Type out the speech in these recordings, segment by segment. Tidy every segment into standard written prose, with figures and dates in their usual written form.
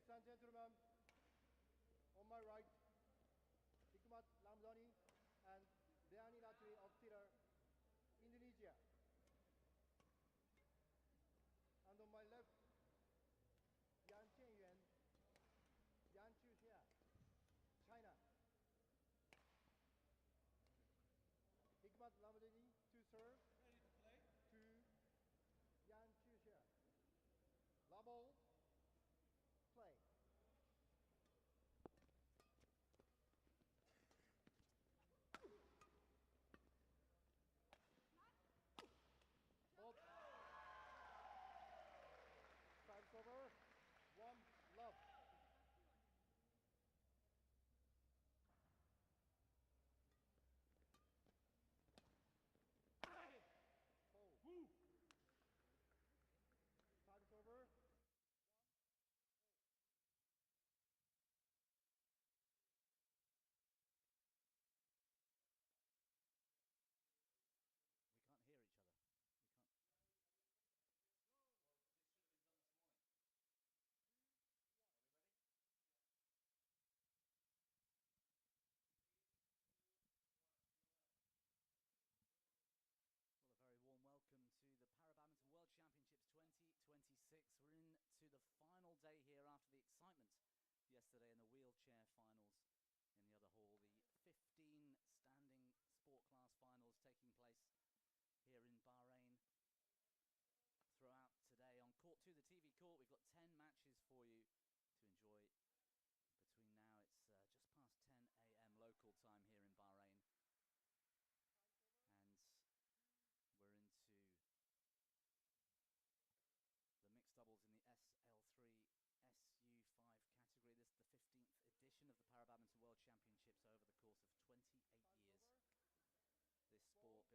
and gentlemen, on my right, Hikmat Ramzani and Deani Ratri of Tiller, Indonesia. And on my left, Yan Qianyuan, Yan Chuxia, China. Hikmat Ramzani to serve. Ready to play. To Yan Chuxia. Level. Play. Both. Time's over. 1-love. Oh. Time's over. We can't hear each other. We can't. Well, this should have been done this morning. 2-1. Are we ready? Yeah. 3, 2, 1, go now. Well, a very warm welcome to the Badminton World Championships 2026. We're into the final day here after the excitement yesterday in the wheelchair finals in the other hall. The 15 standing sport class finals taking place here in Bahrain throughout today. On court 2, the TV court, we've got 10 matches for you to enjoy between now. It's just past 10 a.m. local time here in Bahrain. And we're into the mixed doubles in the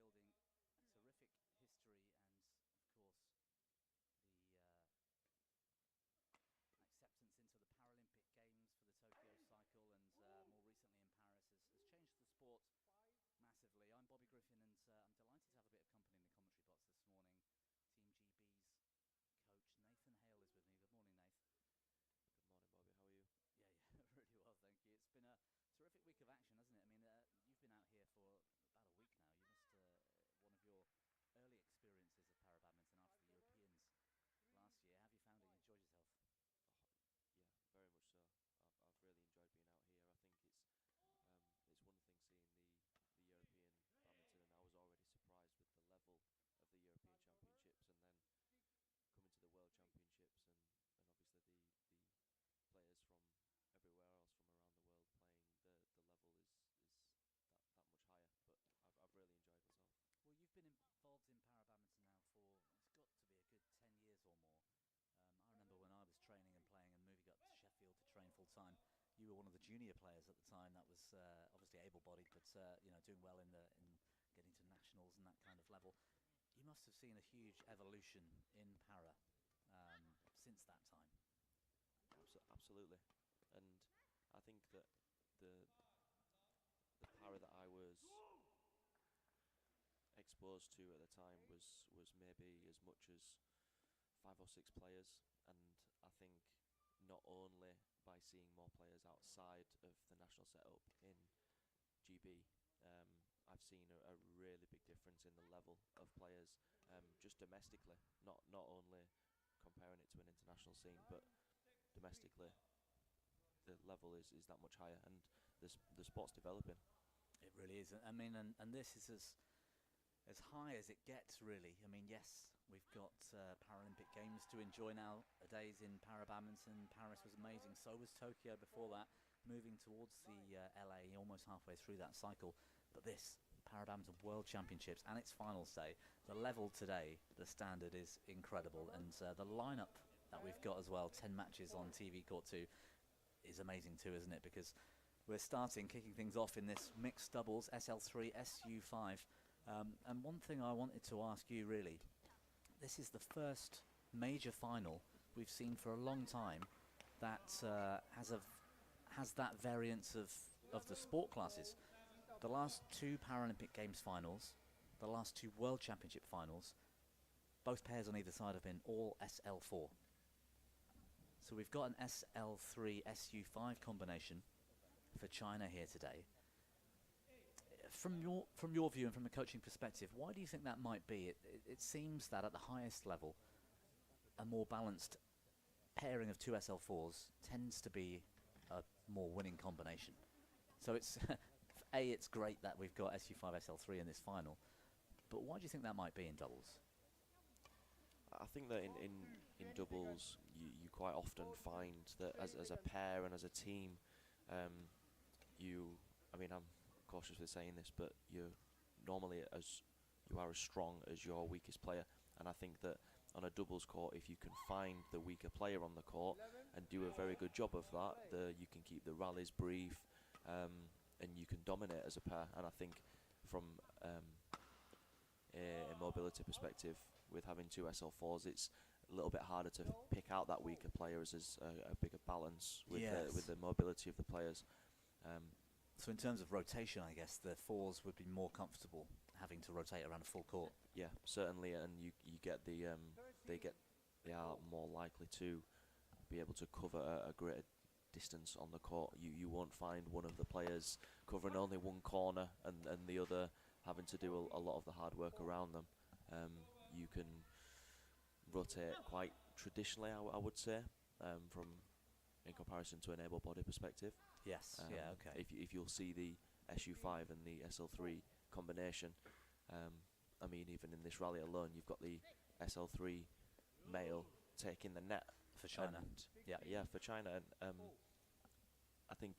SL3 SU5 category. This is the 15th edition of the Badminton World Championships over the course of 28 years. This sport building a terrific history and, of course, the acceptance into the Paralympic Games for the Tokyo cycle and more recently in Paris has changed the sport massively. I'm Bobby Griffin and I'm delighted to have a bit of company in the commentary box this morning. Team GB's coach Nathan Hale is with me. Good morning, Nath. Good morning, Bobby. How are you? Yeah, really well, thank you. It's been a terrific week of action, hasn't it? I mean, you've been out here for about a week now. You missed one of your early experiences of Badminton after the Europeans last year. Have you found it? You enjoyed yourself? Oh, yeah, very much so. I've really enjoyed being out here. I think it's one thing seeing the European badminton, and I was already surprised with the level of the European Championships, and then coming to the World Championships, and obviously the players from everywhere else from around the world playing, the level is that much higher. But I've really enjoyed myself. Well, you've been involved in Badminton now for, it's got to be a good 10 years or more. I remember when I was training and playing and moving up to Sheffield to train full time, you were one of the junior players at the time that was obviously able-bodied, but you know, doing well in getting to nationals and that kind of level. You must have seen a huge evolution in para since that time. Absolutely, and I think that the para that I was exposed to at the time was maybe as much as 5 or 6 players, and I think not only by seeing more players outside of the national setup in GB, I've seen a really big difference in the level of players just domestically, not only comparing it to an international scene, but domestically the level is that much higher, and the sport's developing. It really is. I mean, and this is as high as it gets, really. I mean, yes, we've got Paralympic Games to enjoy nowadays in Badminton. Paris was amazing, so was Tokyo before that, moving towards the LA almost halfway through that cycle. But this Badminton World Championships and its finals day, the level today, the standard is incredible, and the lineup that we've got as well, 10 matches on TV Court 2, is amazing too, isn't it? Because we're kicking things off in this mixed doubles SL3 SU5. And one thing I wanted to ask you, really, this is the first major final we've seen for a long time that has that variance of the sport classes. The last 2 Paralympic Games finals, the last 2 World Championship finals, both pairs on either side have been all SL4. So we've got an SL3 SU5 combination for China here today. From your view and from a coaching perspective, why do you think that might be? It seems that at the highest level, a more balanced pairing of two SL4s tends to be a more winning combination. So it's it's great that we've got SU5 SL3 in this final, but why do you think that might be in doubles? I think that in doubles, you quite often find that as a pair and as a team, I mean, I'm cautious with saying this, but you are as strong as your weakest player. And I think that on a doubles court, if you can find the weaker player on the court and do a very good job of that, you can keep the rallies brief, and you can dominate as a pair. And I think from a mobility perspective, with having two SL4s, it's a little bit harder to pick out that weaker player as there's a bigger balance with the mobility of the players. So in terms of rotation, I guess the fours would be more comfortable having to rotate around a full court. Yeah, certainly, and you get they are more likely to be able to cover a greater distance on the court. You won't find one of the players covering only one corner and the other having to do a lot of the hard work around them. You can rotate quite traditionally, I would say, from in comparison to an able body perspective. Yes. Yeah. Okay. If you'll see the SU5 and the SL3 combination, I mean, even in this rally alone, you've got the SL3 male taking the net for China. Yeah, for China. And I think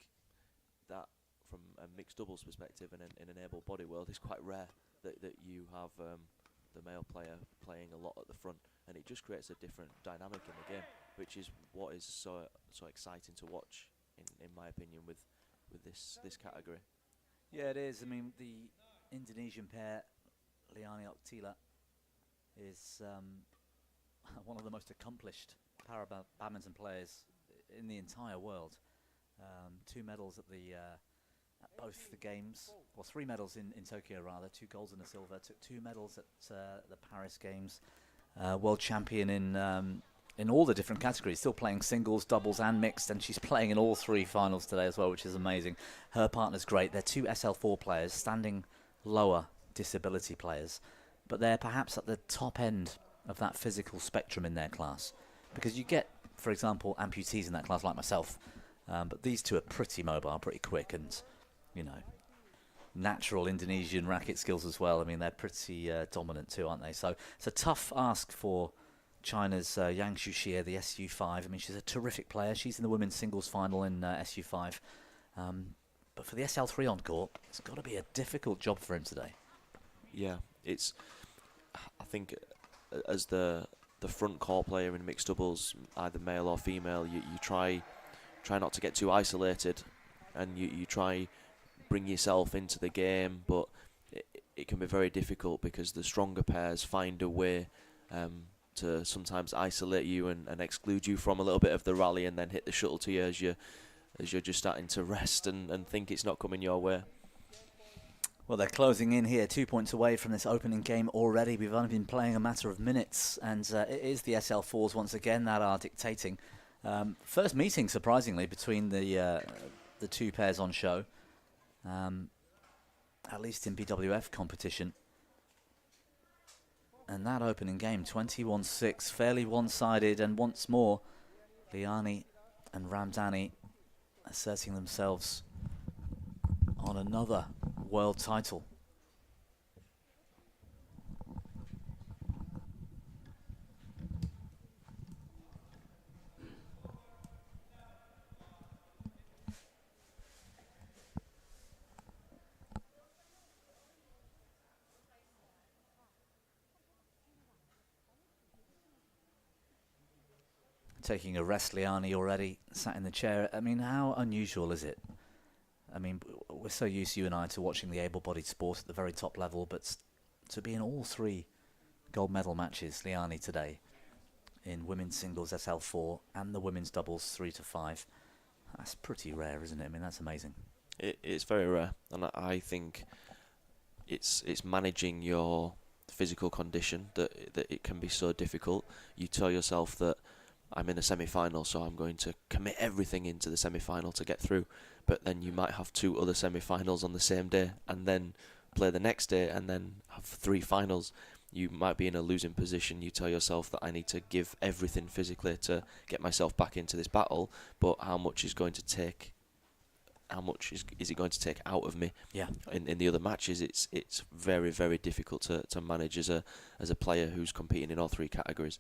that from a mixed doubles perspective in an able body world, it's quite rare that you have the male player playing a lot at the front, and it just creates a different dynamic in the game, which is what is so exciting to watch, in my opinion, with this category. Yeah, it is. I mean, the Indonesian pair, Liani Oktila, is one of the most accomplished badminton players in the entire world. 2 medals at both the games, or 3 medals in Tokyo rather, 2 golds and a silver. Took 2 medals at the Paris Games. World champion in all the different categories. Still playing singles, doubles, and mixed, and she's playing in all 3 finals today as well, which is amazing. Her partner's great. They're 2 SL4 players, standing lower disability players, but they're perhaps at the top end of that physical spectrum in their class, because you get, for example, amputees in that class like myself, but these 2 are pretty mobile, pretty quick, and natural Indonesian racket skills as well. I mean, they're pretty dominant too, aren't they? So it's a tough ask for China's Yang Shuxia, the SU5. I mean, she's a terrific player. She's in the women's singles final in SU5. But for the SL3 on court, it's got to be a difficult job for him today. Yeah, I think as the front court player in mixed doubles, either male or female, you try not to get too isolated, and you try bring yourself into the game, but it can be very difficult because the stronger pairs find a way to sometimes isolate you and exclude you from a little bit of the rally, and then hit the shuttle to you as you're just starting to rest and think it's not coming your way. Well, they're closing in here, 2 points away from this opening game already. We've only been playing a matter of minutes, and it is the SL4s once again that are dictating. First meeting, surprisingly, between the 2 pairs on show, at least in BWF competition. And that opening game, 21-6, fairly one-sided, and once more, Liani and Ramdani asserting themselves on another world title. Taking a rest, Liani already sat in the chair. I mean, how unusual is it? I mean, we're so used, you and I, to watching the able-bodied sport at the very top level, but to be in all 3 gold medal matches, Liani today, in women's singles SL4 and the women's doubles 3 to 5, that's pretty rare, isn't it? I mean, that's amazing. It's very rare, and I think it's managing your physical condition that it can be so difficult. You tell yourself that I'm in a semi-final, so I'm going to commit everything into the semi-final to get through. But then you might have 2 other semi-finals on the same day, and then play the next day, and then have 3 finals. You might be in a losing position. You tell yourself that I need to give everything physically to get myself back into this battle, but how much is going to take? How much is it going to take out of me? Yeah. In the other matches, it's very, very difficult to manage as a player who's competing in all 3 categories.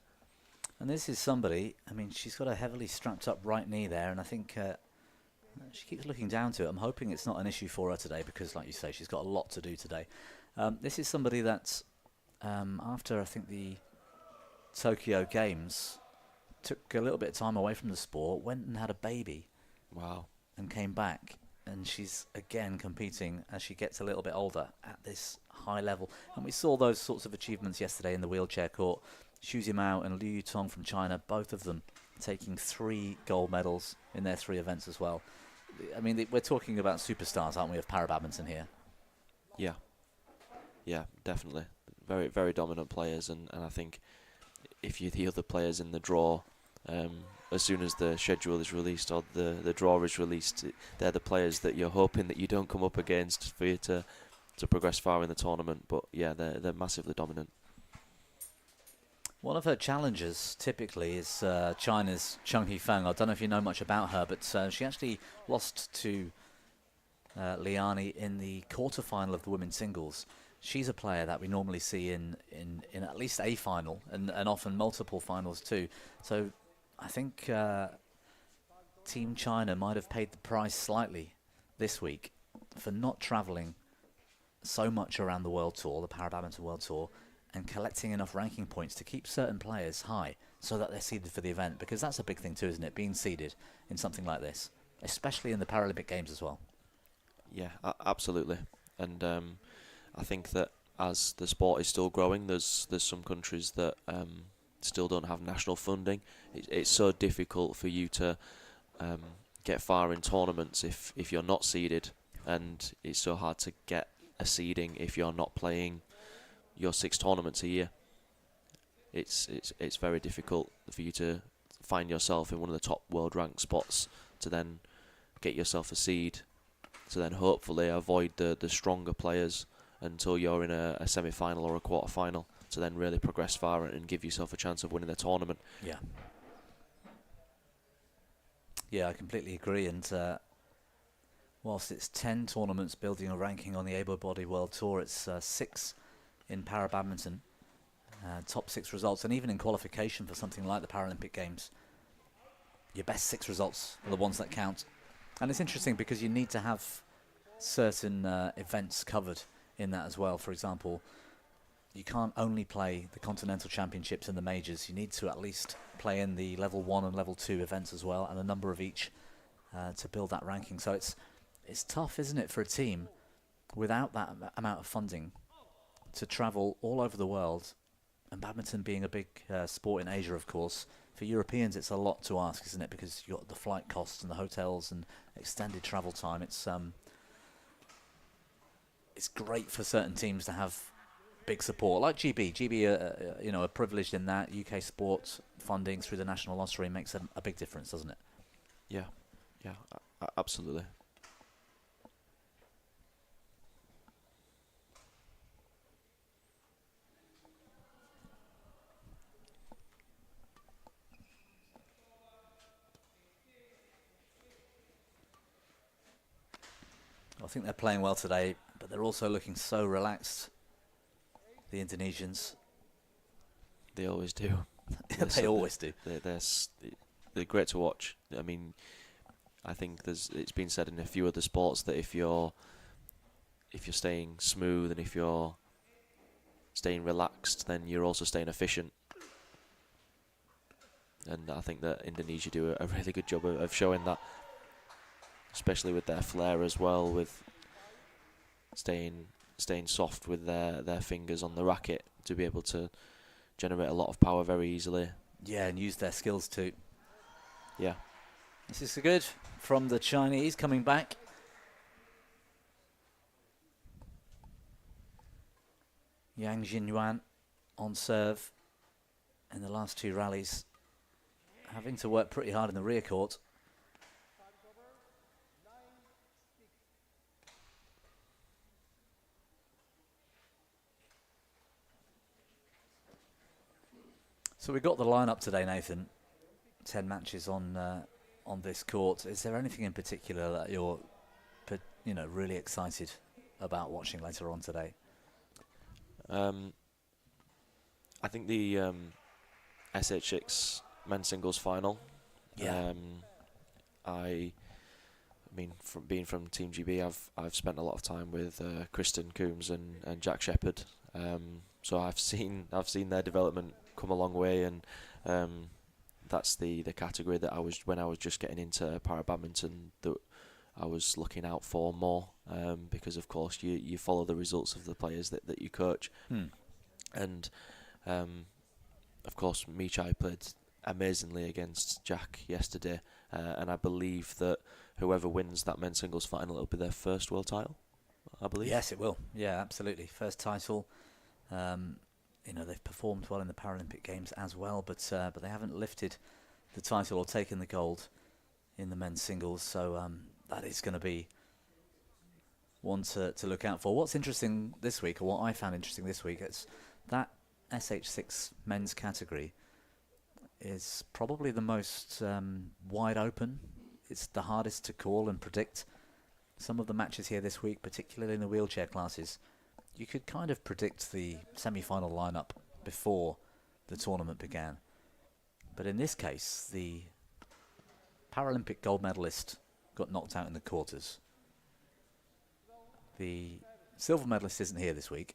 And this is somebody, I mean, she's got a heavily strapped up right knee there, and I think she keeps looking down to it. I'm hoping it's not an issue for her today because, like you say, she's got a lot to do today. This is somebody that's, after I think the Tokyo Games, took a little bit of time away from the sport, went and had a baby. Wow. And came back, and she's again competing as she gets a little bit older at this high level. And we saw those sorts of achievements yesterday in the wheelchair court. Xu Zimao and Liu Yutong from China, both of them taking 3 gold medals in their 3 events as well. I mean, we're talking about superstars, aren't we, of para badminton here? Yeah. Yeah, definitely. Very, very dominant players, and I think if you're the other players in the draw, as soon as the schedule is released or the draw is released, they're the players that you're hoping that you don't come up against for you to progress far in the tournament. But yeah, they're massively dominant. One of her challengers typically is China's Cheng Hifeng. I don't know if you know much about her, but she actually lost to Liani in the quarterfinal of the women's singles. She's a player that we normally see in at least a final and often multiple finals too. So I think Team China might have paid the price slightly this week for not travelling so much around the World Tour, the Para Badminton World Tour, and collecting enough ranking points to keep certain players high so that they're seeded for the event, because that's a big thing too, isn't it, being seeded in something like this, especially in the Paralympic Games as well. Yeah, absolutely. And I think that as the sport is still growing, there's some countries that still don't have national funding. It's so difficult for you to get far in tournaments if you're not seeded, and it's so hard to get a seeding if you're not playing your 6 tournaments a year. It's very difficult for you to find yourself in one of the top world ranked spots to then get yourself a seed, to then hopefully avoid the stronger players until you're in a semi-final or a quarter-final, to then really progress far and give yourself a chance of winning the tournament. Yeah. Yeah, I completely agree. And whilst it's 10 tournaments building a ranking on the able-bodied World Tour, it's 6 in para badminton, top 6 results, and even in qualification for something like the Paralympic Games, your best 6 results are the ones that count. And it's interesting because you need to have certain events covered in that as well. For example, you can't only play the Continental Championships and the majors. You need to at least play in the level 1 and level 2 events as well, and a number of each to build that ranking. So it's tough, isn't it, for a team without that amount of funding to travel all over the world, and badminton being a big sport in Asia, of course. For Europeans, it's a lot to ask, isn't it? Because you've got the flight costs and the hotels and extended travel time. It's great for certain teams to have big support, like GB. GB, you know, are privileged in that. UK sports funding through the National Lottery makes a big difference, doesn't it? Yeah, absolutely. I think they're playing well today, but they're also looking so relaxed, the Indonesians. They always do. They always do. They're great to watch. I mean, I think it's been said in a few other sports that if you're staying smooth and if you're staying relaxed, then you're also staying efficient. And I think that Indonesia do a really good job of showing that, especially with their flair as well, with staying soft with their fingers on the racket to be able to generate a lot of power very easily. Yeah, and use their skills too. Yeah. This is good from the Chinese coming back. Yang Jinyuan on serve in the last 2 rallies having to work pretty hard in the rear court. So we got the lineup today, Nathan. 10 matches on this court. Is there anything in particular that you're, really excited about watching later on today? I think the SH6 men's singles final. Yeah. I mean, being from Team GB, I've spent a lot of time with Kristen Coombs and Jack Shepherd. So I've seen their development come a long way, and that's the category that when I was just getting into para badminton, that I was looking out for more, because of course you follow the results of the players that you coach. And of course Michai played amazingly against Jack yesterday, and I believe that whoever wins that men's singles final, it'll be their first world title, I believe. Yes, it will. Yeah, absolutely. First title. They've performed well in the Paralympic Games as well, but they haven't lifted the title or taken the gold in the men's singles. So that is going to be one to look out for. What's interesting this week, or what I found interesting this week, is that SH6 men's category is probably the most wide open. It's the hardest to call and predict. Some of the matches here this week, particularly in the wheelchair classes, you could kind of predict the semi-final lineup before the tournament began. But in this case, the Paralympic gold medalist got knocked out in the quarters. The silver medalist isn't here this week.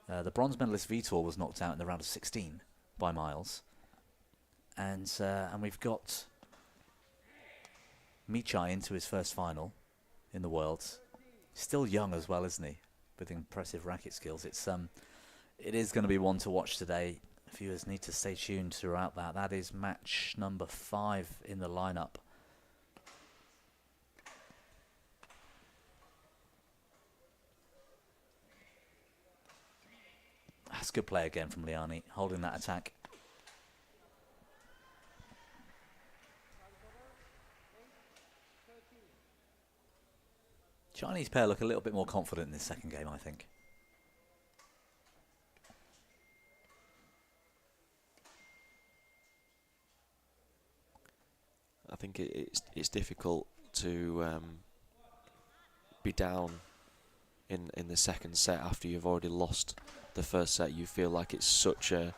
The bronze medalist Vitor was knocked out in the round of 16 by Miles. And we've got Michai into his first final in the Worlds. Still young as well, isn't he? With impressive racket skills. It is going to be one to watch today. Viewers need to stay tuned throughout that. That is match number 5 in the lineup. That's a good play again from Liani, holding that attack. Chinese pair look a little bit more confident in this second game, I think. I think it's difficult to be down in the second set after you've already lost the first set. You feel like it's such an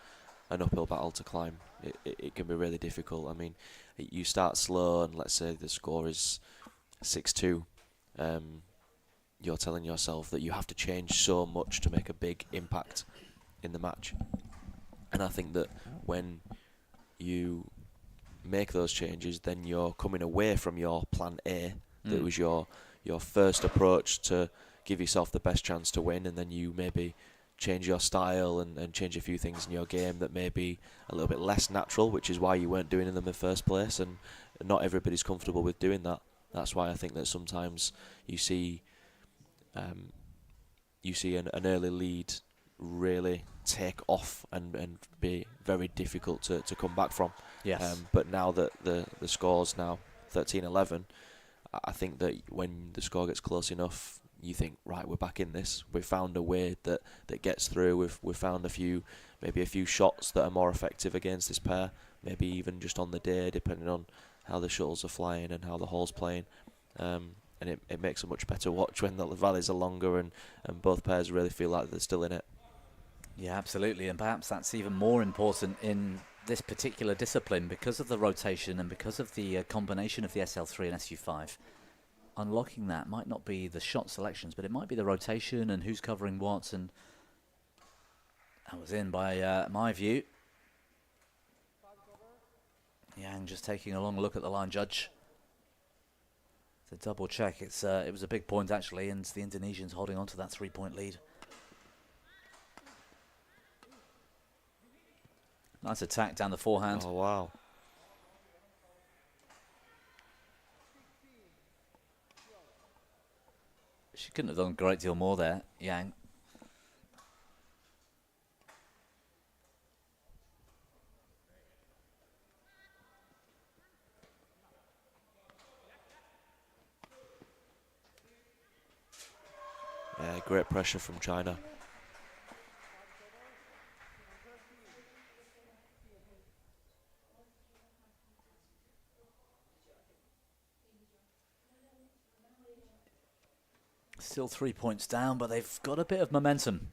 uphill battle to climb. It can be really difficult. I mean, you start slow, and let's say the score is 6-2. You're telling yourself that you have to change so much to make a big impact in the match. And I think that when you make those changes, then you're coming away from your plan A, that was your first approach to give yourself the best chance to win, and then you maybe change your style and change a few things in your game that may be a little bit less natural, which is why you weren't doing them in the first place, and not everybody's comfortable with doing that. That's why I think that sometimes you see an early lead really take off and be very difficult to come back from. Yes. But now that the score's now 13-11, I think that when the score gets close enough, you think, right, we're back in this. We've found a way that gets through. We've found maybe a few shots that are more effective against this pair. Maybe even just on the day, depending on how the shuttles are flying and how the hall's playing. And it makes a much better watch when the valleys are longer and both pairs really feel like they're still in it. Yeah, absolutely. And perhaps that's even more important in this particular discipline because of the rotation and because of the combination of the SL3 and SU5. Unlocking that might not be the shot selections, but it might be the rotation and who's covering what. And that was in by my view. Yang just taking a long look at the line judge to double check. It was a big point actually, and the Indonesians holding on to that 3-point lead. Nice attack down the forehand. Oh, wow. She couldn't have done a great deal more there, Yang. Yeah, great pressure from China. Still 3 points down, but they've got a bit of momentum.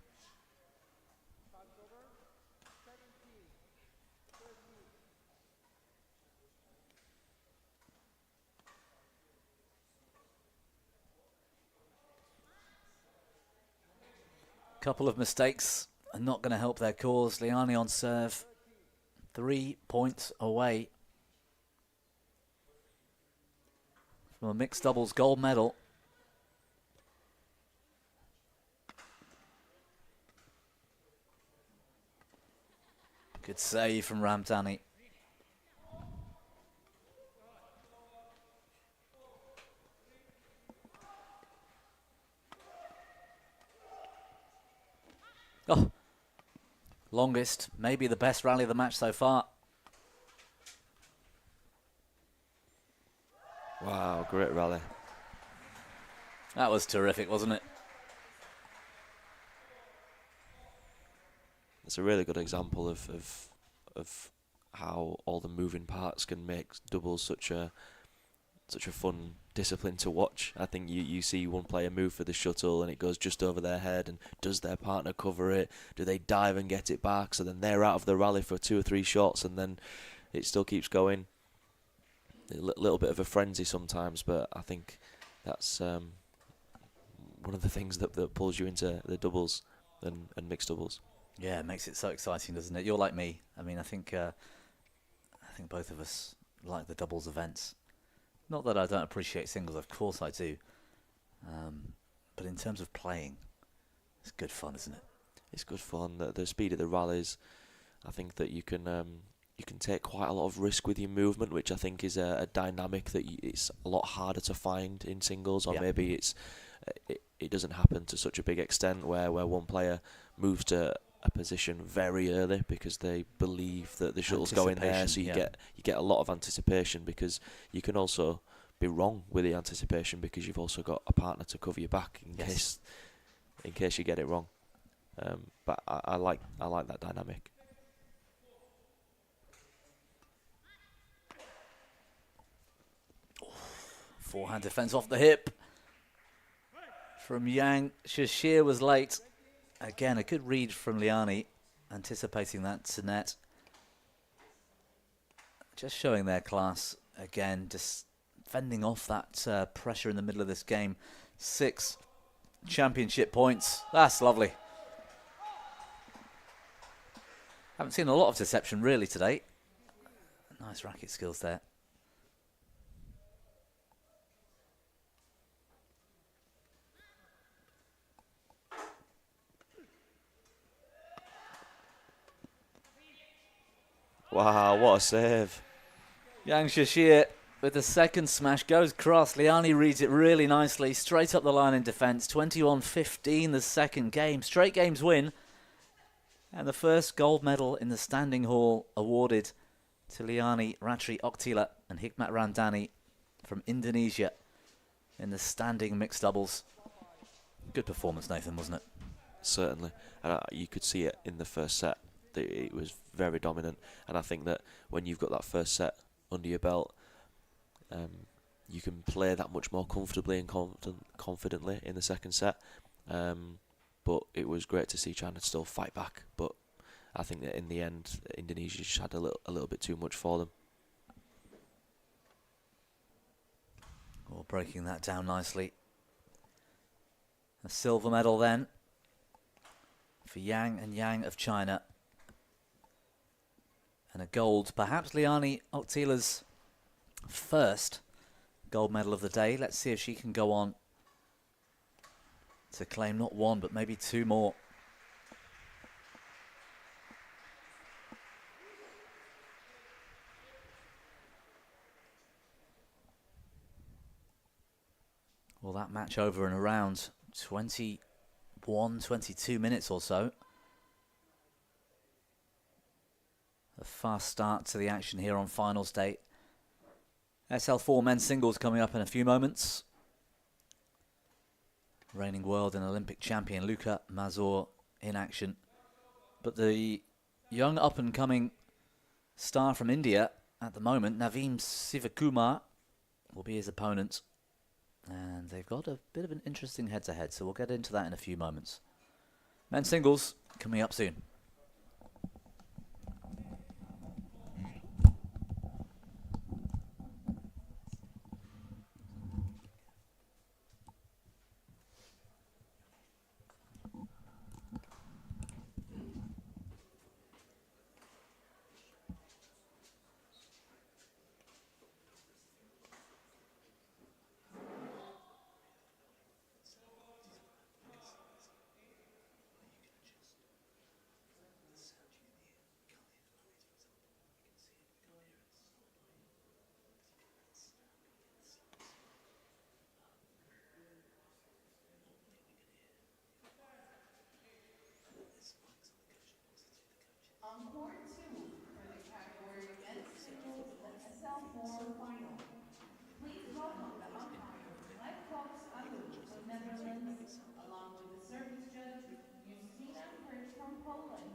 Couple of mistakes are not going to help their cause. Liani on serve, 3 points away from a mixed doubles gold medal. Good save from Ramdani. Oh, longest, maybe the best rally of the match so far. Wow, great rally. That was terrific, wasn't it? It's a really good example of how all the moving parts can make doubles such a fun discipline to watch. I think you see one player move for the shuttle and it goes just over their head, and does their partner cover it? Do they dive and get it back? So then they're out of the rally for 2 or 3 shots, and then it still keeps going. A little bit of a frenzy sometimes, but I think that's one of the things that pulls you into the doubles and mixed doubles. Yeah, it makes it so exciting, doesn't it? You're like me. I mean, I think both of us like the doubles events. Not that I don't appreciate singles, of course I do. But in terms of playing, it's good fun, isn't it? It's good fun. The speed of the rallies, I think that you can take quite a lot of risk with your movement, which I think is a dynamic that it's a lot harder to find in singles, or maybe it doesn't happen to such a big extent where one player moves to a position very early because they believe that the shuttle's going there, so you get a lot of anticipation, because you can also be wrong with the anticipation because you've also got a partner to cover your back in case you get it wrong. But I like that dynamic. Forehand defense off the hip from Yang. Shashir was late. Again, a good read from Liani, anticipating that to net. Just showing their class again, just fending off that pressure in the middle of this game. 6 championship points. That's lovely. Haven't seen a lot of deception really today. Nice racket skills there. Wow, what a save. Yang Shashir with the second smash goes cross. Liani reads it really nicely, straight up the line in defence. 21-15 the second game. Straight games win. And the first gold medal in the standing hall awarded to Liani Ratri Oktila and Hikmat Ramdani from Indonesia in the standing mixed doubles. Good performance, Nathan, wasn't it? Certainly. And you could see it in the first set. It was very dominant, and I think that when you've got that first set under your belt, you can play that much more comfortably and confidently in the second set. But it was great to see China still fight back. But I think that in the end, Indonesia just had a little bit too much for them. Well, breaking that down nicely. A silver medal then for Yang and Yang of China. And a gold, perhaps Liani Oktila's first gold medal of the day. Let's see if she can go on to claim not 1, but maybe 2 more. Well, that match over in around 21, 22 minutes or so. A fast start to the action here on finals day. SL4 men's singles coming up in a few moments. reigning world and Olympic champion Luka MAZOUR in action. But the young up-and-coming star from India at the moment, Naveen Sivakumar, will be his opponent. And they've got a bit of an interesting head-to-head, so we'll get into that in a few moments. Men's singles coming up soon. On court 2 for the category men's singles SL4 final. Please welcome the umpire, Fox Alu from Netherlands, along with the service judge, Justina Pert from Poland.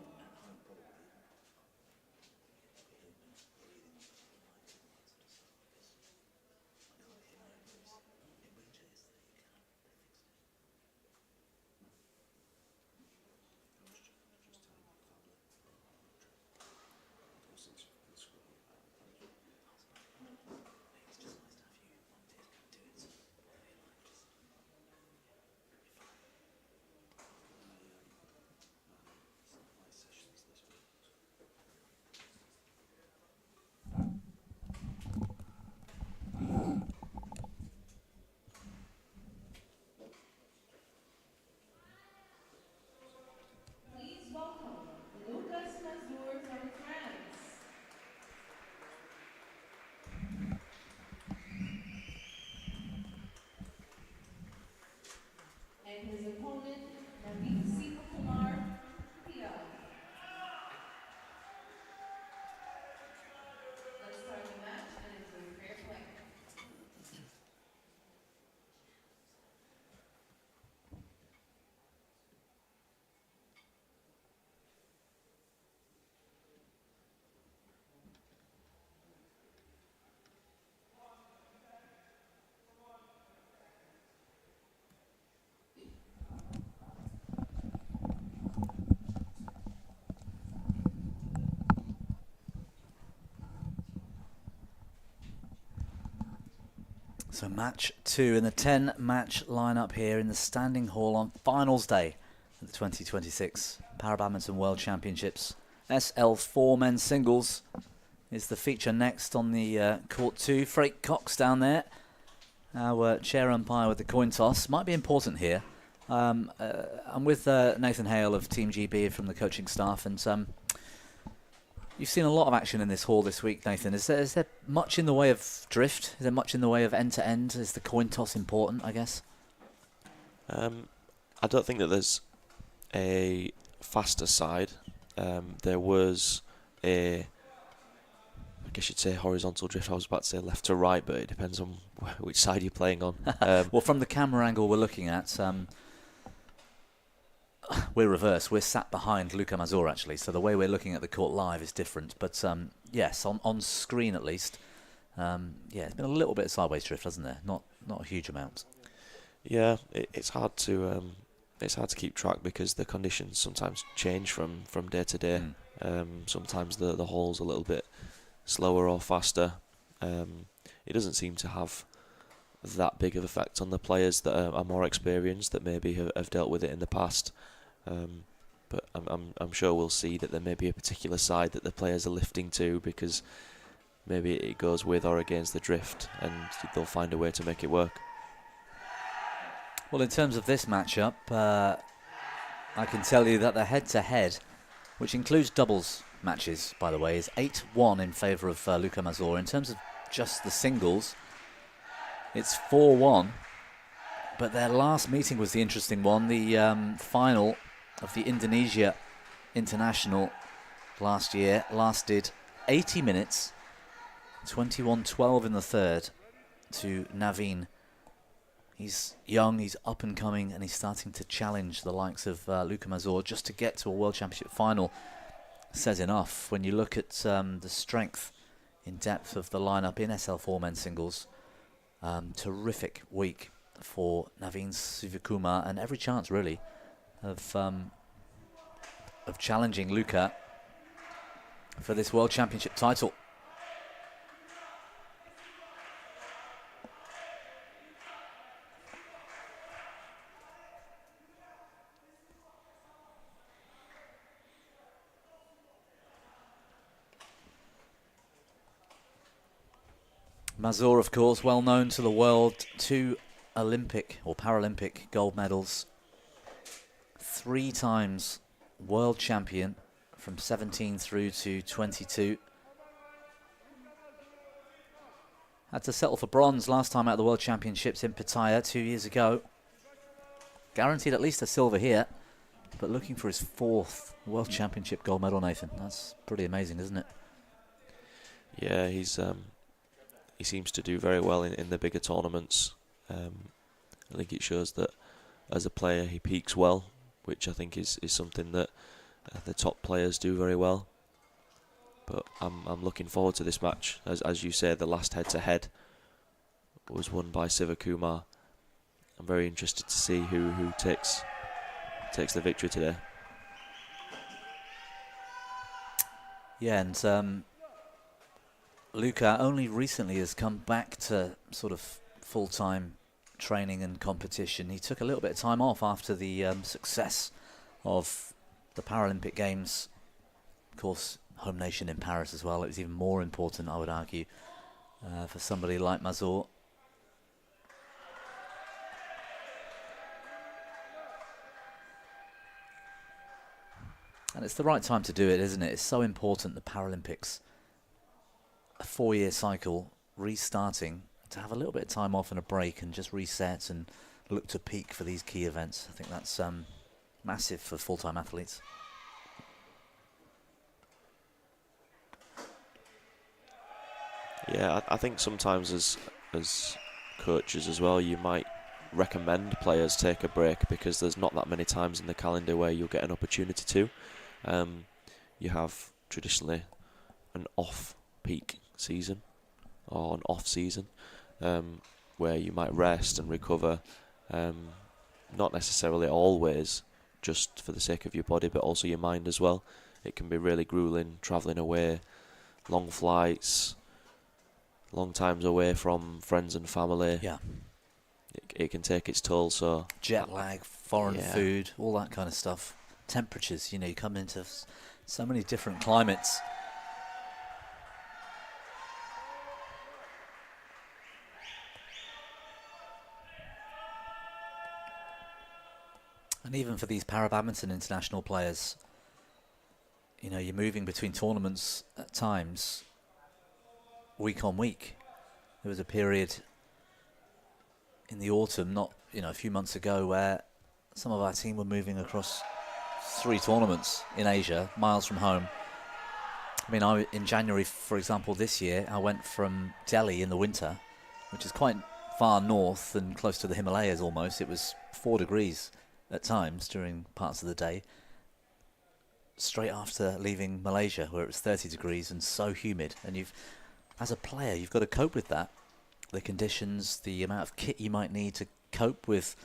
Please welcome Lucas MAZOUR from France. And his opponent, Naveen Sivakumar, India. Let's start the match and enjoy fair play. So match 2 in the 10-match lineup here in the Standing Hall on finals day of the 2026 Badminton World Championships. SL4 men's singles is the feature next on the court 2. Frank Cox down there, our chair umpire with the coin toss. Might be important here. I'm with Nathan Hale of Team GB from the coaching staff, and you've seen a lot of action in this hall this week, Nathan. Is there much in the way of drift? Is there much in the way of end-to-end? Is the coin toss important, I guess? I don't think that there's a faster side. There was I guess you'd say horizontal drift. I was about to say left to right, but it depends on which side you're playing on. Well, from the camera angle we're looking at, we're reversed. We're sat behind Luka MAZOUR, actually, so the way we're looking at the court live is different. But yes, on screen at least, yeah, it's been a little bit of sideways drift, hasn't there? Not a huge amount. Yeah, it's hard to keep track because the conditions sometimes change from day to day. Sometimes the hall's a little bit slower or faster. It doesn't seem to have that big of effect on the players that are more experienced, that maybe have dealt with it in the past. But I'm sure we'll see that there may be a particular side that the players are lifting to because maybe it goes with or against the drift, and they'll find a way to make it work. Well, in terms of this matchup, I can tell you that the head-to-head, which includes doubles matches, by the way, is 8-1 in favour of Luka MAZOUR. In terms of just the singles, it's 4-1. But their last meeting was the interesting one. The final of the Indonesia International last year lasted 80 minutes, 21-12 in the third to Naveen. He's young, he's up and coming, and he's starting to challenge the likes of Luka MAZOUR. Just to get to a World Championship final says enough. When you look at the strength in depth of the lineup in SL4 men's singles, terrific week for Naveen Sivakumar, and every chance really of challenging Luka for this World Championship title. MAZOUR, of course, well known to the world. 2 Olympic or Paralympic gold medals. 3 times world champion from 17 through to 22. Had to settle for bronze last time at the World Championships in Pattaya 2 years ago. Guaranteed at least a silver here, but looking for his 4th World Championship gold medal, Nathan. That's pretty amazing, isn't it? Yeah, he seems to do very well in the bigger tournaments. I think it shows that as a player he peaks well, which I think is something that the top players do very well. But I'm looking forward to this match. As you say, the last head-to-head was won by Sivakumar. I'm very interested to see who takes the victory today. Yeah, and Luka only recently has come back to sort of full-time training and competition. He took a little bit of time off after the success of the Paralympic Games. Of course, home nation in Paris as well. It was even more important, I would argue, for somebody like MAZOUR. And it's the right time to do it, isn't it? It's so important, the Paralympics. A 4-year cycle, restarting, to have a little bit of time off and a break and just reset and look to peak for these key events. I think that's massive for full-time athletes. Yeah, I think sometimes as coaches as well, you might recommend players take a break because there's not that many times in the calendar where you'll get an opportunity to. You have traditionally an off-peak season or an off-season where you might rest and recover, not necessarily always just for the sake of your body but also your mind as well. It can be really grueling travelling away, long flights, long times away from friends and family. Yeah. It can take its toll. So jet lag, foreign food, all that kind of stuff. Temperatures, you know, you come into so many different climates. And even for these para-badminton international players, you know, you're moving between tournaments at times, week on week. There was a period in the autumn, not, you know, a few months ago, where some of our team were moving across 3 tournaments in Asia, miles from home. I mean, in January, for example, this year, I went from Delhi in the winter, which is quite far north and close to the Himalayas almost. It was 4 degrees at times during parts of the day, straight after leaving Malaysia, where it was 30 degrees and so humid. And as a player, you've got to cope with that. The conditions, the amount of kit you might need to cope with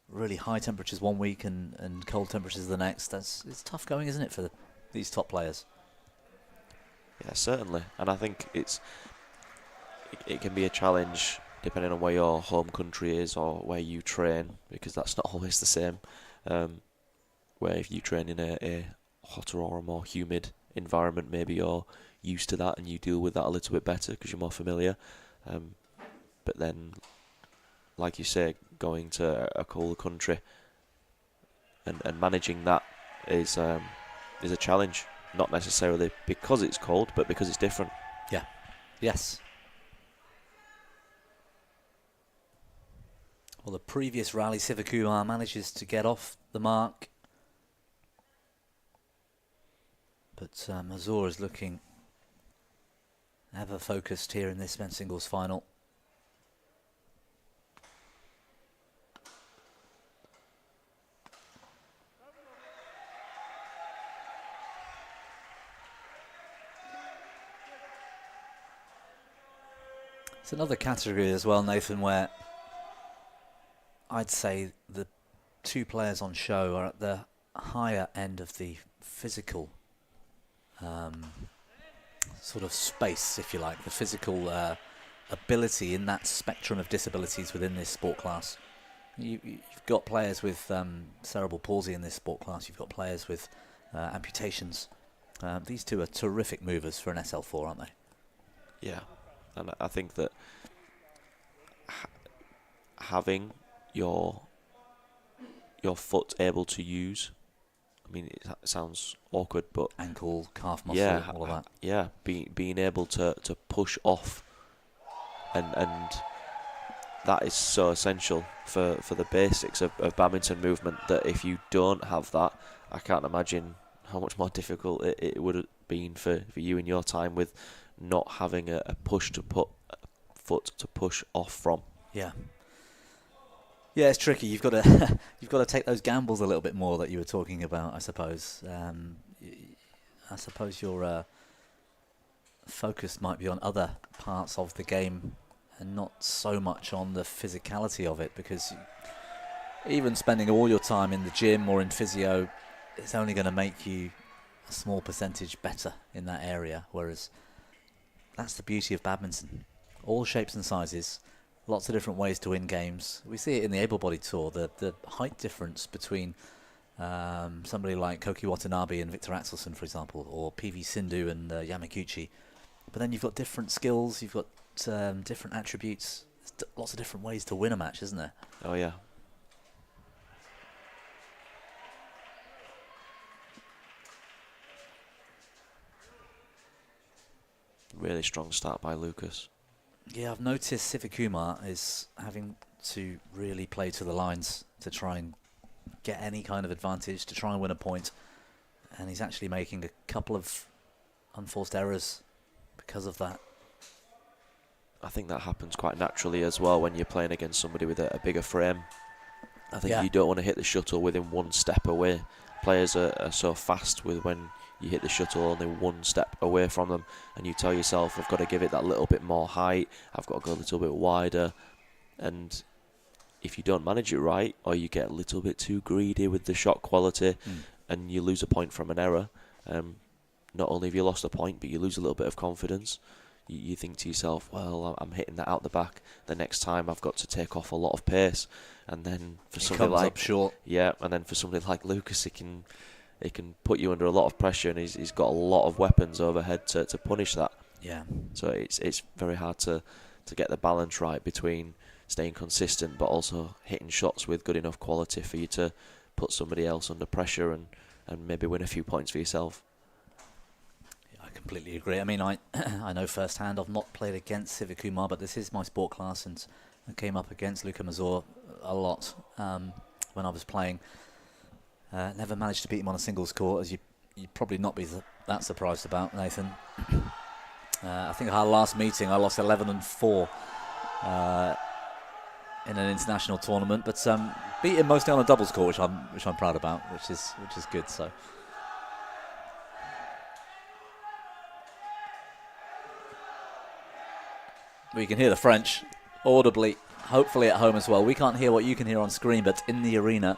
really high temperatures one week and cold temperatures the next. It's tough going, isn't it, for these top players? Yeah, certainly. And I think it can be a challenge depending on where your home country is or where you train, because that's not always the same. Where if you train in a hotter or a more humid environment, maybe you're used to that and you deal with that a little bit better because you're more familiar. But then, like you say, going to a colder country and managing that is a challenge. Not necessarily because it's cold, but because it's different. Yeah. Yes. Well, the previous rally, Sivakumar manages to get off the mark. But MAZOUR is looking ever focused here in this men's singles final. It's another category as well, Nathan, where I'd say the two players on show are at the higher end of the physical sort of space, if you like, the physical ability in that spectrum of disabilities within this sport class. You've got players with cerebral palsy in this sport class. You've got players with amputations. These two are terrific movers for an SL4, aren't they? Yeah, and I think that having your foot able to use, I mean, it sounds awkward, but ankle, calf muscle, yeah, all of that. Yeah, being able to push off, and that is so essential for the basics of badminton movement, that if you don't have that, I can't imagine how much more difficult it would have been for you in your time with not having a foot to push off from. Yeah. Yeah, it's tricky. You've got to you've got to take those gambles a little bit more that you were talking about, I suppose. I suppose your focus might be on other parts of the game and not so much on the physicality of it, because even spending all your time in the gym or in physio, it's only going to make you a small percentage better in that area, whereas that's the beauty of badminton. All shapes and sizes, lots of different ways to win games. We see it in the able-bodied tour, the height difference between somebody like Koki Watanabe and Victor Axelsen, for example, or PV Sindhu and Yamaguchi. But then you've got different skills, you've got different attributes. There's lots of different ways to win a match, isn't there? Oh, yeah. Really strong start by Lucas. Yeah, I've noticed Sivakumar is having to really play to the lines to try and get any kind of advantage, to try and win a point. And he's actually making a couple of unforced errors because of that. I think that happens quite naturally as well when you're playing against somebody with a bigger frame. I think you don't want to hit the shuttle within one step away. Players are so fast with when you hit the shuttle only one step away from them, and you tell yourself, I've got to give it that little bit more height, I've got to go a little bit wider. And if you don't manage it right, or you get a little bit too greedy with the shot quality, and you lose a point from an error, not only have you lost a point, but you lose a little bit of confidence. You think to yourself, well, I'm hitting that out the back. The next time I've got to take off a lot of pace, and then for somebody like somebody like Lucas, it can put you under a lot of pressure, and he's got a lot of weapons overhead to punish that. Yeah. So it's very hard to get the balance right between staying consistent but also hitting shots with good enough quality for you to put somebody else under pressure and maybe win a few points for yourself. I completely agree. I mean, I know firsthand, I've not played against Sivakumar, but this is my sport class, and I came up against Luka MAZOUR a lot when I was playing. Never managed to beat him on a singles court, as you'd probably not be that surprised about, Nathan. I think our last meeting I lost 11-4 in an international tournament, but beat him mostly on a doubles court, which I'm proud about, which is good. So. We can hear the French audibly, hopefully at home as well. We can't hear what you can hear on screen, but in the arena,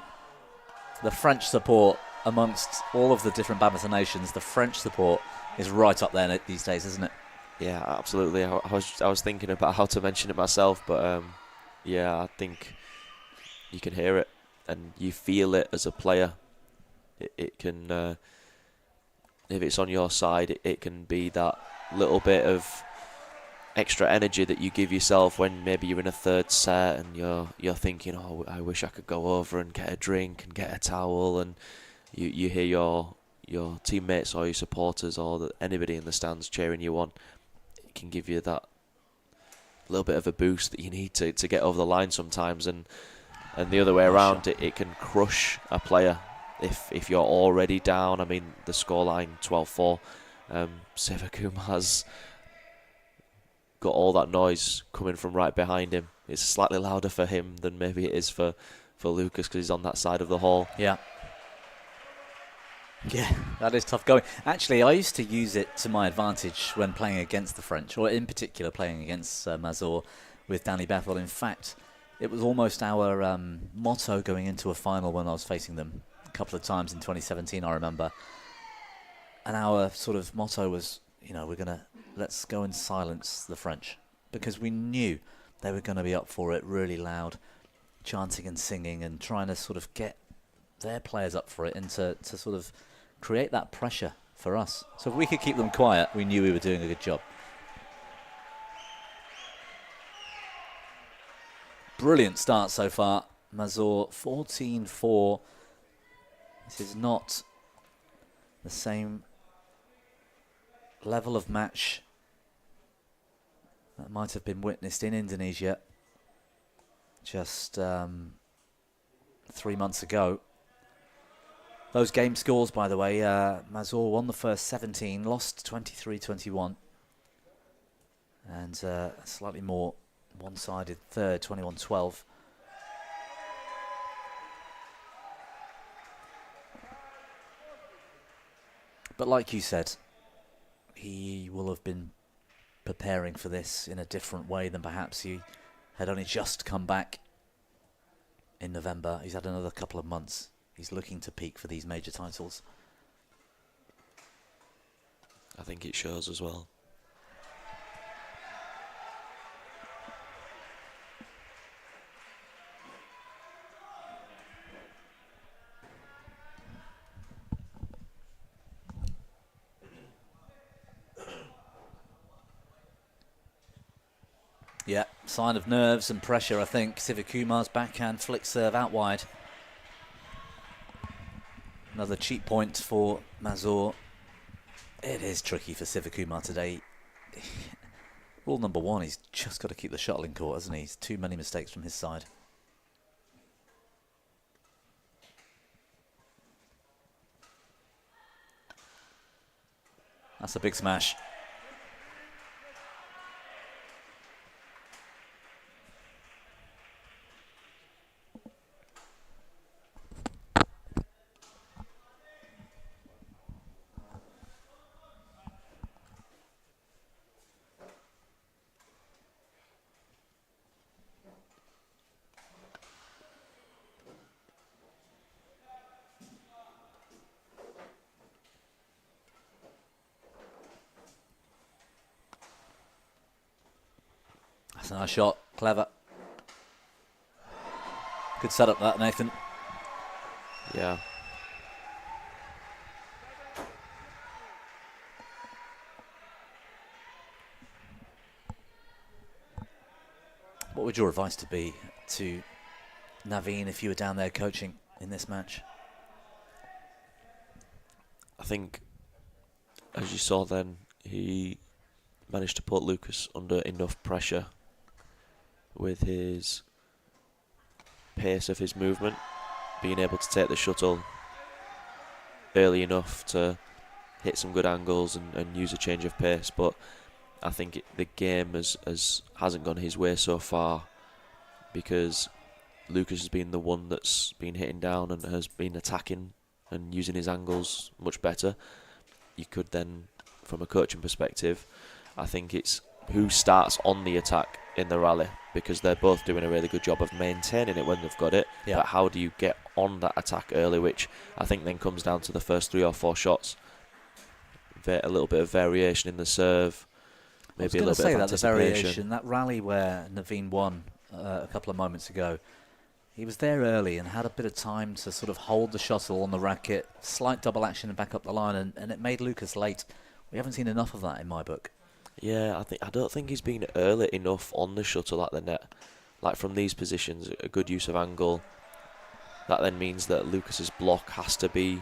the French support amongst all of the different badminton nations, the French support is right up there these days, isn't it? Yeah, absolutely. I was thinking about how to mention it myself, but yeah, I think you can hear it and you feel it as a player. It can, if it's on your side, it can be that little bit of extra energy that you give yourself when maybe you're in a third set and you're thinking, oh, I wish I could go over and get a drink and get a towel, and you hear your teammates or your supporters or anybody in the stands cheering you on. It can give you that little bit of a boost that you need to get over the line sometimes, and the other way around, it can crush a player if you're already down. I mean, the scoreline 12-4, Sivakumar's got all that noise coming from right behind him. It's slightly louder for him than maybe it is for Lucas, because he's on that side of the hall. Yeah. Yeah, that is tough going. Actually, I used to use it to my advantage when playing against the French, or in particular playing against MAZOUR with Danny Bethel. In fact, it was almost our motto going into a final when I was facing them a couple of times in 2017, I remember. And our sort of motto was, you know, let's go and silence the French, because we knew they were going to be up for it, really loud, chanting and singing and trying to sort of get their players up for it and to sort of create that pressure for us. So if we could keep them quiet, we knew we were doing a good job. Brilliant start so far. MAZOUR 14-4. This is not the same level of match that might have been witnessed in Indonesia just 3 months ago. Those game scores, by the way, MAZOUR won the first 17, lost 23-21, and a slightly more one-sided third, 21-12. But like you said, he will have been preparing for this in a different way than perhaps he had only just come back in November. He's had another couple of months. He's looking to peak for these major titles. I think it shows as well. Yeah, sign of nerves and pressure, I think. Sivakumar's backhand flick serve out wide. Another cheap point for MAZOUR. It is tricky for Sivakumar today. Rule number one, he's just got to keep the shuttle in court, hasn't he? He's too many mistakes from his side. That's a big smash. That's a nice shot, clever. Good setup that, Nathan. Yeah. What would your advice to be to Naveen if you were down there coaching in this match? I think, as you saw then, he managed to put Lucas under enough pressure with his pace of his movement, being able to take the shuttle early enough to hit some good angles and use a change of pace. But I think the game hasn't gone his way so far, because Lucas has been the one that's been hitting down and has been attacking and using his angles much better. You could then, from a coaching perspective, I think it's who starts on the attack in the rally, because they're both doing a really good job of maintaining it when they've got it. Yeah. But how do you get on that attack early, which I think then comes down to the first 3 or 4 shots. A little bit of variation in the serve, maybe a little bit of anticipation. That rally where Naveen won a couple of moments ago, he was there early and had a bit of time to sort of hold the shuttle on the racket, slight double action and back up the line, and it made Lucas late. We haven't seen enough of that in my book. Yeah, I don't think he's been early enough on the shuttle at the net. Like from these positions, a good use of angle. That then means that Lucas's block has to be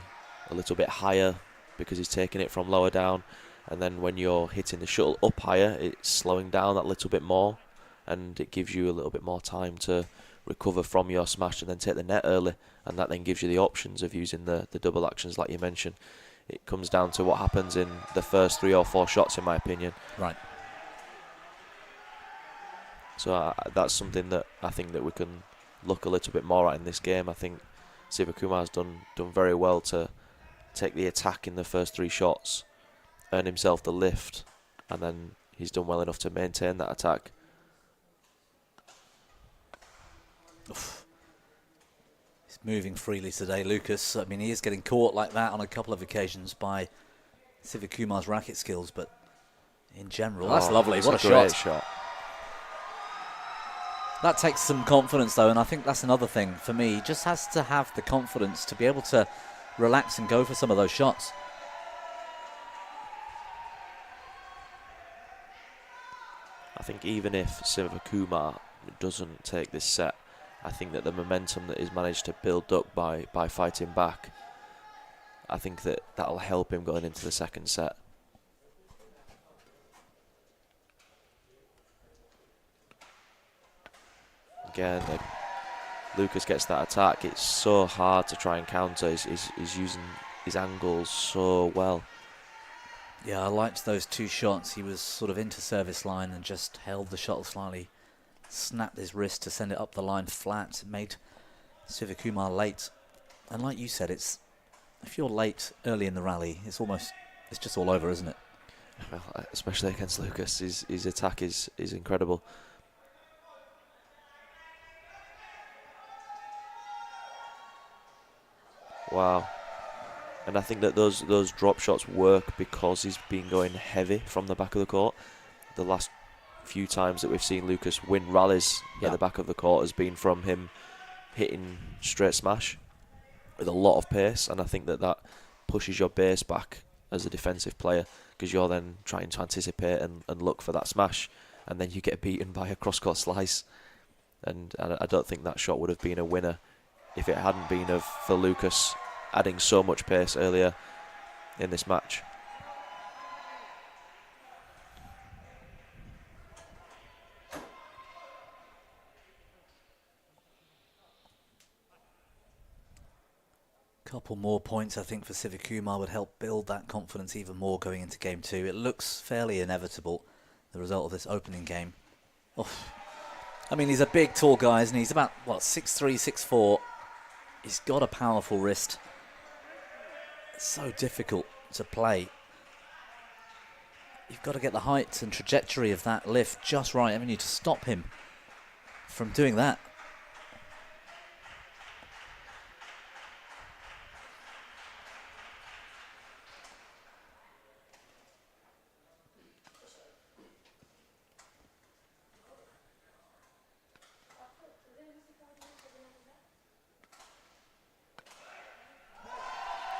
a little bit higher because he's taking it from lower down. And then when you're hitting the shuttle up higher, it's slowing down that little bit more, and it gives you a little bit more time to recover from your smash and then take the net early. And that then gives you the options of using the double actions like you mentioned. It comes down to what happens in the first 3 or 4 shots, in my opinion. Right. So that's something that I think that we can look a little bit more at in this game. I think Sivakumar's done very well to take the attack in the first 3 shots, earn himself the lift, and then he's done well enough to maintain that attack. Oof. He's moving freely today, Lucas. I mean, he is getting caught like that on a couple of occasions by Sivakumar's racket skills, but in general, that's lovely. What a great shot. That takes some confidence, though, and I think that's another thing for me. He just has to have the confidence to be able to relax and go for some of those shots. I think even if Sivakumar doesn't take this set, I think that the momentum that he's managed to build up by fighting back, I think that that'll help him going into the second set. Again, Lucas gets that attack. It's so hard to try and counter. He's using his angles so well. Yeah, I liked those 2 shots. He was sort of into service line and just held the shuttle slightly, snapped his wrist to send it up the line flat. It made Sivakumar late. And like you said, it's if you're late early in the rally, it's just all over, isn't it? Well, especially against Lucas, his attack is incredible. Wow. And I think that those drop shots work because he's been going heavy from the back of the court. The last few times that we've seen Lucas win rallies at the back of the court has been from him hitting straight smash with a lot of pace, and I think that pushes your base back as a defensive player, because you're then trying to anticipate and look for that smash, and then you get beaten by a cross-court slice. And I don't think that shot would have been a winner if it hadn't been for Lucas adding so much pace earlier in this match. Couple more points, I think, for Sivakumar would help build that confidence even more going into game 2. It looks fairly inevitable, the result of this opening game. Oof. I mean, he's a big, tall guy, isn't he? He's about, what, 6'3", 6'4". He's got a powerful wrist. It's so difficult to play. You've got to get the height and trajectory of that lift just right, haven't you, to stop him from doing that.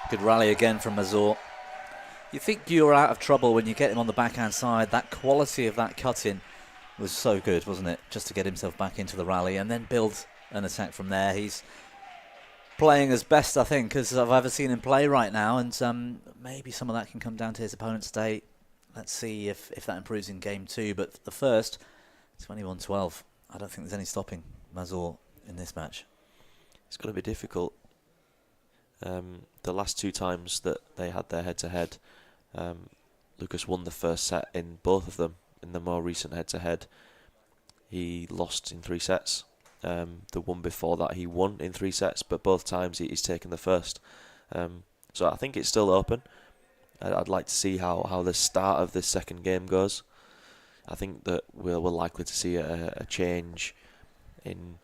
Good rally again from MAZOUR. You think you're out of trouble when you get him on the backhand side. That quality of that cut-in was so good, wasn't it? Just to get himself back into the rally and then build an attack from there. He's playing as best, I think, as I've ever seen him play right now. And maybe some of that can come down to his opponent's day. Let's see if that improves in game 2. But the first, 21-12. I don't think there's any stopping MAZOUR in this match. It's going to be difficult. The last 2 times that they had their head-to-head, Lucas won the first set in both of them. In the more recent head-to-head, he lost in 3 sets. The one before that he won in 3 sets, but both times he's taken the first. So I think it's still open. I'd like to see how the start of this second game goes. I think that we're likely to see a change in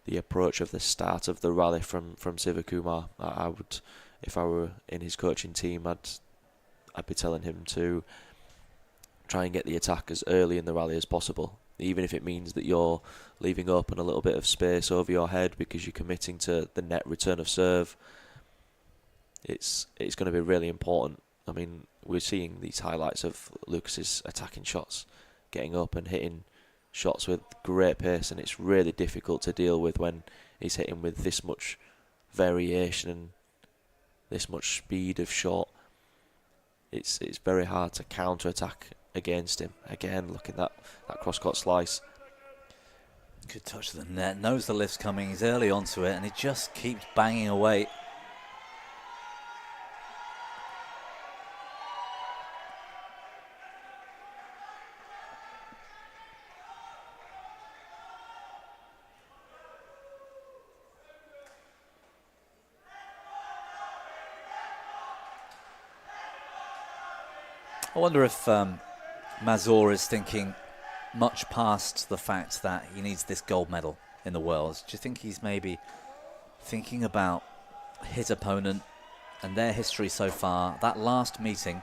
the approach of the start of the rally from Sivakumar. I would, if I were in his coaching team, I'd be telling him to try and get the attack as early in the rally as possible, even if it means that you're leaving open a little bit of space over your head because you're committing to the net return of serve. It's going to be really important. I mean, we're seeing these highlights of Lucas's attacking shots, getting up and hitting shots with great pace, and it's really difficult to deal with when he's hitting with this much variation and this much speed of shot. It's very hard to counter-attack against him. Again, look at that cross-court slice. Good touch to the net, knows the lift's coming, he's early onto it, and he just keeps banging away. I wonder if MAZOUR is thinking much past the fact that he needs this gold medal in the Worlds. Do you think he's maybe thinking about his opponent and their history so far, that last meeting?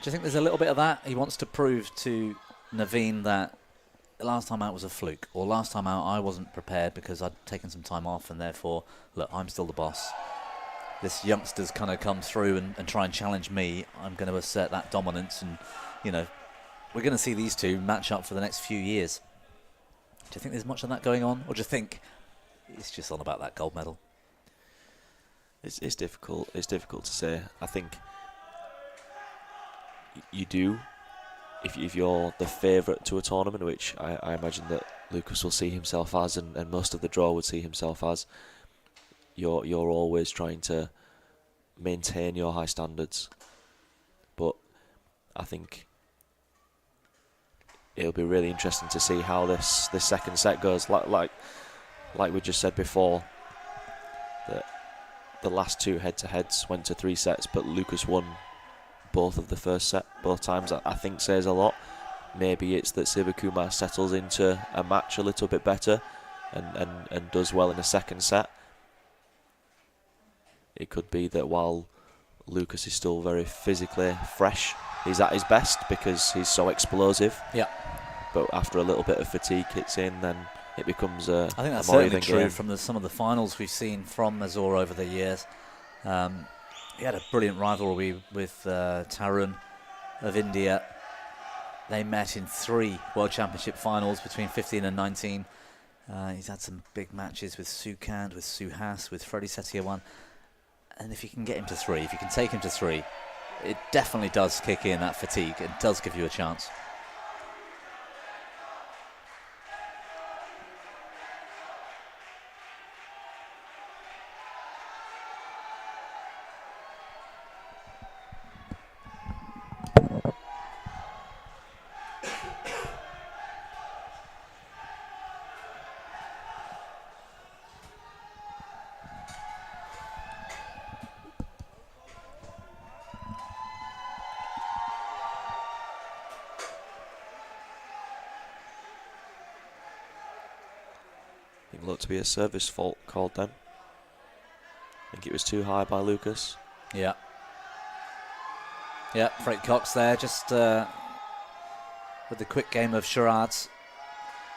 Do you think there's a little bit of that? He wants to prove to Naveen that the last time out was a fluke, or last time out I wasn't prepared because I'd taken some time off, and therefore, look, I'm still the boss. This youngster's kind of come through and try and challenge me. I'm going to assert that dominance, and, you know, we're going to see these two match up for the next few years. Do you think there's much of that going on, or do you think it's just all about that gold medal? It's difficult. It's difficult to say. I think you do. If you're the favourite to a tournament, which I imagine that Lucas will see himself as, and most of the draw would see himself as, you're always trying to maintain your high standards. But I think it'll be really interesting to see how this second set goes. Like we just said before, that the last two head-to-heads went to 3 sets, but Lucas won both of the first set, both times. I think says a lot. Maybe it's that Sivakumar settles into a match a little bit better and does well in the second set. It could be that while Lucas is still very physically fresh, he's at his best because he's so explosive. Yeah. But after a little bit of fatigue hits in, then it becomes a I think that's more certainly even true game. from some of the finals we've seen from MAZOUR over the years. He had a brilliant rivalry with Tarun of India. They met in 3 World Championship finals between 15 and 19. He's had some big matches with Sukant, with Suhas, with Freddie Setiawan. And if you can get him to 3, if you can take him to 3, it definitely does kick in that fatigue. It does give you a chance. It looked to be a service fault called then. I think it was too high by Lucas. Yeah. Yeah, Frank Cox there, just with the quick game of charades,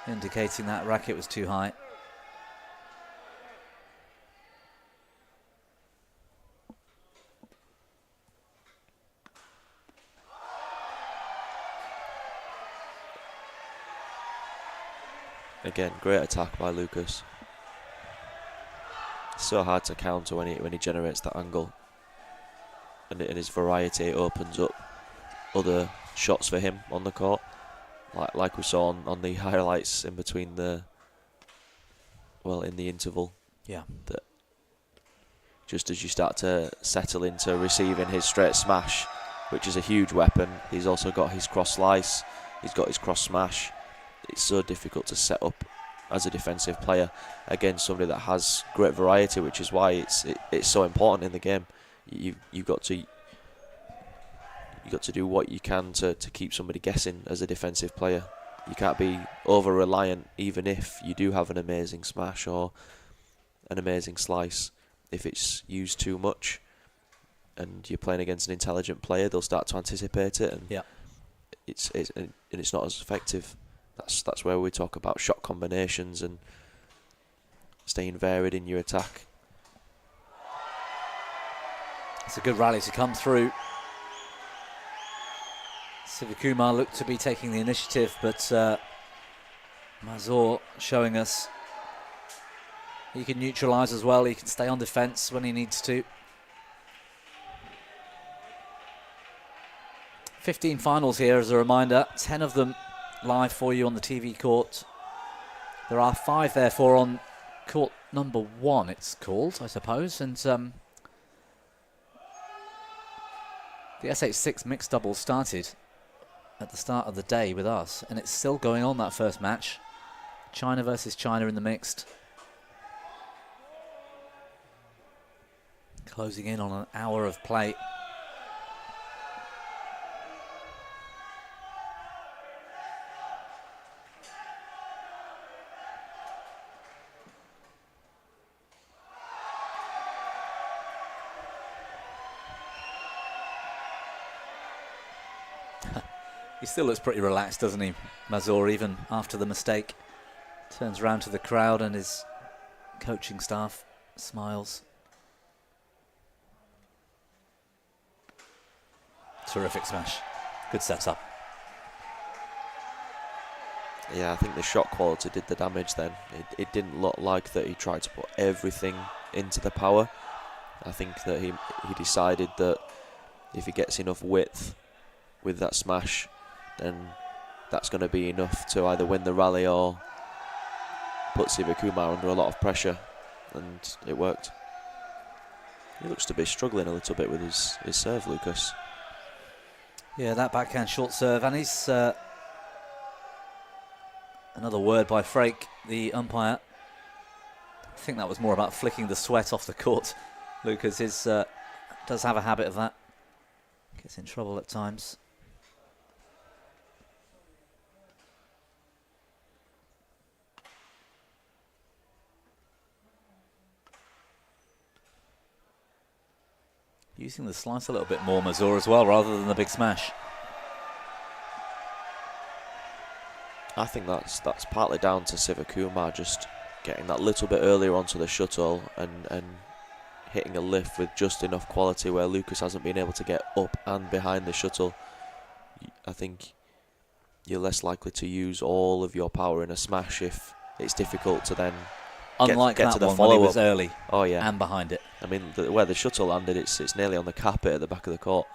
indicating that racket was too high. Again, great attack by Lucas. So hard to counter when he generates that angle, and his variety opens up other shots for him on the court, like we saw on the highlights in between in the interval. Yeah. That just as you start to settle into receiving his straight smash, which is a huge weapon, he's also got his cross slice, he's got his cross smash. It's so difficult to set up as a defensive player against somebody that has great variety, which is why it's so important in the game. You've got to do what you can to keep somebody guessing as a defensive player. You can't be over reliant, even if you do have an amazing smash or an amazing slice. If it's used too much and you're playing against an intelligent player, they'll start to anticipate it, and yeah, it's not as effective. That's where we talk about shot combinations and staying varied in your attack. It's a good rally to come through. Sivakumar looked to be taking the initiative, but MAZOUR showing us he can neutralise as well. He can stay on defence when he needs to. 15 finals here as a reminder, 10 of them live for you on the TV court. There are 5 therefore on court number 1, it's called, I suppose, and the SH6 mixed doubles started at the start of the day with us, and it's still going on, that first match. China versus China in the mixed. Closing in on an hour of play. He still looks pretty relaxed, doesn't he, MAZOUR, even after the mistake. Turns around to the crowd and his coaching staff, smiles. Terrific smash. Good setup. Yeah, I think the shot quality did the damage then. It didn't look like that he tried to put everything into the power. I think that he decided that if he gets enough width with that smash, then that's going to be enough to either win the rally or put Sivakumar under a lot of pressure, and it worked. He looks to be struggling a little bit with his serve, Lucas. Yeah, that backhand short serve, and he's another word by Frake, the umpire. I think that was more about flicking the sweat off the court. Lucas does have a habit of that. Gets in trouble at times. Using the slice a little bit more, MAZOUR, as well, rather than the big smash. I think that's partly down to Sivakumar just getting that little bit earlier onto the shuttle and hitting a lift with just enough quality where Lucas hasn't been able to get up and behind the shuttle. I think you're less likely to use all of your power in a smash if it's difficult to then Unlike get that to the one when he follow-up. was early and behind it. I mean, where the shuttle landed, it's nearly on the carpet at the back of the court.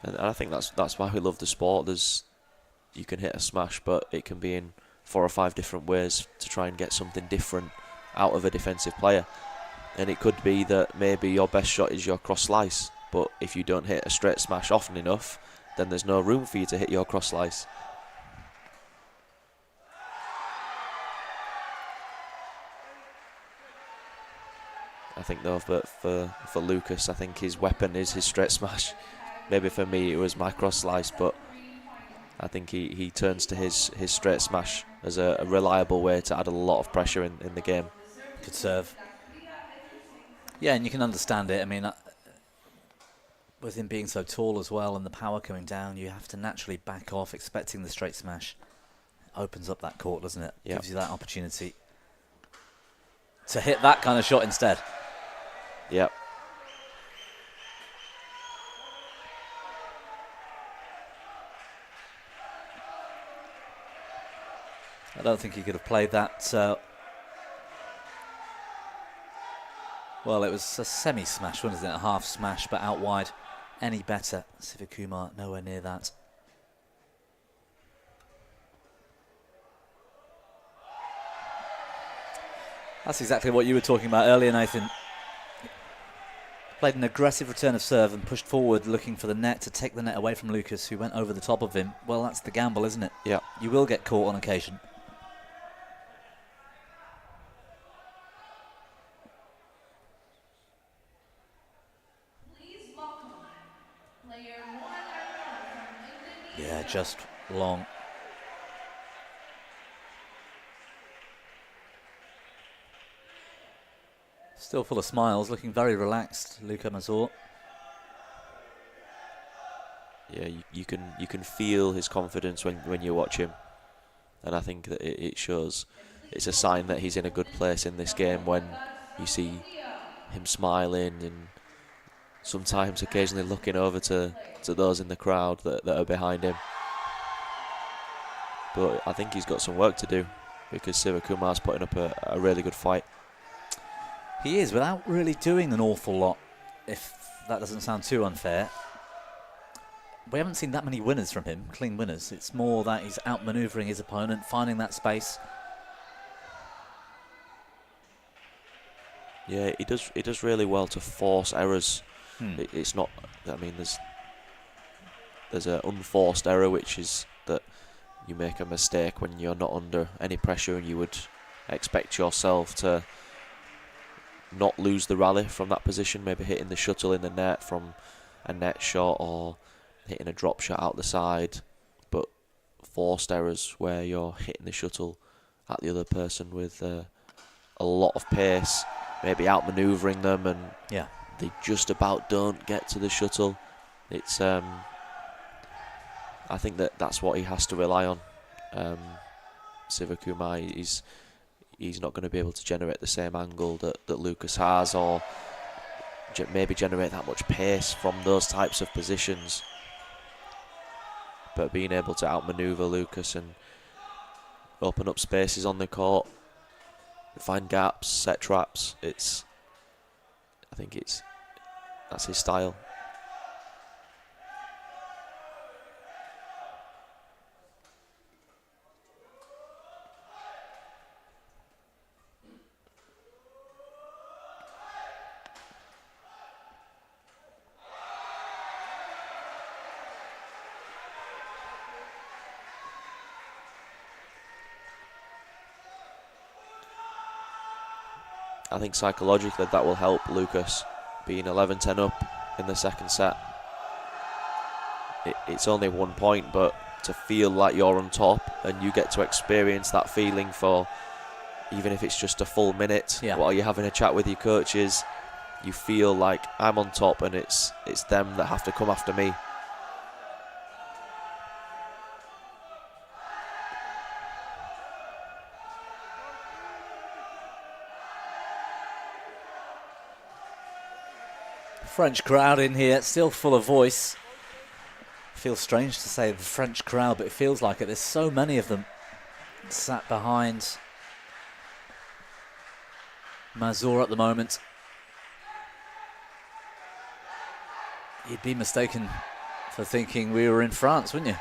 And I think that's why we love the sport. You can hit a smash, but it can be in 4 or 5 different ways to try and get something different out of a defensive player. And it could be that maybe your best shot is your cross slice, but if you don't hit a straight smash often enough, then there's no room for you to hit your cross slice. I think though, but for Lucas, I think his weapon is his straight smash. Maybe for me it was my cross slice, but I think he turns to his straight smash as a reliable way to add a lot of pressure in the game. Good serve. Yeah, and you can understand it. I mean, with him being so tall as well and the power coming down, you have to naturally back off expecting the straight smash. It opens up that court, doesn't it? Yep. Gives you that opportunity to hit that kind of shot instead. Yep. I don't think he could have played that. Well, it was a semi-smash, wasn't it? A half smash, but out wide. Any better? Sivakumar nowhere near that. That's exactly what you were talking about earlier, Nathan. Played an aggressive return of serve and pushed forward, looking for the net to take the net away from Lucas, who went over the top of him. Well, that's the gamble, isn't it? Yeah. You will get caught on occasion. Please welcome player 1 from Indonesia. Yeah, just long. Still full of smiles, looking very relaxed, Luka MAZOUR. Yeah, you can feel his confidence when you watch him, and I think that it shows. It's a sign that he's in a good place in this game when you see him smiling and sometimes occasionally looking over to those in the crowd that are behind him. But I think he's got some work to do because Sivakumar's putting up a really good fight. He is, without really doing an awful lot, if that doesn't sound too unfair. We haven't seen that many winners from him, clean winners. It's more that he's outmanoeuvring his opponent, finding that space. Yeah, he does really well to force errors. It's not, I mean, there's an unforced error, which is that you make a mistake when you're not under any pressure and you would expect yourself to not lose the rally from that position, maybe hitting the shuttle in the net from a net shot or hitting a drop shot out the side. But forced errors where you're hitting the shuttle at the other person with a lot of pace, maybe outmanoeuvring them and they just about don't get to the shuttle. It's I think that's what he has to rely on. Sivakumar, he's not going to be able to generate the same angle that Lucas has, or maybe generate that much pace from those types of positions. But being able to outmaneuver Lucas and open up spaces on the court, find gaps, set traps, I think that's his style. I think psychologically that will help Lucas, being 11-10 up in the second set. It's only 1 point, but to feel like you're on top and you get to experience that feeling for, even if it's just a full minute, while you're having a chat with your coaches, you feel like I'm on top and it's them that have to come after me. French crowd in here, still full of voice. Feels strange to say the French crowd, but it feels like it. There's so many of them sat behind MAZOUR at the moment. You'd be mistaken for thinking we were in France, wouldn't you?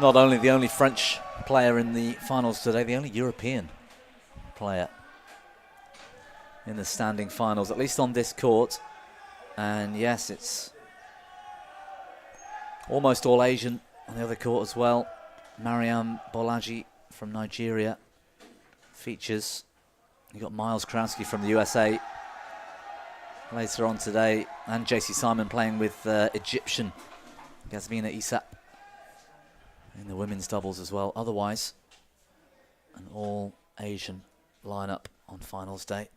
Not only the only French player in the finals today, the only European player in the standing finals, at least on this court. And yes, it's almost all Asian on the other court as well. Mariam Bolaji from Nigeria features. You've got Miles Krowski from the USA later on today, and JC Simon playing with Egyptian Yasmina Issa in the women's doubles as well. Otherwise, an all-Asian lineup on finals day.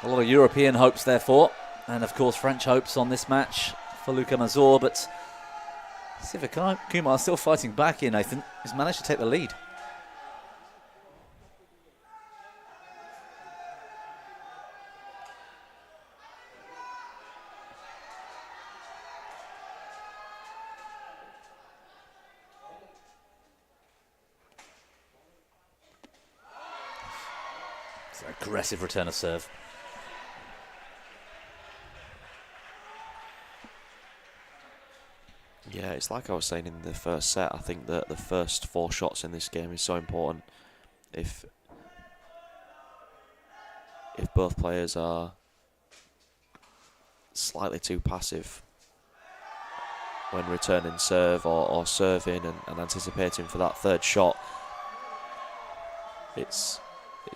A lot of European hopes, therefore, and of course French hopes on this match for Luka MAZOUR, but Sivakumar still fighting back here, Nathan. He's managed to take the lead. Aggressive return of serve. Yeah, it's like I was saying in the first set. I think that the first 4 shots in this game is so important. If both players are slightly too passive when returning serve or serving and anticipating for that third shot, it's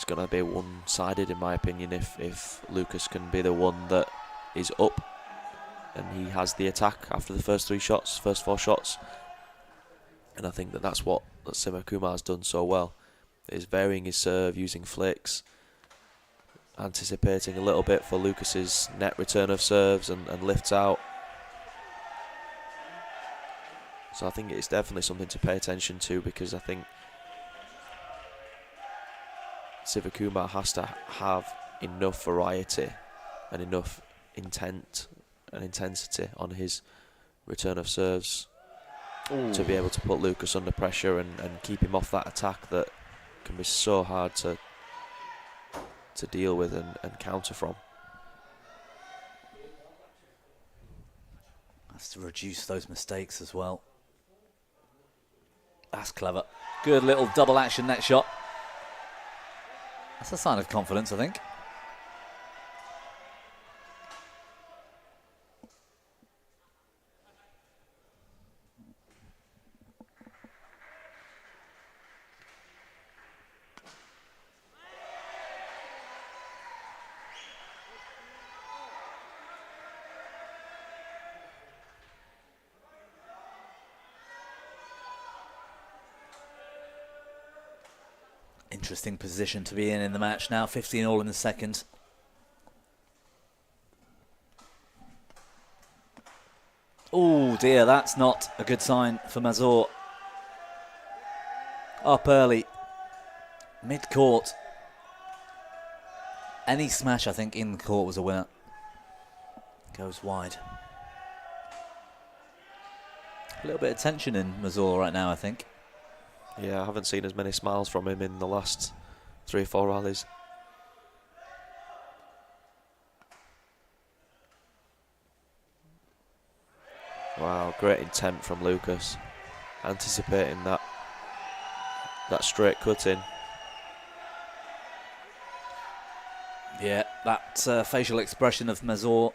going to be one-sided, in my opinion, if Lucas can be the one that is up and he has the attack after the first 4 shots. And I think that's what Sivakumar has done so well, is varying his serve, using flicks, anticipating a little bit for Lucas's net return of serves and lifts out. So I think it's definitely something to pay attention to, because I think Sivakumar has to have enough variety and enough intent and intensity on his return of serves to be able to put Lucas under pressure and keep him off that attack that can be so hard to deal with and counter from. Has to reduce those mistakes as well. That's clever. Good little double action net shot. That's a sign of confidence, I think. Interesting position to be in the match now. 15 all in the second. Oh dear, that's not a good sign for MAZOUR. Up early, mid-court. Any smash, I think, in the court was a winner. Goes wide. A little bit of tension in MAZOUR right now, I think. Yeah, I haven't seen as many smiles from him in the last 3 or 4 rallies. Wow, great intent from Lucas. Anticipating that straight cut in. Yeah, that facial expression of MAZOUR.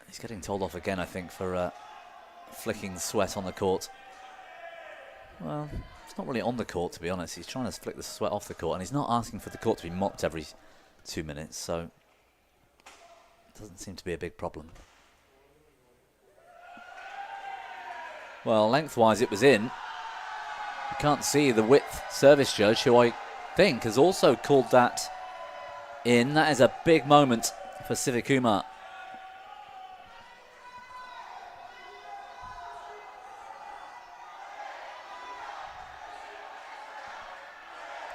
He's getting told off again, I think, for flicking sweat on the court. Well, it's not really on the court, to be honest. He's trying to flick the sweat off the court, and he's not asking for the court to be mopped every 2 minutes, so it doesn't seem to be a big problem. Well, lengthwise it was in. You can't see the width service judge, who I think has also called that in. That is a big moment for Sivakumar.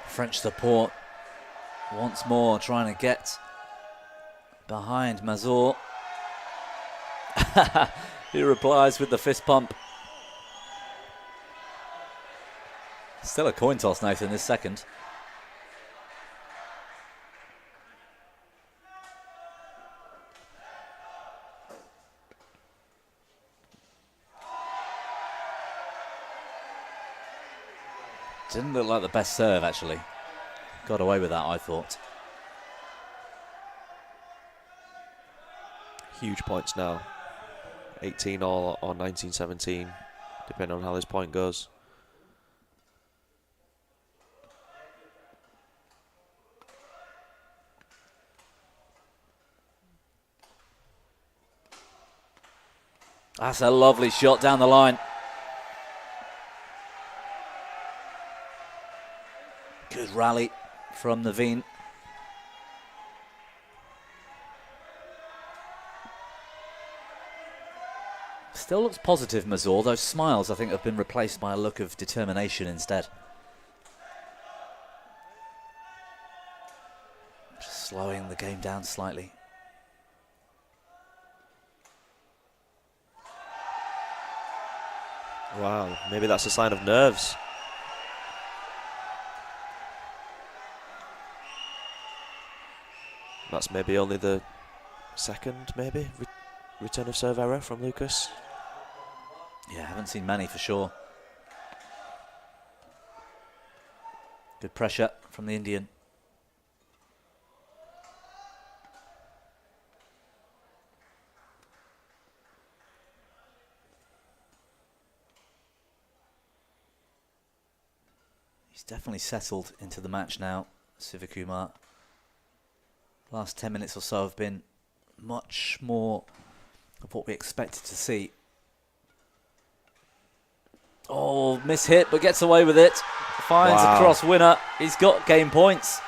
French support once more trying to get behind MAZOUR. He replies with the fist pump. Still a coin toss, Nathan, this second. Didn't look like the best serve, actually. Got away with that, I thought. Huge points now. 18 all or 19-17, depending on how this point goes. That's a lovely shot down the line. Good rally from Naveen. Still looks positive, MAZOUR. Those smiles, I think, have been replaced by a look of determination instead. Just slowing the game down slightly. Wow, maybe that's a sign of nerves. That's maybe only the second, return of serve error from Lucas. Yeah, haven't seen many for sure. Good pressure from the Indian. He's definitely settled into the match now, Sivakumar. Last 10 minutes or so have been much more of what we expected to see. Oh, miss-hit, but gets away with it. Finds a cross winner. He's got game points.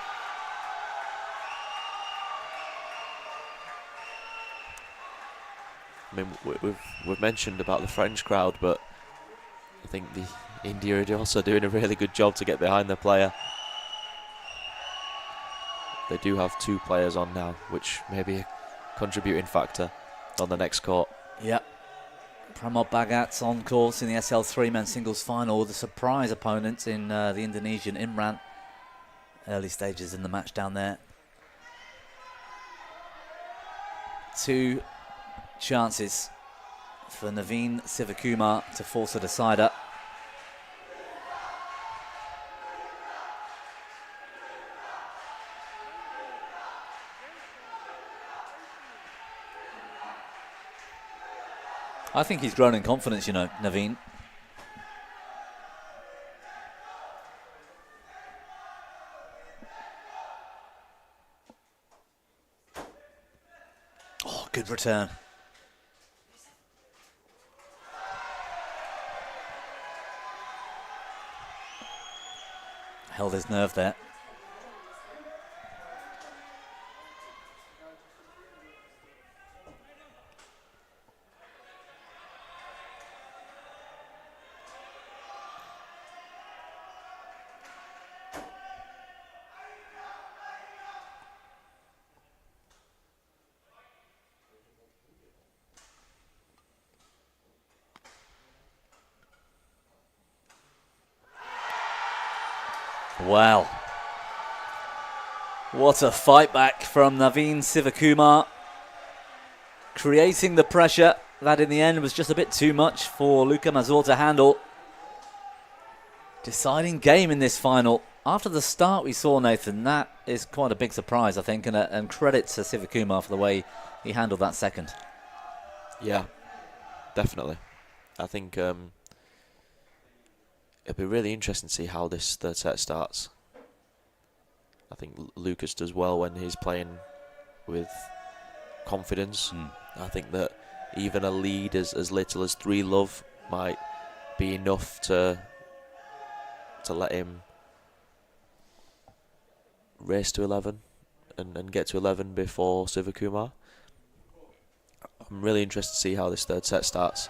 I mean, we've mentioned about the French crowd, but I think the India are also doing a really good job to get behind their player. They do have 2 players on now, which may be a contributing factor on the next court. Yep. Pramod Bhagat's on course in the SL3 men's singles final. The surprise opponent in the Indonesian Imran. Early stages in the match down there. 2 chances for Naveen Sivakumar to force a decider. I think he's grown in confidence, you know, Naveen. Oh, good return. held his nerve there. Wow. What a fight back from Naveen Sivakumar. Creating the pressure that in the end was just a bit too much for Luka MAZOUR to handle. Deciding game in this final. After the start we saw, Nathan, that is quite a big surprise, I think, and credit to Sivakumar for the way he handled that second. Yeah, definitely. I think it'll be really interesting to see how this third set starts. I think Lucas does well when he's playing with confidence. I think that even a lead as little as 3-love might be enough to let him race to 11 and get to 11 before Sivakumar. I'm really interested to see how this third set starts.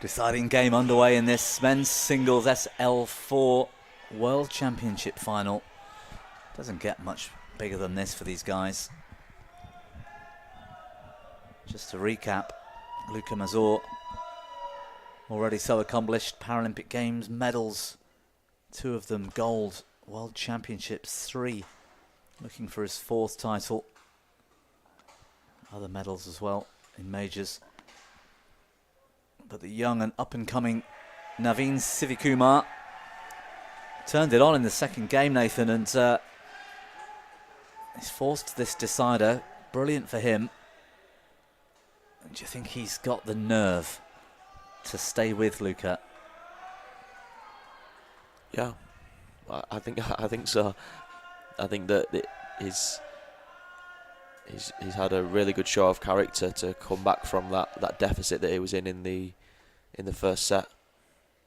Deciding game underway in this men's singles SL4 World Championship final. Doesn't get much bigger than this for these guys. Just to recap, Luka MAZOUR, already so accomplished, Paralympic Games medals, 2 of them gold, World Championships 3, looking for his 4th title. Other medals as well in majors. But the young and up-and-coming Naveen Sivakumar turned it on in the second game, Nathan, and he's forced this decider. Brilliant for him. And do you think he's got the nerve to stay with Luka? Yeah, I think so. I think that he's had a really good show of character to come back from that deficit that he was in the first set.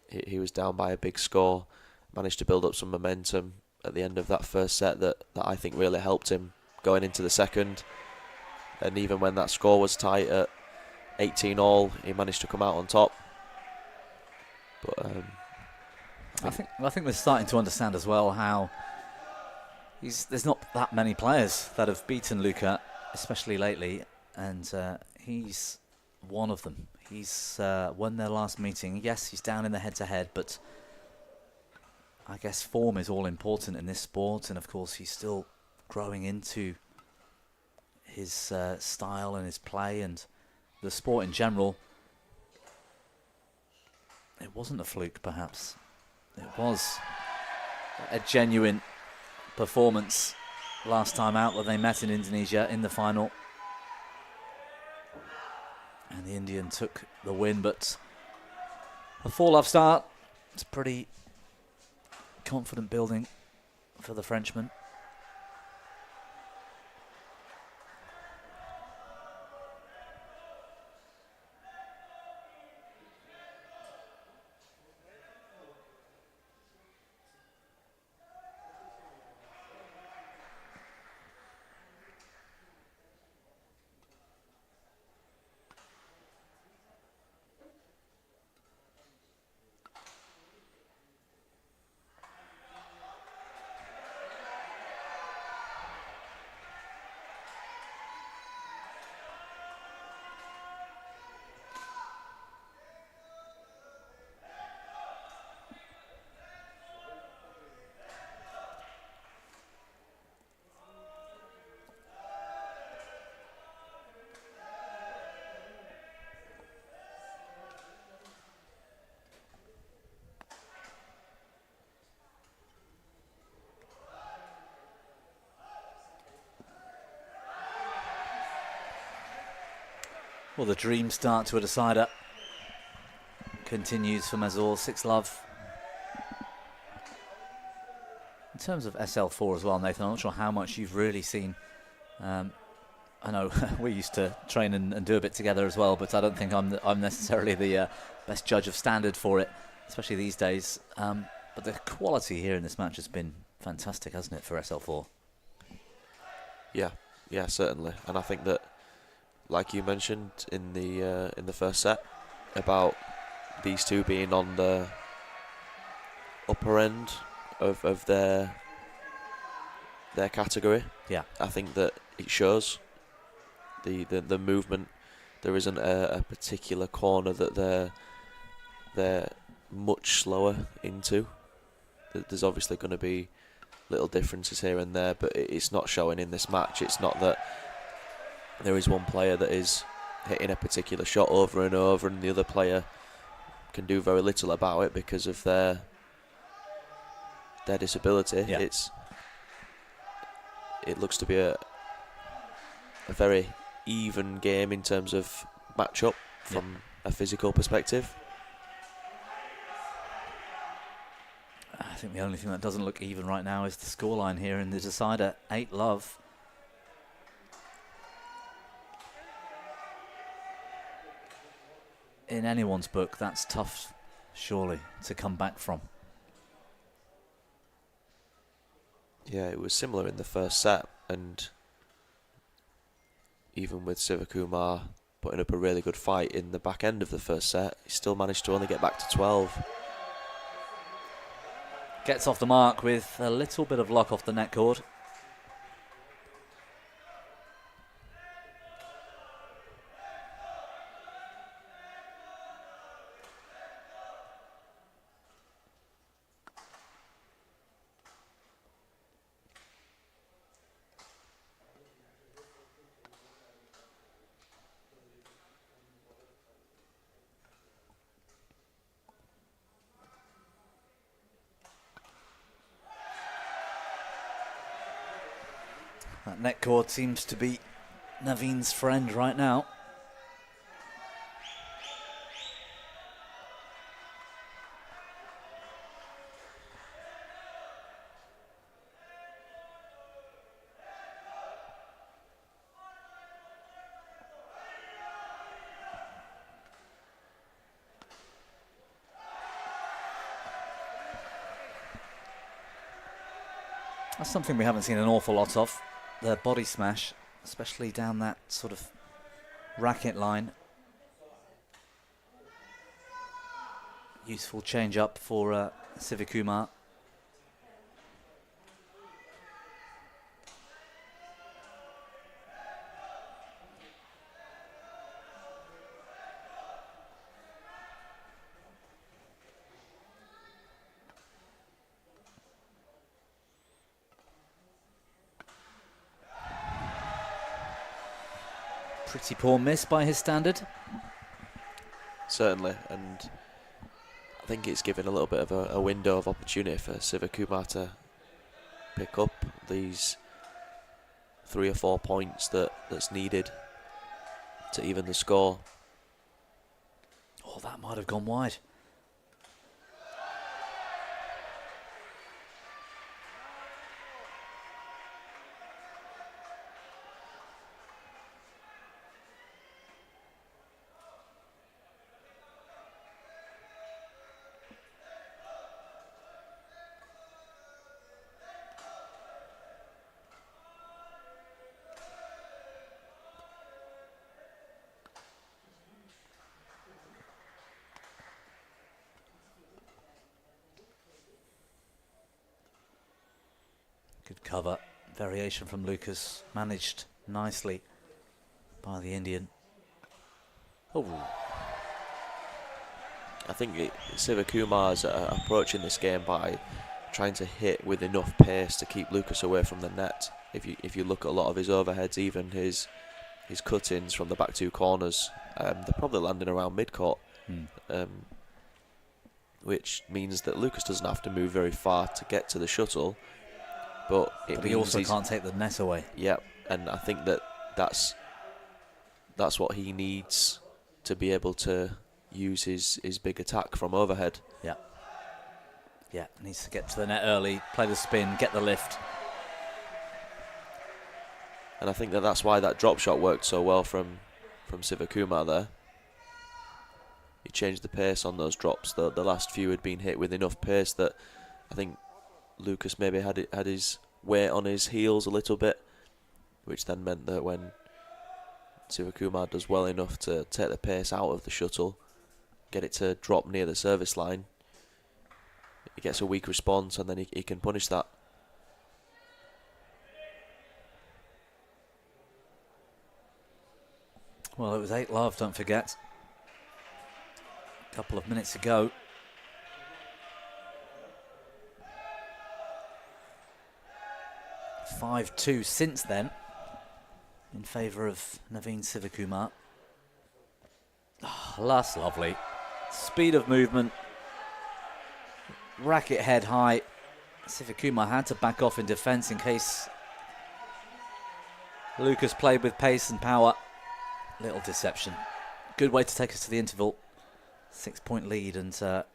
He was down by a big score, managed to build up some momentum at the end of that first set that I think really helped him going into the second. And even when that score was tight at 18-all, he managed to come out on top. But I think we're starting to understand as well how there's not that many players that have beaten Luka, especially lately, and he's one of them. He's won their last meeting. Yes, he's down in the head-to-head, but I guess form is all important in this sport, and of course he's still growing into his style and his play and the sport in general. It wasn't a fluke, perhaps. It was a genuine performance last time out when they met in Indonesia in the final. And the Indian took the win, but a 4-love start. It's pretty confident building for the Frenchman. Well, the dream start to a decider continues for MAZOUR, 6-love. In terms of SL4 as well, Nathan, I'm not sure how much you've really seen. I know we used to train and do a bit together as well, but I don't think I'm necessarily the best judge of standard for it, especially these days. But the quality here in this match has been fantastic, hasn't it, for SL4? Yeah, certainly. And I think that, like you mentioned in the first set, about these two being on the upper end of their category. Yeah, I think that it shows the movement. There isn't a particular corner that they're much slower into. There's obviously going to be little differences here and there, but it's not showing in this match. It's not that there is one player that is hitting a particular shot over and over and the other player can do very little about it because of their disability. Yeah. It looks to be a very even game in terms of match-up from a physical perspective. I think the only thing that doesn't look even right now is the scoreline here in the decider, 8-love. In anyone's book, that's tough, surely, to come back from. Yeah, it was similar in the first set, and even with Sivakumar putting up a really good fight in the back end of the first set, he still managed to only get back to 12. Gets off the mark with a little bit of luck off the net cord. That net cord seems to be Naveen's friend right now. That's something we haven't seen an awful lot of. The body smash, especially down that sort of racket line. Useful change up for Sivakumar. Pretty poor miss by his standard. Certainly, and I think it's given a little bit of a window of opportunity for Sivakumar to pick up these 3 or 4 points that's needed to even the score. Oh, that might have gone wide. Good cover. Variation from Lucas. Managed nicely by the Indian. Oh. I think Sivakumar's approaching this game by trying to hit with enough pace to keep Lucas away from the net. If you look at a lot of his overheads, even his cut-ins from the back 2 corners, they're probably landing around mid-court, which means that Lucas doesn't have to move very far to get to the shuttle. But he also can't take the net away. Yeah, and I think that's what he needs to be able to use his big attack from overhead. Yeah. Yeah, needs to get to the net early, play the spin, get the lift. And I think that's why that drop shot worked so well from Sivakumar there. He changed the pace on those drops. The last few had been hit with enough pace that I think Lucas maybe had his weight on his heels a little bit, which then meant that when Sivakumar does well enough to take the pace out of the shuttle, get it to drop near the service line, he gets a weak response and then he can punish that. Well, it was 8-love, don't forget. A couple of minutes ago. (5-2) since then, in favour of Naveen Sivakumar. Oh, that's lovely. Speed of movement. Racket head high. Sivakumar had to back off in defence in case Lucas played with pace and power. Little deception. Good way to take us to the interval. 6-point lead, and the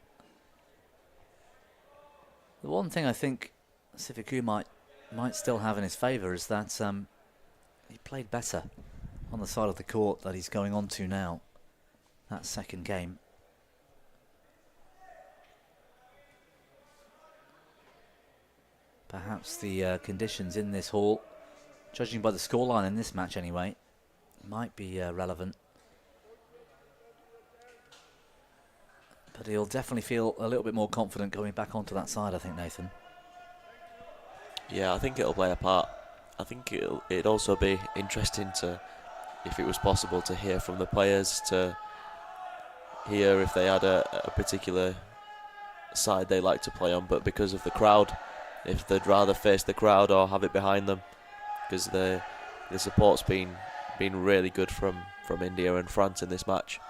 one thing I think Sivakumar might still have in his favour is that he played better on the side of the court that he's going on to now. That second game. Perhaps the conditions in this hall, judging by the scoreline in this match anyway, might be relevant. But he'll definitely feel a little bit more confident going back onto that side, I think, Nathan. Yeah, I think it'll play a part. I think it'd also be interesting to, if it was possible, to hear from the players, to hear if they had a particular side they like to play on, but because of the crowd, if they'd rather face the crowd or have it behind them, because the support's been really good from India and France in this match.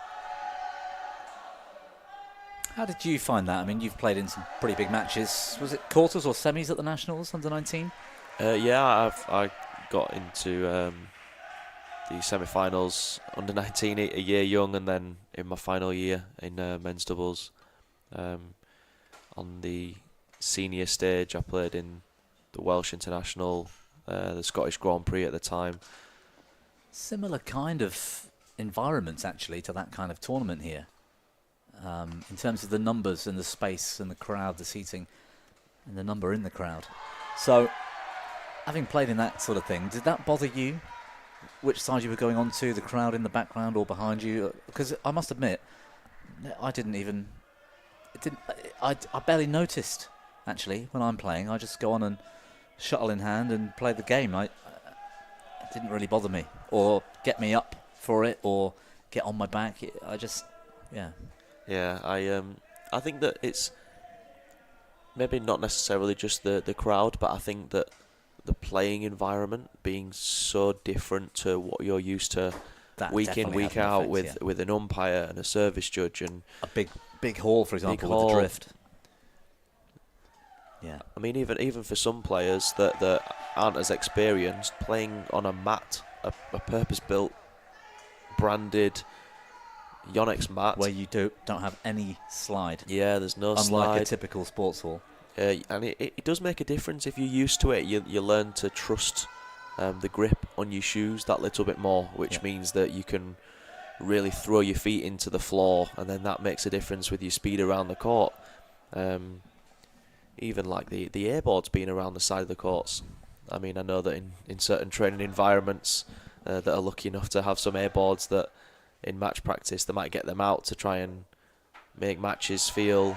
How did you find that? I mean, you've played in some pretty big matches. Was it quarters or semis at the Nationals, under 19? Yeah, I got into the semi-finals under 19, a year young, and then in my final year in men's doubles. On the senior stage, I played in the Welsh International, the Scottish Grand Prix at the time. Similar kind of environments, actually, to that kind of tournament here. In terms of the numbers and the space and the crowd, the seating, and the number in the crowd. So, having played in that sort of thing, did that bother you? Which side you were going on to, the crowd in the background or behind you? Because I must admit, I barely noticed, actually, when I'm playing. I just go on and shuttle in hand and play the game. It didn't really bother me, or get me up for it, or get on my back. Yeah, I think that it's maybe not necessarily just the crowd, but I think that the playing environment being so different to what you're used to that week in, week out, with an umpire and a service judge and a big hall, for example, with the drift. Yeah, I mean, even for some players that aren't as experienced, playing on a mat, a purpose-built, branded Yonex mat, where you don't have any slide. Yeah, there's no slide. Unlike a typical sports hall. And it does make a difference if you're used to it. You learn to trust the grip on your shoes that little bit more, which means that you can really throw your feet into the floor, and then that makes a difference with your speed around the court. Even like the airboards being around the side of the courts. I mean, I know that in certain training environments that are lucky enough to have some airboards, that in match practice they might get them out to try and make matches feel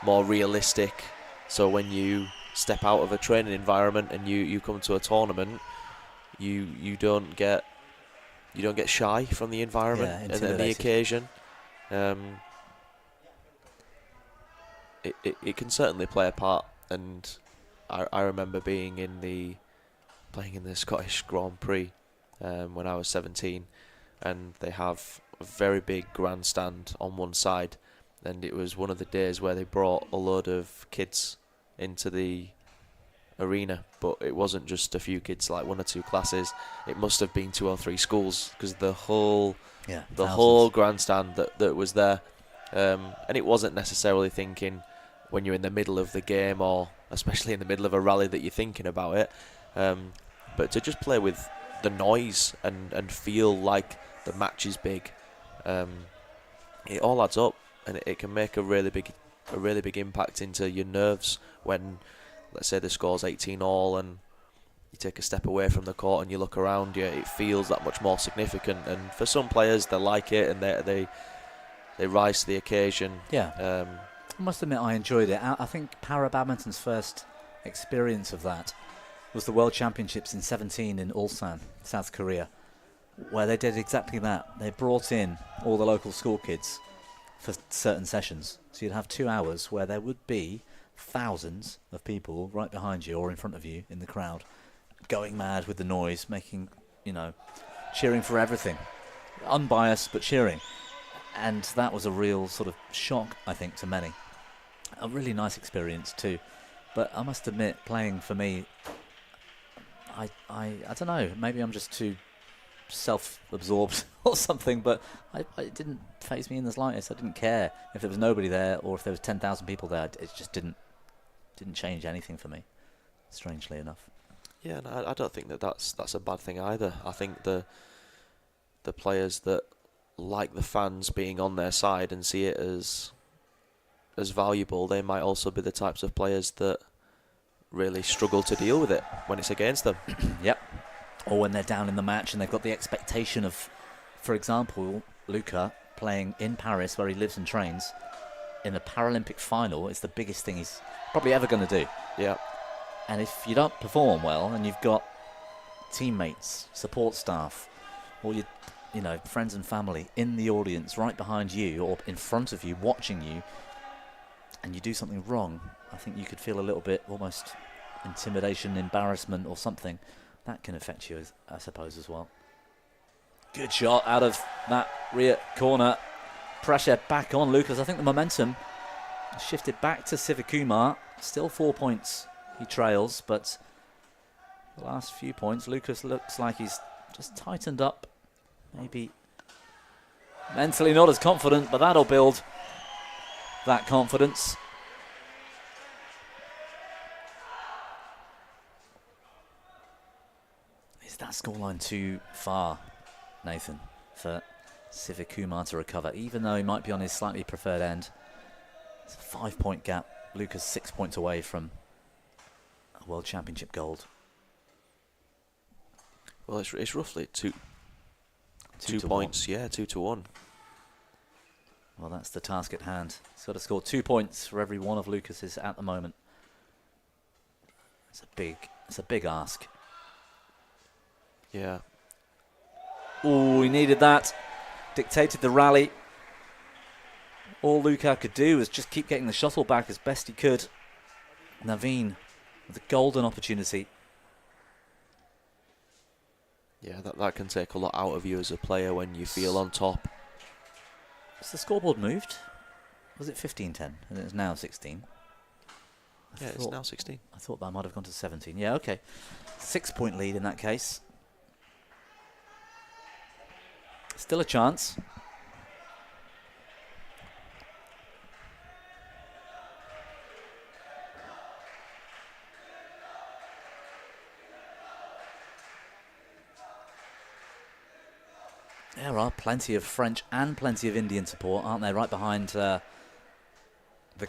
more realistic. So when you step out of a training environment and you come to a tournament, you don't get shy from the environment and the occasion. It can certainly play a part, and I remember playing in the Scottish Grand Prix when I was 17, and they have a very big grandstand on one side, and it was one of the days where they brought a load of kids into the arena, but it wasn't just a few kids, like 1 or 2 classes. It must have been 2 or 3 schools, because the whole grandstand that was there, and it wasn't necessarily thinking when you're in the middle of the game, or especially in the middle of a rally, that you're thinking about it, but to just play with the noise and feel like the match is big, it all adds up, and it can make a really big impact into your nerves when, let's say, the score's 18-all and you take a step away from the court and you look around you. It feels that much more significant, and for some players they like it and they rise to the occasion. I must admit I enjoyed it. I think para badminton's first experience of that was the World Championships in 2017 in Ulsan, South Korea, where they did exactly that. They brought in all the local school kids for certain sessions. So you'd have 2 hours where there would be thousands of people right behind you or in front of you in the crowd, going mad with the noise, making, cheering for everything. Unbiased, but cheering. And that was a real sort of shock, I think, to many. A really nice experience too. But I must admit, playing for me, I don't know, maybe I'm just too self-absorbed or something, but it didn't faze me in the slightest. I didn't care if there was nobody there or if there was 10,000 people there. It just didn't change anything for me, strangely enough. Yeah, and I don't think that's a bad thing either. I think the players that like the fans being on their side and see it as valuable, they might also be the types of players that really struggle to deal with it when it's against them. Yep. Or when they're down in the match and they've got the expectation of, for example, Luca playing in Paris, where he lives and trains, in a Paralympic final. It's the biggest thing he's probably ever going to do. Yeah. And if you don't perform well and you've got teammates, support staff, or your friends and family in the audience right behind you or in front of you watching you, and you do something wrong, I think you could feel a little bit almost intimidation, embarrassment or something. That can affect you, I suppose, as well. Good shot out of that rear corner. Pressure back on Lucas. I think the momentum shifted back to Sivakumar. Still 4 points he trails, but the last few points, Lucas looks like he's just tightened up. Maybe mentally not as confident, but that'll build that confidence. Is that scoreline too far, Nathan, for Sivakumar to recover, even though he might be on his slightly preferred end? It's a 5-point gap. Lucas 6 points away from a World Championship gold. Well, it's roughly two to points. 1. Yeah, 2-1. Well, that's the task at hand. He's got to score 2 points for every one of Lucas's at the moment. It's a big ask. Yeah. Oh, he needed that. Dictated the rally. All Luca could do was just keep getting the shuttle back as best he could. Naveen with a golden opportunity. Yeah, that can take a lot out of you as a player when you feel on top. Has the scoreboard moved? Was it 15-10 and it's now 16? Yeah, it's now 16. I thought that might have gone to 17. Yeah, okay. 6-point lead in that case. Still a chance. There are plenty of French and plenty of Indian support, aren't there, right behind the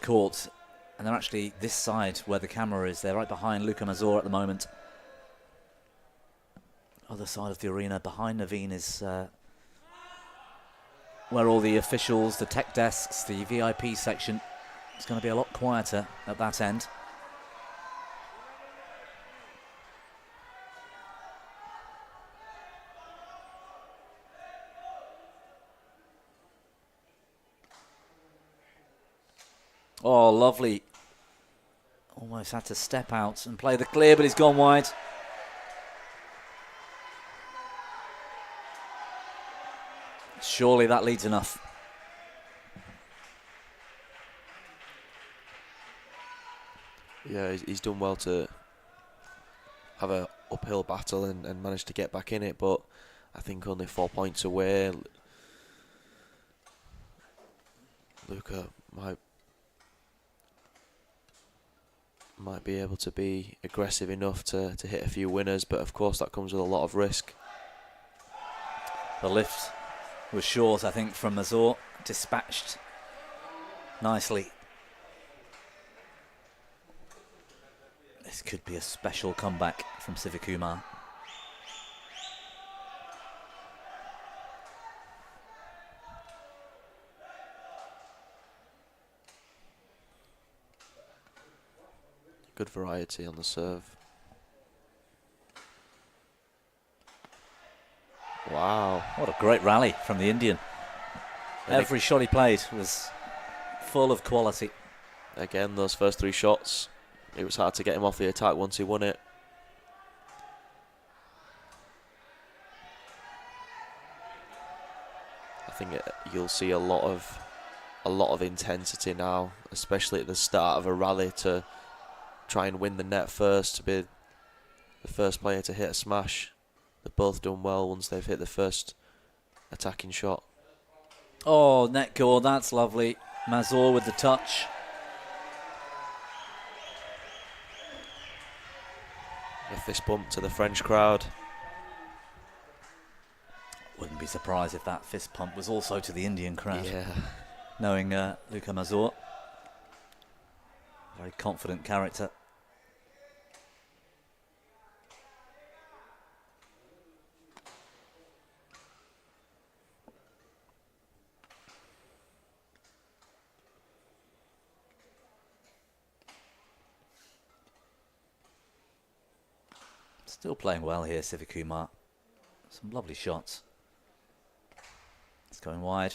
court. And they're actually this side where the camera is. They're right behind Luka MAZOUR at the moment. Other side of the arena, behind Naveen, is where all the officials, the tech desks, the VIP section. It's going to be a lot quieter at that end. Oh, lovely. Almost had to step out and play the clear, but he's gone wide. Surely that leads enough. Yeah, he's done well to have a uphill battle and manage to get back in it, but I think only 4 points away. Luka might be able to be aggressive enough to hit a few winners, but of course that comes with a lot of risk. The lift was short, I think, from MAZOUR. Dispatched nicely. This could be a special comeback from Sivakumar. Good variety on the serve. Wow. What a great rally from the Indian. Every shot he played was full of quality. Again, those first 3 shots, it was hard to get him off the attack once he won it. I think you'll see a lot of intensity now, especially at the start of a rally, to try and win the net first, to be the first player to hit a smash. They've both done well once they've hit the first attacking shot. Oh, net goal, that's lovely. MAZOUR with the touch. A fist bump to the French crowd. Wouldn't be surprised if that fist pump was also to the Indian crowd. Yeah. Knowing Luka MAZOUR. Very confident character. Still playing well here, Sivakumar. Some lovely shots. It's going wide.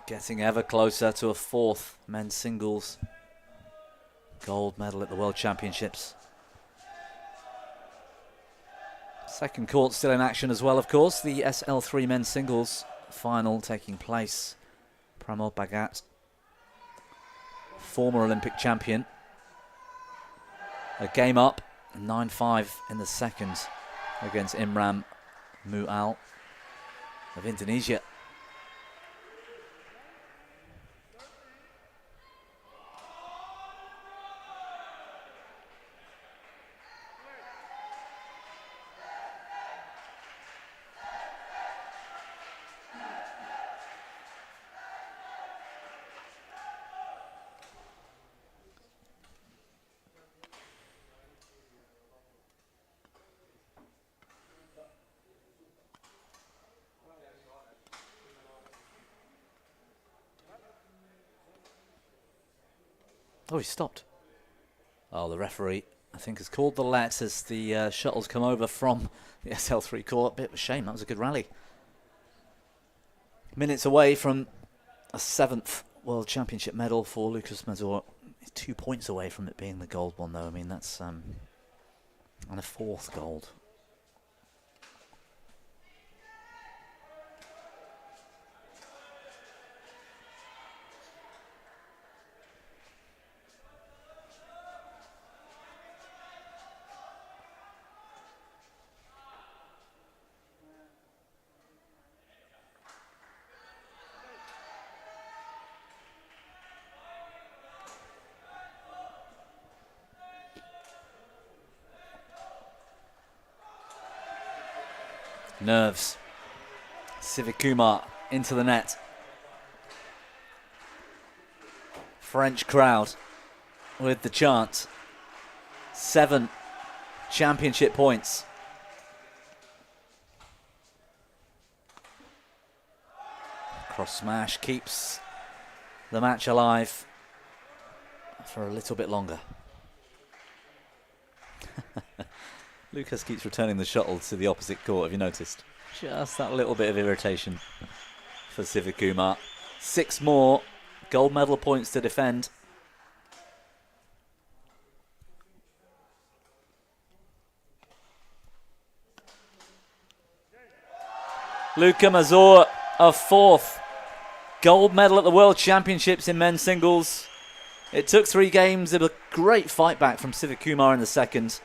Getting ever closer to a 4th men's singles gold medal at the World Championships. Second court still in action as well, of course. The SL3 men's singles final taking place. Pramod Bhagat, former Olympic champion. A game up, 9-5 in the second against Imran Mu'al of Indonesia. Oh, he stopped. Oh, the referee, I think, has called the let as the shuttles come over from the SL3 court. Bit of a shame, that was a good rally. Minutes away from a 7th World Championship medal for Lucas MAZOUR. He's 2 points away from it being the gold one, though. I mean, that's... and a 4th gold. Nerves. Sivakumar into the net. French crowd with the chant. 7 championship points. Cross smash keeps the match alive for a little bit longer. Lucas keeps returning the shuttle to the opposite court, have you noticed? Just that little bit of irritation for Sivakumar. 6 more gold medal points to defend. Luka MAZOUR, a 4th gold medal at the World Championships in men's singles. It took 3 games. It was a great fight back from Sivakumar in the second.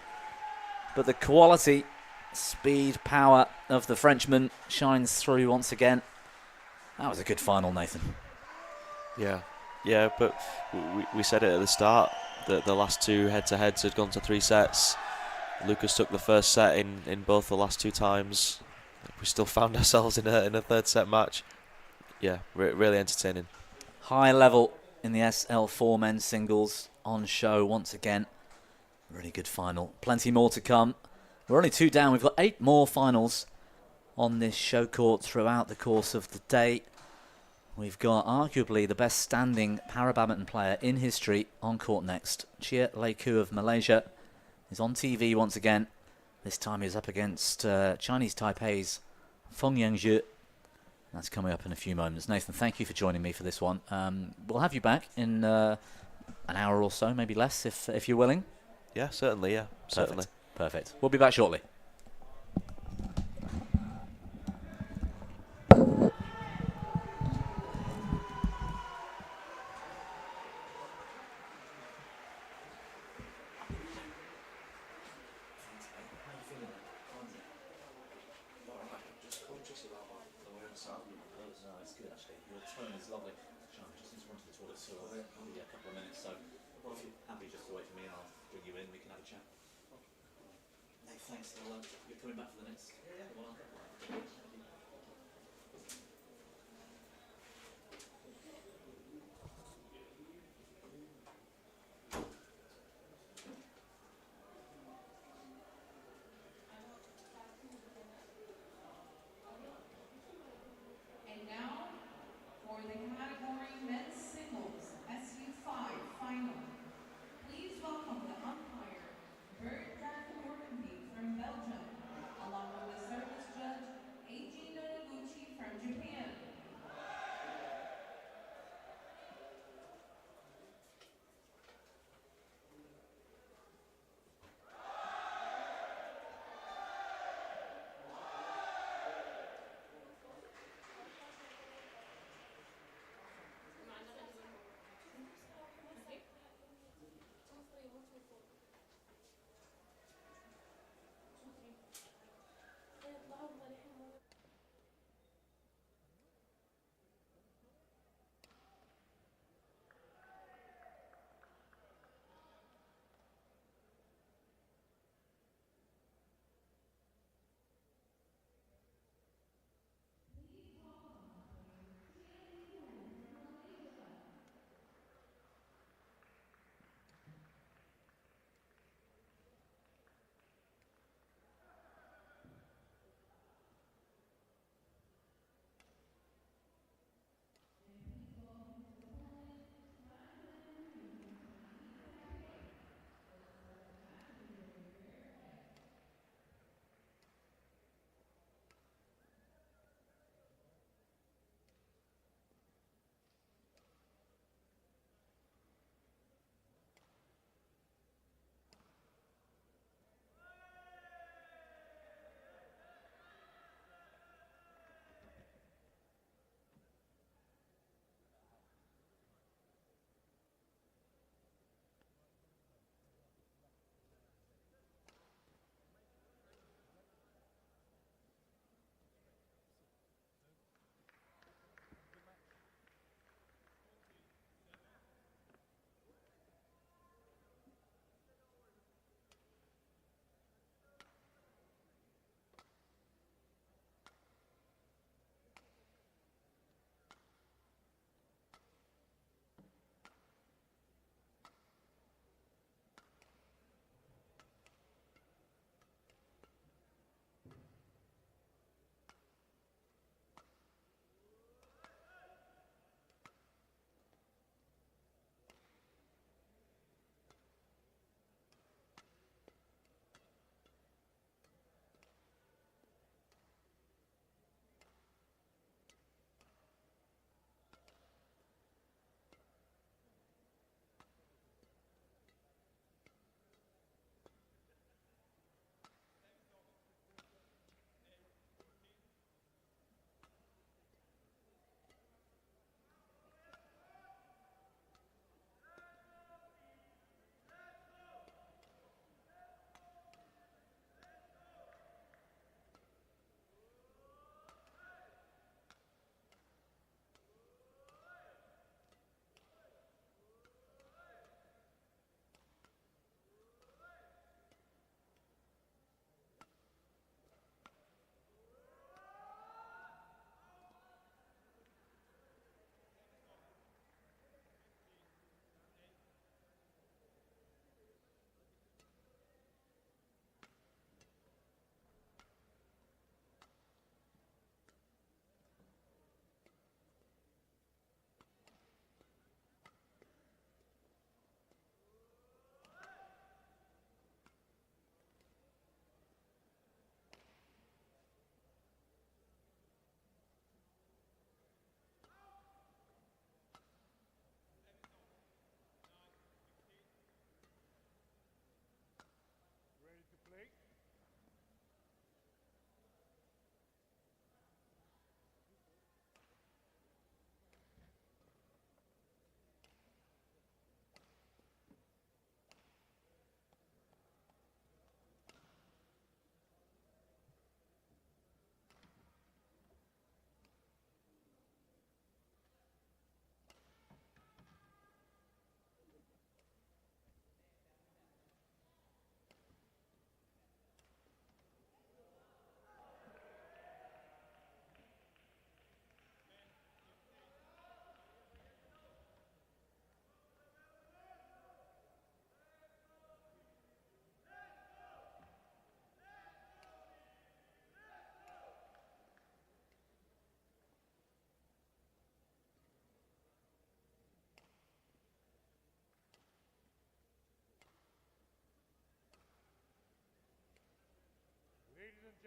But the quality, speed, power of the Frenchman shines through once again. That was a good final, Nathan. Yeah, but we said it at the start that the last 2 head-to-heads had gone to 3 sets. Lucas took the first set in both the last 2 times. We still found ourselves in a 3rd set match. Yeah, really entertaining. High level in the SL4 men's singles on show once again. Really good final. Plenty more to come. We're only 2 down. We've got 8 more finals on this show court throughout the course of the day. We've got arguably the best standing para-badminton player in history on court next. Chia Leiku of Malaysia is on TV once again. This time he's up against Chinese Taipei's Feng Yangzhe. That's coming up in a few moments. Nathan, thank you for joining me for this one. We'll have you back in an hour or so, maybe less, if you're willing. Yeah, certainly, yeah. Certainly. Perfect. We'll be back shortly. Thanks. You're coming back for the next one. And now, for the category men's singles SU5 final, please welcome the umpire, Bert van Orkenbeek from Belgium, along with the service judge,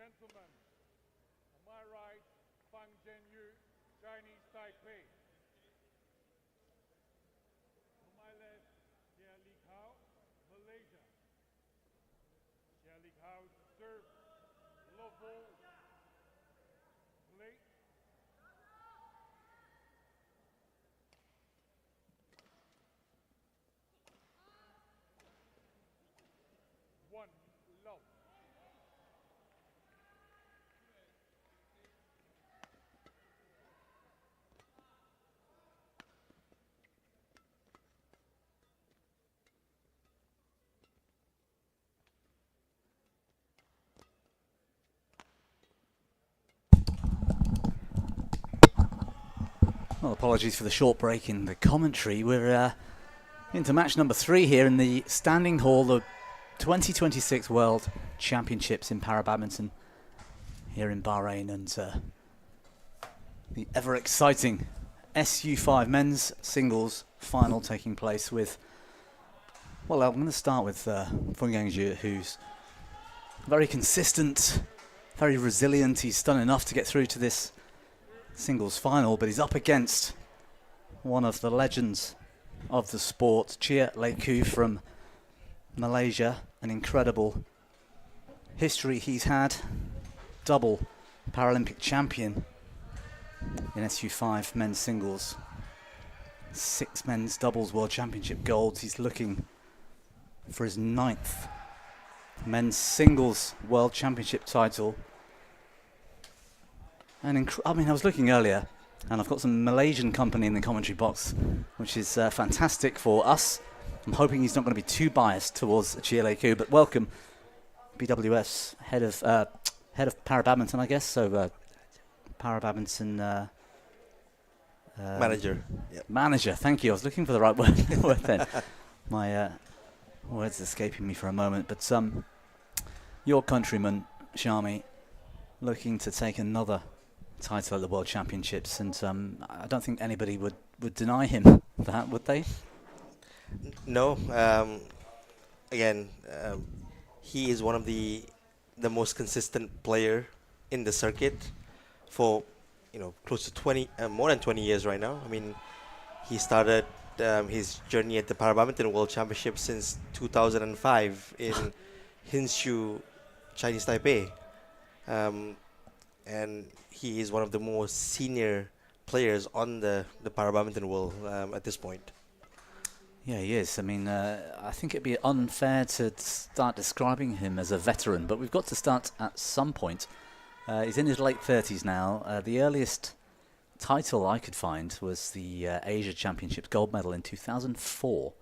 Gentlemen, on my right, Fang Zhenyu, Chinese Taipei. On my left, Xia Likao, Malaysia. Xia Likao serve, level, plate. One love. Well, apologies for the short break in the commentary. We're into match number 3 here in the Standing Hall of 2026 World Championships in Para Badminton here in Bahrain, and the ever exciting SU5 Men's Singles Final taking place with, well, I'm going to start with Feng Yangzhu, who's very consistent, very resilient. He's done enough to get through to this singles final, but he's up against one of the legends of the sport, Chia Leiku from Malaysia. An incredible history he's had, double Paralympic champion in SU5 men's singles, 6 men's doubles world championship golds. He's looking for his 9th men's singles world championship title. And I mean, I was looking earlier, and I've got some Malaysian company in the commentary box, which is fantastic for us. I'm hoping he's not going to be too biased towards Chia Leiku, but welcome, BWF's head of Para Badminton, I guess. So Para Badminton manager. Yep. Manager. Thank you. I was looking for the right word then. My words escaping me for a moment, but your countryman, Shami, looking to take another title at the World Championships, and I don't think anybody would deny him that, would they? No. Again, he is one of the most consistent player in the circuit for close to 20, more than 20 years right now. I mean, he started his journey at the Para Badminton World Championships since 2005 in Hsinchu, Chinese Taipei. And he is one of the most senior players on the Para Badminton world at this point. Yeah, he is. I mean, I think it'd be unfair to start describing him as a veteran, but we've got to start at some point. He's in his late 30s now. The earliest title I could find was the Asia Championships gold medal in 2004.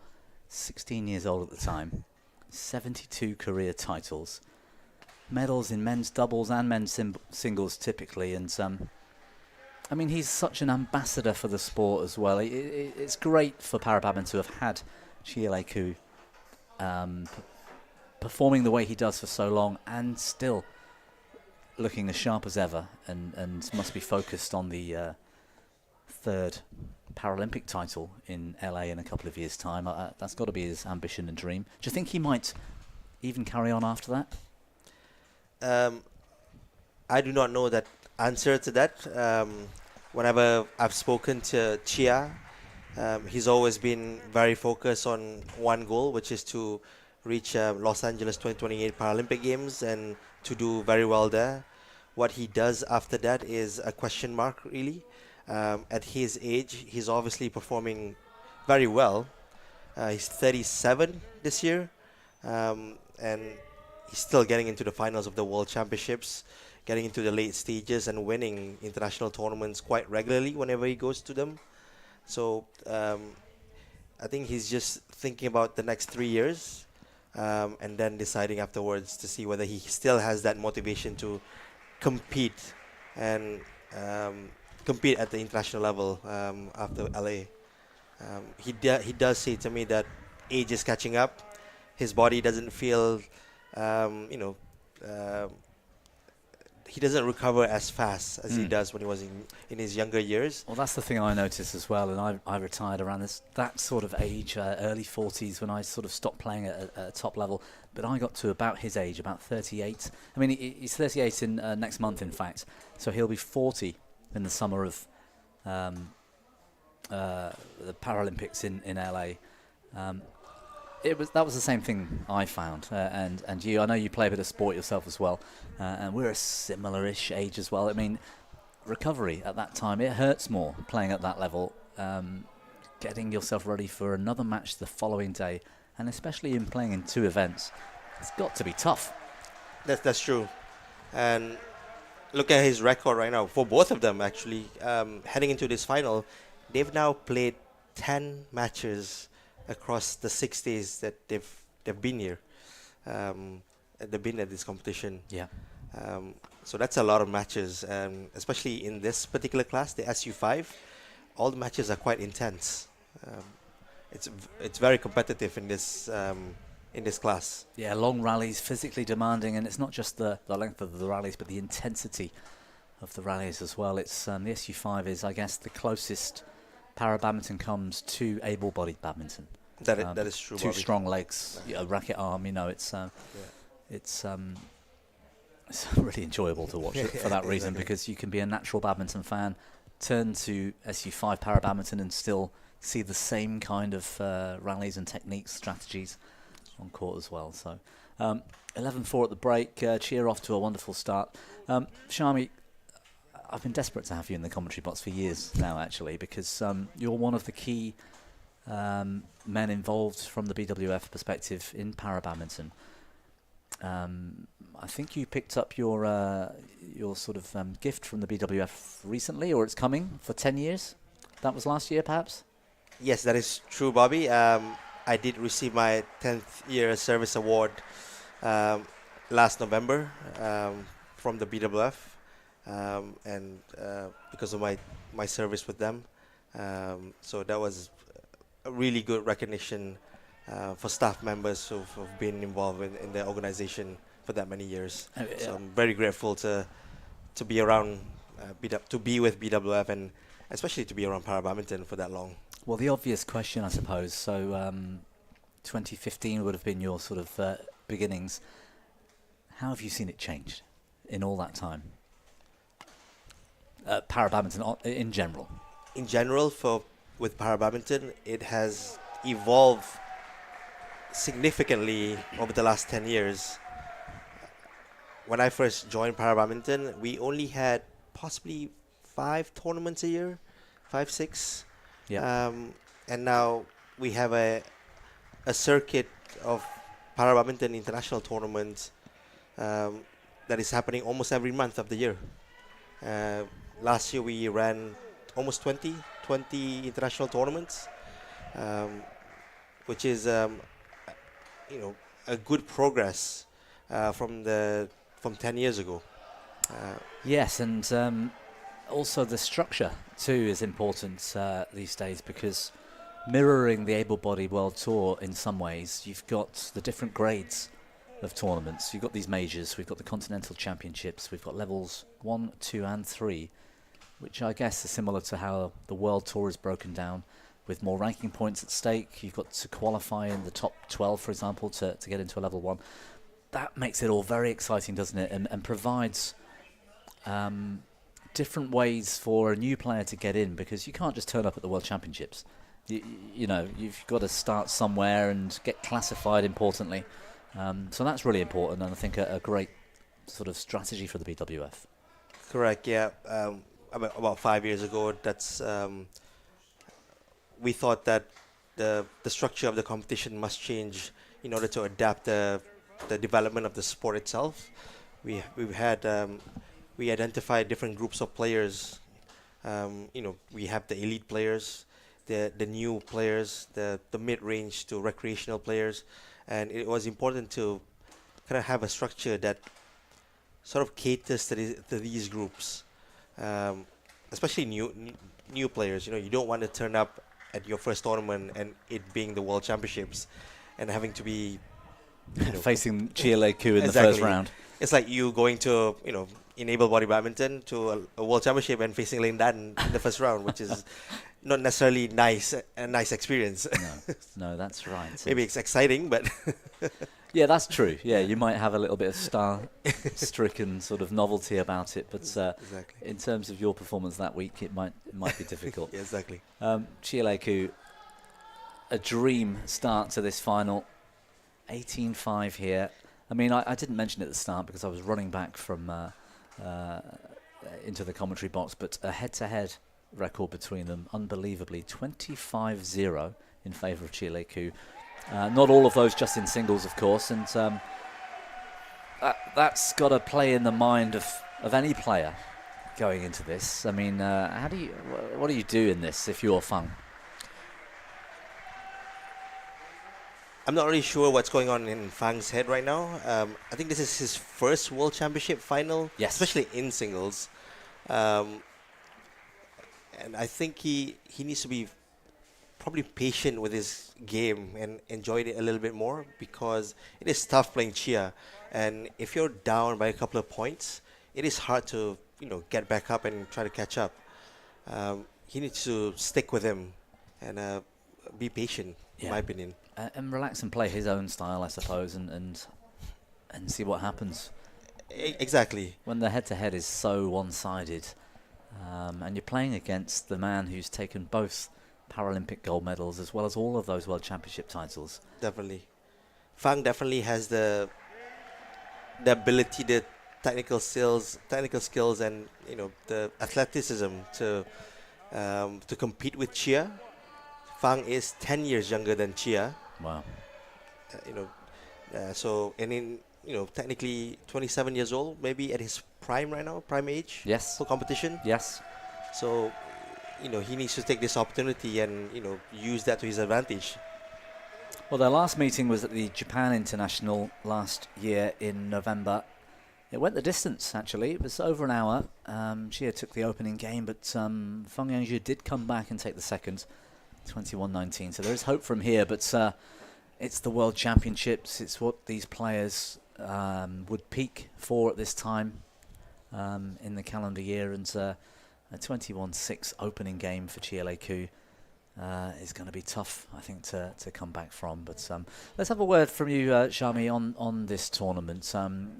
16 years old at the time. 72 career titles. Medals in men's doubles and men's singles typically, and I mean, he's such an ambassador for the sport as well. It's great for Para Badminton to have had Chia Leiku performing the way he does for so long and still looking as sharp as ever, and must be focused on the 3rd Paralympic title in LA in a couple of years' time. That's got to be his ambition and dream. Do you think he might even carry on after that? I do not know that answer to that. Whenever I've spoken to Chia, he's always been very focused on one goal, which is to reach Los Angeles 2028 Paralympic Games and to do very well there. What he does after that is a question mark, really. At his age, he's obviously performing very well. He's 37 this year, and he's still getting into the finals of the World Championships, getting into the late stages and winning international tournaments quite regularly whenever he goes to them. So I think he's just thinking about the next 3 years and then deciding afterwards to see whether he still has that motivation to compete and compete at the international level after LA. He does say to me that age is catching up. His body doesn't feel he doesn't recover as fast as he does when he was in his younger years. Well, that's the thing I noticed as well, and I retired around that sort of age, early 40s, when I sort of stopped playing at a top level. But I got to about his age, about 38. I mean, he's 38 in next month, in fact, so he'll be 40 in the summer of the Paralympics in LA. That was the same thing I found, and you. I know you play a bit of sport yourself as well, and we're a similar-ish age as well. I mean, recovery at that time, it hurts more playing at that level. Getting yourself ready for another match the following day, and especially in playing in 2 events, it's got to be tough. That's true. And look at his record right now for both of them. Actually, heading into this final, they've now played 10 matches across the 6 days that they've been here. They've been at this competition. Yeah. So that's a lot of matches, especially in this particular class, the SU5. All the matches are quite intense. It's very competitive in this class. Yeah, long rallies, physically demanding, and it's not just the length of the rallies, but the intensity of the rallies as well. It's the SU5 is, I guess, the closest para badminton comes to able-bodied badminton. That is true. 2 Bobby. strong legs, a racket arm. You know, it's really enjoyable to watch it for that reason, Exactly. because you can be a natural badminton fan, turn to SU5 para badminton, and still see the same kind of rallies and techniques, strategies on court as well. So 11-4 at the break. Cheer off to a wonderful start. Shami, I've been desperate to have you in the commentary box for years now, actually, because you're one of the key men involved from the BWF perspective in para badminton. I think you picked up your sort of gift from the BWF recently, or it's coming for 10 years. That was last year, perhaps? Yes, that is true, Bobby. I did receive my 10th year service award last November from the BWF, and because of my service with them. So that was a really good recognition for staff members who've been involved in the organization for that many years. So I'm very grateful to be around, to be with BWF, and especially to be around para badminton for that long. Well, the obvious question, I suppose, so 2015 would have been your sort of beginnings. How have you seen it changed in all that time? Para badminton in general. In general, with para badminton, it has evolved significantly over the last 10 years. When I first joined para badminton, we only had possibly 5 tournaments a year, 5, 6. Yeah. And now we have a circuit of para badminton international tournaments that is happening almost every month of the year. Last year we ran almost 20 international tournaments, which is a good progress from 10 years ago. Yes, and also the structure too is important these days, because mirroring the able-bodied World Tour in some ways, you've got the different grades of tournaments. You've got these majors, we've got the Continental Championships, we've got levels 1, 2 and 3, which I guess is similar to how the World Tour is broken down, with more ranking points at stake. You've got to qualify in the top 12, for example, to get into a level 1. That makes it all very exciting, doesn't it? And provides different ways for a new player to get in, because you can't just turn up at the World Championships. You know, you've got to start somewhere and get classified, importantly. So that's really important, and I think a great sort of strategy for the BWF. Correct, yeah. About 5 years ago, we thought that the structure of the competition must change in order to adapt the development of the sport itself. We identified different groups of players. We have the elite players, the new players, the mid-range to recreational players, and it was important to kind of have a structure that sort of caters to these groups, especially new players. You don't want to turn up at your first tournament and it being the World Championships and having to be facing Chia Lei Koo in the Exactly. first round. It's like you going to, enable body badminton to a world championship and facing Lin Dan in the first round, which is not necessarily a nice experience. No, that's right. Maybe it's exciting, but Yeah, that's true. Yeah, you might have a little bit of star-stricken sort of novelty about it, but exactly. in terms of your performance that week, it might be difficult. Yeah, exactly. Chia Lei Koo, a dream start to this final. 18-5 here. I mean, I didn't mention it at the start because I was running back from into the commentary box, but a head-to-head record between them, unbelievably, 25-0 in favour of Chia Lei Koo. Not all of those just in singles, of course, and that's got to play in the mind of any player going into this. I mean, what do you do in this if you're Fang? I'm not really sure what's going on in Fang's head right now. I think this is his first World Championship final, Yes. especially in singles. And I think he needs to be probably patient with his game and enjoy it a little bit more, because it is tough playing Chia. And if you're down by a couple of points, it is hard to get back up and try to catch up. He needs to stick with him and be patient, in my opinion. And relax and play his own style, I suppose, and see what happens. Exactly. When the head-to-head is so one-sided, and you're playing against the man who's taken both Paralympic gold medals as well as all of those World Championship titles. Definitely. Fang definitely has the ability, the technical skills, and the athleticism to compete with Chia. Fang is 10 years younger than Chia. Wow. Technically 27 years old, maybe at his prime right now, prime age. Yes. For competition. Yes. So, he needs to take this opportunity and use that to his advantage. Well, their last meeting was at the Japan International last year in November. It went the distance, actually. It was over an hour. Chia took the opening game, but Fang Yangzhu did come back and take the second, 21-19. So there is hope from here, but it's the World Championships. It's what these players would peak for at this time in the calendar year, and a 21-6 opening game for Chia Lei Koo is going to be tough, I think, to come back from. But let's have a word from you, Shami, on this tournament.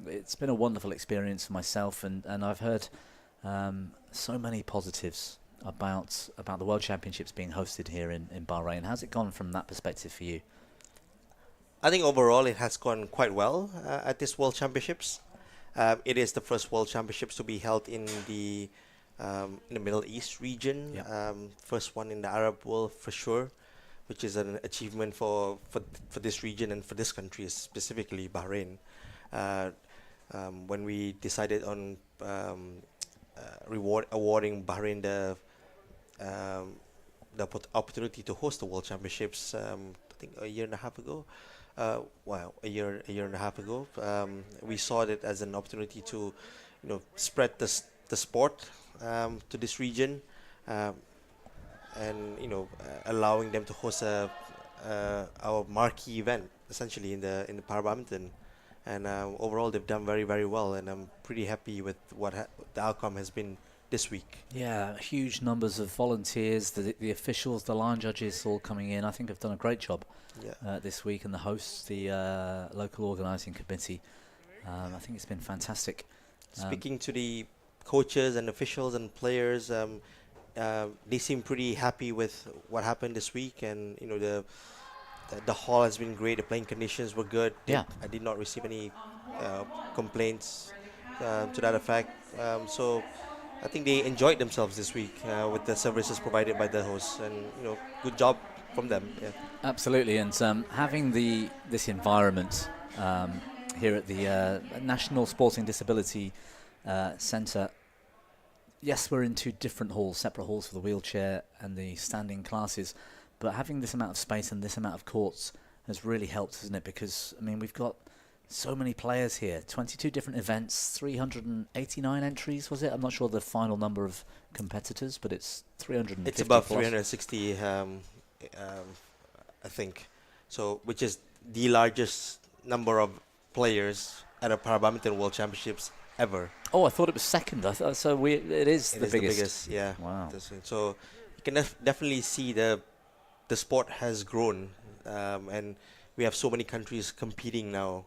It's been a wonderful experience for myself, and I've heard so many positives about the World Championships being hosted here in Bahrain. How's it gone from that perspective for you? I think overall it has gone quite well at this World Championships. It is the first World Championships to be held in the Middle East region. Yep. First one in the Arab world for sure, which is an achievement for this region and for this country, specifically Bahrain. When we decided on awarding Bahrain the opportunity to host the World Championships, I think a year and a half ago. A year and a half ago, we saw it as an opportunity to, spread the sport to this region, and allowing them to host our marquee event essentially in the para badminton. And overall, they've done very, very well, and I'm pretty happy with what the outcome has been this week. Yeah, huge numbers of volunteers, the officials, the line judges all coming in. I think have done a great job this week, and the hosts, the local organising committee. I think it's been fantastic. Speaking to the coaches and officials and players, they seem pretty happy with what happened this week, and the hall has been great. The playing conditions were good. Yeah. I did not receive any complaints to that effect. So I think they enjoyed themselves this week with the services provided by the hosts, and good job from them. Yeah. Absolutely, and having this environment here at the National Sporting Disability Centre. Yes, we're in two different halls, separate halls for the wheelchair and the standing classes, but having this amount of space and this amount of courts has really helped, hasn't it? Because, I mean, we've got so many players here, 22 different events, 389 entries, was it? I'm not sure the final number of competitors, but it's 350. It's about plus. 360, I think. So, which is the largest number of players at a Para Badminton World Championships ever. Oh, I thought it was second. I thought so. It is It the is biggest. yeah. Wow. So you can definitely see the sport has grown, and we have so many countries competing now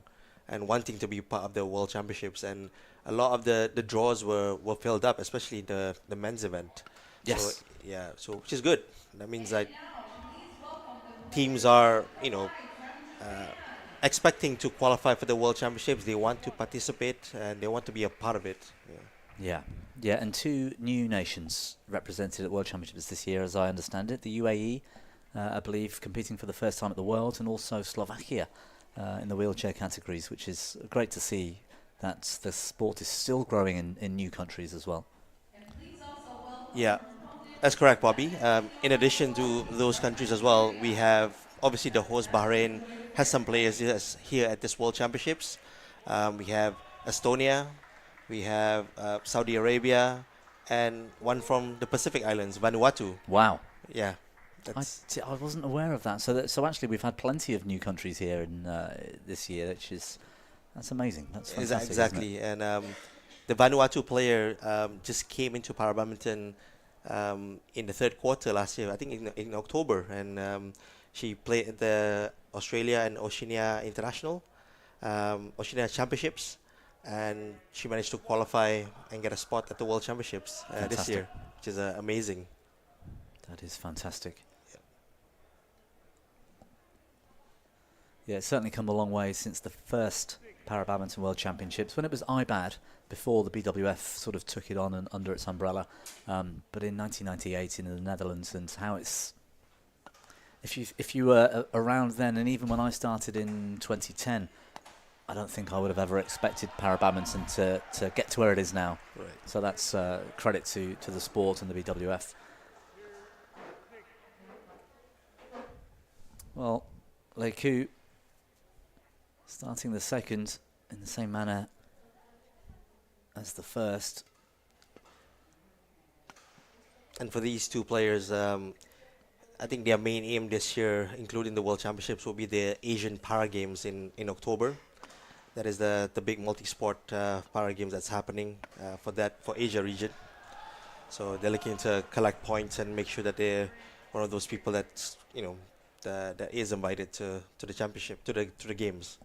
and wanting to be part of the World Championships, and a lot of the draws were filled up, especially the men's event. Yes. So, yeah. So which is good. That means that teams are, expecting to qualify for the World Championships. They want to participate and they want to be a part of it. Yeah. Yeah, and 2 new nations represented at World Championships this year, as I understand it. The UAE, I believe, competing for the first time at the World, and also Slovakia in the wheelchair categories, which is great to see that the sport is still growing in new countries as well. Yeah, that's correct, Bobby. In addition to those countries as well, we have obviously the host Bahrain has some players here at this World Championships. We have Estonia, we have Saudi Arabia, and one from the Pacific Islands, Vanuatu. Wow. Yeah. I wasn't aware of that. So actually we've had plenty of new countries here in this year, that's amazing. That's fantastic. Exactly. And the Vanuatu player just came into Para Badminton in the 3rd quarter last year, I think in October, and she played at the Australia and Oceania International, Oceania Championships, and she managed to qualify and get a spot at the World Championships this year, which is amazing. That is fantastic. Yeah, it's certainly come a long way since the first Para Badminton World Championships, when it was IBAD, before the BWF sort of took it on and under its umbrella. But in 1998 in the Netherlands, and how it's... If you were around then, and even when I started in 2010, I don't think I would have ever expected Para Badminton to get to where it is now. Right. So that's credit to the sport and the BWF. Well, Lei Ku starting the second in the same manner as the first. And for these 2 players, I think their main aim this year, including the World Championships, will be the Asian Para Games in October. That is the big multi-sport Para Games that's happening for Asia region. So they're looking to collect points and make sure that they're one of those people that's, that is invited to the championship, to the games.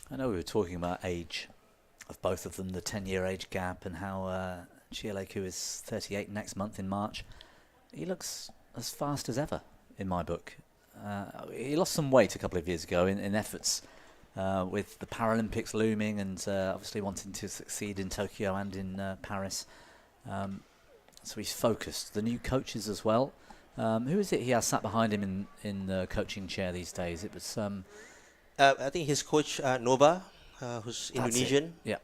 I know we were talking about age of both of them, the 10-year age gap, and how Chia Lei Ku is 38 next month in March. He looks as fast as ever in my book. He lost some weight a couple of years ago in efforts with the Paralympics looming, and obviously wanting to succeed in Tokyo and in Paris. So he's focused. The new coaches as well. Who is it he has sat behind him in the coaching chair these days? It was... I think his coach, Nova, who's Indonesian. Yeah.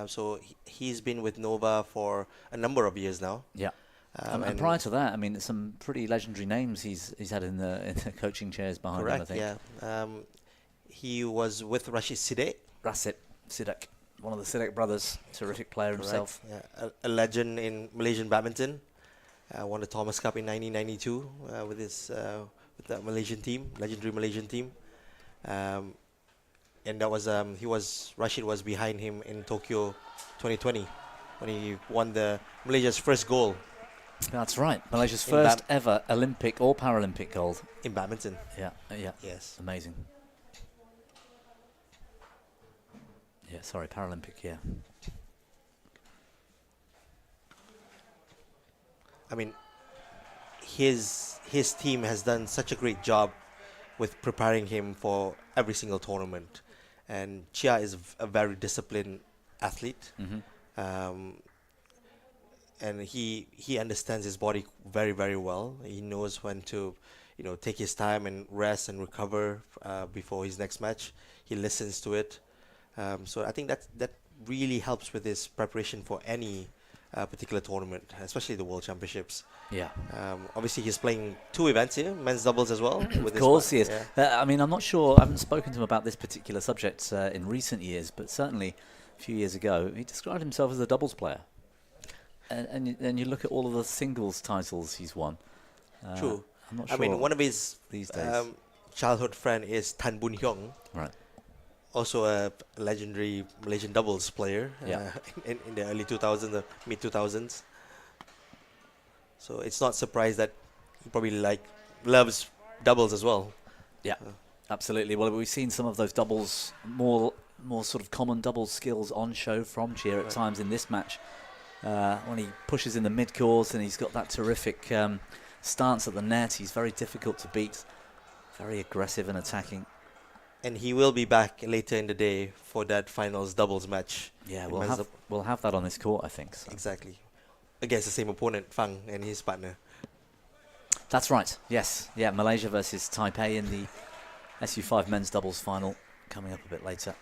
So he's been with Nova for a number of years now. Yeah. And prior to that, I mean, some pretty legendary names he's had in the coaching chairs behind him, I think. Yeah. He was with Rashid Sidek. Rasit Sidek, one of the Sidek brothers, terrific player himself. Yeah. A legend in Malaysian badminton. Won the Thomas Cup in 1992 with the Malaysian team, legendary Malaysian team. And that was Rashid was behind him in Tokyo 2020 when he won Malaysia's first gold. That's right, Malaysia's first ever Olympic or Paralympic gold in badminton. Yeah, yeah. Yes. Amazing. Yeah, sorry, Paralympic, yeah. I mean, his team has done such a great job with preparing him for every single tournament, and Chia is a very disciplined athlete. Mm-hmm. And he understands his body very, very well. He knows when to, take his time and rest and recover before his next match. He listens to it. So I think that really helps with his preparation for any particular tournament, especially the World Championships. Yeah. Obviously, he's playing 2 events here, men's doubles as well. Of course he is. Yeah. I mean, I'm not sure, I haven't spoken to him about this particular subject in recent years, but certainly a few years ago, he described himself as a doubles player. And you look at all of the singles titles he's won. True. I'm not I sure. mean, one of his these days. childhood friend is Tan Boon Hyung, Right. also a legendary Malaysian doubles player Yeah. in the early 2000s, the mid 2000s. So it's not surprised that he probably loves doubles as well. Yeah, absolutely. Well, we've seen some of those doubles, more sort of common doubles skills on show from Chia at times in this match. When he pushes in the mid-court and he's got that terrific stance at the net, he's very difficult to beat, very aggressive and attacking. And he will be back later in the day for that finals doubles match. Yeah, in we'll have that on this court, I think. So. Exactly. Against the same opponent, Fang, and his partner. That's right, yes. Yeah, Malaysia versus Taipei in the SU5 men's doubles final coming up a bit later.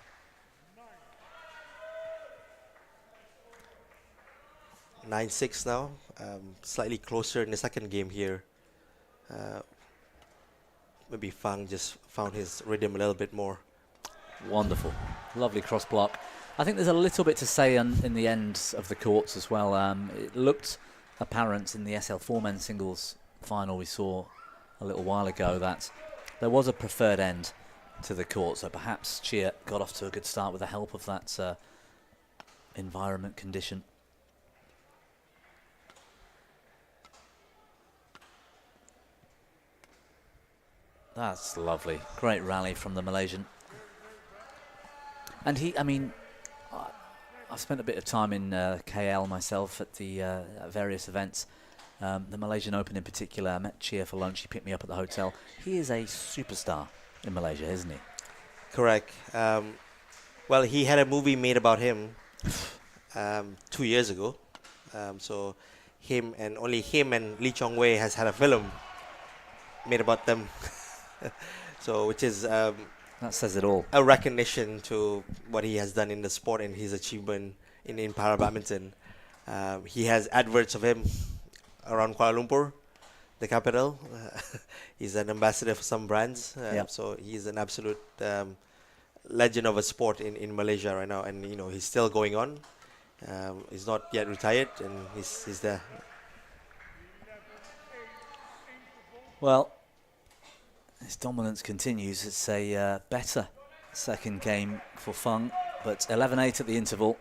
9-6 now, slightly closer in the second game here. Maybe Fang just found his rhythm a little bit more. Wonderful, lovely cross block. I think there's a little bit to say in the ends of the courts as well. It looked apparent in the SL4 men's singles final we saw a little while ago that there was a preferred end to the court, so perhaps Chia got off to a good start with the help of that environment condition. That's lovely. Great rally from the Malaysian. And I've spent a bit of time in KL myself at the various events. The Malaysian Open in particular. I met Chia for lunch. He picked me up at the hotel. He is a superstar in Malaysia, isn't he? Correct. Well, he had a movie made about him 2 years ago. So only him and Lee Chong Wei has had a film made about them. So, which is that says it all. a recognition to what he has done in the sport and his achievement in para badminton. He has adverts of him around Kuala Lumpur, the capital. He's an ambassador for some brands. Yep. So he's an absolute legend of a sport in Malaysia right now, and he's still going on. He's not yet retired, and he's there. Well, his dominance continues. It's a better second game for Feng, but 11-8 at the interval.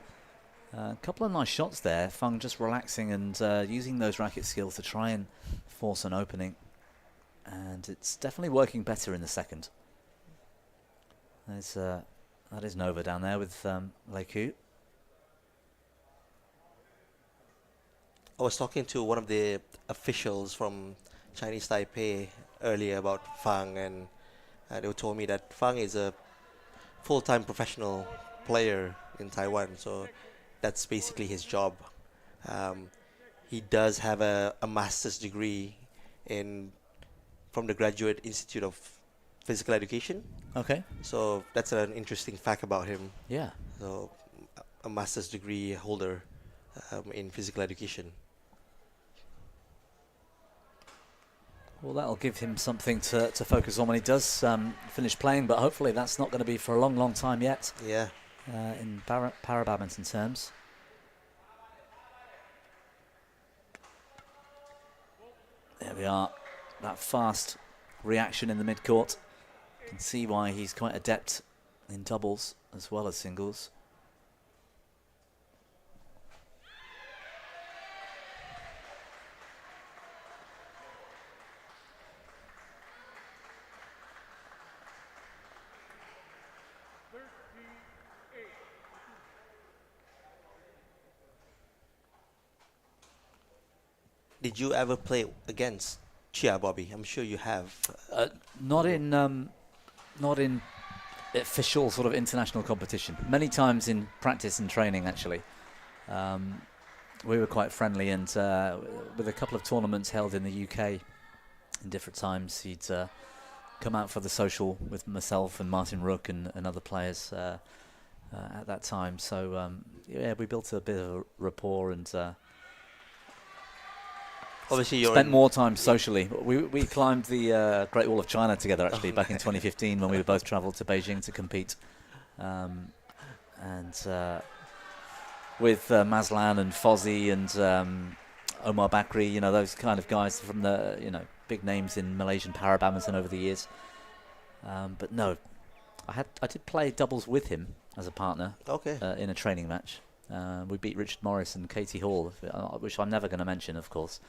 A couple of nice shots there. Feng just relaxing and using those racket skills to try and force an opening. And it's definitely working better in the second. That is Nova down there with Lei Ku. I was talking to one of the officials from Chinese Taipei earlier about Fang, and they told me that Fang is a full-time professional player in Taiwan, so that's basically his job. He does have a master's degree from the Graduate Institute of Physical Education. Okay. So that's an interesting fact about him. Yeah. So a master's degree holder in physical education. Well, that'll give him something to focus on when he does finish playing, but hopefully that's not going to be for a long, long time yet. Yeah. In para badminton terms. There we are. That fast reaction in the mid-court. You can see why he's quite adept in doubles as well as singles. Did you ever play against Chia, Bobby? I'm sure you have. Not in official sort of international competition. Many times in practice and training, actually. We were quite friendly, and with a couple of tournaments held in the UK in different times, he'd come out for the social with myself and Martin Rook and other players at that time. So yeah, we built a bit of a rapport and Obviously, you're spent more time socially. We climbed the Great Wall of China together, actually, back in 2015 when we both travelled to Beijing to compete. With Mazlan and Fozzy and Omar Bakri, those kind of guys from the, big names in Malaysian para badminton over the years. But no, I did play doubles with him as a partner. Okay. In a training match. We beat Richard Morris and Katie Hall, which I'm never going to mention, of course,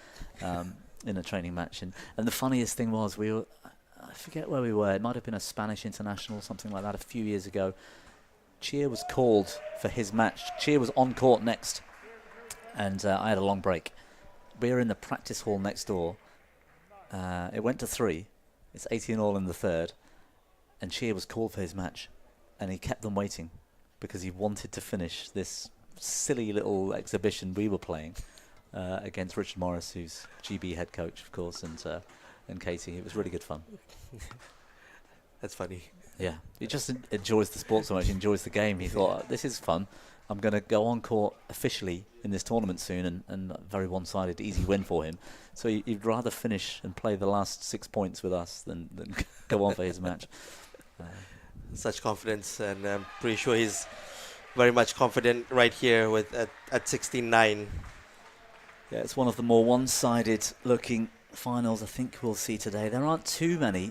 in a training match. And the funniest thing was, I forget where we were. It might have been a Spanish international, something like that, a few years ago. Chia was called for his match. Chia was on court next, and I had a long break. We were in the practice hall next door. It went to 3. It's 18-all in the third, and Chia was called for his match, and he kept them waiting because he wanted to finish this silly little exhibition we were playing against Richard Morris, who's GB head coach, of course, and Katie. It was really good fun. That's funny. Yeah, he just enjoys the sport so much, he enjoys the game. He thought, this is fun. I'm going to go on court officially in this tournament soon, and very one-sided, easy win for him. So he'd rather finish and play the last 6 points with us than go on for his match. Such confidence, and I'm pretty sure he's very much confident right here with at 16-9. Yeah, it's one of the more one-sided looking finals I think we'll see today. There aren't too many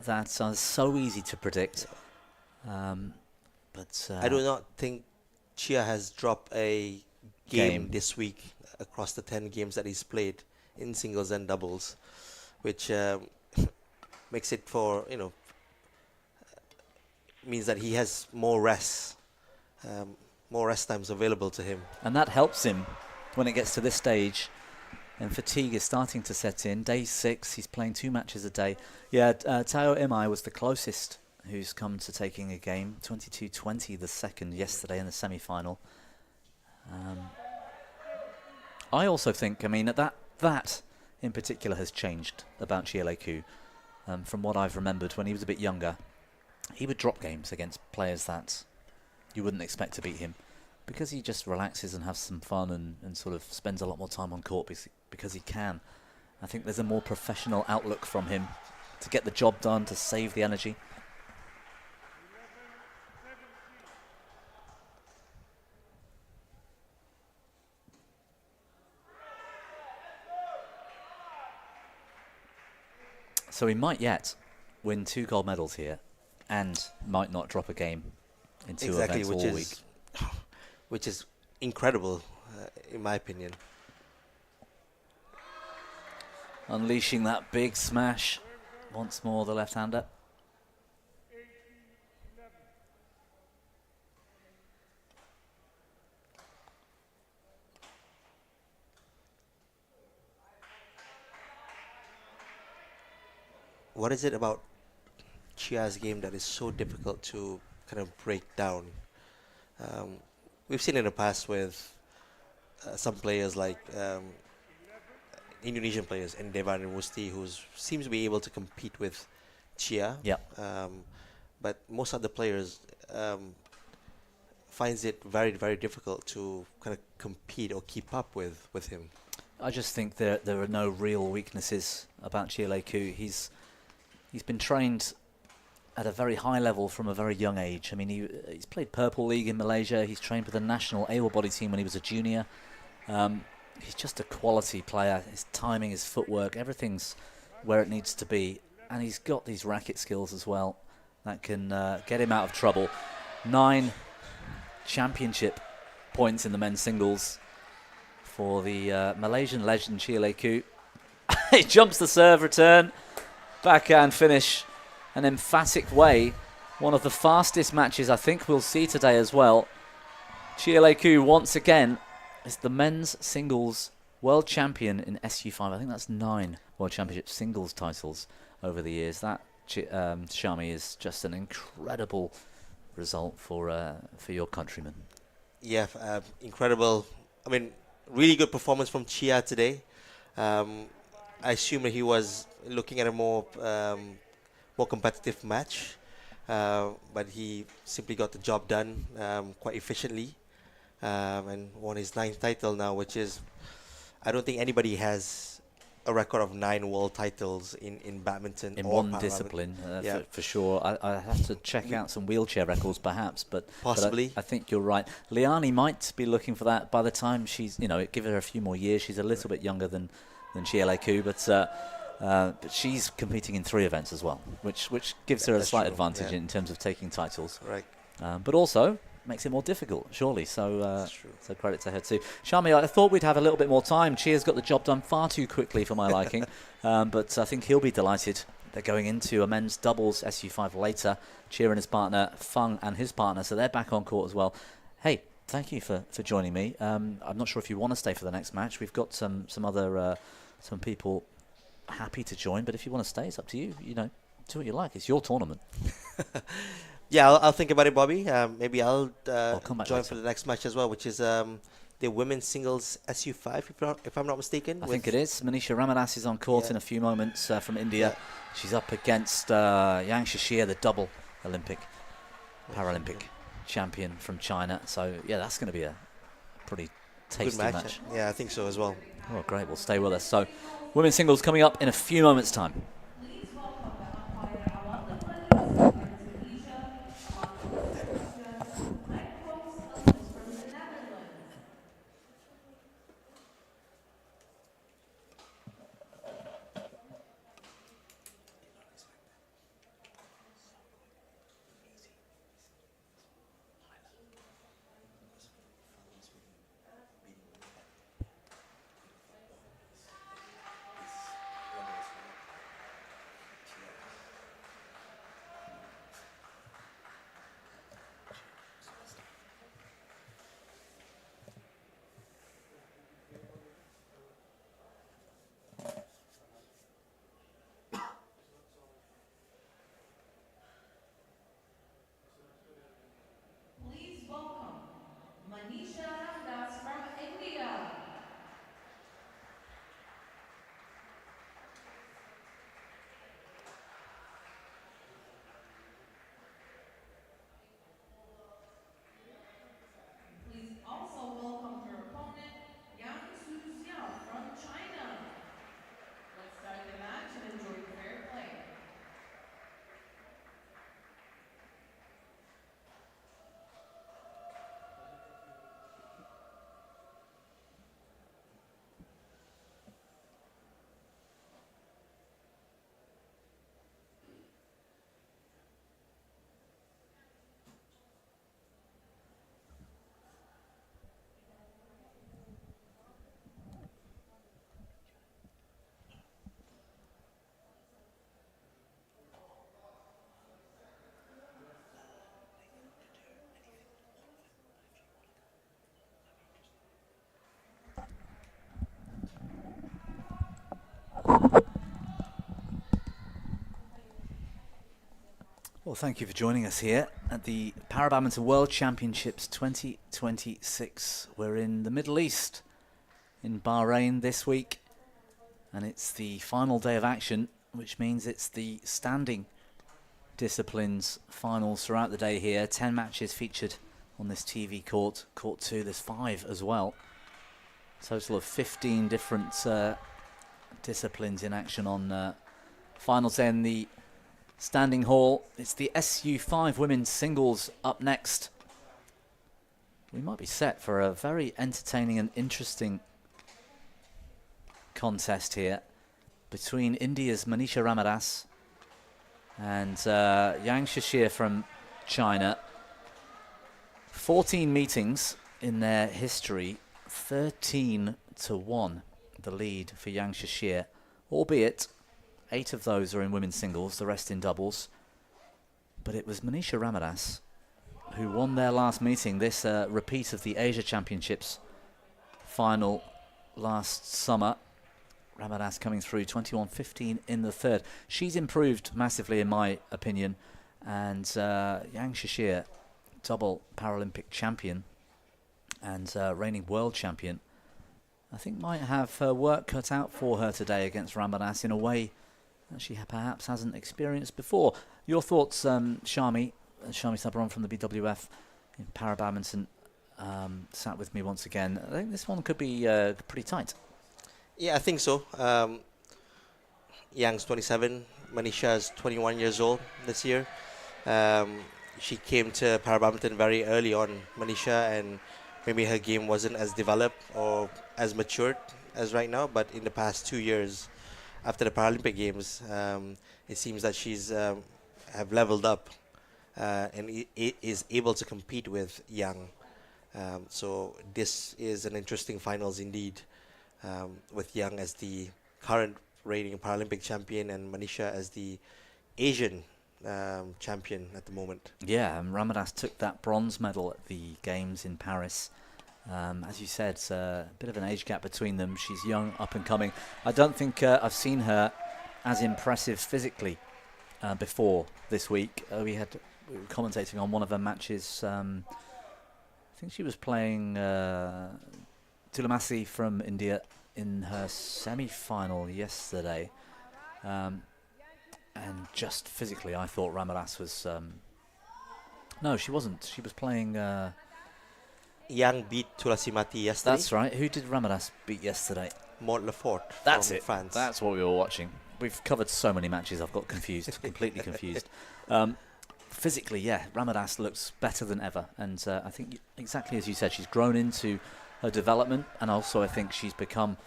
that are so easy to predict. But I do not think Chia has dropped a game this week across the 10 games that he's played in singles and doubles, which makes it for, means that he has more rest times available to him. And that helps him when it gets to this stage, and fatigue is starting to set in. Day 6, he's playing 2 matches a day. Yeah, Tao Imai was the closest who's come to taking a game. 22-20 the second yesterday in the semi-final. I also think, that in particular has changed about Chia Lei Koo. From what I've remembered when he was a bit younger, he would drop games against players that you wouldn't expect to beat him, because he just relaxes and has some fun and sort of spends a lot more time on court because he can. I think there's a more professional outlook from him to get the job done, to save the energy. So he might yet win 2 gold medals here and might not drop a game in 2 events all week. Which is incredible, in my opinion. Unleashing that big smash. Once more, the left-hander. What is it about Chia's game that is so difficult to kind of break down? We've seen in the past with some players like Indonesian players, and Devan and Musti, who seems to be able to compete with Chia. Yeah. But most other players finds it very, very difficult to kind of compete or keep up with him. I just think there are no real weaknesses about Chia Lei Koo. He's been trained at a very high level from a very young age. I mean, he's played Purple League in Malaysia. He's trained with the national able body team when he was a junior. He's just a quality player. His timing, his footwork, everything's where it needs to be. And he's got these racket skills as well that can get him out of trouble. 9 championship points in the men's singles for the Malaysian legend Chia Lei Koo. He jumps the serve return, backhand finish, an emphatic way. One of the fastest matches I think we'll see today as well. Chia Lei Koo once again is the men's singles world champion in SU5. I think that's 9 world championship singles titles over the years. That, Shami, is just an incredible result for your countrymen. Yeah, incredible. I mean, really good performance from Chia today. I assume that he was looking at a more competitive match, but he simply got the job done quite efficiently, and won his 9th title now, which is, I don't think anybody has a record of 9 world titles in badminton. In one discipline, yeah. for sure. I have to check out some wheelchair records, perhaps, but possibly. But I think you're right. Liani might be looking for that by the time she's, give her a few more years. She's a little bit younger than Chia Lei Koo, but But she's competing in 3 events as well, which gives her a That's slight true, advantage yeah. in terms of taking titles. Right. But also makes it more difficult, surely. So, That's true. so credit to her too. Shami, I thought we'd have a little bit more time. Chia's got the job done far too quickly for my liking, but I think he'll be delighted. They're going into a men's doubles SU5 later. Chia and his partner, Feng and his partner, so they're back on court as well. Hey, thank you for joining me. I'm not sure if you want to stay for the next match. We've got some other some people happy to join, but if you want to stay, it's up to you. You know, do what you like. It's your tournament. Yeah, I'll think about it, Bobby. Maybe I'll come back join later. for the next match as well, which is the women's singles SU5, if I'm not mistaken. I think it is. Manisha Ramadas is on court in a few moments from India. She's up against Yang Shishir, the double Olympic, Paralympic champion from China. So, yeah, that's going to be a pretty tasty Good match. Yeah, I think so as well. Oh, great. Well, stay with us. So, women's singles coming up in a few moments' time. Please welcome the umpire Awal Indonesia, Black Fox from the Netherlands. Please welcome Manisha Ramadas from India. Please also welcome her opponent, Yang Suxiao from China. Let's start the match and enjoy the fair play. Well, thank you for joining us here at the Badminton World Championships 2026. We're in the Middle East, in Bahrain this week, and it's the final day of action, which means it's the standing disciplines finals throughout the day here. 10 matches featured on this TV court. Court 2, there's 5 as well. Total of 15 different disciplines in action on finals day in the standing hall. It's the SU5 women's singles up next. We might be set for a very entertaining and interesting contest here between India's Manisha Ramadas and Yang Shishir from China. 14 meetings in their history, 13-1 the lead for Yang Shishir, albeit 8 of those are in women's singles, the rest in doubles. But it was Manisha Ramadas who won their last meeting, this repeat of the Asia Championships final last summer. Ramadas coming through 21-15 in the third. She's improved massively in my opinion, and Yang Shishir, double Paralympic champion and reigning world champion, I think might have her work cut out for her today against Ramadas in a way that she perhaps hasn't experienced before. Your thoughts, Shami Sabron from the BWF in Badminton, sat with me once again. I think this one could be pretty tight. Yeah, I think so. Yang's 27, Manisha's 21 years old this year. She came to Badminton very early on, Manisha, and maybe her game wasn't as developed or as matured as right now, but in the past 2 years, after the Paralympic Games, it seems that she's have leveled up and is able to compete with Yang. So this is an interesting finals indeed, with Yang as the current reigning Paralympic champion and Manisha as the Asian champion at the moment. Yeah, and Ramadas took that bronze medal at the Games in Paris. As you said, a bit of an age gap between them. She's young, up and coming. I don't think I've seen her as impressive physically before this week. We were commentating on one of her matches. I think she was playing Tulamasi from India in her semi-final yesterday. And just physically, I thought Ramadas was... no, she wasn't. She was playing... Yang beat Tulasimati yesterday. That's right. Who did Ramadas beat yesterday? Maud Lefort That's from it. France. That's what we were watching. We've covered so many matches, I've got confused, completely confused. Physically, yeah, Ramadas looks better than ever. And I think, exactly as you said, she's grown into her development. And also, I think she's become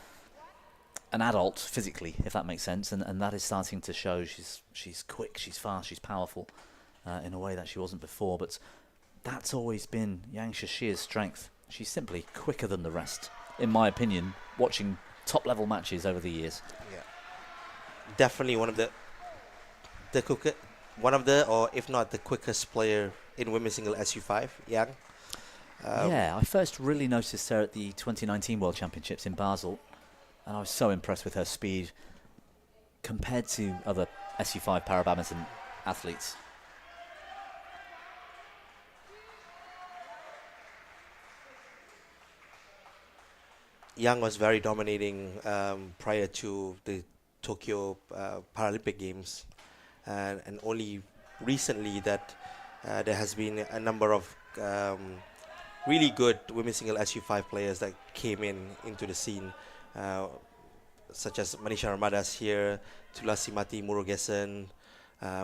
an adult physically, if that makes sense. And that is starting to show. She's quick, she's fast, she's powerful in a way that she wasn't before. But that's always been Yang Shashia's strength. She's simply quicker than the rest, in my opinion, watching top-level matches over the years. Yeah, definitely one of the quicker, or if not the quickest player in women's single SU5, Yang. Yeah, I first really noticed her at the 2019 World Championships in Basel, and I was so impressed with her speed compared to other SU5 para-badminton athletes. Yang was very dominating prior to the Tokyo Paralympic Games, and only recently that there has been a number of really good women's single SU5 players that came into the scene, such as Manisha Ramadas here, Tulasimati Murugesan,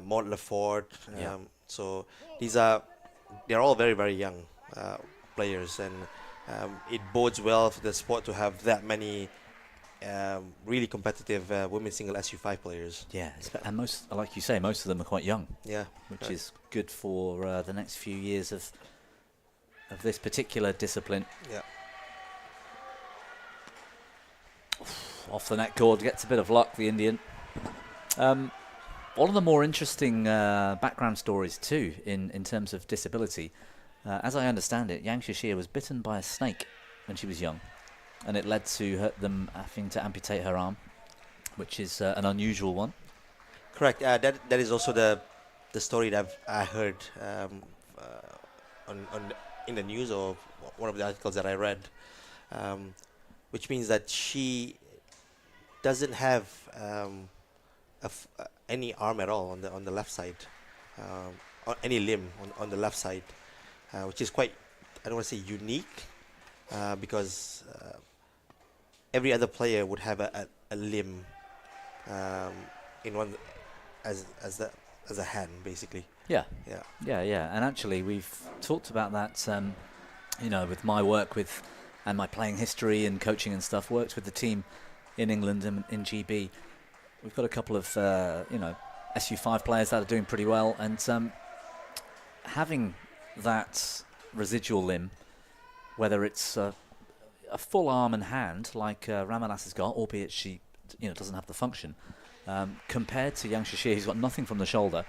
Maud Lefort. So they're all very, very young players, and it bodes well for the sport to have that many really competitive women's single SU5 players. Yeah, and most, like you say, most of them are quite young. Yeah, which is good for the next few years of this particular discipline. Yeah. Off the net cord, gets a bit of luck, the Indian. One of the more interesting background stories too, in terms of disability. As I understand it, Yang Shashia was bitten by a snake when she was young, and it led to them having to amputate her arm, which is an unusual one. Correct. That is also the story that I heard in the news, or one of the articles that I read, which means that she doesn't have any arm at all on the left side, or any limb on the left side. Which is quite, I don't want to say unique, because every other player would have a limb in one as a hand, basically. Yeah. And actually, we've talked about that. With my work and my playing history and coaching and stuff, worked with the team in England and in GB. We've got a couple of SU5 players that are doing pretty well, and having that residual limb, whether it's a full arm and hand like Ramadas has got, albeit she doesn't have the function, compared to Yang Shashia, who's got nothing from the shoulder,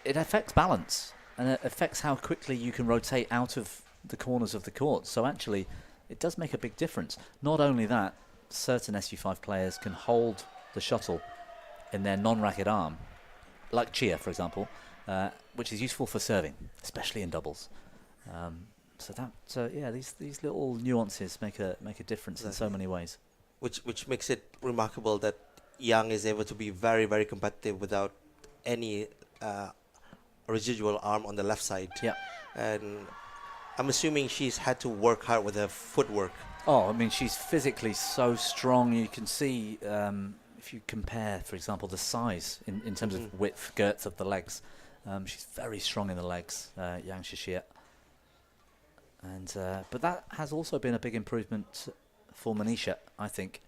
it affects balance, and it affects how quickly you can rotate out of the corners of the court. So actually, it does make a big difference. Not only that, certain SU5 players can hold the shuttle in their non-racket arm, like Chia, for example, which is useful for serving, especially in doubles. These little nuances make a difference in so many ways. Which makes it remarkable that Yang is able to be very, very competitive without any residual arm on the left side. Yeah. And I'm assuming she's had to work hard with her footwork. Oh, I mean, she's physically so strong. You can see, if you compare, for example, the size in terms of width, girth of the legs, she's very strong in the legs, Yang Shashia. And but that has also been a big improvement for Manisha, I think.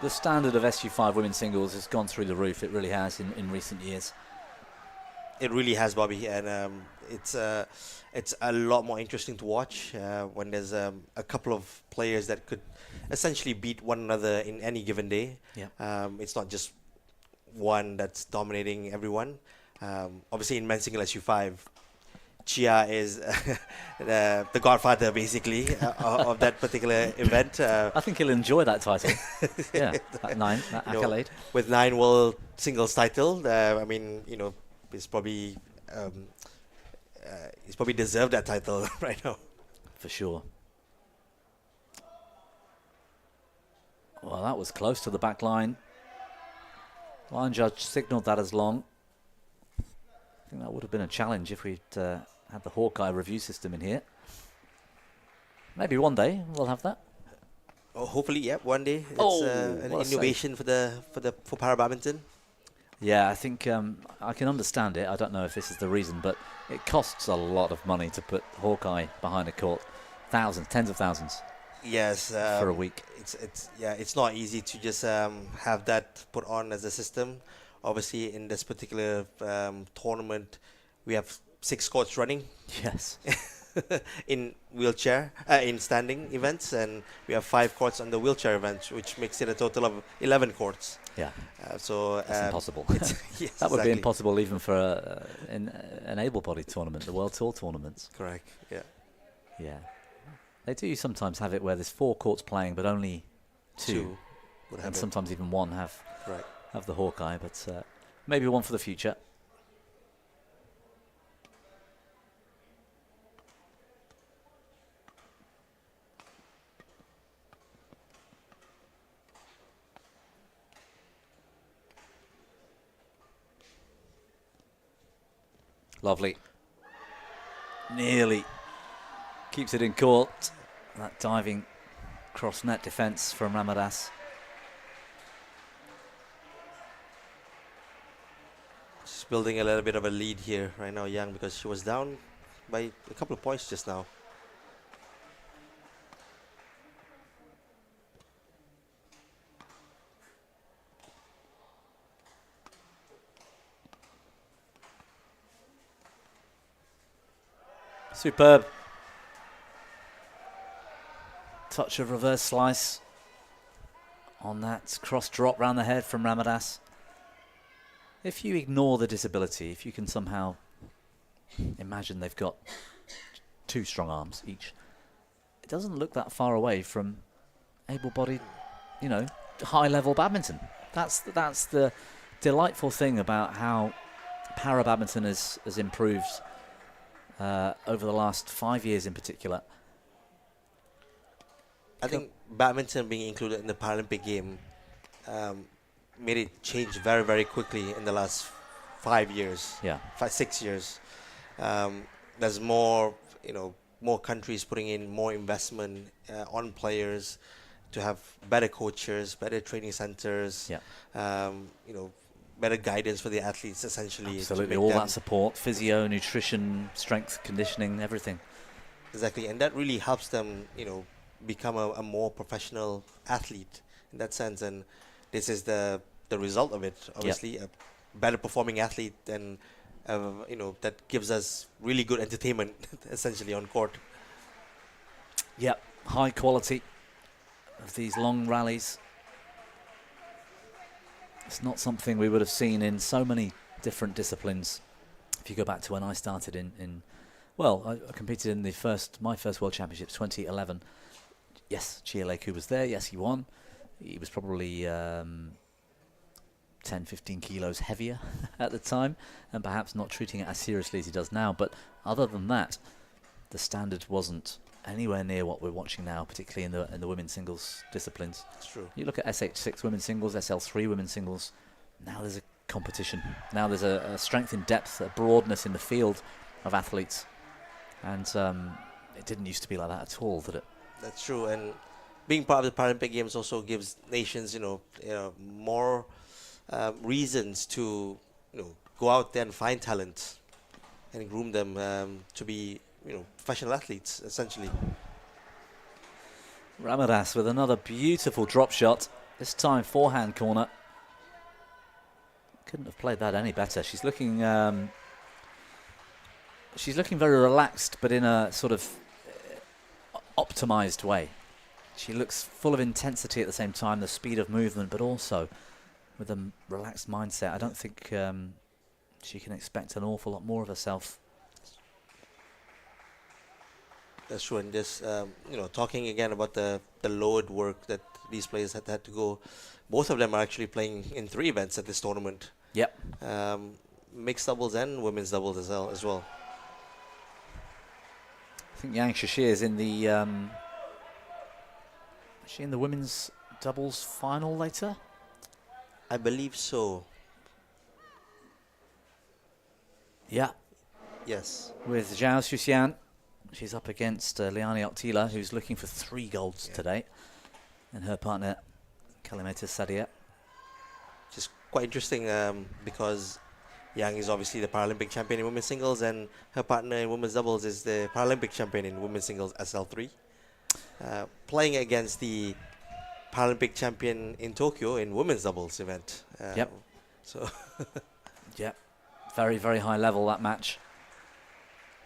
The standard of SU5 women's singles has gone through the roof. It really has in recent years. It really has, Bobby, and it's a lot more interesting to watch when there's a couple of players that could essentially beat one another in any given day. Yeah. It's not just one that's dominating everyone. Obviously, in men's single SU5, Chia is the godfather, basically, of that particular event. I think he'll enjoy that title. Yeah, that accolade. With 9 world singles title, I mean, he's probably deserved that title right now. For sure. Well, that was close to the back line. Line judge signalled that as long. I think that would have been a challenge if we'd had the Hawkeye review system in here. Maybe one day we'll have that. Oh, hopefully, yeah, one day. It's an innovation for para badminton. Yeah, I think I can understand it. I don't know if this is the reason, but it costs a lot of money to put Hawkeye behind a court. Thousands, tens of thousands. Yes. For a week. It's not easy to just have that put on as a system. Obviously, in this particular tournament, we have 6 courts running. Yes. In standing events, and we have 5 courts on the wheelchair event, which makes it a total of 11 courts. Yeah. So that's impossible. Yes, that would exactly. be impossible even for an able-bodied tournament, the World Tour tournaments. Correct. Yeah. Yeah. They do sometimes have it where there's 4 courts playing, but only 2 and sometimes even 1 have the Hawkeye. But maybe one for the future. Lovely. Nearly keeps it in court. That diving cross-net defence from Ramadas. She's building a little bit of a lead here right now, Yang, because she was down by a couple of points just now. Superb. Touch of reverse slice on that cross drop round the head from Ramadas. If you ignore the disability, if you can somehow imagine they've got 2 strong arms each, it doesn't look that far away from able-bodied, high-level badminton. That's the delightful thing about how para badminton has improved over the last 5 years in particular. I think badminton being included in the Paralympic game made it change very, very quickly in the last 5 years. Yeah. 6 years. There's more, more countries putting in more investment on players to have better coaches, better training centers. Yeah. Better guidance for the athletes, essentially. Absolutely, all that support, physio, nutrition, strength, conditioning, everything. Exactly, and that really helps them, become a more professional athlete in that sense. And this is the result of it. Obviously, a better performing athlete, and that gives us really good entertainment, essentially, on court. Yep, high quality of these long rallies. It's not something we would have seen in so many different disciplines. If you go back to when I started I competed in my first World Championships, 2011. Yes, Chialeku was there. Yes, he won. He was probably 10, 15 kilos heavier at the time, and perhaps not treating it as seriously as he does now. But other than that, the standard wasn't anywhere near what we're watching now, particularly in the women's singles disciplines. That's true. You look at SH6 women's singles, SL3 women's singles. Now there's a competition. Now there's a strength in depth, a broadness in the field of athletes, and it didn't used to be like that at all, did it? That's true, and being part of the Paralympic Games also gives nations, more reasons to, go out there and find talent and groom them to be, professional athletes, essentially. Ramadas with another beautiful drop shot. This time forehand corner. Couldn't have played that any better. She's looking very relaxed, but in a sort of optimized way. She looks full of intensity at the same time, the speed of movement, but also with a relaxed mindset. I don't think she can expect an awful lot more of herself. That's true, and just talking again about the load work that these players had to go. Both of them are actually playing in 3 events at this tournament. Yep. Mixed doubles and women's doubles as well. I think Yang Shashir is in the is she in the women's doubles final later? I believe so. Yeah. Yes. With Zhao Xuxian. She's up against Liani Oktila, who's looking for 3 golds today. And her partner, Kalimeta Sadia. Which is quite interesting because Yang is obviously the Paralympic champion in women's singles, and her partner in women's doubles is the Paralympic champion in women's singles SL3. Playing against the Paralympic champion in Tokyo in women's doubles event. Yep. So yep. Very, very high level, that match.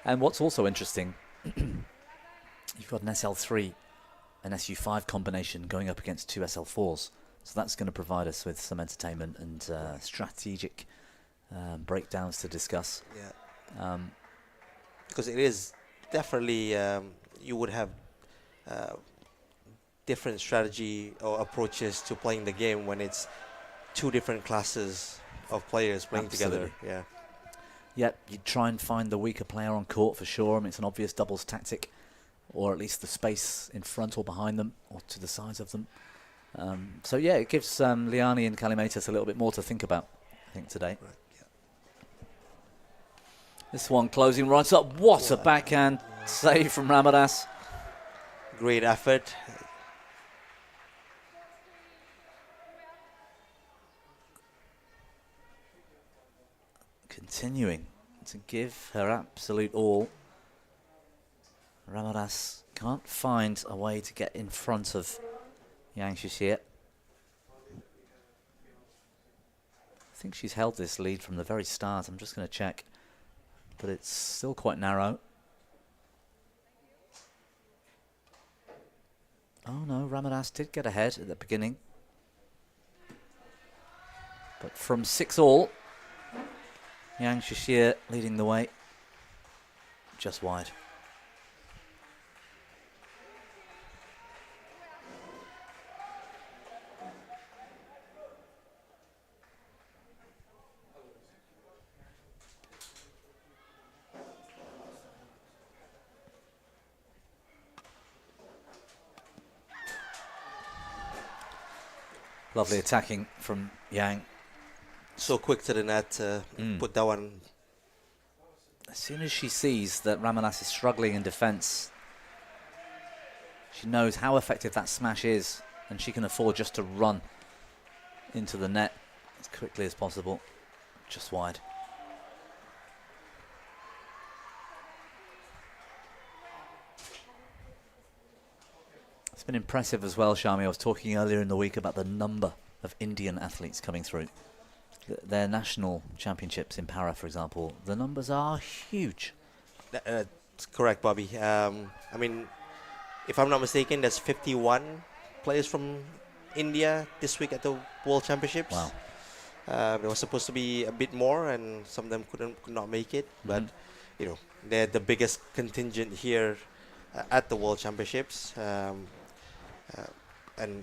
And what's also interesting, you've got an SL3, an SU5 combination going up against 2 SL4s. So that's going to provide us with some entertainment and strategic breakdowns to discuss. Yeah. Because it is definitely, you would have different strategy or approaches to playing the game when it's 2 different classes of players playing together. Yeah. Yep, you try and find the weaker player on court for sure. I mean, it's an obvious doubles tactic, or at least the space in front or behind them, or to the sides of them. So yeah, it gives Liani and Kalimetas a little bit more to think about, I think, today. Right, yeah. This one closing right up. What a backhand save from Ramadas. Great effort. Continuing to give her absolute all. Ramadas can't find a way to get in front of Yang Shishir. I think she's held this lead from the very start. I'm just going to check, but it's still quite narrow. Oh no, Ramadas did get ahead at the beginning. But from 6-all, Yang Shishir leading the way, just wide. Lovely attacking from Yang. So quick to the net, put that one. As soon as she sees that Ramadas is struggling in defence, she knows how effective that smash is, and she can afford just to run into the net as quickly as possible, just wide. It's been impressive as well, Shami. I was talking earlier in the week about the number of Indian athletes coming through. Their national championships in para, for example, the numbers are huge. That's correct, Bobby. I mean, if I'm not mistaken, there's 51 players from India this week at the World Championships. Wow. There was supposed to be a bit more, and some of them could not make it. But you know, they're the biggest contingent here at the World Championships. And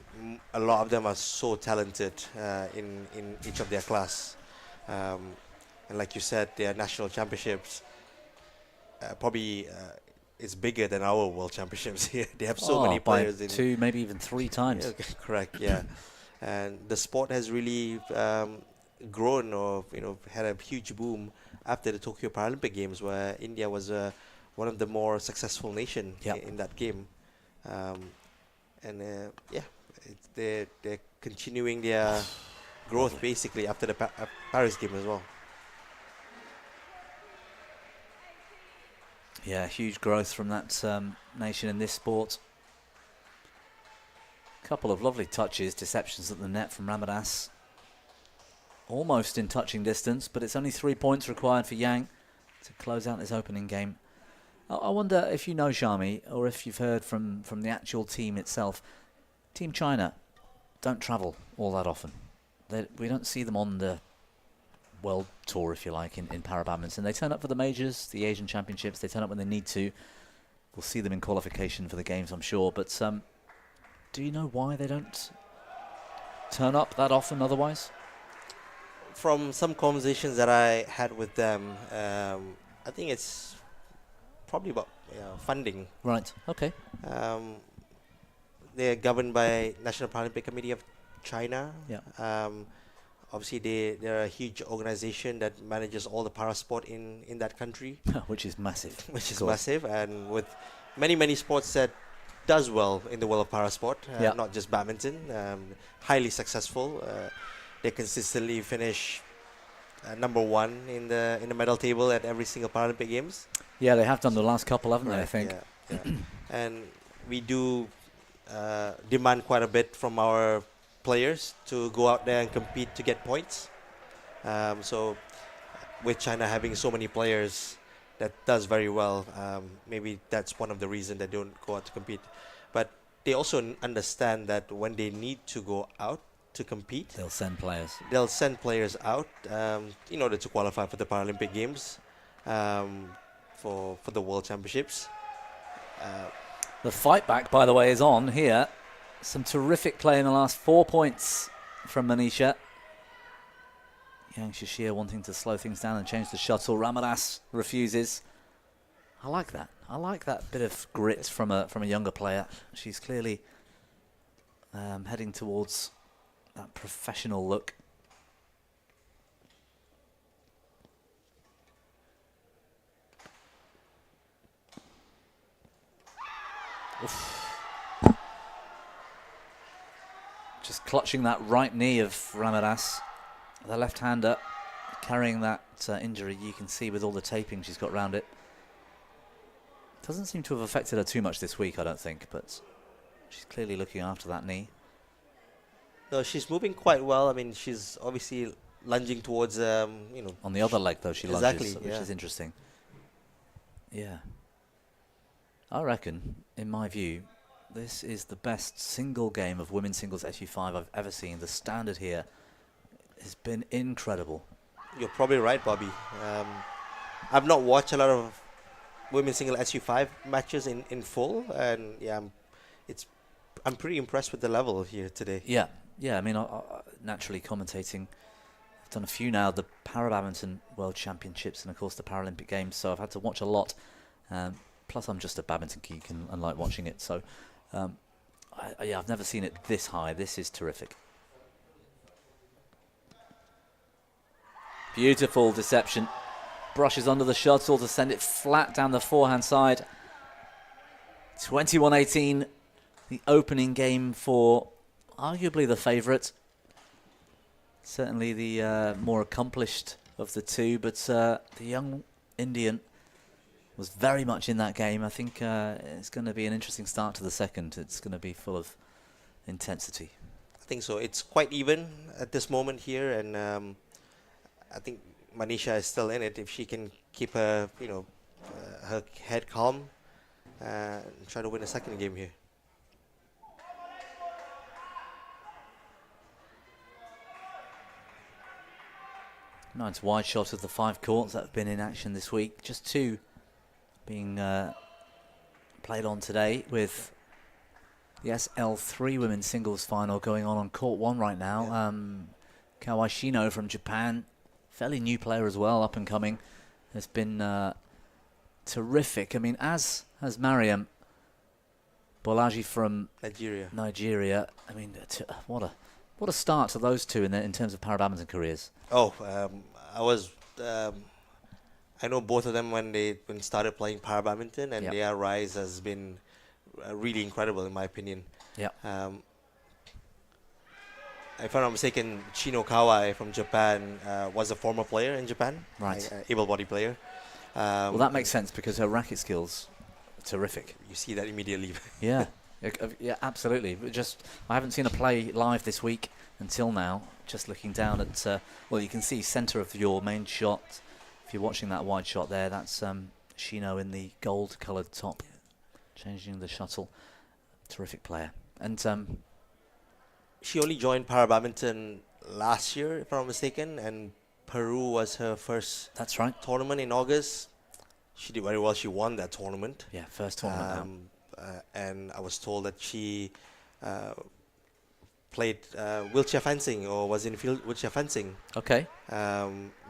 a lot of them are so talented in each of their class. And like you said, their national championships probably is bigger than our World Championships here. They have so many players. By 2, maybe even 3 times. Yeah, correct, yeah. And the sport has really grown, or had a huge boom after the Tokyo Paralympic Games, where India was one of the more successful nations in that game. And they're continuing their growth basically after the Paris game as well. Yeah, huge growth from that nation in this sport. Couple of lovely touches, deceptions at the net from Ramadas. Almost in touching distance, but it's only 3 points required for Yang to close out this opening game. I wonder if you know, Shami, or if you've heard from the actual team itself. Team China don't travel all that often. We don't see them on the World Tour, if you like, in para-badminton. They turn up for the majors, the Asian Championships. They turn up when they need to. We'll see them in qualification for the games, I'm sure. But do you know why they don't turn up that often otherwise? From some conversations that I had with them, I think it's probably about funding. Right, okay. They're governed by National Paralympic Committee of China. Yeah. Obviously, they're a huge organization that manages all the parasport in that country. Which is massive. Which is massive, and with many sports that does well in the world of parasport, not just badminton. Highly successful. They consistently finish #1 in the medal table at every single Paralympic Games. Yeah, they have done the last couple, haven't they, I think? Yeah. And we do demand quite a bit from our players to go out there and compete to get points. So with China having so many players that does very well, maybe that's one of the reasons they don't go out to compete. But they also understand that when they need to go out to compete, they'll send players. They'll send players out in order to qualify for the Paralympic Games, for the World Championships. The fight back, by the way, is on here. Some terrific play in the last 4 points from Manisha. Yang Shishir wanting to slow things down and change the shuttle. Ramadas refuses. I like that. I like that bit of grit from a younger player. She's clearly heading towards that professional look. Oof. Just clutching that right knee of Ramadas. The left-hander carrying that injury, you can see with all the taping she's got around it. Doesn't seem to have affected her too much this week, I don't think, but she's clearly looking after that knee. No, she's moving quite well. I mean, she's obviously lunging towards, On the other leg, though, she lunges, which is interesting. Yeah. I reckon, in my view, this is the best single game of women's singles SU5 I've ever seen. The standard here has been incredible. You're probably right, Bobby. I've not watched a lot of women's single SU5 matches in full, and I'm pretty impressed with the level here today. Yeah. I mean, I naturally commentating. I've done a few now, the Badminton World Championships and of course the Paralympic Games. So I've had to watch a lot. Plus, I'm just a badminton geek and like watching it. So, I've never seen it this high. This is terrific. Beautiful deception. Brushes under the shuttle to send it flat down the forehand side. 21-18, the opening game for arguably the favourite. Certainly the more accomplished of the two, but the young Indian was very much in that game. I think it's going to be an interesting start to the second. It's going to be full of intensity. I think so. It's quite even at this moment here, and I think Manisha is still in it. If she can keep her, her head calm and try to win a second game here. Nice wide shot of the 5 courts that have been in action this week. Just 2 being played on today, with the SL3 women's singles final going on court 1 right now. Kawashino from Japan, fairly new player as well, up and coming, has been terrific. I mean, as has Mariam Bolaji from Nigeria. I mean, what a start to those two in terms of para-badminton careers. I know both of them when started playing para-badminton, and their rise has been really incredible in my opinion. Yeah. If I'm not mistaken, Chino Kawai from Japan was a former player in Japan, right? Able-bodied player. Well, that makes sense because her racket skills are terrific. You see that immediately. Yeah. Yeah, absolutely. But I haven't seen a play live this week until now. Just looking down at, well, you can see centre of your main shot. If you're watching that wide shot there, that's Shino in the gold-coloured top, changing the shuttle. Terrific player. And She only joined para badminton last year, if I'm not mistaken, and Peru was her first that's right. tournament in August. She did very well. She won that tournament. Yeah, first tournament out. And I was told that she played wheelchair fencing, or was in wheelchair fencing. Okay.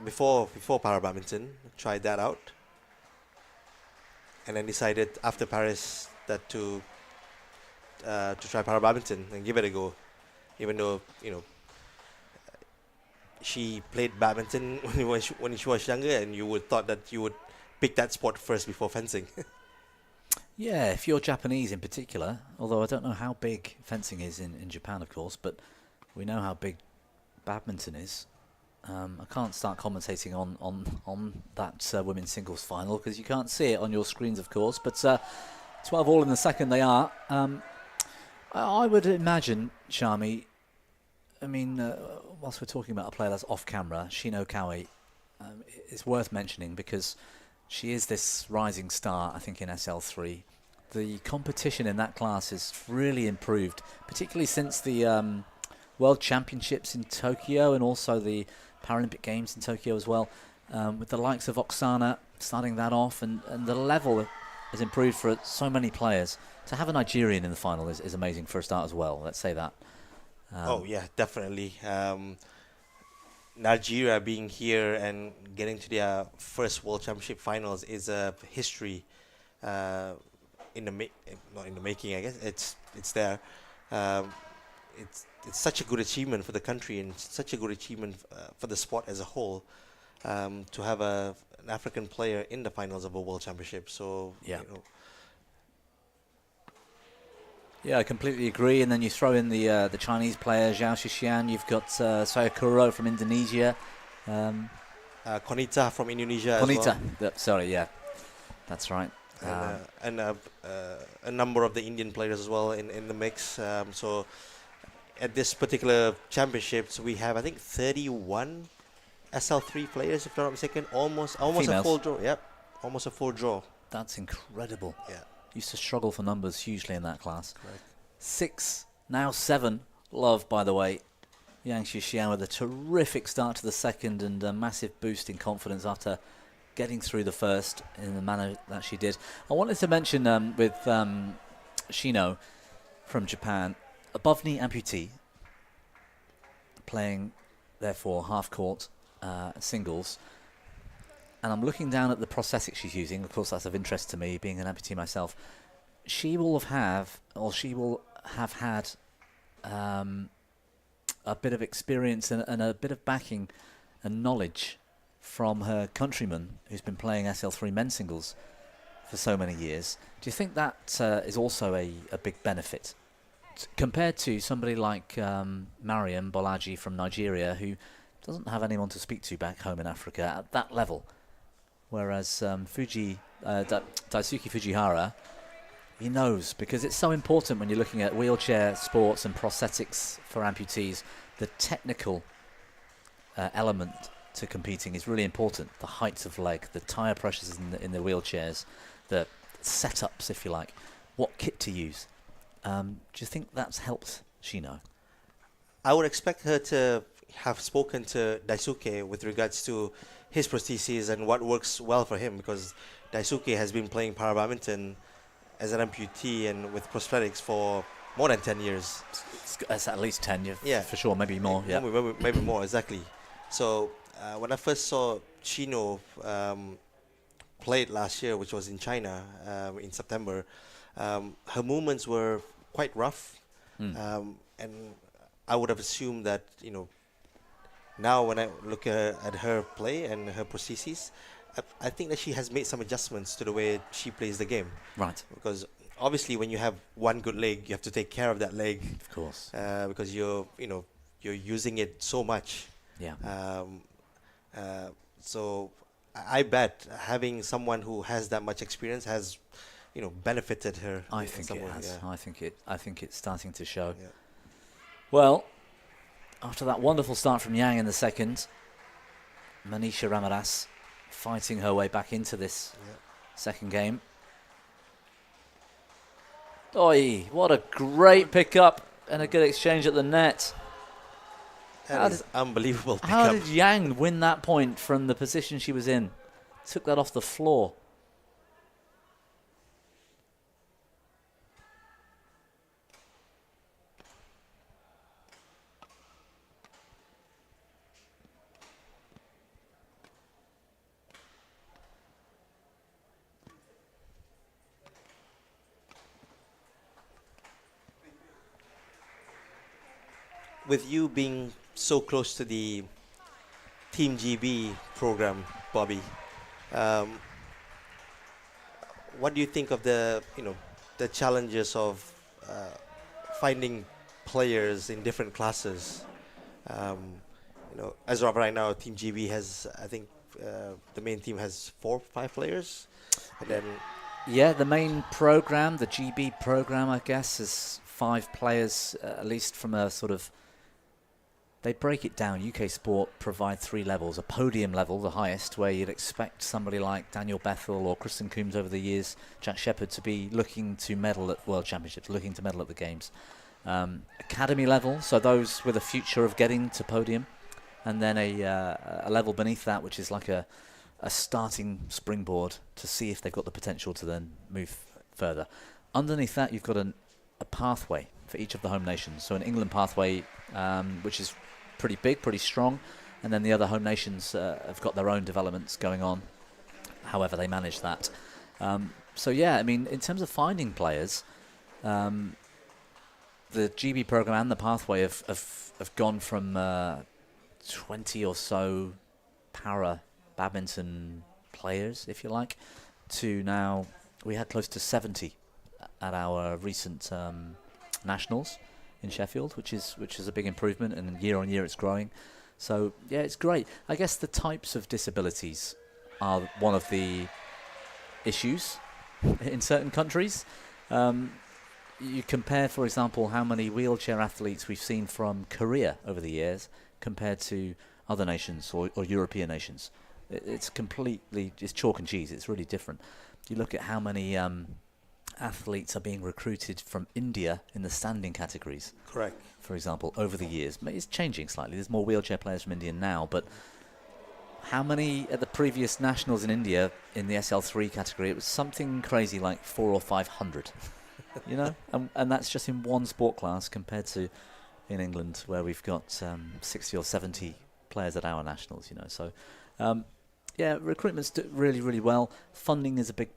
Before para badminton, tried that out, and then decided after Paris that to try para badminton and give it a go, even though she played badminton when she was younger, and you would thought that you would pick that sport first before fencing. Yeah, if you're Japanese in particular, although I don't know how big fencing is in Japan, of course, but we know how big badminton is. I can't start commentating on that women's singles final because you can't see it on your screens, of course, but 12 all in the second they are. I would imagine, Shami, I mean, whilst we're talking about a player that's off camera, Shino Kawi, it's worth mentioning because she is this rising star, I think, in SL3. The competition in that class has really improved, particularly since the World Championships in Tokyo and also the Paralympic Games in Tokyo as well, with the likes of Oksana starting that off, and the level has improved for so many players. To have a Nigerian in the final is amazing for a start as well, let's say that. Oh, yeah, definitely. Nigeria being here and getting to their first World Championship finals is a history not in the making, I guess. It's there. It's such a good achievement for the country and such a good achievement for the sport as a whole to have an African player in the finals of a World Championship. So, yeah. Yeah, I completely agree. And then you throw in the Chinese player, Zhao Shishian. You've got Sayakuro from Indonesia. Konita from Indonesia Konita. as well. Sorry, yeah. That's right. And a number of the Indian players as well in the mix. So at this particular championships, we have, I think, 31 SL3 players, if I'm not mistaken. Almost Females. a full draw. Yep, almost a full draw. That's incredible. Yeah. Used to struggle for numbers hugely in that class. Correct. 6, now 7. Love, by the way. Yang Shishian with a terrific start to the second and a massive boost in confidence after getting through the first in the manner that she did. I wanted to mention with Shino from Japan, above knee amputee, playing therefore half court singles. And I'm looking down at the prosthetics she's using. Of course, that's of interest to me, being an amputee myself. She will have had a bit of experience and a bit of backing and knowledge from her countryman who's been playing SL3 men's singles for so many years. Do you think that is also a big benefit compared to somebody like Mariam Bolaji from Nigeria, who doesn't have anyone to speak to back home in Africa at that level? Whereas Daisuke Fujihara, he knows, because it's so important when you're looking at wheelchair sports and prosthetics for amputees. The technical element to competing is really important. The heights of leg, the tyre pressures in the wheelchairs, the setups, if you like, what kit to use. Do you think that's helped Shino? I would expect her to have spoken to Daisuke with regards to his prostheses and what works well for him, because Daisuke has been playing para badminton as an amputee and with prosthetics for more than 10 years. It's at least 10, yeah, for sure, maybe more. Yeah, maybe more, exactly. So when I first saw Shino played last year, which was in China in September, her movements were quite rough, and I would have assumed that, now when I look at her play and her prostheses, I think that she has made some adjustments to the way she plays the game. Right. Because obviously when you have one good leg, you have to take care of that leg. Of course. Because you're using it so much. Yeah. So I bet having someone who has that much experience, has benefited her. I in think some it way, has. yeah. I think it's starting to show. Yeah. Well, after that wonderful start from Yang in the second, Manisha Ramirez fighting her way back into this second game. Oi, what a great pickup and a good exchange at the net. That is unbelievable pickup. How did Yang win that point from the position she was in? Took that off the floor. With you being so close to the Team GB program, Bobby, what do you think of the challenges of finding players in different classes? As of right now, Team GB has, I think, the main team has 4 or 5 players, and then yeah, the main program, the GB program, I guess, is 5 players, at least from a sort of. They break it down. UK Sport provide 3 levels. A podium level, the highest, where you'd expect somebody like Daniel Bethel or Kristen Coombs over the years, Jack Shepherd, to be looking to medal at World Championships, looking to medal at the Games. Academy level, so those with a future of getting to podium. And then a level beneath that, which is like a starting springboard to see if they've got the potential to then move further. Underneath that, you've got a pathway for each of the home nations. So an England pathway, which is pretty big, pretty strong, and then the other home nations have got their own developments going on, however they manage that. So yeah, I mean, in terms of finding players, the GB program and the pathway have gone from 20 or so para badminton players, if you like, to now we had close to 70 at our recent nationals in Sheffield, which is a big improvement, and year on year it's growing. So yeah, it's great. I guess the types of disabilities are one of the issues in certain countries. You compare, for example, how many wheelchair athletes we've seen from Korea over the years compared to other nations or European nations. It's completely, it's chalk and cheese. It's really different. You look at how many athletes are being recruited from India in the standing categories. correct. For example, over the years. It's changing slightly. There's more wheelchair players from India now, but how many at the previous nationals in India in the SL3 category? It was something crazy like 400 or 500, and that's just in one sport class compared to in England where we've got 60 or 70 players at our nationals, So, yeah, recruitment's really, really well. Funding is a big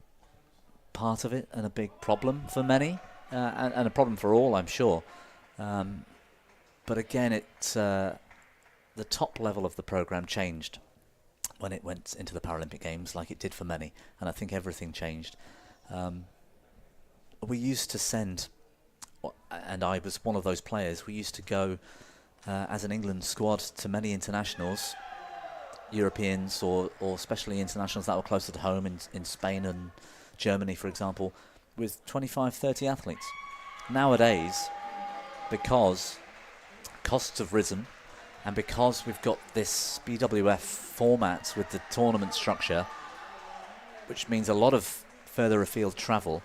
part of it and a big problem for many, and a problem for all, I'm sure. But again, the top level of the program changed when it went into the Paralympic Games, like it did for many, and I think everything changed. We used to send, and I was one of those players, we used to go as an England squad to many internationals, Europeans or especially internationals that were closer to home in Spain and Germany, for example, with 25, 30 athletes. Nowadays, because costs have risen and because we've got this BWF format with the tournament structure, which means a lot of further afield travel,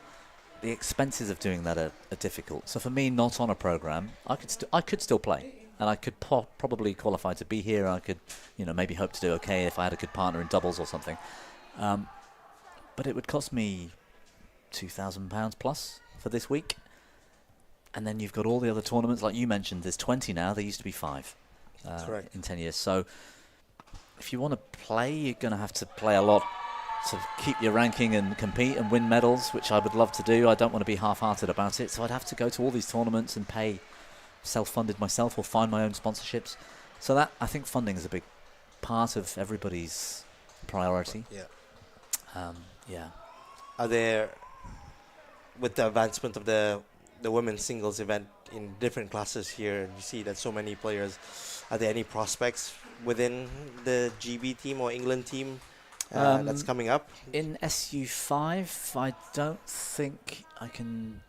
the expenses of doing that are difficult. So for me, not on a program, I could still play, and I could probably qualify to be here. I could, maybe hope to do okay if I had a good partner in doubles or something. But it would cost me £2,000 plus for this week. And then you've got all the other tournaments, like you mentioned. There's 20 now. There used to be 5 in 10 years. So if you want to play, you're going to have to play a lot to keep your ranking and compete and win medals, which I would love to do. I don't want to be half-hearted about it. So I'd have to go to all these tournaments and pay self-funded myself or find my own sponsorships. So that, I think, funding is a big part of everybody's priority. Yeah. Yeah. Are there, with the advancement of the women's singles event in different classes here, you see that so many players, are there any prospects within the GB team or England team that's coming up? In SU5, I don't think I can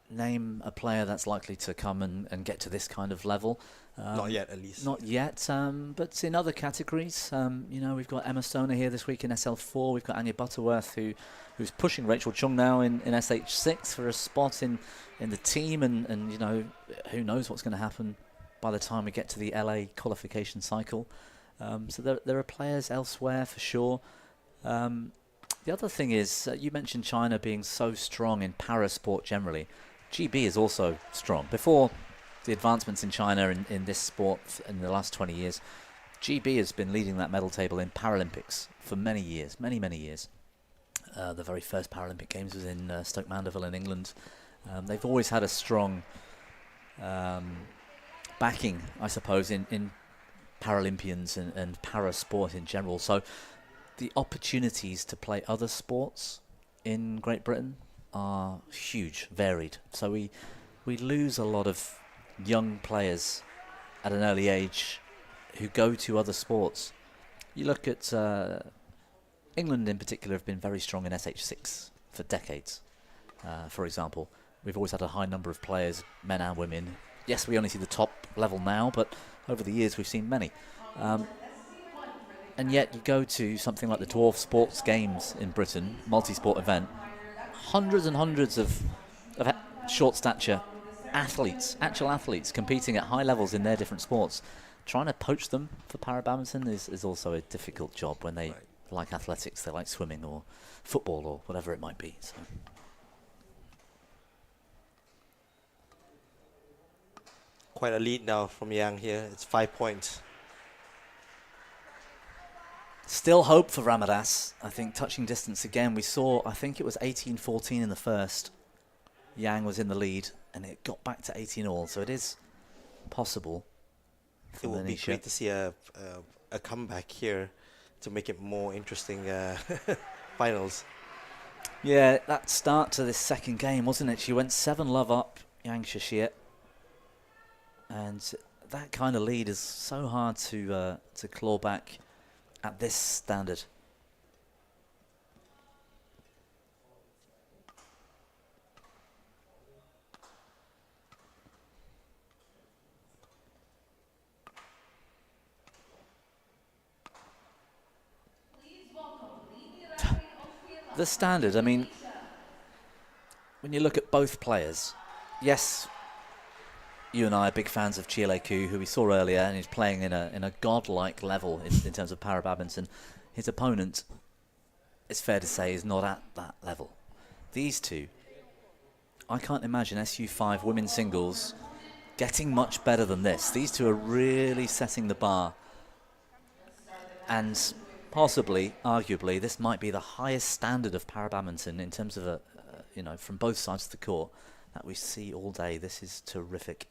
name a player that's likely to come and get to this kind of level. Not yet, at least. Not yet, but in other categories, you know, we've got Emma Stoner here this week in SL4. We've got Anya Butterworth, who's pushing Rachel Chung now in SH6 for a spot in the team, and you know, who knows what's going to happen by the time we get to the LA qualification cycle. So there are players elsewhere for sure. The other thing is, you mentioned China being so strong in para sport generally. GB is also strong. Before the advancements in China in this sport in the last 20 years, GB has been leading that medal table in Paralympics for many years, many years. The very first Paralympic Games was in Stoke Mandeville in England. They've always had a strong backing, I suppose, in Paralympians and para sport in general. So the opportunities to play other sports in Great Britain are huge, varied. So we lose a lot of young players at an early age who go to other sports. You look at England in particular have been very strong in SH6 for decades. For example, we've always had a high number of players, men and women. Yes, we only see the top level now, but over the years we've seen many. And yet you go to something like the Dwarf Sports Games in Britain, multi-sport event, hundreds and hundreds of short stature athletes, actual athletes, competing at high levels in their different sports. Trying to poach them for para badminton is also a difficult job when they like athletics, they like swimming or football or whatever it might be. So. Quite a lead now from Yang here. It's 5 points. Still hope for Ramadas. I think touching distance again. We saw, I think it was 18-14 in the first. Yang was in the lead, and it got back to 18-all. So it is possible. It would be great to see a comeback here to make it more interesting finals. Yeah, that start to this second game, wasn't it? She went 7-love up, Yang Shashir. And that kind of lead is so hard to claw back at this standard. The standard, I mean, when you look at both players, yes, you and I are big fans of Chile Ku, who we saw earlier, and he's playing in a godlike level in terms of para badminton. His opponent, it's fair to say, is not at that level. These two, I can't imagine SU5 women's singles getting much better than this. These two are really setting the bar, and possibly, arguably, this might be the highest standard of para badminton in terms of you know, from both sides of the court that we see all day. This is terrific.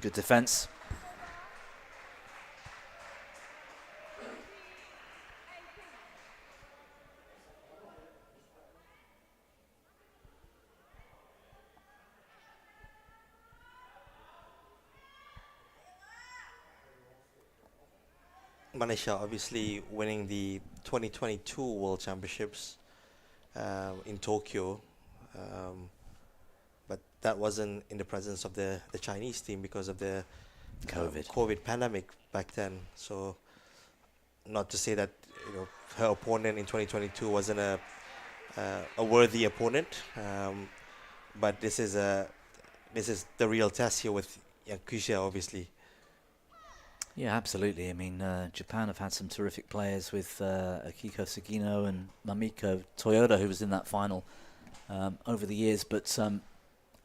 Good defense. Malaysia obviously winning the 2022 World Championships in Tokyo, but that wasn't in the presence of the Chinese team because of the COVID pandemic back then. So, not to say that, you know, her opponent in 2022 wasn't a worthy opponent, but this is the real test here with Yakushia, obviously. Yeah, absolutely. I mean, Japan have had some terrific players with Akiko Sugino and Mamiko Toyoda, who was in that final over the years. But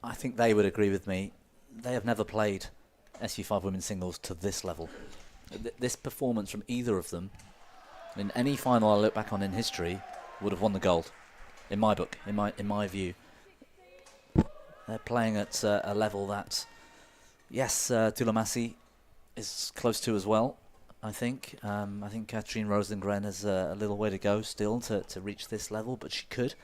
I think they would agree with me. They have never played SU5 women's singles to this level. This performance from either of them, in any final I look back on in history, would have won the gold, in my book, in my view. They're playing at a level that Yes, Tulamasi is close to as well, I think. I think Katrine Rosengren has a little way to go still to reach this level, but she could.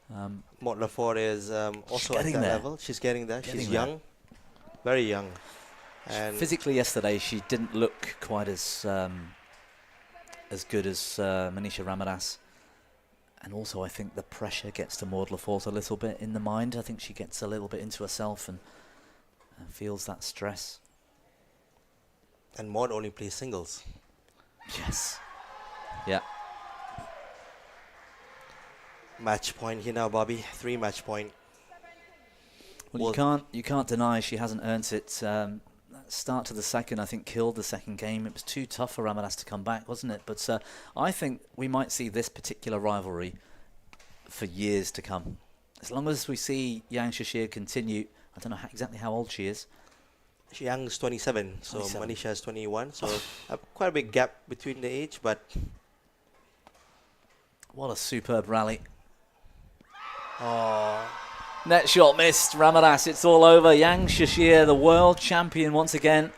Maud Lafort is also at that level. She's getting there. She's young, very young. And physically yesterday, she didn't look quite as good as Manisha Ramadas. And also, I think the pressure gets to Maud Lafort a little bit in the mind. I think she gets a little bit into herself and feels that stress. And Maud only plays singles. Yes. Yeah. Match point here now, Bobby. 3 match point. Well, you can't deny she hasn't earned it. Start to the second, I think, killed the second game. It was too tough for Ramadas to come back, wasn't it? But I think we might see this particular rivalry for years to come. As long as we see Yang Shashir continue, I don't know exactly how old she is. Yang's 27, so Manisha is 21. So quite a big gap between the age, but... What a superb rally. Oh... Net shot missed, Ramadas, it's all over. Yang Shashir, the world champion once again,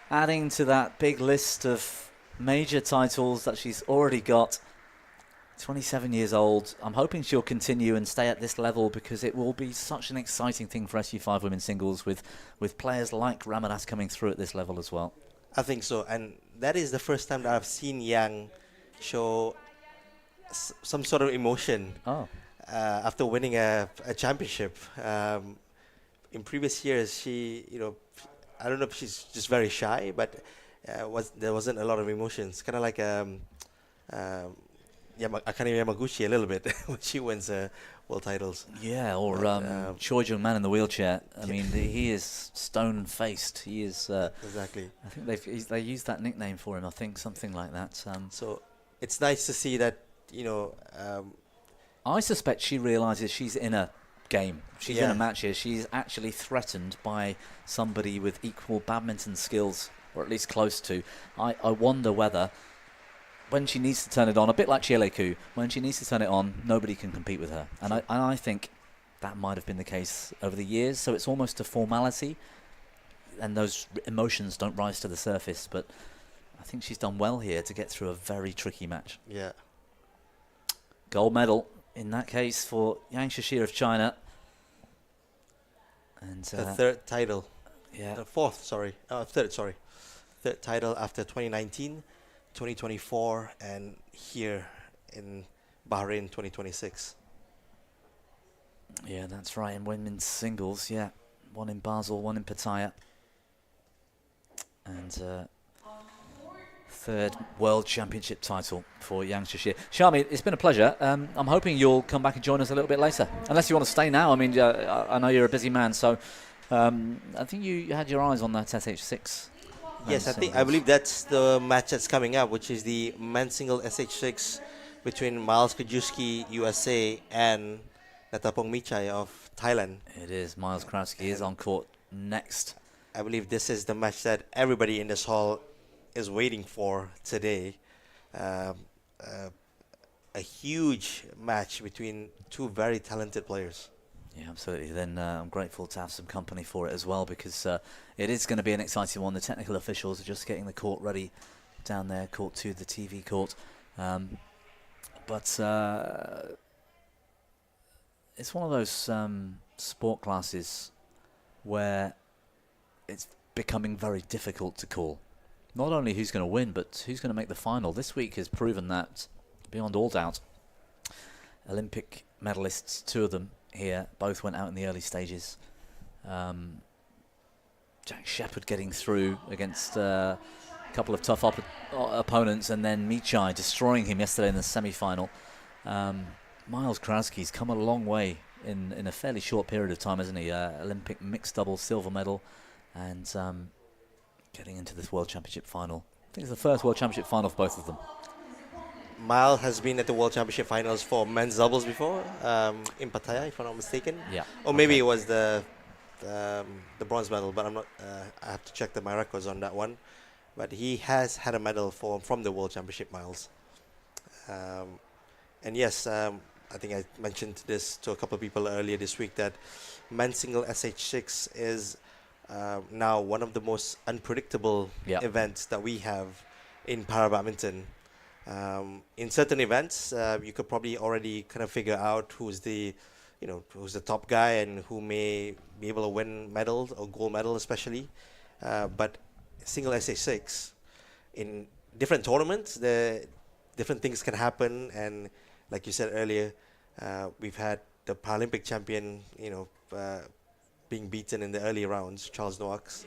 adding to that big list of major titles that she's already got. 27 years old. I'm hoping she'll continue and stay at this level because it will be such an exciting thing for SU5 women's singles with players like Ramadas coming through at this level as well. I think so, and that is the first time that I've seen Yang show some sort of emotion. Oh. After winning a championship. In previous years, she, I don't know if she's just very shy, but there wasn't a lot of emotions. Kind of like Akane Yamaguchi a little bit when she wins world titles. Yeah, or Choi Jung-man in the wheelchair. I mean, he is stone-faced. He is... exactly. I think they used that nickname for him, I think, something like that. So it's nice to see that, I suspect she realises she's in a game. She's in a match here. She's actually threatened by somebody with equal badminton skills, or at least close to. I wonder whether, when she needs to turn it on, a bit like Chieleku, when she needs to turn it on, nobody can compete with her. And I think that might have been the case over the years. So it's almost a formality, and those emotions don't rise to the surface. But I think she's done well here to get through a very tricky match. Yeah. Gold medal. In that case, for Yang Shashir of China. And the third title. Yeah. Third title after 2019, 2024, and here in Bahrain 2026. Yeah, that's right. In women's singles, yeah. One in Basel, one in Pattaya. And third World Championship title for Yang Shashir. Shami, it's been a pleasure. I'm hoping you'll come back and join us a little bit later. Unless you want to stay now. I mean, I know you're a busy man, so I think you had your eyes on that SH6. Yes, I believe that's the match that's coming up, which is the men's single SH6 between Miles Kajewski, USA, and Natapong Michai of Thailand. It is. Miles Kajewski is on court next. I believe this is the match that everybody in this hall is waiting for today. A huge match between two very talented players. Yeah, absolutely. Then I'm grateful to have some company for it as well, because it is going to be an exciting one. The technical officials are just getting the court ready down there, court 2, the TV court. But it's one of those sport classes where it's becoming very difficult to call. Not only who's going to win, but who's going to make the final. This week has proven that beyond all doubt. Olympic medalists, 2 of them here, both went out in the early stages. Jack Shepherd getting through against a couple of tough opponents, and then Michai destroying him yesterday in the semi-final. Miles Kajewski's come a long way in a fairly short period of time, hasn't he? Olympic mixed doubles silver medal, and getting into this World Championship final. I think it's the first World Championship final for both of them. Miles has been at the World Championship finals for men's doubles before, in Pattaya, if I'm not mistaken. Yeah. Or maybe it was the bronze medal, but I'm not. I have to check my records on that one. But he has had a medal from the World Championship, Miles. And yes, I think I mentioned this to a couple of people earlier this week that men's single SH6 is now one of the most unpredictable Yep. events that we have in para badminton. In certain events, you could probably already kind of figure out who's the top guy and who may be able to win medals or gold medal especially. But single SH6, in different tournaments, the different things can happen. And like you said earlier, we've had the Paralympic champion, being beaten in the early rounds, Charles Noakes.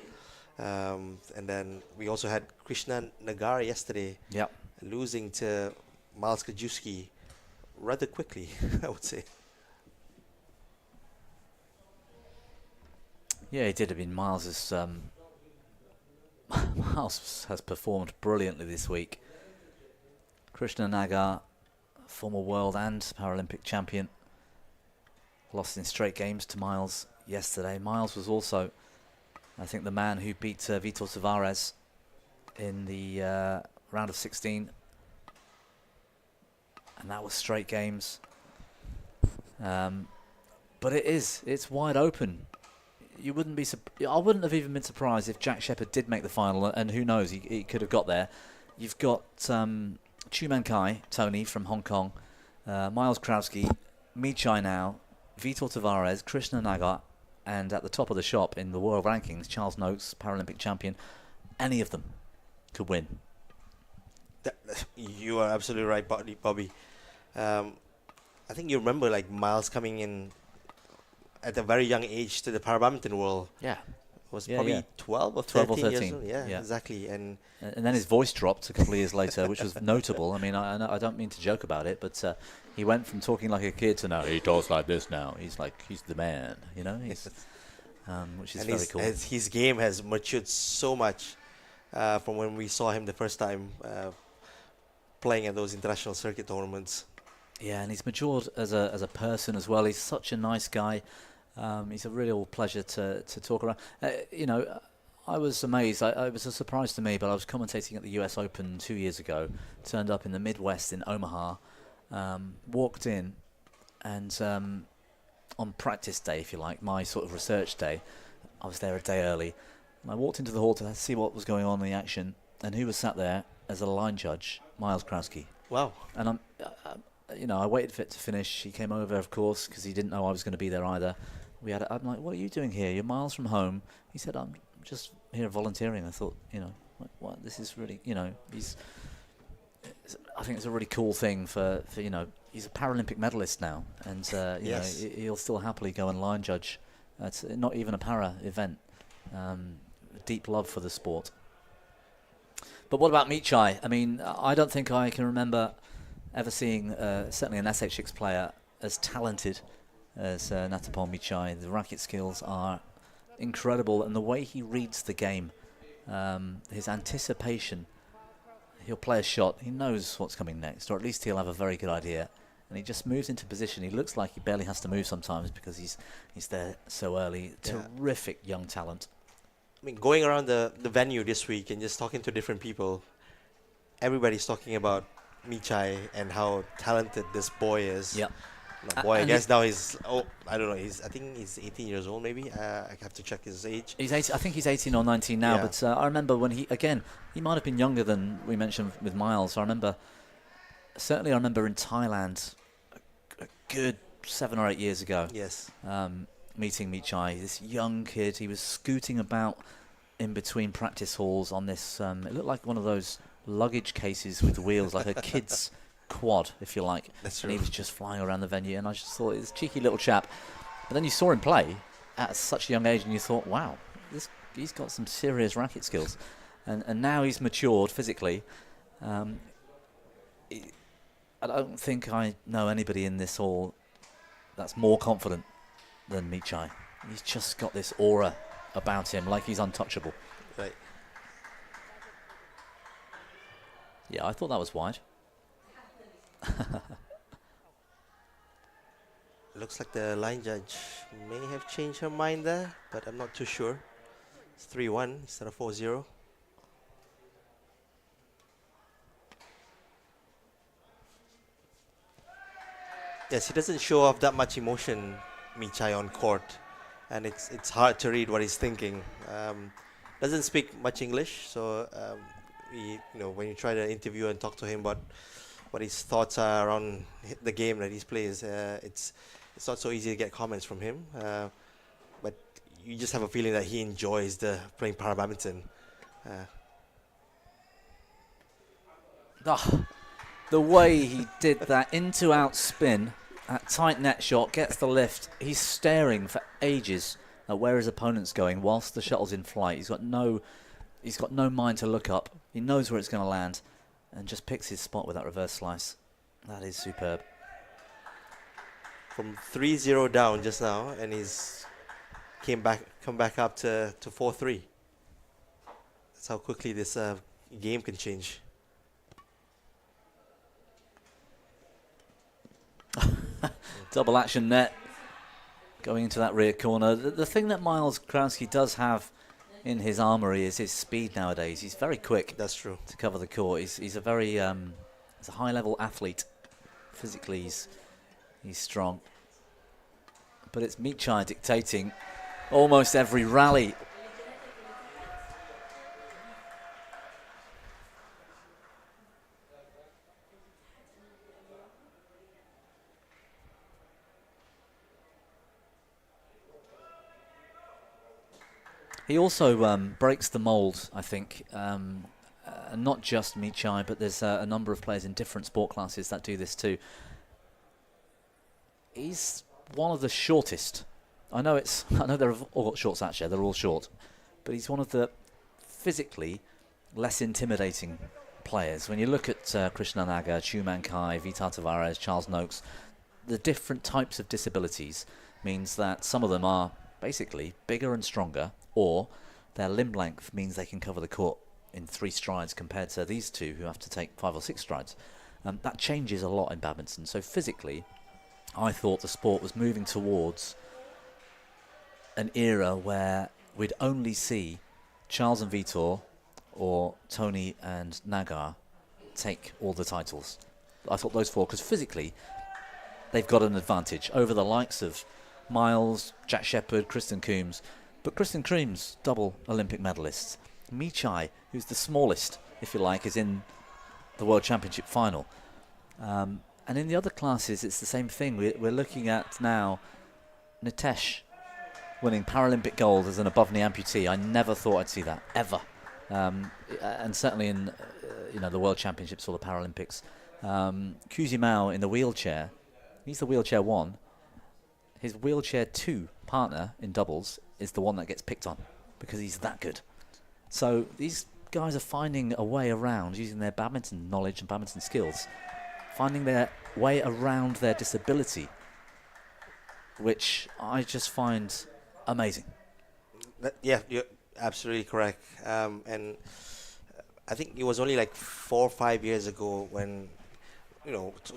And then we also had Krishna Nagara yesterday, Yep. losing to Miles Krajewski rather quickly, I would say. Yeah, he did. I mean, Miles has performed brilliantly this week. Krishna Nagar, former world and Paralympic champion, lost in straight games to Miles yesterday. Miles was also, I think, the man who beat Vitor Tavares in the round of 16, and that was straight games. But it's wide open. You wouldn't be. I wouldn't have even been surprised if Jack Shepherd did make the final, and who knows, he could have got there. You've got Chu Man Kai, Tony from Hong Kong, Miles Krowski, Michai now, Vitor Tavares, Krishna Nagar, and at the top of the shop in the world rankings, Charles Noakes, Paralympic champion. Any of them could win. You are absolutely right, Bobby. I think you remember like Miles coming in at a very young age to the para badminton world. Yeah. Was Yeah, probably yeah. 12 or 12 or 13 years 13, old. Yeah, yeah. exactly. And then his voice dropped a couple of years later, which was notable. I mean, I don't mean to joke about it, but he went from talking like a kid to now he talks like this now. He's the man, He's, which is and very cool. his game has matured so much from when we saw him the first time playing at those international circuit tournaments. Yeah, and he's matured as a person as well. He's such a nice guy. He's a real pleasure to talk around. I was amazed. It was a surprise to me, but I was commentating at the US Open 2 years ago. Turned up in the Midwest in Omaha. Walked in, and on practice day, if you like, my sort of research day, I was there a day early. And I walked into the hall to see what was going on in the action, and who was sat there as a line judge? Miles Krowski. Wow. And I waited for it to finish. He came over, of course, because he didn't know I was going to be there either. I'm like, what are you doing here? You're miles from home. He said, I'm just here volunteering. I thought, what? This is really, I think it's a really cool thing for he's a Paralympic medalist now, and Yes. He'll still happily go and line judge. It's not even a para event. Deep love for the sport. But what about Michai? I mean, I don't think I can remember ever seeing certainly an SH6 player as talented as Natapon Michai. The racket skills are incredible, and the way he reads the game, his anticipation. He'll play a shot, he knows what's coming next, or at least he'll have a very good idea, and he just moves into position. He looks like he barely has to move sometimes because he's there so early. Yeah. Terrific young talent. I mean, going around the venue this week and just talking to different people, everybody's talking about Michai and how talented this boy is. Yep. Not boy, I and guess now he's, I don't know, I think he's 18 years old maybe. I have to check his age. I think he's 18 or 19 now, Yeah. but I remember when he might have been younger than we mentioned with Miles. I remember in Thailand a good 7 or 8 years ago. Yes. Meeting Michai, this young kid. He was scooting about in between practice halls on this, it looked like one of those luggage cases with wheels, like a kid's quad, if you like. That's and true. he was just flying around the venue, and I just thought, this cheeky little chap. But then you saw him play at such a young age, and you thought, wow, he's got some serious racket skills. And now he's matured physically. I don't think I know anybody in this hall that's more confident than Michai. He's just got this aura about him, like he's untouchable. Right. Yeah, I thought that was wide. Looks like the line judge may have changed her mind there, but I'm not too sure. It's 3-1 instead of 4-0. Yes, he doesn't show off that much emotion, Michai, on court. and it's hard to read what he's thinking. Doesn't speak much English, so when you try to interview and talk to him about what his thoughts are around the game that he plays, it's not so easy to get comments from him. But you just have a feeling that he enjoys playing para badminton. The way he did that into-out spin, that tight net shot, gets the lift. He's staring for ages at where his opponent's going whilst the shuttle's in flight. He's got no mind to look up. He knows where it's going to land and just picks his spot with that reverse slice. That is superb. From 3-0 down just now, and he's come back up to 4-3. That's how quickly this game can change. Double action net going into that rear corner. The thing that Miles Krowski does have in his armoury is his speed nowadays. He's very quick. That's true. To cover the court. He's a very he's a high-level athlete. Physically, he's strong. But it's Michai dictating almost every rally. He also breaks the mould, I think, and not just Michai, but there's a number of players in different sport classes that do this too. He's one of the shortest. I know they're all got short sachet, they're all short, but he's one of the physically less intimidating players. When you look at Krishna Naga, Chu Mankai, Vitar Tavares, Charles Noakes, the different types of disabilities means that some of them are basically bigger and stronger, or their limb length means they can cover the court in 3 strides compared to these two who have to take 5 or 6 strides. That changes a lot in badminton. So physically, I thought the sport was moving towards an era where we'd only see Charles and Vitor or Tony and Nagar take all the titles. I thought those 4, because physically they've got an advantage over the likes of Miles, Jack Shepherd, Kristen Coombs. But Kristen Coombs, double Olympic medalist. Michai, who's the smallest, if you like, is in the World Championship final. And in the other classes, it's the same thing. We're looking at now Nitesh winning Paralympic gold as an above-knee amputee. I never thought I'd see that, ever. And certainly in the World Championships or the Paralympics. Kuzi Mao in the wheelchair. He's the wheelchair 1. His wheelchair 2 partner in doubles is the one that gets picked on because he's that good. So these guys are finding a way around, using their badminton knowledge and badminton skills, finding their way around their disability, which I just find amazing. Yeah, you're absolutely correct. And I think it was only like 4 or 5 years ago when,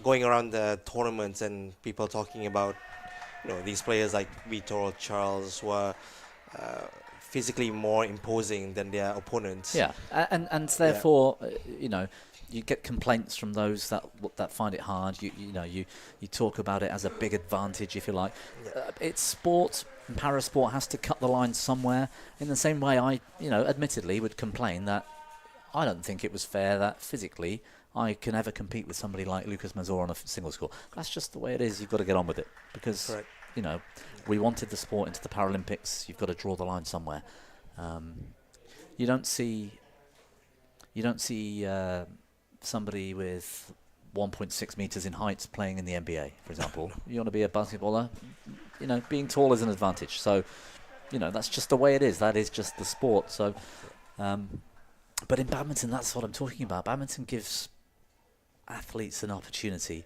going around the tournaments and people talking about, these players like Vitor, Charles were physically more imposing than their opponents. Yeah, and therefore, you get complaints from those that find it hard. You talk about it as a big advantage, if you like. Yeah. It's sport, and parasport has to cut the line somewhere. In the same way, I, admittedly would complain that I don't think it was fair that physically I can ever compete with somebody like Lucas MAZOUR on a singles court. That's just the way it is. You've got to get on with it because, correct. We wanted the sport into the Paralympics. You've got to draw the line somewhere. You don't see somebody with 1.6 meters in height playing in the NBA, for example. You want to be a basketballer, being tall is an advantage. So, that's just the way it is. That is just the sport. So, but in badminton, that's what I'm talking about. Badminton gives athletes an opportunity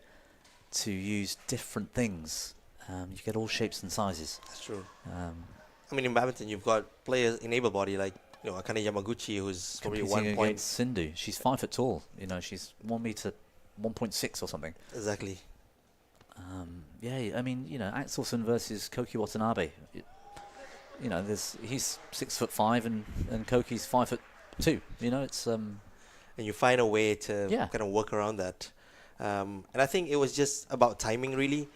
to use different things. You get all shapes and sizes. That's true. In badminton, you've got players in able body like Akane Yamaguchi, who's probably 1 point. Sindhu, she's 5 foot tall. She's 1 meter, 1.6 or something. Exactly. Axelson versus Koki Watanabe. He's 6'5" and Koki's 5'2". It's and you find a way to kind of work around that. And I think it was just about timing, really.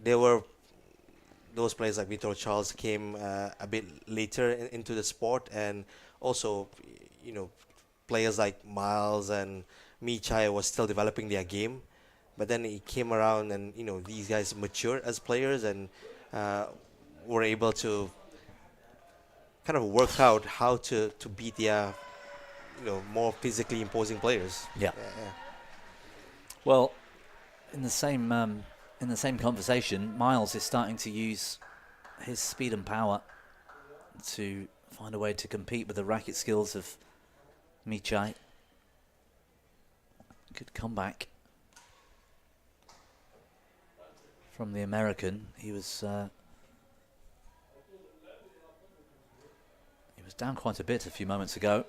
They were those players like Vitor Charles came a bit later into the sport, and also, you know, players like Miles and Michai was still developing their game. But then he came around, and you know, these guys matured as players and were able to kind of work out how to beat their, you know, more physically imposing players. Yeah. Well, in the same conversation, Miles is starting to use his speed and power to find a way to compete with the racket skills of Michai. Good comeback from the American. He was down quite a bit a few moments ago.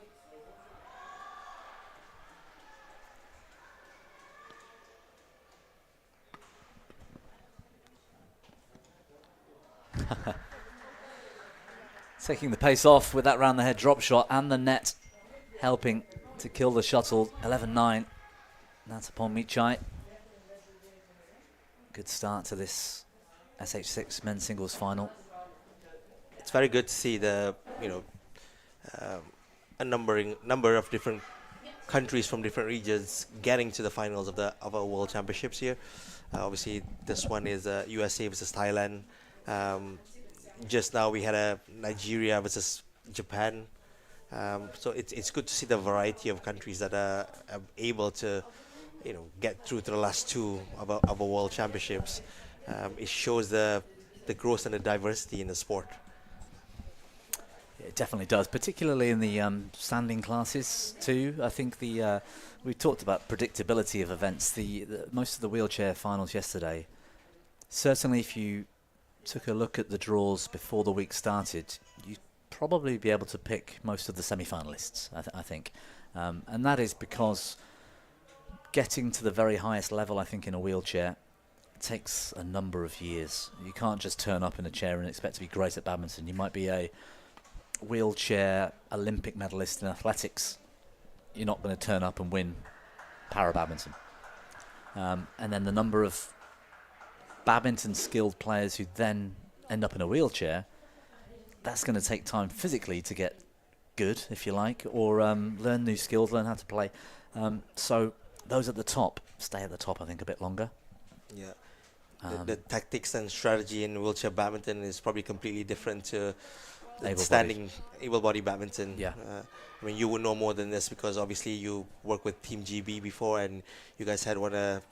Taking the pace off with that round the head drop shot, and the net helping to kill the shuttle. 11-9. That's upon Michai. Good start to this SH6 men's singles final. It's very good to see the, you know, a number of different countries from different regions getting to the finals of our World Championships here. Obviously, this one is USA versus Thailand. Just now we had a Nigeria versus Japan. So it's good to see the variety of countries that are able to, you know, get through to the last two of our World Championships. It shows the growth and the diversity in the sport. It definitely does, particularly in the standing classes too. I think we talked about predictability of events. Most of the wheelchair finals yesterday, certainly if you took a look at the draws before the week started, you'd probably be able to pick most of the semi-finalists, I think. And that is because getting to the very highest level, I think, in a wheelchair takes a number of years. You can't just turn up in a chair and expect to be great at badminton. You might be a wheelchair Olympic medalist in athletics. You're not going to turn up and win para badminton. And then the number of badminton skilled players who then end up in a wheelchair, that's going to take time physically to get good, if you like, or learn new skills, learn how to play. So those at the top stay at the top, I think, a bit longer. Yeah. The tactics and strategy in wheelchair badminton is probably completely different to standing able-bodied badminton. Yeah. I mean, you would know more than this because obviously you worked with Team GB before, and you guys had a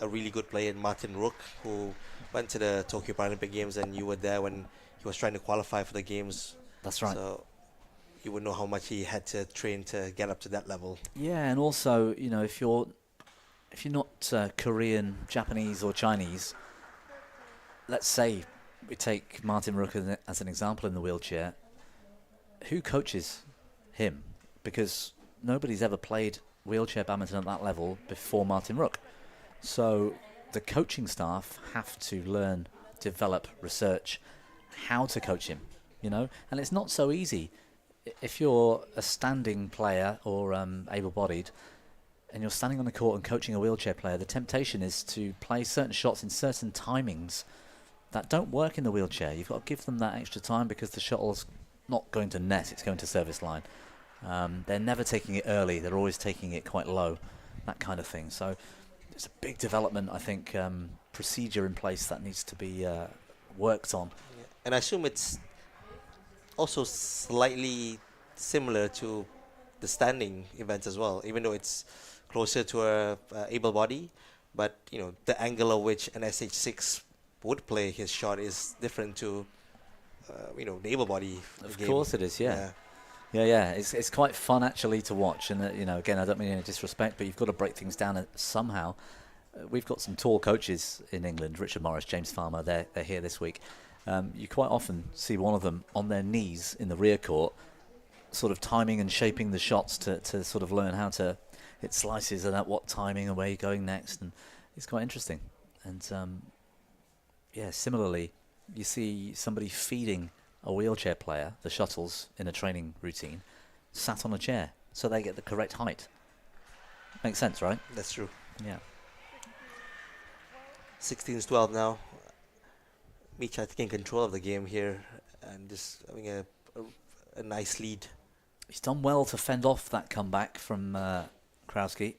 really good player, Martin Rook, who went to the Tokyo Paralympic Games, and you were there when he was trying to qualify for the games. That's right. So you would know how much he had to train to get up to that level. Yeah, and also, you know, if you're not Korean, Japanese, or Chinese, let's say we take Martin Rook as an example in the wheelchair. Who coaches him? Because nobody's ever played wheelchair badminton at that level before Martin Rook. So the coaching staff have to learn, develop, research how to coach him, you know? And it's not so easy. If you're a standing player or able-bodied, and you're standing on the court and coaching a wheelchair player, the temptation is to play certain shots in certain timings that don't work in the wheelchair. You've got to give them that extra time because the shuttle's not going to net, it's going to service line. They're never taking it early, they're always taking it quite low, that kind of thing. So there's a big development, I think, procedure in place that needs to be worked on. Yeah. And I assume it's also slightly similar to the standing events as well, even though it's closer to a able body, but you know, the angle of which an SH6 would play his shot is different to the able body. Of course it is, yeah. It's quite fun actually to watch, and again, I don't mean any disrespect, but you've got to break things down somehow. We've got some tall coaches in England, Richard Morris, James Farmer. They're here this week. You quite often see one of them on their knees in the rear court, sort of timing and shaping the shots to sort of learn how to hit slices and at what timing and where you're going next, and it's quite interesting. And similarly, you see somebody feeding a wheelchair player the shuttles in a training routine, sat on a chair, so they get the correct height. Makes sense, right? That's true. Yeah. 16-12 now. Micha taking control of the game here and just having a nice lead. He's done well to fend off that comeback from Krauski.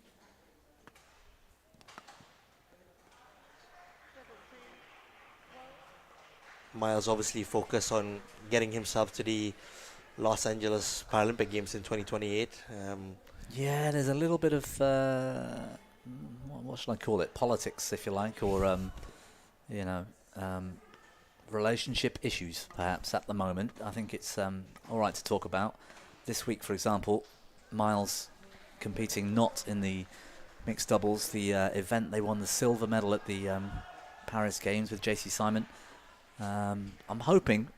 Miles obviously focused on getting himself to the Los Angeles Paralympic Games in 2028. Yeah, there's a little bit of, what should I call it, politics, if you like, or, you know, relationship issues, perhaps, at the moment. I think it's all right to talk about. This week, for example, Miles competing not in the mixed doubles, the event they won the silver medal at the Paris Games with JC Simon. I'm hoping,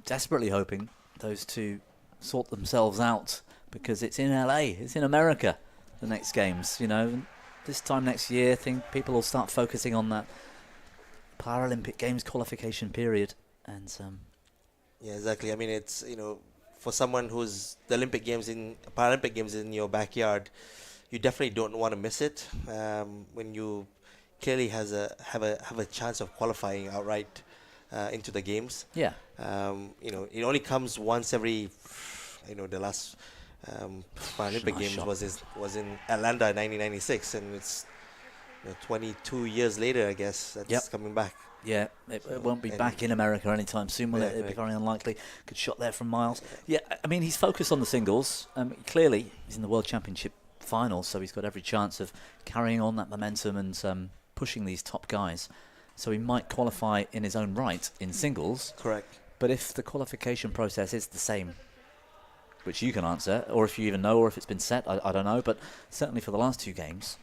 desperately hoping, those two sort themselves out, because it's in LA, it's in America, the next games. You know, this time next year, I think people will start focusing on that Paralympic Games qualification period. And yeah, exactly. I mean, it's, you know, for someone who's the Paralympic Games in your backyard, you definitely don't want to miss it. When you clearly have a chance of qualifying outright into the games. yeah, You know, it only comes once every, you know, the last Paralympic Nice Games shot. was in Atlanta in 1996, and it's, you know, 22 years later, I guess, that's Yep. coming back. yeah, it won't be back in America anytime soon, will Yeah, it? It'd be right. very unlikely. Good shot there from Miles. Yeah, I mean, he's focused on the singles. Clearly, he's in the World Championship finals, so he's got every chance of carrying on that momentum and pushing these top guys. So he might qualify in his own right in singles. Correct. But if the qualification process is the same, which you can answer, or if you even know, or if it's been set, I don't know, but certainly for the last two games,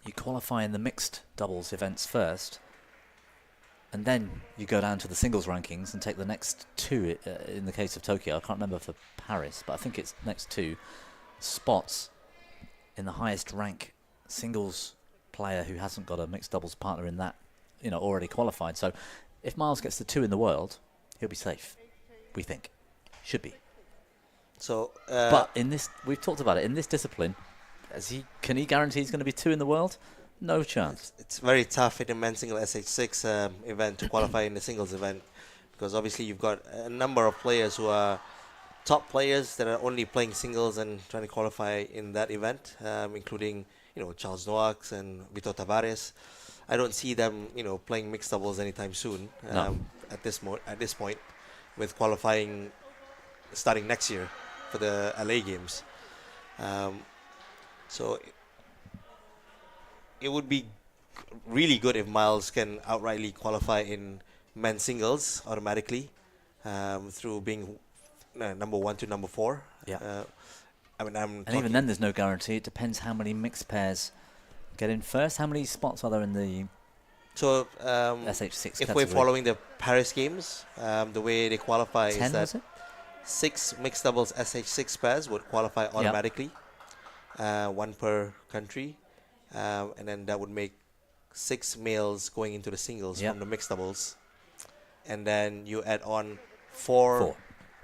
you qualify in the mixed doubles events first, and then you go down to the singles rankings and take the next two, in the case of Tokyo, I can't remember for Paris, but I think it's next two spots in the highest rank singles player who hasn't got a mixed doubles partner in that, you know, already qualified. So if Miles gets the two in the world, he'll be safe, we think. Should be. So, But in this, we've talked about it, in this discipline, can he guarantee he's going to be two in the world? No chance. it's very tough in the men's single SH6 event to qualify in the singles event, because obviously you've got a number of players who are top players that are only playing singles and trying to qualify in that event, including, you know, Charles Noax and Vitor Tavares. I don't see them, you know, playing mixed doubles anytime soon. No. At this point, with qualifying starting next year for the LA Games. So it would be really good if Miles can outrightly qualify in men's singles automatically, through being number 1 to number 4. Yeah. I mean, I'm And talking even then, there's no guarantee. It depends how many mixed pairs get in first. How many spots are there in the so SH6 if category? we're following the Paris Games, the way they qualify 10, is that was it? 6 mixed doubles SH6 pairs would qualify automatically, 1 per country, and then that would make 6 males going into the singles Yep. from the mixed doubles, and then you add on 4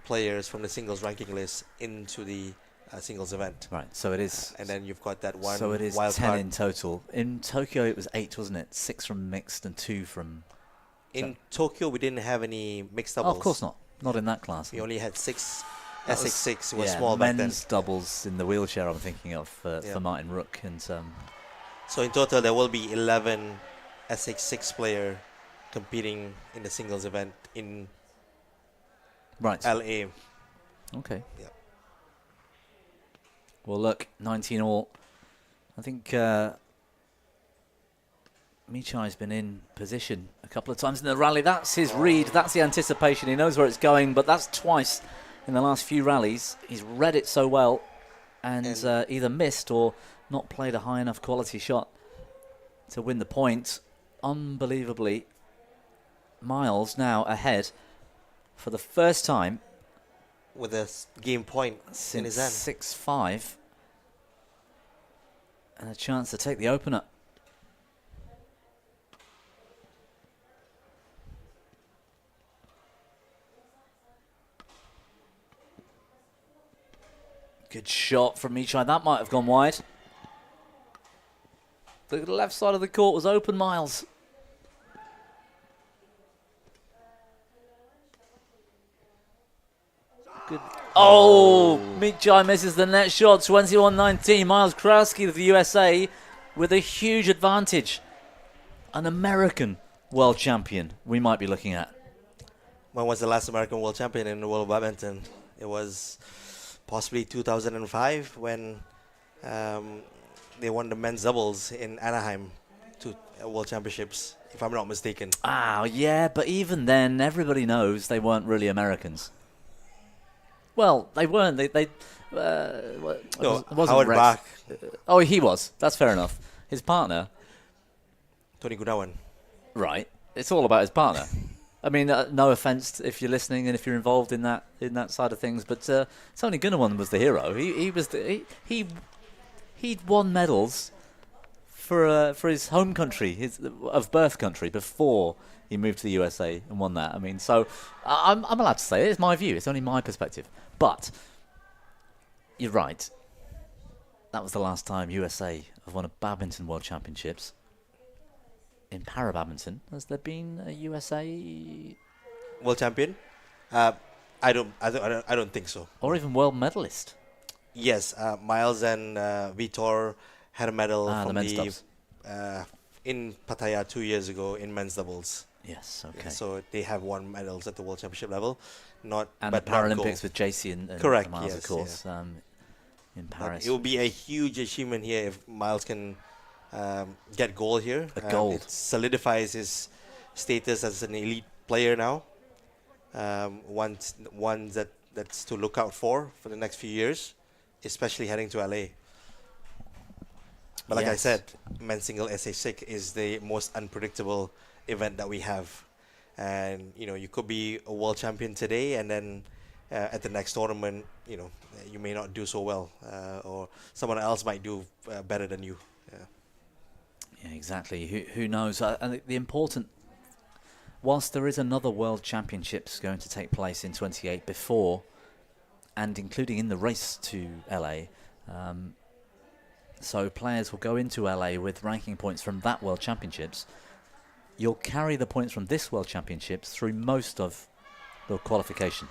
players from the singles ranking list into the singles event, Right, so it is. and then you've got that one So it is wild 10 card. in total. In Tokyo, it was 8, wasn't it? 6 from mixed and 2 from. In Tokyo, we didn't have any mixed Oh, doubles. of course not. Not in that class. We only had 6 That was- SH6. It was yeah, small back then. men's doubles in the wheelchair. I'm thinking of Yeah. for Martin Rook and So in total, there will be 11 SH6 player competing in the singles event in right. LA. Okay. Yeah. Well, look, 19 all. I think Michai's been in position a couple of times in the rally. That's his read. That's the anticipation. He knows where it's going, but that's twice in the last few rallies. He's read it so well and either missed or not played a high enough quality shot to win the point. Unbelievably, Miles now ahead for the first time With a game point in his hand. since 6-5 and a chance to take the opener. Good shot from Michai. That might have gone wide. The left side of the court was open, Miles. Good. Oh, Meek Jai misses the net shot. 21-19. Miles Krowski of the USA with a huge advantage. An American world champion we might be looking at. When was the last American world champion in the world of badminton? It was possibly 2005 when they won the men's doubles in Anaheim to world championships, if I'm not mistaken. Ah, yeah, but even then, everybody knows they weren't really Americans. Well, they weren't. No, wasn't Howard Rex. Bach, Oh, he was. That's fair enough. His partner, Tony Gunawan. right? It's all about his partner. I mean, no offense if you're listening and if you're involved in that side of things, but Tony Gunawan was the hero. He'd won medals for his home country, his of birth country, before he moved to the USA and won that. I mean, so I'm allowed to say it. It's my view. It's only my perspective. But you're right. That was the last time USA have won a Badminton World Championships. In para badminton, has there been a USA World champion? I don't think so. or even world medalist? Yes, Miles and Vitor had a medal The from men's doubles. in Pattaya 2 years ago in men's doubles. Yes, Yeah, okay. so they have won medals at the world championship level, And the but not gold. Paralympics with JC and Correct, Miles, of yes, course, in But Paris. it will be a huge achievement here if Miles can get gold here. Gold. It solidifies his status as an elite player now. One that's to look out for the next few years, especially heading to LA. But like I Yes. said, men's single SH6 is the most unpredictable event that we have. And, you could be a world champion today and then at the next tournament, you may not do so well, or someone else might do better than you. Yeah. Yeah, exactly. Who knows? And the important, whilst there is another World Championships going to take place in 28 before, and including in the race to LA, so players will go into LA with ranking points from that World Championships. You'll carry the points from this World Championships through most of the qualification.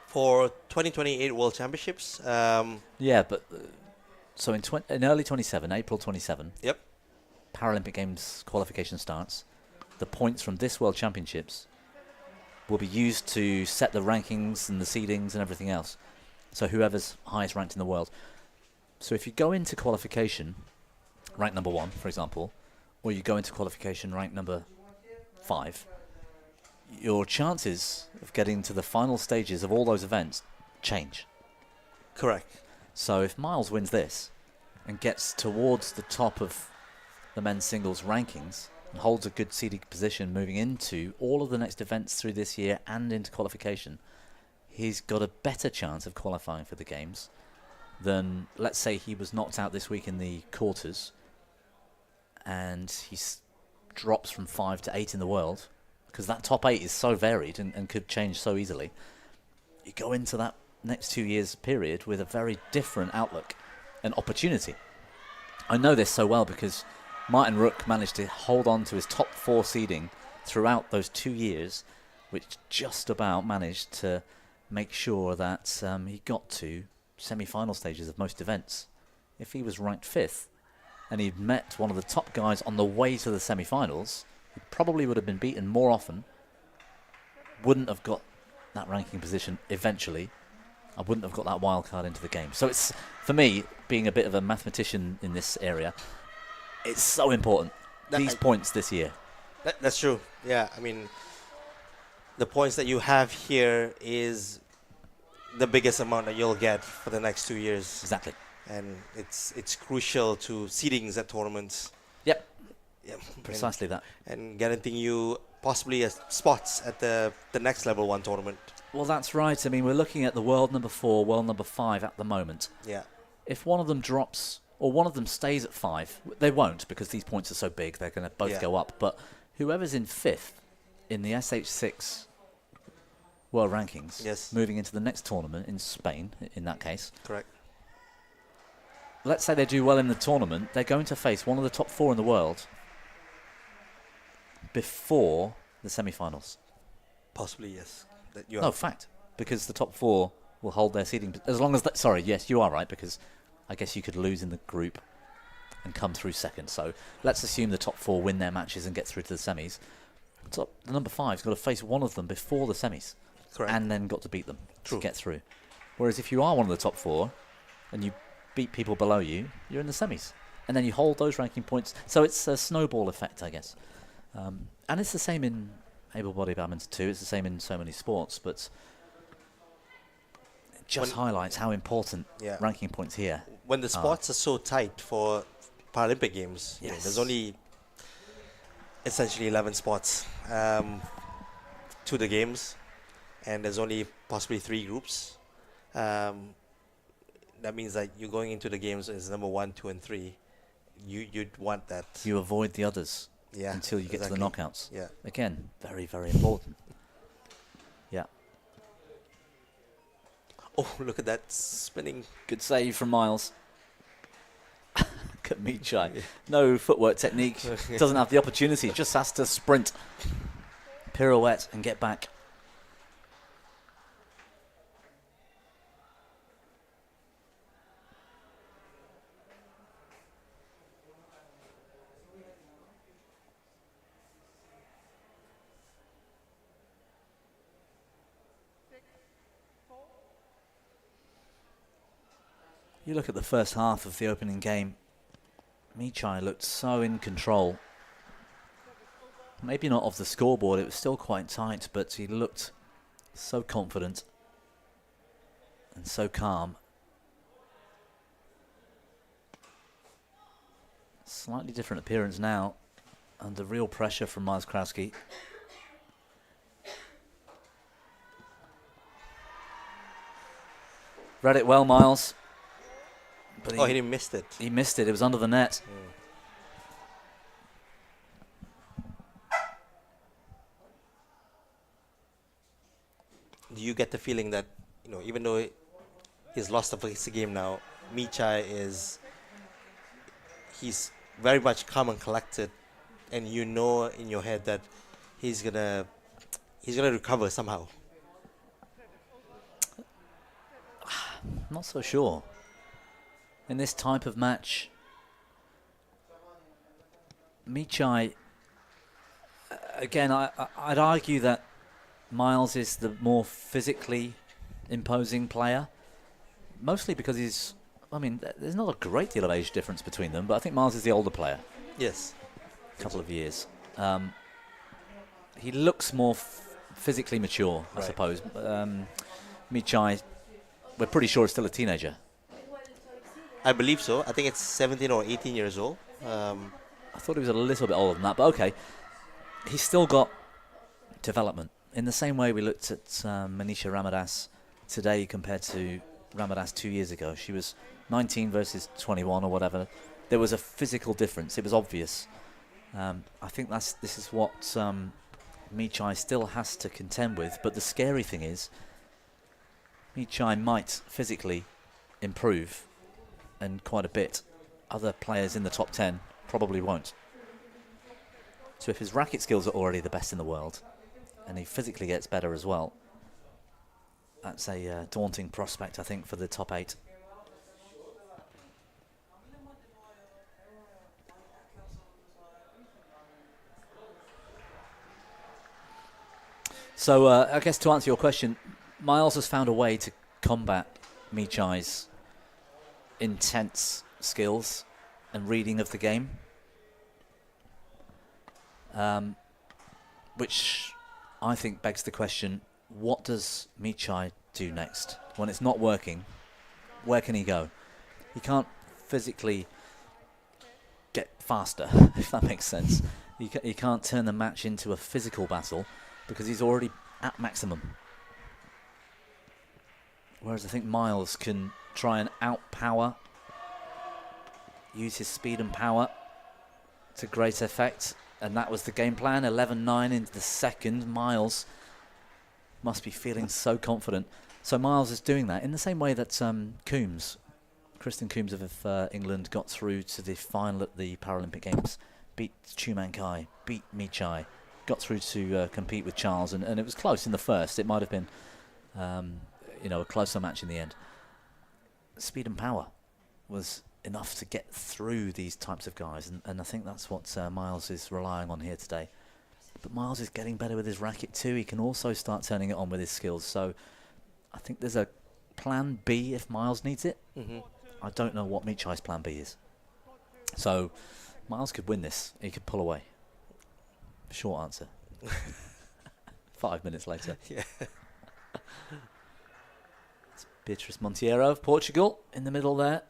For 2028 World Championships, Yeah, but so in early 27, April 27, yep, Paralympic Games qualification starts. The points from this World Championships will be used to set the rankings and the seedings and everything else. So whoever's highest ranked in the world. So if you go into qualification, rank number 1, for example, or you go into qualification rank number 5, your chances of getting to the final stages of all those events change. correct. So if Miles wins this and gets towards the top of the men's singles rankings and holds a good seeding position moving into all of the next events through this year and into qualification, he's got a better chance of qualifying for the games than, let's say, he was knocked out this week in the quarters and he drops from 5 to 8 in the world, because that top 8 is so varied and could change so easily. You go into that next 2 years period with a very different outlook and opportunity. I know this so well because Martin Rook managed to hold on to his top 4 seeding throughout those 2 years, which just about managed to make sure that he got to semi-final stages of most events. If he was ranked 5th and he'd met one of the top guys on the way to the semi-finals, he probably would have been beaten more often, wouldn't have got that ranking position eventually. I wouldn't have got that wild card into the game. So it's, for me, being a bit of a mathematician in this area, it's so important. These points this year. That's true. Yeah, I mean, the points that you have here is the biggest amount that you'll get for the next 2 years. Exactly. And it's crucial to seedings at tournaments. Yep. Yep. Precisely that. And guaranteeing you possibly spots at the next level 1 tournament. Well, that's right. I mean, we're looking at the world number 4, world number 5 at the moment. Yeah. If one of them drops or one of them stays at 5, they won't, because these points are so big, they're going to both go up. But whoever's in 5th in the SH6 world rankings, moving into the next tournament in Spain, in that case. Correct. Let's say they do well in the tournament, they're going to face one of the top 4 in the world before the semi-finals. Possibly, yes. That you No, are. fact. Because the top 4 will hold their seeding. As long as that, sorry, yes, you are right, because I guess you could lose in the group and come through second. So let's assume the top 4 win their matches and get through to the semis. The number 5's got to face one of them before the semis. Correct. And then got to beat them True. to get through. Whereas if you are one of the top 4 and you beat people below you, you're in the semis. And then you hold those ranking points. So it's a snowball effect, I guess. And it's the same in able-bodied badminton too. It's the same in so many sports, but it just highlights how important ranking points here. When the spots are so tight for Paralympic Games, you know, Yes. there's only essentially 11 spots to the games, and there's only possibly 3 groups. That means that you're going into the games as number 1, 2, and 3. You'd want that. You avoid the others until you get to the knockouts. Yeah. Again, very, very important. Yeah. Oh, look at that spinning. Good save from Miles. Look at Michai. No footwork technique. Doesn't have the opportunity. Just has to sprint, pirouette, and get back. You look at the first half of the opening game. Michai looked so in control. Maybe not of the scoreboard, it was still quite tight, but he looked so confident and so calm. Slightly different appearance now, under real pressure from Miles Krowski. Read it well, Miles. But He missed it. He missed it. It was under the net. Do you get the feeling that, you know, even though he's lost the game now, Michai he's very much calm and collected, and you know in your head that he's gonna recover somehow? Not so sure. In this type of match, Michai, again, I'd argue that Miles is the more physically imposing player, mostly because he's, I mean, there's not a great deal of age difference between them, but I think Miles is the older player. Yes. A couple of years. He looks more physically mature, I suppose. Michai, we're pretty sure is still a teenager. I believe so. I think it's 17 or 18 years old. I thought he was a little bit older than that, but okay. He's still got development. In the same way we looked at Manisha Ramadas today compared to Ramadas 2 years ago. She was 19 versus 21 or whatever. There was a physical difference. It was obvious. I think this is what Michai still has to contend with. But the scary thing is, Michai might physically improve, and quite a bit. Other players in the top 10 probably won't. So if his racket skills are already the best in the world, and he physically gets better as well, that's a daunting prospect, I think, for the top 8. So I guess to answer your question, Miles has found a way to combat Michai's intense skills and reading of the game, which I think begs the question, what does Michai do next? When it's not working, where can he go? He can't physically get faster, if that makes sense. He can't turn the match into a physical battle because he's already at maximum. Whereas I think Miles can try and outpower, use his speed and power to great effect. And that was the game plan. 11-9 into the second. Miles must be feeling so confident. So Miles is doing that in the same way that Coombs, Kristen Coombs of England, got through to the final at the Paralympic Games, beat Chu Man Kai, beat Michai, got through to compete with Charles, and it was close in the first. It might have been, you know, a closer match in the end. Speed and power was enough to get through these types of guys, and I think that's what Miles is relying on here today. But Miles is getting better with his racket too. He can also start turning it on with his skills. So I think there's a plan B if Miles needs it. I don't know what Michai's plan B is. So Miles could win this. He could pull away. Short answer. 5 minutes later. Yeah. It's Beatriz Monteiro of Portugal in the middle there,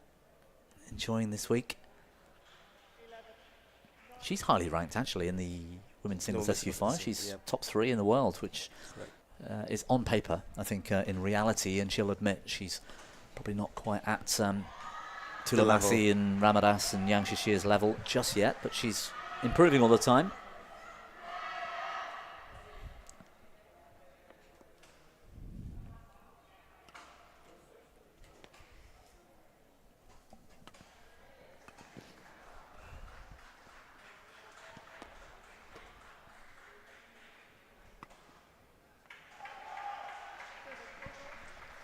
enjoying this week. She's highly ranked actually in the women's singles SU5. She's top 3 in the world, which is on paper, I think, in reality, and she'll admit she's probably not quite at Tulamasi and Ramadas and Yang Shishia's level just yet, but she's improving all the time.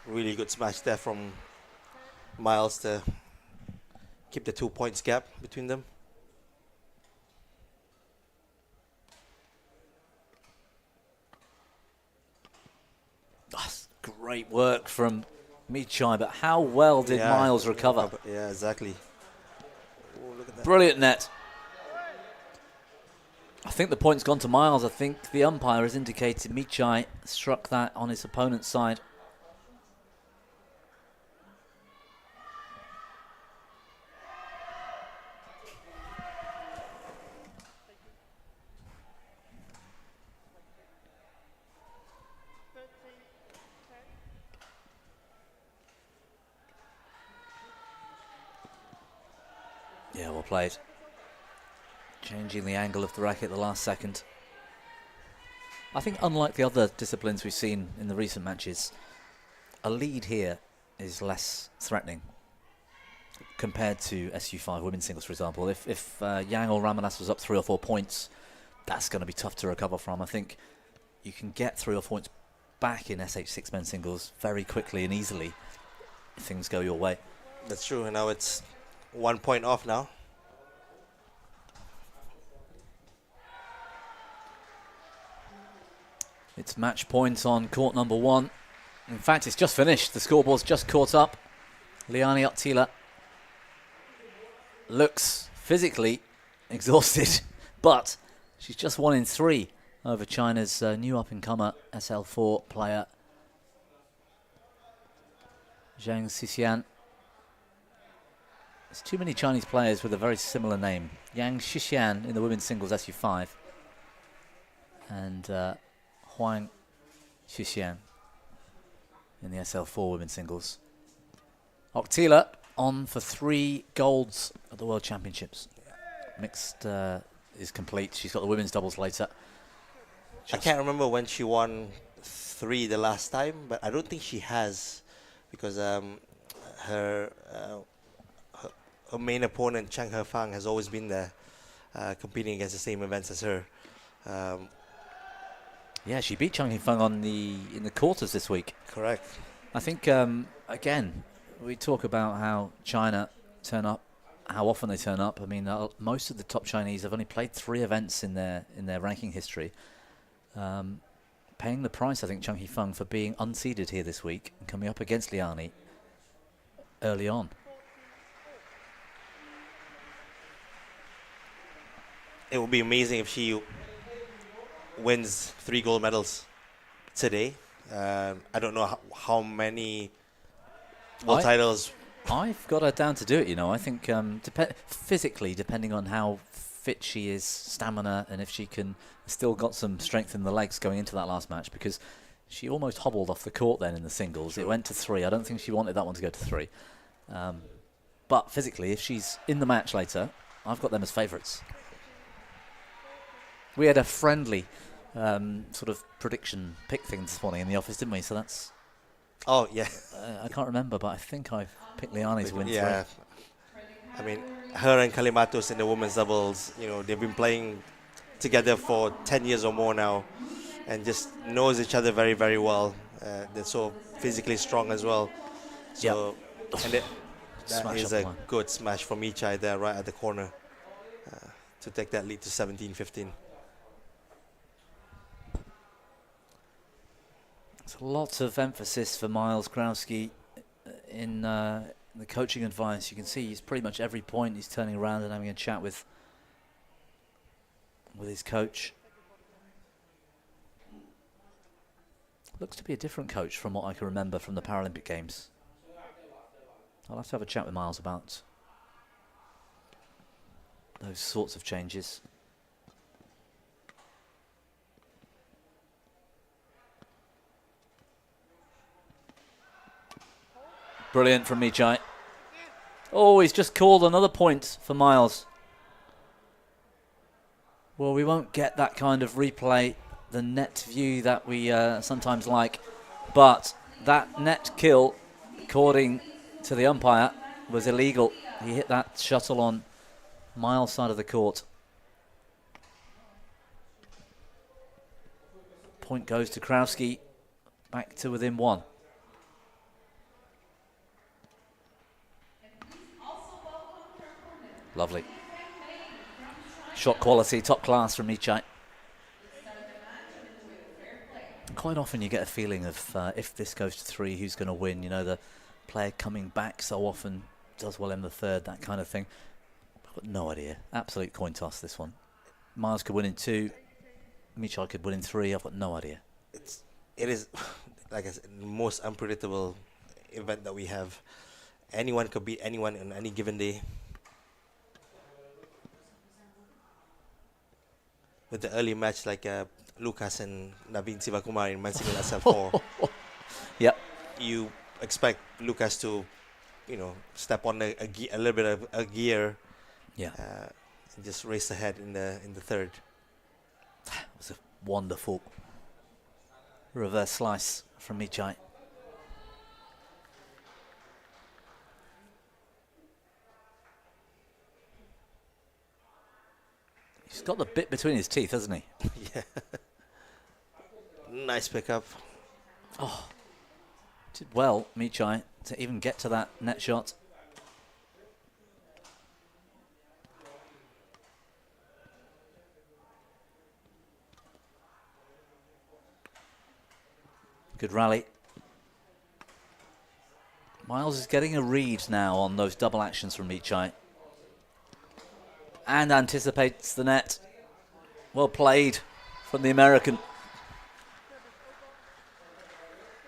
Really good smash there from Miles to keep the 2 points gap between them. That's great work from Michai, but how well did Miles recover? Yeah, exactly. Oh, look at that. Brilliant net. I think the point's gone to Miles. I think the umpire has indicated Michai struck that on his opponent's side. Yeah, well played. Changing the angle of the racket at the last second. I think unlike the other disciplines we've seen in the recent matches, a lead here is less threatening compared to SU5 women's singles, for example. If Yang or Ramadas was up 3 or 4 points, that's going to be tough to recover from. I think you can get 3 or 4 points back in SH6 men's singles very quickly and easily if things go your way. That's true, and now it's 1 point off now. It's match point on court number 1. In fact, it's just finished. The scoreboard's just caught up. Liani Oktila looks physically exhausted, but she's just 1 in 3 over China's new up-and-comer SL4 player, Zhang Xixian. There's too many Chinese players with a very similar name. Yang Xixian in the women's singles SU5 and Huang Xixian in the SL4 women's singles. Oktila on for 3 golds at the World Championships. Mixed is complete. She's got the women's doubles later. I can't remember when she won 3 the last time, but I don't think she has, because her main opponent, Chang Hefang, has always been there, competing against the same events as her. Yeah, she beat Chang Hefang in the quarters this week. Correct. I think again, we talk about how China turn up, how often they turn up. I mean, most of the top Chinese have only played 3 events in their ranking history. Paying the price, I think, Chang Hefang, for being unseeded here this week and coming up against Liani early on. It would be amazing if she wins 3 gold medals today. I don't know how many world titles. I've got her down to do it, you know. I think physically, depending on how fit she is, stamina, and if she can still got some strength in the legs going into that last match, because she almost hobbled off the court then in the singles. It went to 3. I don't think she wanted that one to go to 3. But physically, if she's in the match later, I've got them as favourites. We had a friendly sort of prediction pick thing this morning in the office, didn't we? So that's... Oh, yeah. I can't remember, but I think I've picked Liani to win 3. Yeah. I mean, her and Kalimatos in the women's doubles, you know, they've been playing together for 10 years or more now, and just knows each other very, very well. They're so physically strong as well. So, and that Smash is up the a line. good smash from Michai there, right at the corner, to take that lead to 17-15. There's lots of emphasis for Miles Krowski in the coaching advice. You can see he's pretty much every point he's turning around and having a chat with his coach. Looks to be a different coach from what I can remember from the Paralympic Games. I'll have to have a chat with Miles about those sorts of changes. Brilliant from Michai. Oh, he's just called another point for Miles. Well, we won't get that kind of replay, the net view that we sometimes like, but that net kill, according to the umpire, was illegal. He hit that shuttle on Miles' side of the court. Point goes to Krowski, back to within one. Lovely. Shot quality, top class from Michai. Quite often you get a feeling of if this goes to 3, who's going to win? You know, the player coming back so often does well in the third, that kind of thing. I've got no idea. Absolute coin toss, this one. Miles could win in 2. Michai could win in 3. I've got no idea. It is, like I said, the most unpredictable event that we have. Anyone could beat anyone on any given day. With the early match like Lucas and Naveen Sivakumar in men's single SL4, Yep. you expect Lucas to, you know, step on a little bit of a gear, Yeah. and just race ahead in the third. It was a wonderful reverse slice from Michai. He's got the bit between his teeth, hasn't he? Yeah. Nice pickup. Oh, did well, Michai, to even get to that net shot. Good rally. Miles is getting a read now on those double actions from Michai. And anticipates the net. Well played from the American.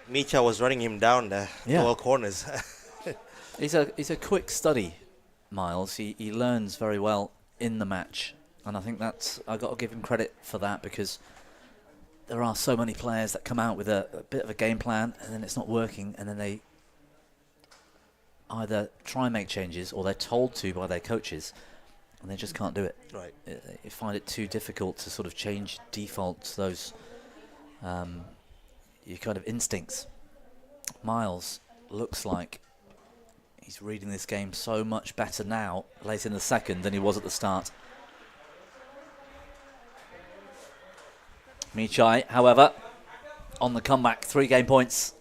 Micha was running him down there to all corners. He's a quick study, Miles. He learns very well in the match. And I think I've got to give him credit for that, because there are so many players that come out with a bit of a game plan and then it's not working, and then they either try and make changes or they're told to by their coaches and they just can't do it. Right. You find it too difficult to sort of change defaults, those your kind of instincts. Miles looks like he's reading this game so much better now, late in the second, than he was at the start. Michai, however, on the comeback, 3 game points.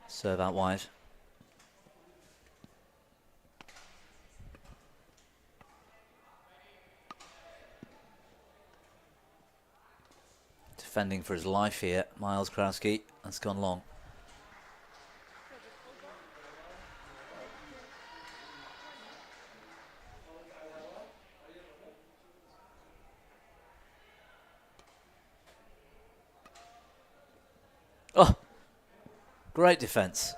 Serve out wide. Defending for his life here, Miles Krowski. That's gone long. Oh, great defense.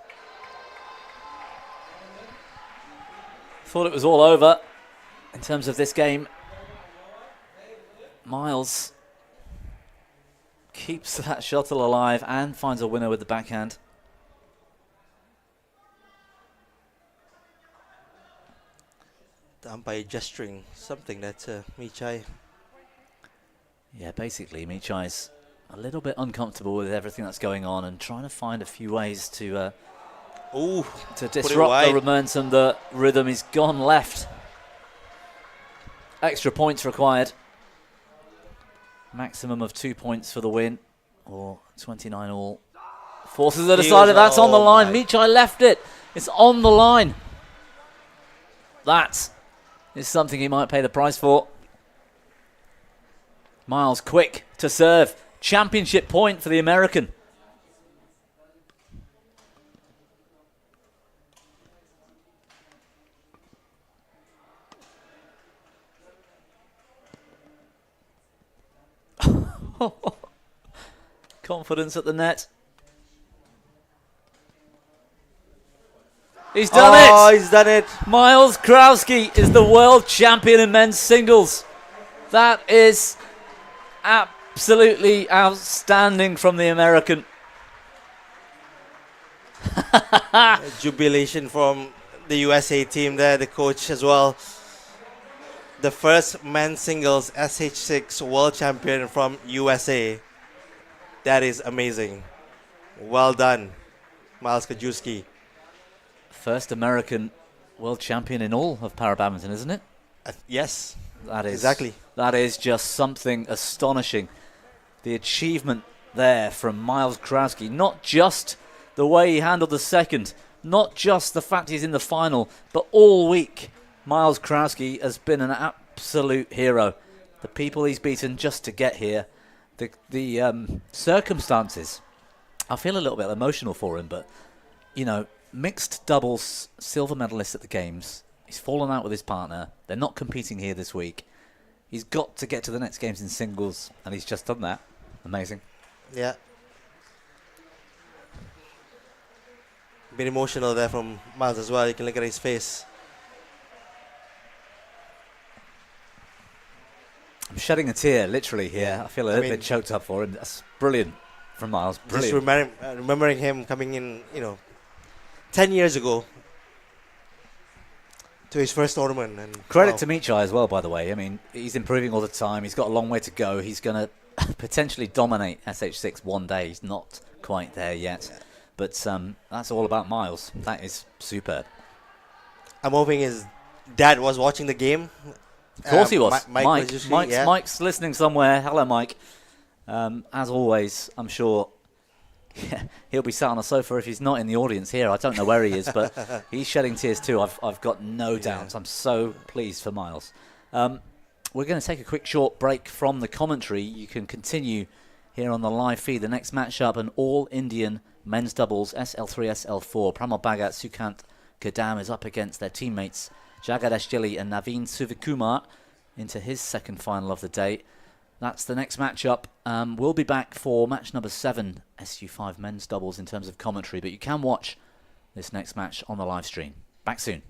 Thought it was all over in terms of this game. Miles keeps that shuttle alive and finds a winner with the backhand. The umpire gesturing something that Michai. Yeah, basically Michai's a little bit uncomfortable with everything that's going on and trying to find a few ways to Ooh, to put it disrupt wide. the momentum. The rhythm is gone left. Extra points required. Maximum of 2 points for the win, or 29 all. Forces are decided. That's on the line. Michai left it. It's on the line. That is something he might pay the price for. Miles quick to serve. Championship point for the American. Confidence at the net. He's done it! Oh, he's done it. Miles Krowski is the world champion in men's singles. That is absolutely outstanding from the American. Jubilation from the USA team there, the coach as well. The first men's singles SH6 world champion from USA. That is amazing. Well done, Miles Krowski. First American world champion in all of para badminton, isn't it? Yes, that is exactly. That is just something astonishing. The achievement there from Miles Krowski, not just the way he handled the second, not just the fact he's in the final, but all week Miles Krowski has been an absolute hero. The people he's beaten just to get here, the circumstances. I feel a little bit emotional for him, but, you know, mixed doubles silver medalist at the Games. He's fallen out with his partner. They're not competing here this week. He's got to get to the next Games in singles, and he's just done that. Amazing. Yeah. A bit emotional there from Miles as well. You can look at his face. I'm shedding a tear, literally, here. I feel a little bit choked up for him. That's brilliant from Miles. Brilliant. Just remembering him coming in, 10 years ago to his first tournament. And credit to Michai as well, by the way. I mean, he's improving all the time. He's got a long way to go. He's going to potentially dominate SH6 one day. He's not quite there yet. Yeah. But that's all about Miles. That is superb. I'm hoping his dad was watching the game. Of course he was. Mike's Mike's listening somewhere. Hello, Mike. As always, I'm sure he'll be sat on a sofa if he's not in the audience here. I don't know where he is, but he's shedding tears too. I've got no doubt. I'm so pleased for Miles. We're going to take a quick short break from the commentary. You can continue here on the live feed. The next matchup, an all-Indian men's doubles SL3, SL4. Pramal Bhagat, Sukant Kadam is up against their teammates Jagadesh Gilly and Naveen Suvikumar into his second final of the day. That's the next matchup. We'll be back for match number 7, SU5 men's doubles in terms of commentary, but you can watch this next match on the live stream. Back soon.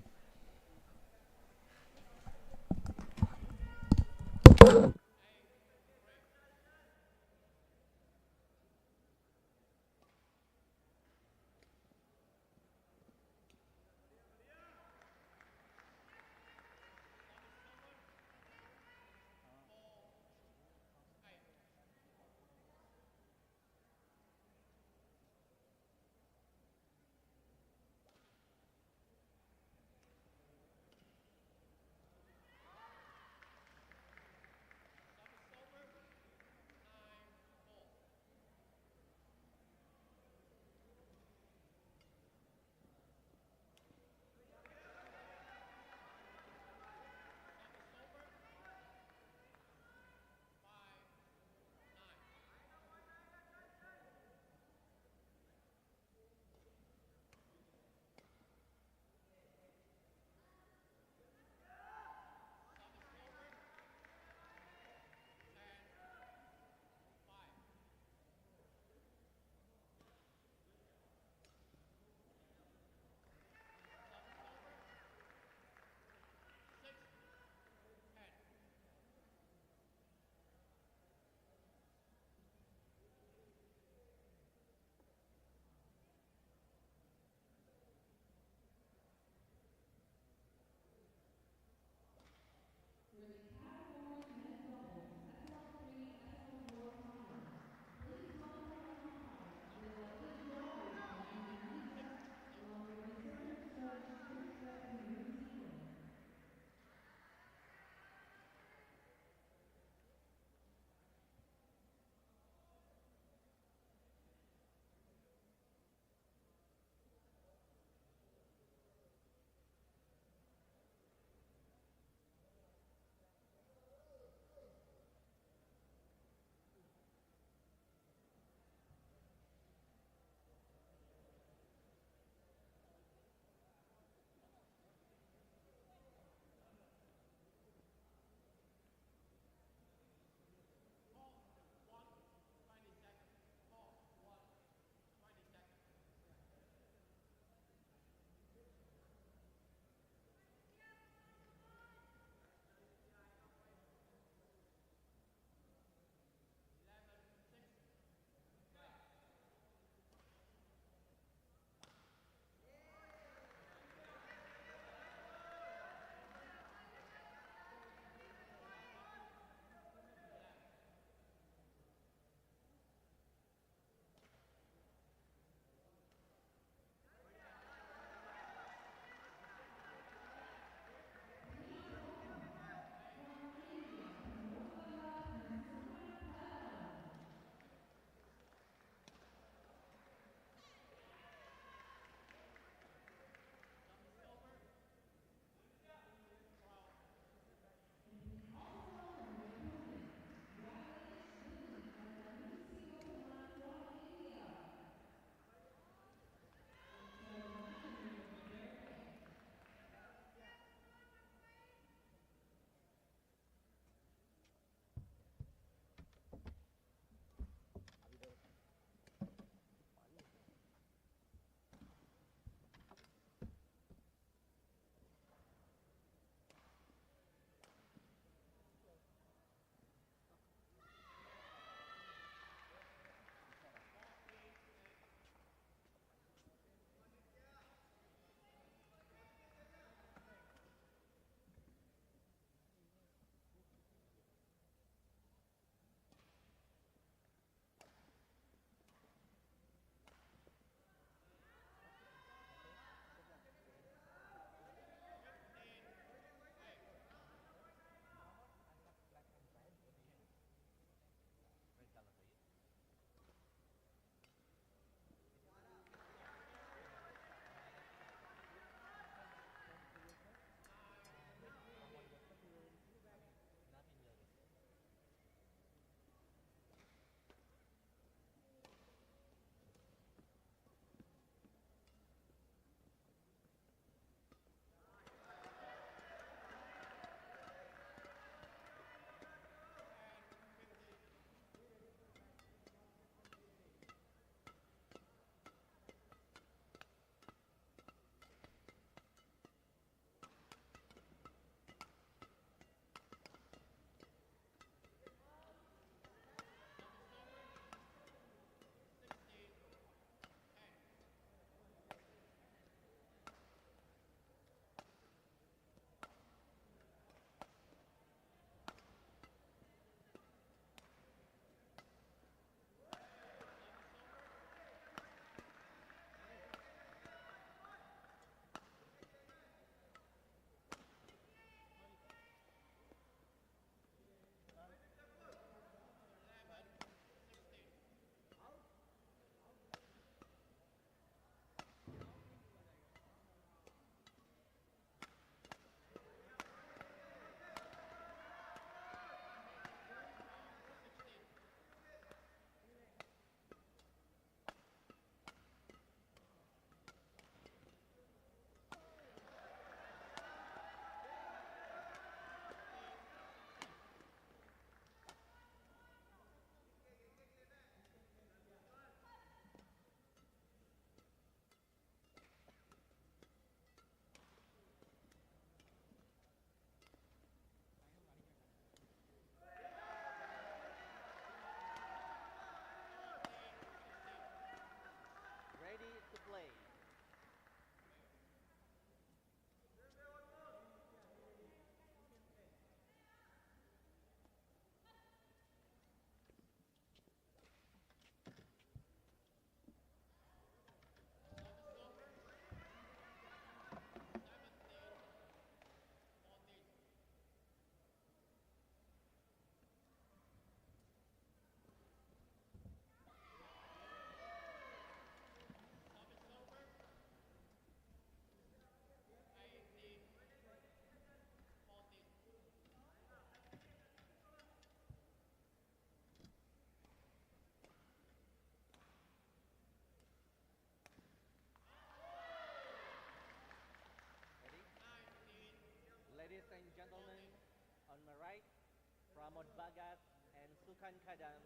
Pramod Bhagat and Sukan Kadam,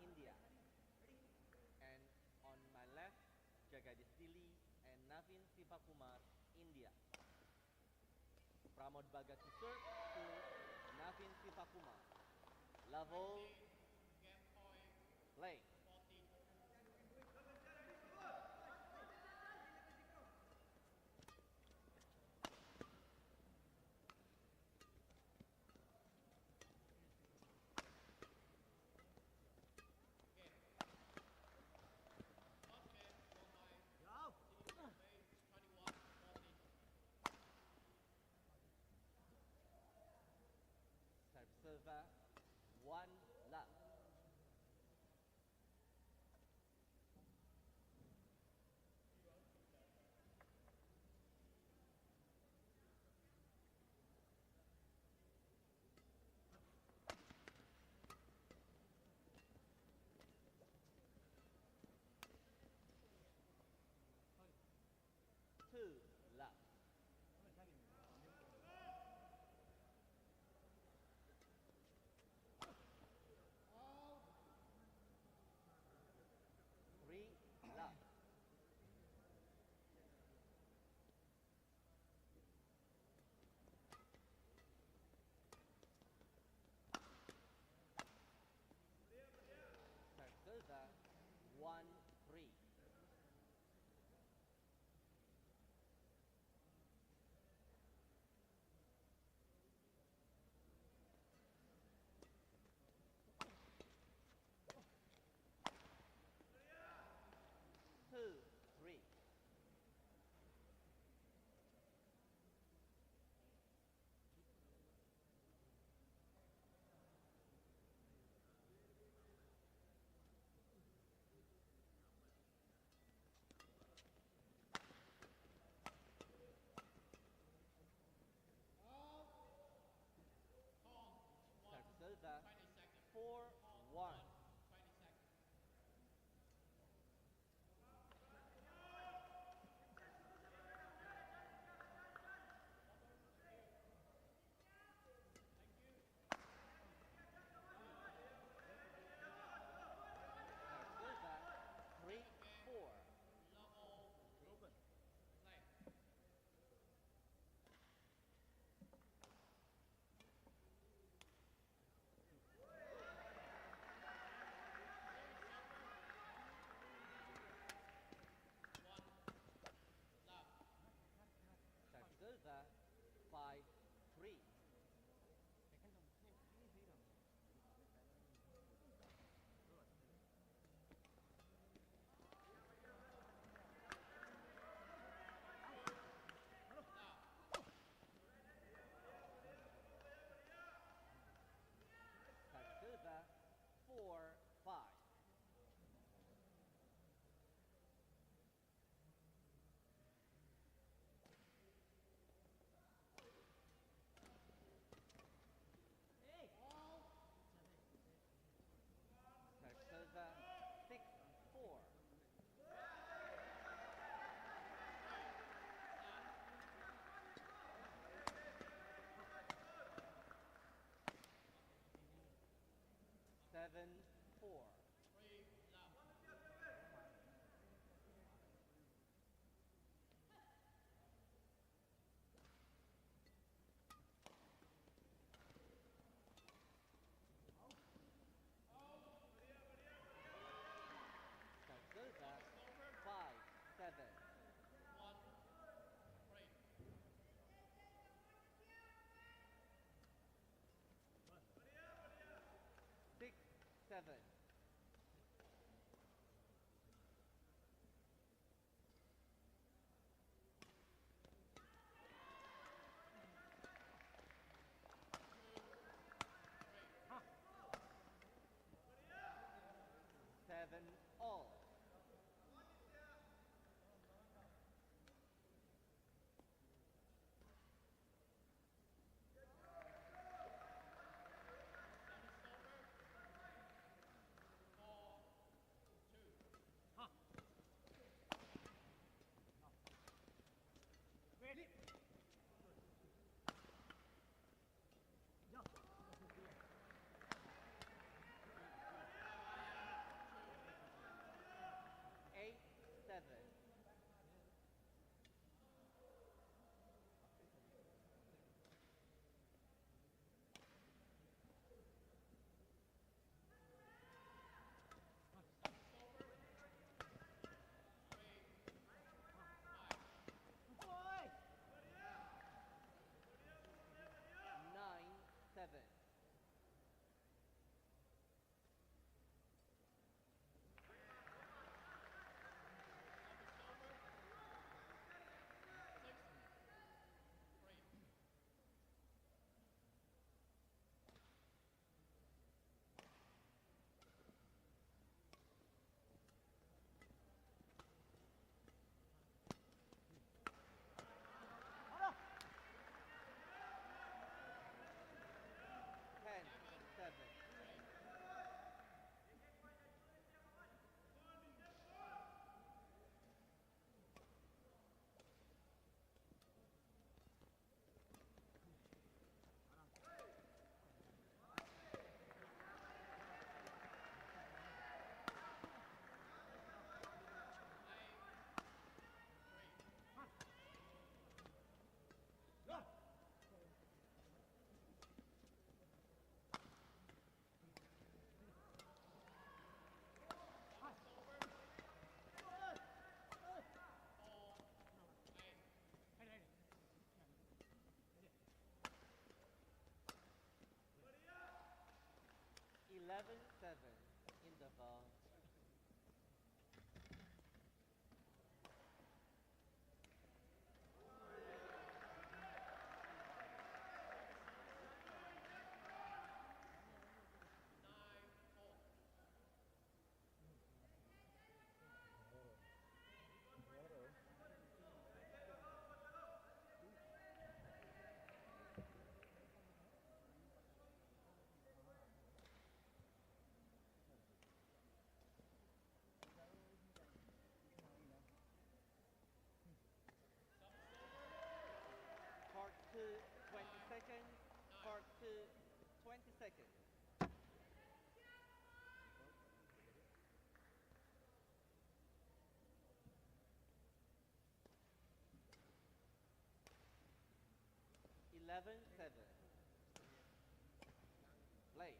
India. And on my left, Jagadish Dili and Navin Sivakumar, India. Pramod Bhagat to serve to Navin Sivakumar. Level, play. Server, one love. Two love. Three love. Server, one three. Two three. Server, 4-1. Server, 3-4. Server, 5-3. Server, 4-5. Server, 6-4. Seven, four. Server, 5-7. 6-7. Seven all. 11-7 interval. Court 2, 20 seconds. Court 2, 20 seconds. 11-7. Play.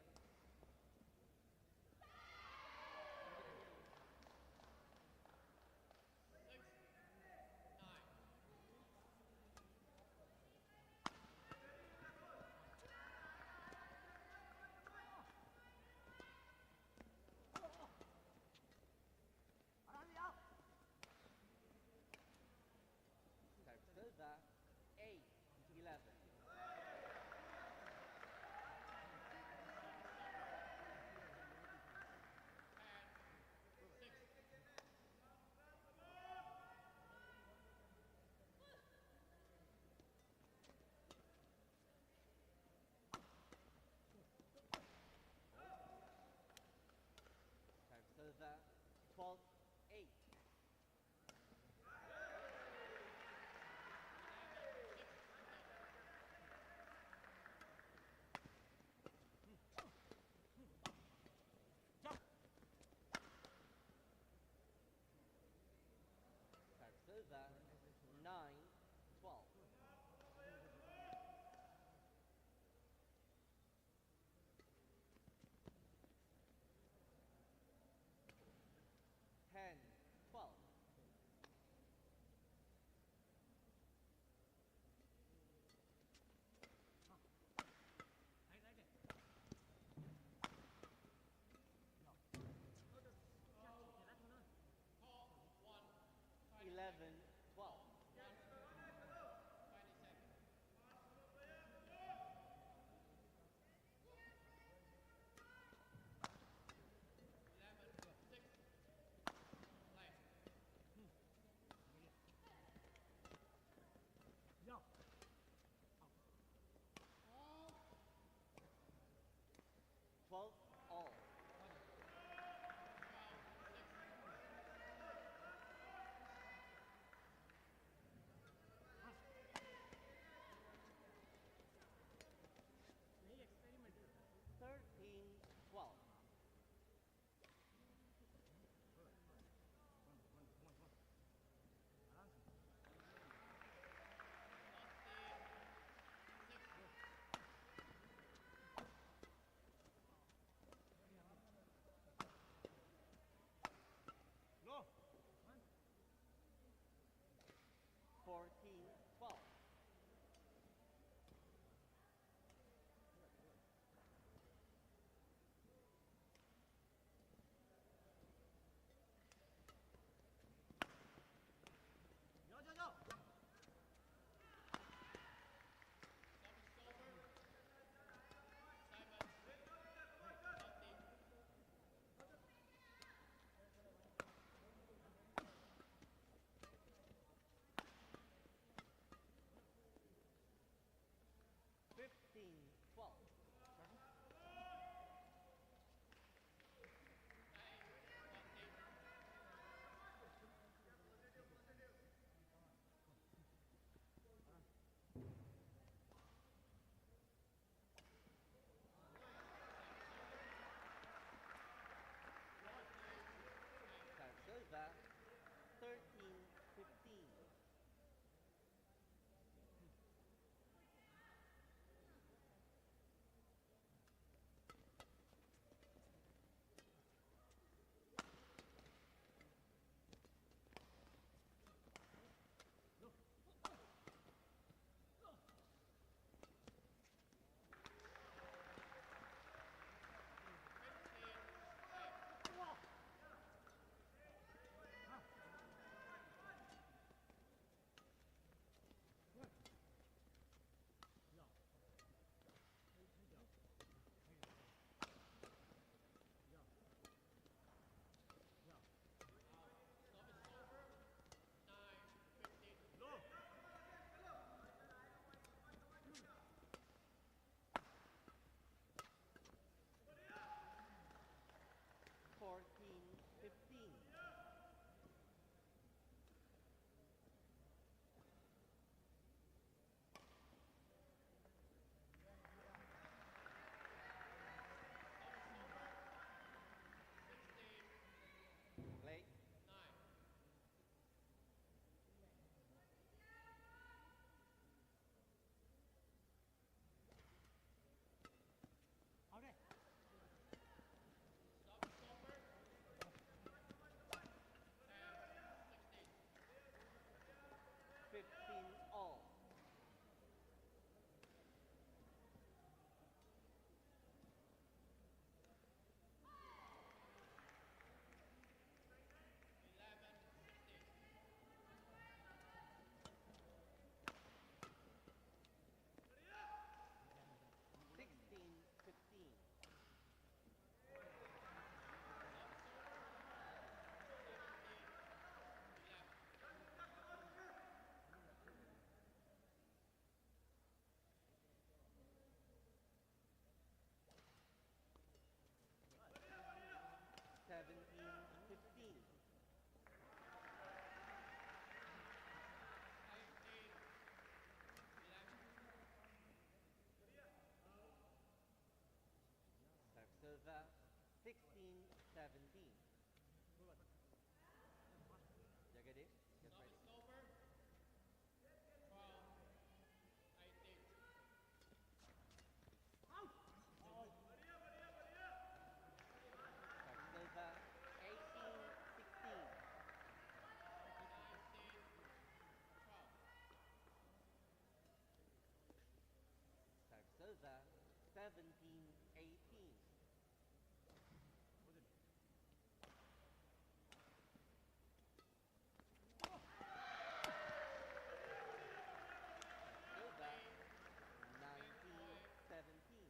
Serve server 8-11. 17. Jagadish, get ready. Serve 18-16. Serve 17-18. Serve 19-17.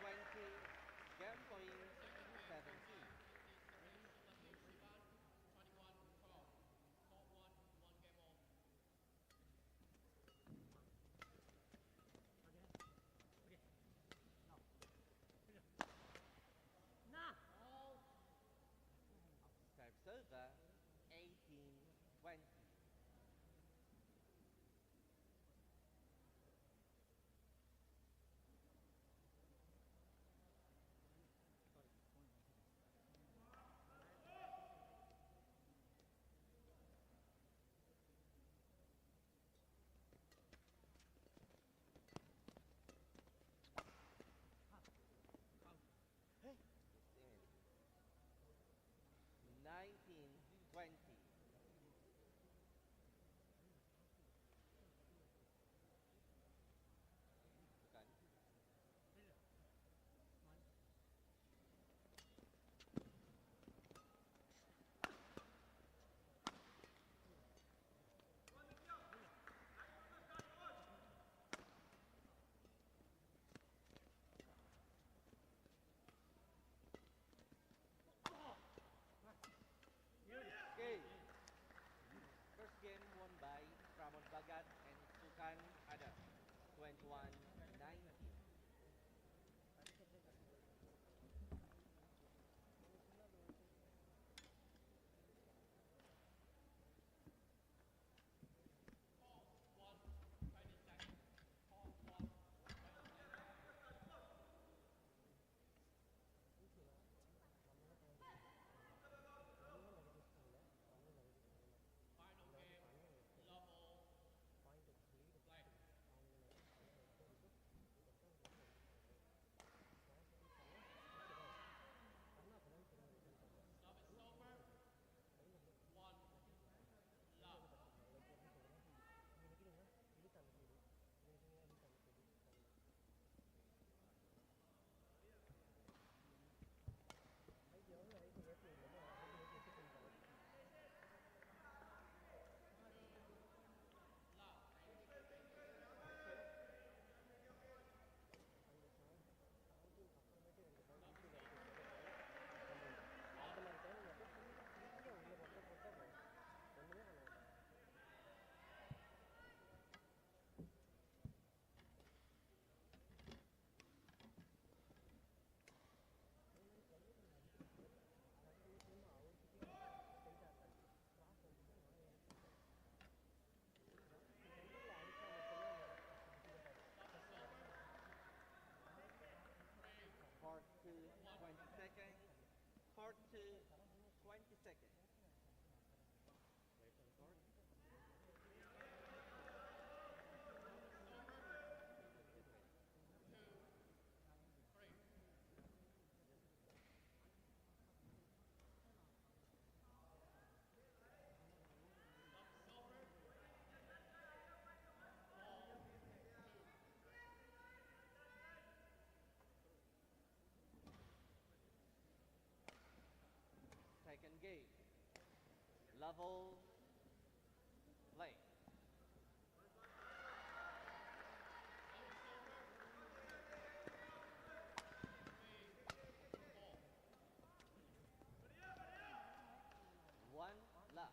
20, game point 17. Serve 18-20. In. 19-20. Bukan. Okay. First game won by Pramod Bhagat and Sukan Adam, 21-19. Court to 20 seconds. Court to 20 seconds. Wait on court. Get ready. Second game. Level play. One love.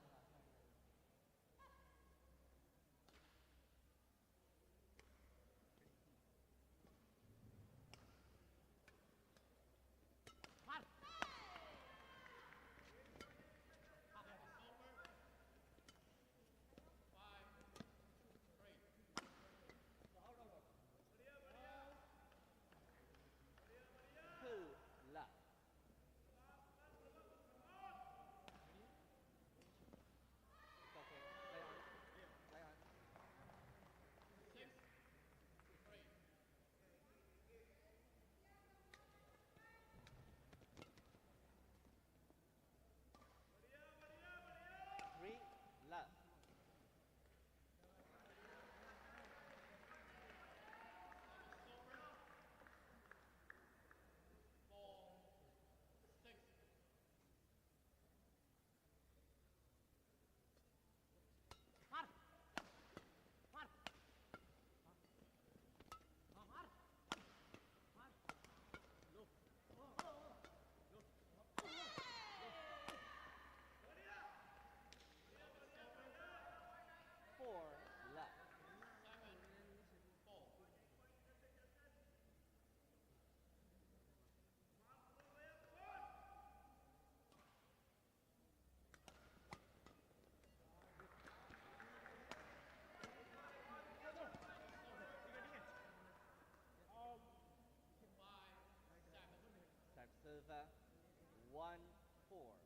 1-4.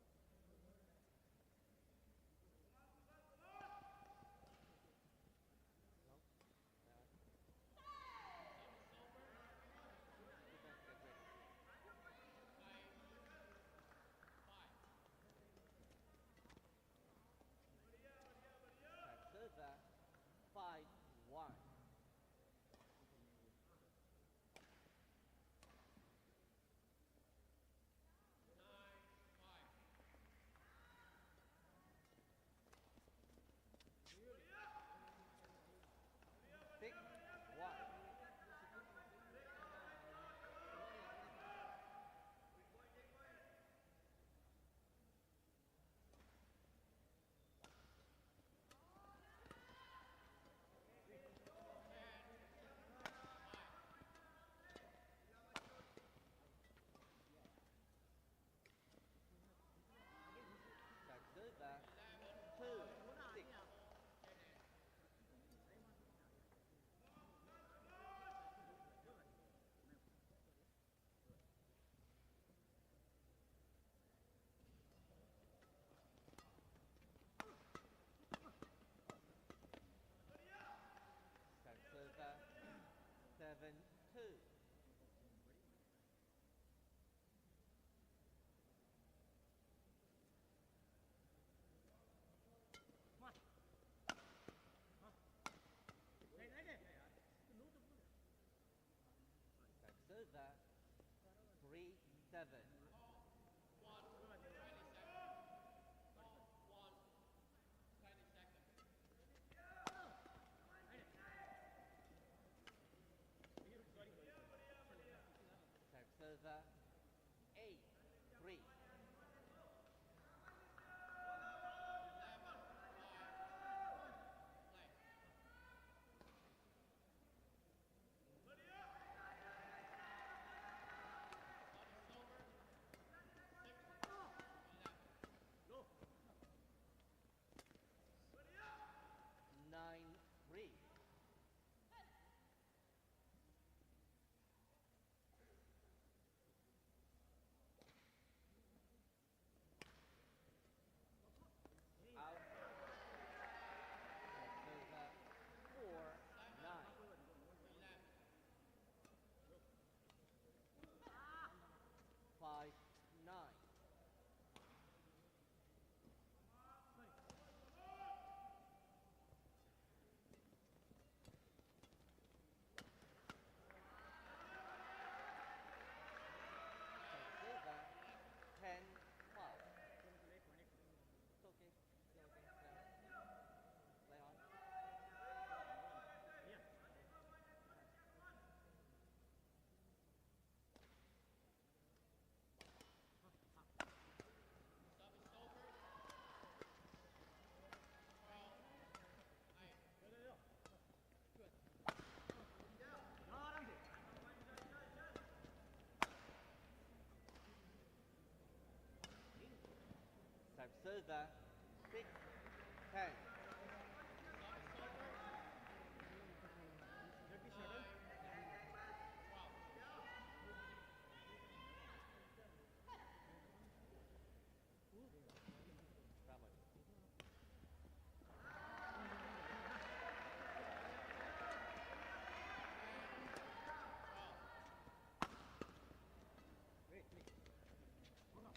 Server 5-1. Six, one. Server 2-6. Server 7-2. Server 3-7. Server 8-3. Nine, three. Out. Server 4-9. 5-9. Server 10-5. It's okay. It's okay. Play on. Server 6-10. Ramon.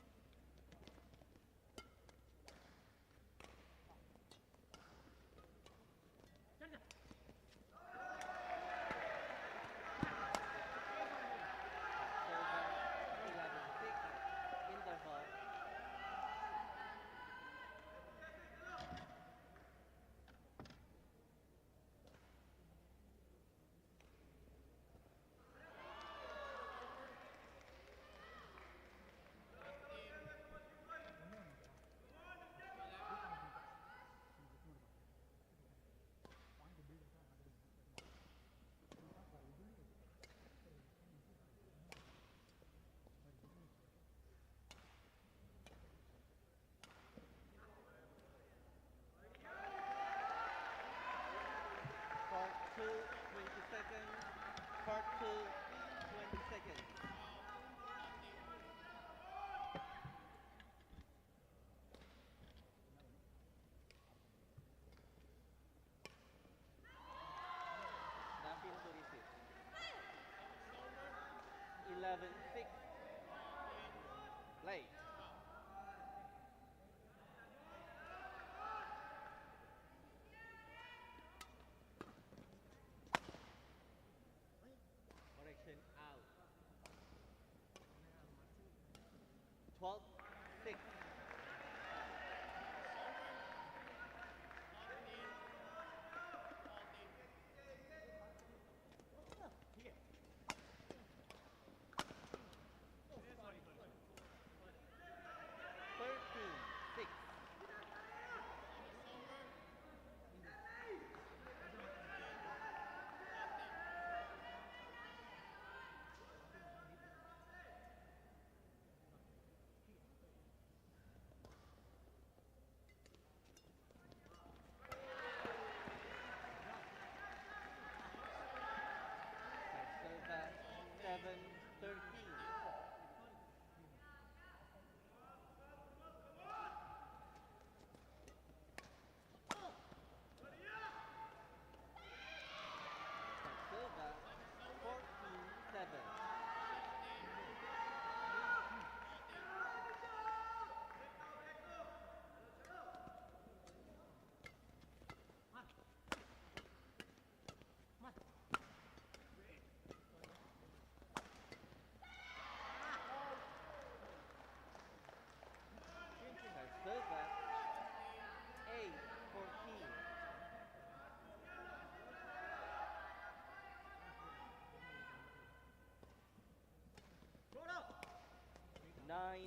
9-14.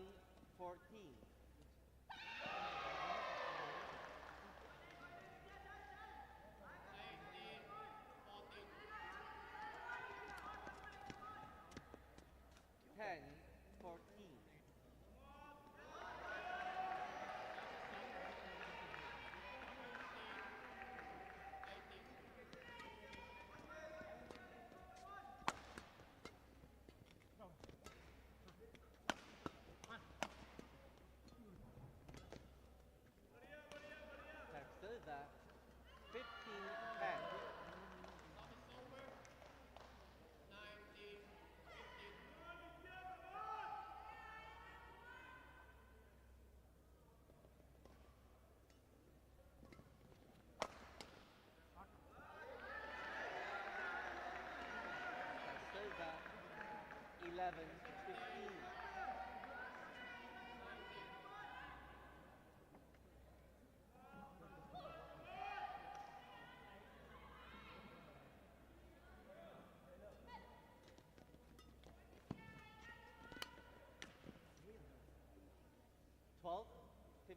Ten, 14. Serve 15-10. Serve 11-15. 12-15.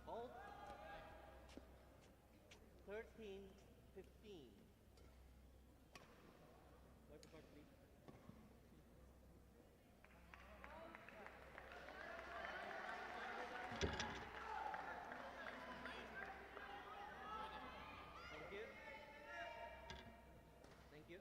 Hold. 13-15. Thank you. Thank you.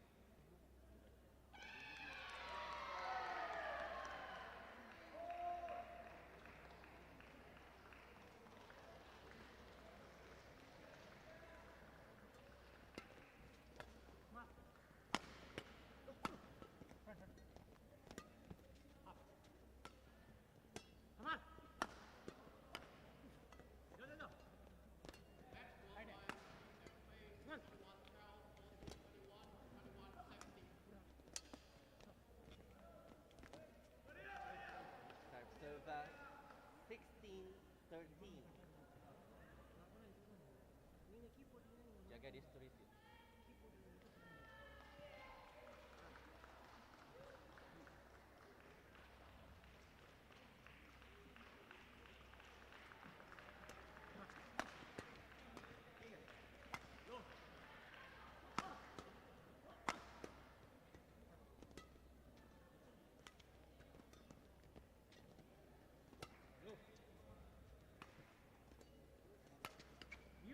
Serve 16-13. Jaga this to receive.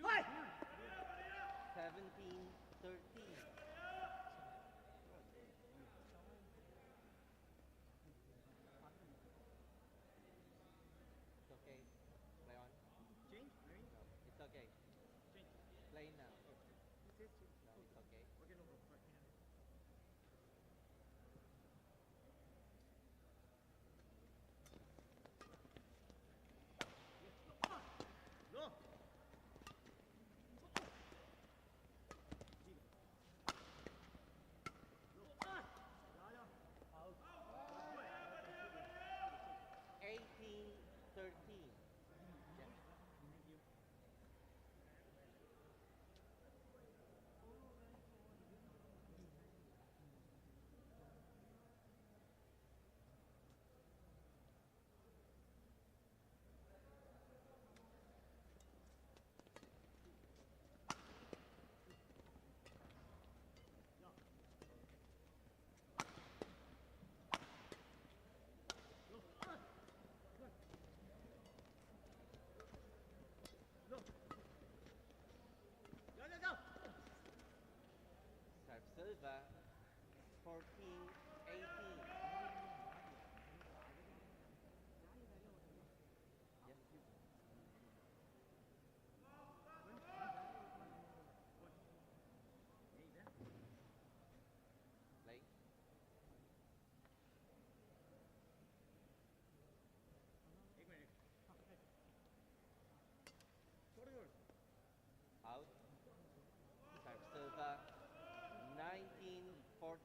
Hey! 17-13. It's okay. Play on. Change? No, it's okay. Change. Play now. It says change. No, it's okay. Okay, no problem. Right. No! Out. 18-13. Yeah. Thank you. 14.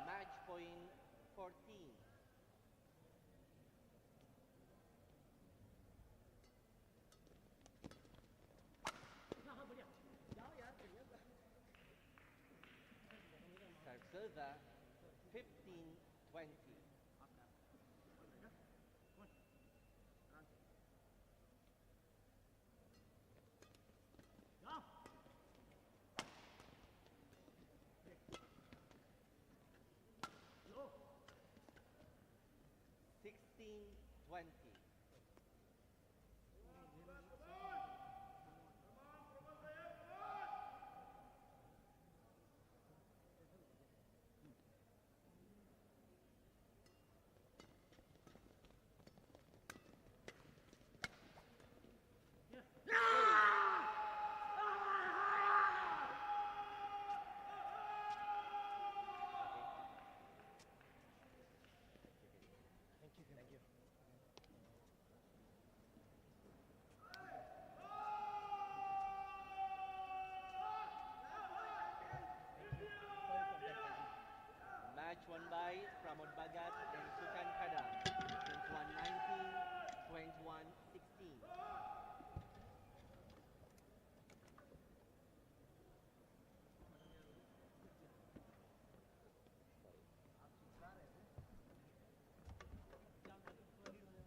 Match point 14. Serve 15-20. No. 16-20. Match won by Pramod Bhagat and Sukan Kadam. 21-19, 21-16. Please welcome umpire Jacob Silver from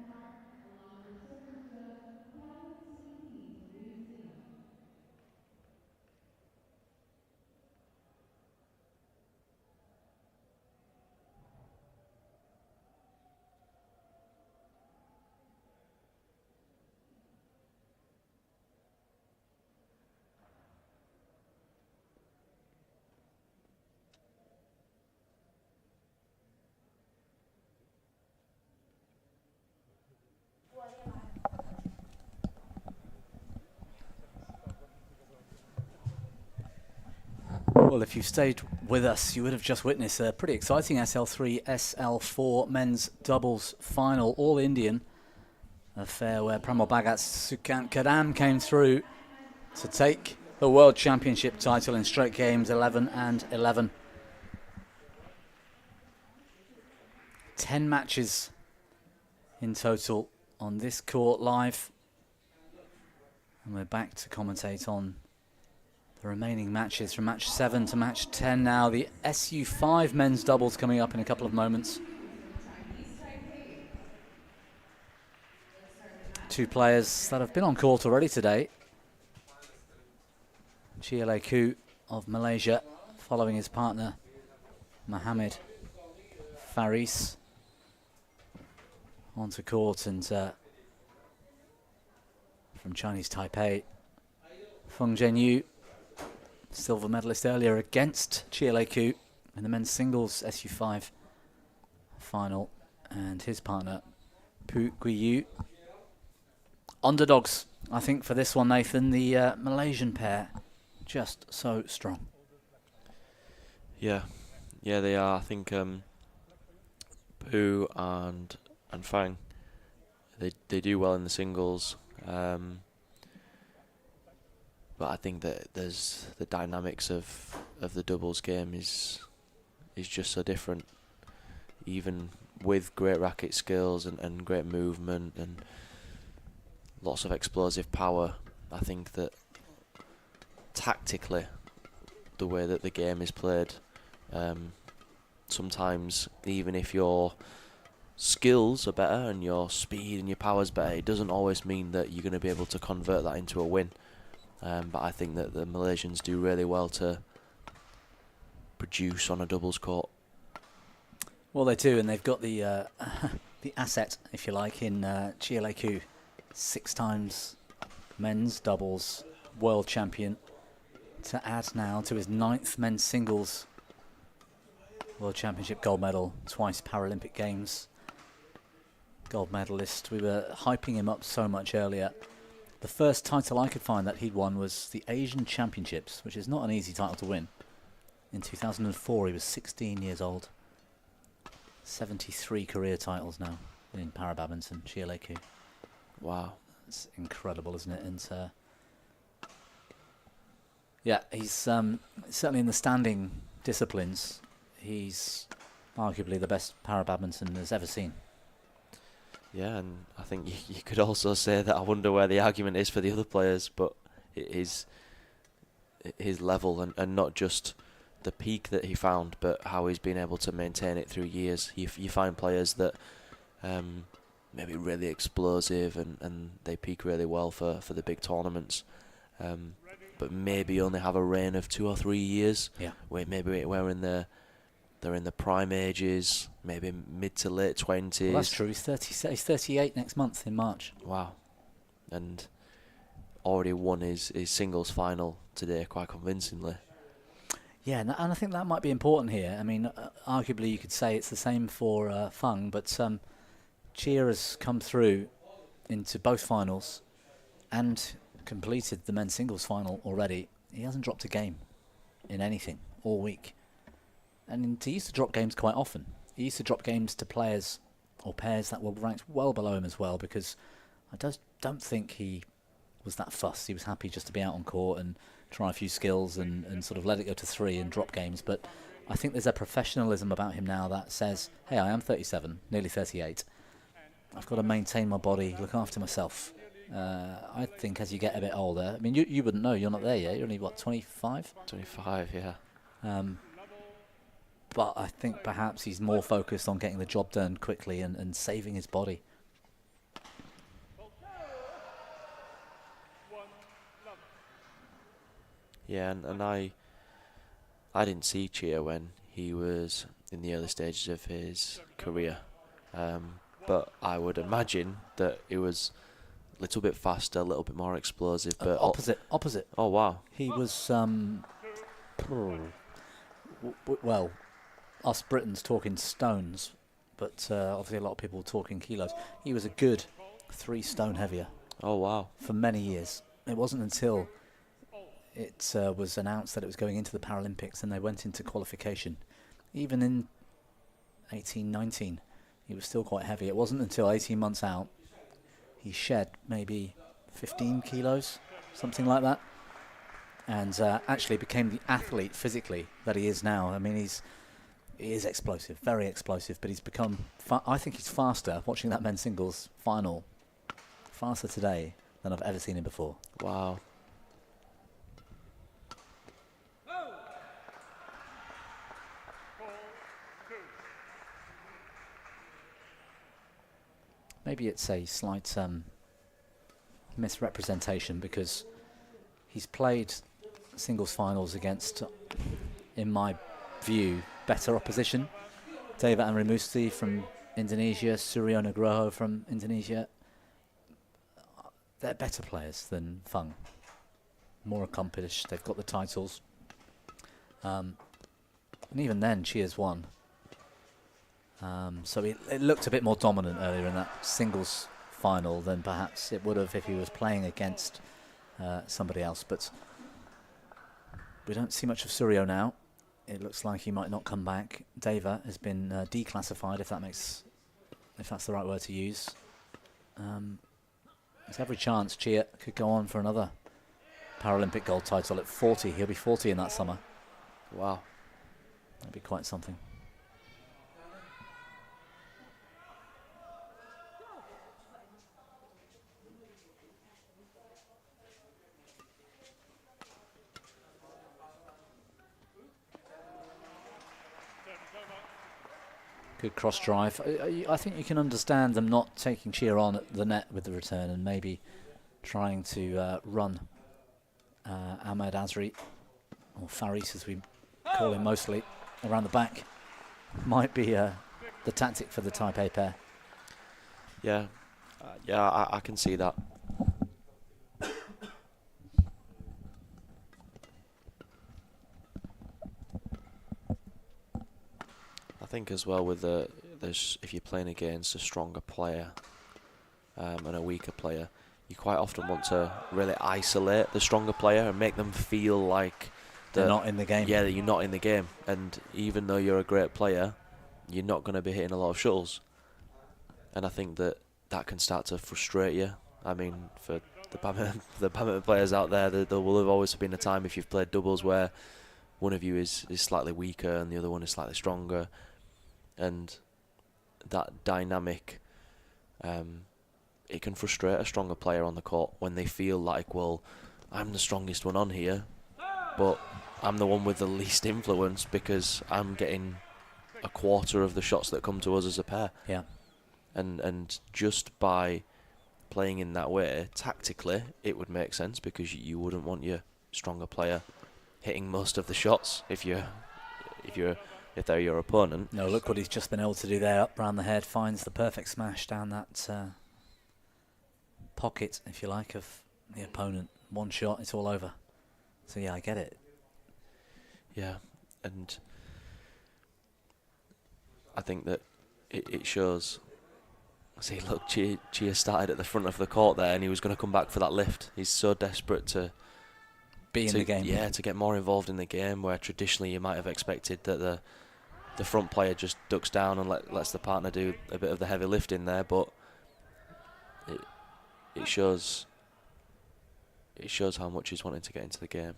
Denmark, along with service judge Kevin CP from New Zealand. Well, if you stayed with us, you would have just witnessed a pretty exciting SL3, SL4 men's doubles final, all Indian affair where Pramod Bhagat's Sukant Kadam came through to take the World Championship title in straight games 11 and 11. 10 matches in total on this court live. And we're back to commentate on the remaining matches from match 7 to match 10 now. The SU5 men's doubles coming up in a couple of moments. Two players that have been on court already today. Chia Ku of Malaysia following his partner Mohammed Faris onto court, and from Chinese Taipei, Feng Zhenyu, silver medalist earlier against Chia Ku in the men's singles SU5 final, and his partner Pu Guiyu. Underdogs, I think, for this one, Nathan. The Malaysian pair, just so strong. Yeah, they are. I think Pu and Fang, they do well in the singles. I think that there's the dynamics of the doubles game is just so different. Even with great racket skills and great movement and lots of explosive power, I think that tactically, the way that the game is played, sometimes even if your skills are better and your speed and your power's better, it doesn't always mean that you're going to be able to convert that into a win. But I think that the Malaysians do really well to produce on a doubles court. Well, they do, and they've got the the asset, if you like, in Chia Lei Koo, 6 times men's doubles world champion, to add now to his 9th men's singles world championship gold medal, twice Paralympic Games gold medalist. We were hyping him up so much earlier. The first title I could find that he'd won was the Asian Championships, which is not an easy title to win. In 2004, he was 16 years old. 73 career titles now in para-badminton, Chia Lei Koo. Wow. It's incredible, isn't it? And yeah, he's certainly in the standing disciplines, he's arguably the best para-badminton has ever seen. Yeah, and I think you could also say that I wonder where the argument is for the other players, but it is his level and not just the peak that he found, but how he's been able to maintain it through years. You find players that maybe really explosive and they peak really well for the big tournaments, but maybe only have a reign of 2 or 3 years. Yeah. Where maybe they're in the prime ages, maybe mid to late 20s. Well, that's true. He's 38 next month in March. Wow. And already won his singles final today quite convincingly. Yeah, and I think that might be important here. I mean, arguably you could say it's the same for Feng, but Chia has come through into both finals and completed the men's singles final already. He hasn't dropped a game in anything all week. And he used to drop games quite often. He used to drop games to players or pairs that were ranked well below him as well, because I don't think he was that fussed. He was happy just to be out on court and try a few skills and sort of let it go to 3 and drop games. But I think there's a professionalism about him now that says, hey, I am 37, nearly 38. I've got to maintain my body, look after myself. I think as you get a bit older, I mean, you wouldn't know, you're not there yet. You're only, what, 25? 25, yeah. But I think perhaps he's more focused on getting the job done quickly and saving his body. Yeah, and I didn't see Chia when he was in the early stages of his career, but I would imagine that it was a little bit faster, a little bit more explosive. But opposite. Oh wow! He was well, us Britons talking stones, but obviously a lot of people talking kilos. He was a good 3 stone heavier. Oh wow! For many years. It wasn't until it was announced that it was going into the Paralympics and they went into qualification. Even in 18-19, he was still quite heavy. It wasn't until 18 months out he shed maybe 15 kilos, something like that, and actually became the athlete physically that he is now. I mean, he is explosive, very explosive, but he's become, I think he's faster, watching that men's singles final, faster today than I've ever seen him before. Wow. Maybe it's a slight misrepresentation, because he's played singles finals against, in my view, better opposition. David Amrimusti from Indonesia, Suryo Nugroho from Indonesia. They're better players than Feng. More accomplished, they've got the titles. And even then, Chia's won. So it looked a bit more dominant earlier in that singles final than perhaps it would have if he was playing against somebody else. But we don't see much of Suryo now. It looks like he might not come back. Deva has been declassified, if that's the right word to use. There's every chance Chia could go on for another Paralympic gold title at 40. He'll be 40 in that summer. Wow. That'd be quite something. Good cross drive. I think you can understand them not taking Chia on at the net with the return and maybe trying to run Ahmed Azri, or Faris as we call him mostly, around the back. Might be the tactic for the Taipei pair. Yeah, yeah, I can see that. I think as well with if you're playing against a stronger player and a weaker player, you quite often want to really isolate the stronger player and make them feel like they're not in the game. Yeah, that you're not in the game. And even though you're a great player, you're not going to be hitting a lot of shuttles. And I think that can start to frustrate you. I mean, for the badminton players out there, there will have always been a time if you've played doubles where one of you is slightly weaker and the other one is slightly stronger. And that dynamic, it can frustrate a stronger player on the court when they feel like, well, I'm the strongest one on here, but I'm the one with the least influence because I'm getting a quarter of the shots that come to us as a pair. Yeah. And just by playing in that way, tactically, it would make sense because you wouldn't want your stronger player hitting most of the shots if they're your opponent. No, look what he's just been able to do there, up round the head, finds the perfect smash down that pocket, if you like, of the opponent. One shot, it's all over. So yeah, I get it. Yeah, and I think that it shows. See, look, Chia started at the front of the court there, and he was going to come back for that lift. He's so desperate to be in the game. Yeah, to get more involved in the game, where traditionally you might have expected that the front player just ducks down and lets the partner do a bit of the heavy lifting there. But it shows how much he's wanting to get into the game.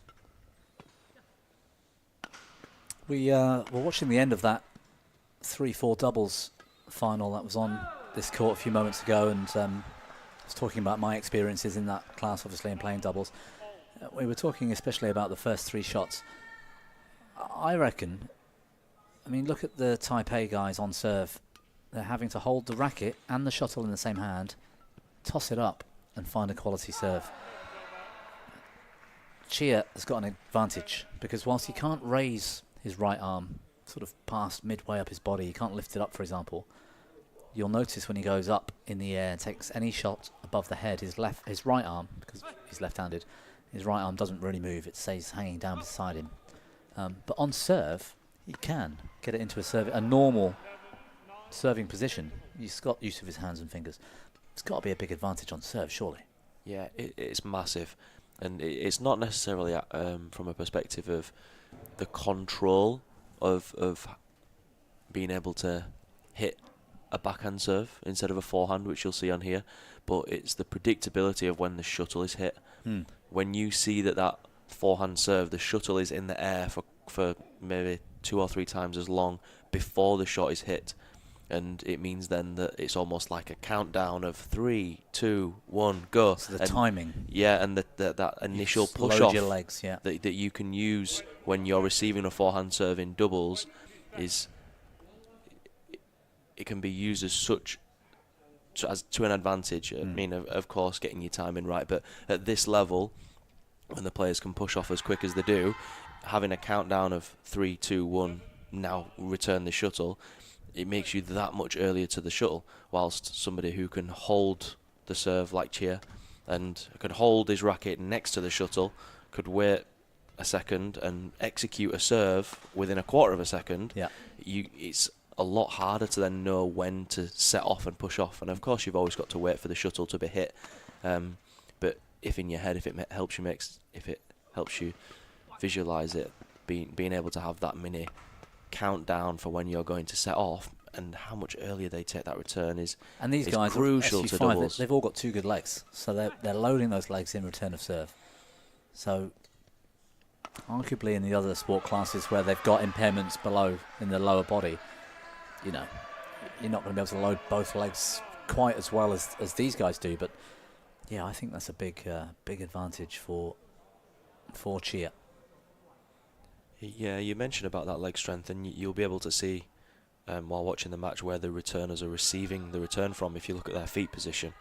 We were watching the end of that 3-4 doubles final that was on this court a few moments ago, and I was talking about my experiences in that class, obviously, in playing doubles. We were talking especially about the first three shots. I reckon, I mean, look at the Taipei guys on serve. They're having to hold the racket and the shuttle in the same hand, toss it up, and find a quality serve. Chia has got an advantage because whilst he can't raise his right arm sort of past midway up his body, he can't lift it up, for example, you'll notice when he goes up in the air and takes any shot above the head, his right arm, because he's left-handed, his right arm doesn't really move, it stays hanging down beside him. But on serve, he can get it into a normal serving position. He's got use of his hands and fingers. It's got to be a big advantage on serve, surely. Yeah, it's massive. And it's not necessarily from a perspective of the control of being able to hit a backhand serve instead of a forehand, which you'll see on here, but it's the predictability of when the shuttle is hit. When you see that forehand serve, the shuttle is in the air for maybe 2 or 3 times as long before the shot is hit, and it means then that it's almost like a countdown of 3, 2, 1, go. So the timing. Yeah, and that initial push load off your legs, yeah. that you can use when you're receiving a forehand serve in doubles it can be used as such as to an advantage. I mean, of course, getting your timing right, but at this level, when the players can push off as quick as they do, having a countdown of 3, 2, 1, now return the shuttle, it makes you that much earlier to the shuttle, whilst somebody who can hold the serve like Chia and can hold his racket next to the shuttle could wait a second and execute a serve within a quarter of a second. Yeah. It's a lot harder to then know when to set off and push off, and of course you've always got to wait for the shuttle to be hit, but if in your head, if it helps you visualize it, being able to have that mini countdown for when you're going to set off and how much earlier they take that return is and these guys crucial to doubles. They've all got 2 good legs, so they're loading those legs in return of serve. So arguably in the other sport classes where they've got impairments below in the lower body, you know, you're not going to be able to load both legs quite as well as these guys do. But yeah, I think that's a big advantage for Chia. Yeah, you mentioned about that leg strength, and you'll be able to see while watching the match where the returners are receiving the return from. If you look at their feet position,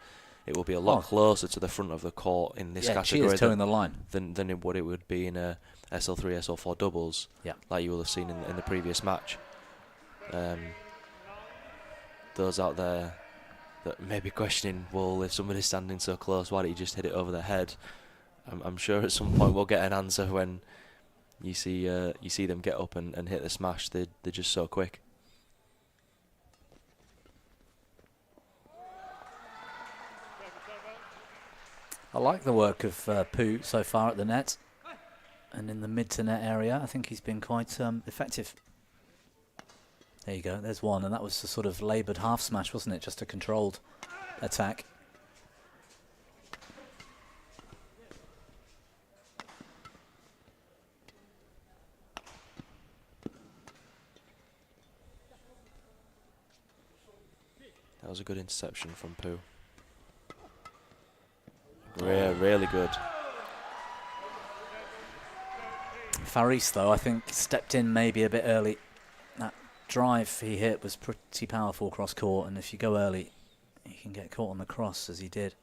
it will be a lot closer to the front of the court in this category Chia's toeing the line than what it would be in a SL3, SL4 doubles, like you will have seen in the previous match. Those out there that may be questioning, well, if somebody's standing so close, why don't you just hit it over their head? I'm sure at some point we'll get an answer when you see them get up and hit the smash. They're just so quick. I like the work of Poo so far at the net and in the mid to net area. I think he's been quite effective. There you go, there's one, and that was a sort of laboured half smash, wasn't it? Just a controlled attack. That was a good interception from Poo. Really good. Faris, though, I think stepped in maybe a bit early. That drive he hit was pretty powerful cross court, and if you go early, you can get caught on the cross, as he did.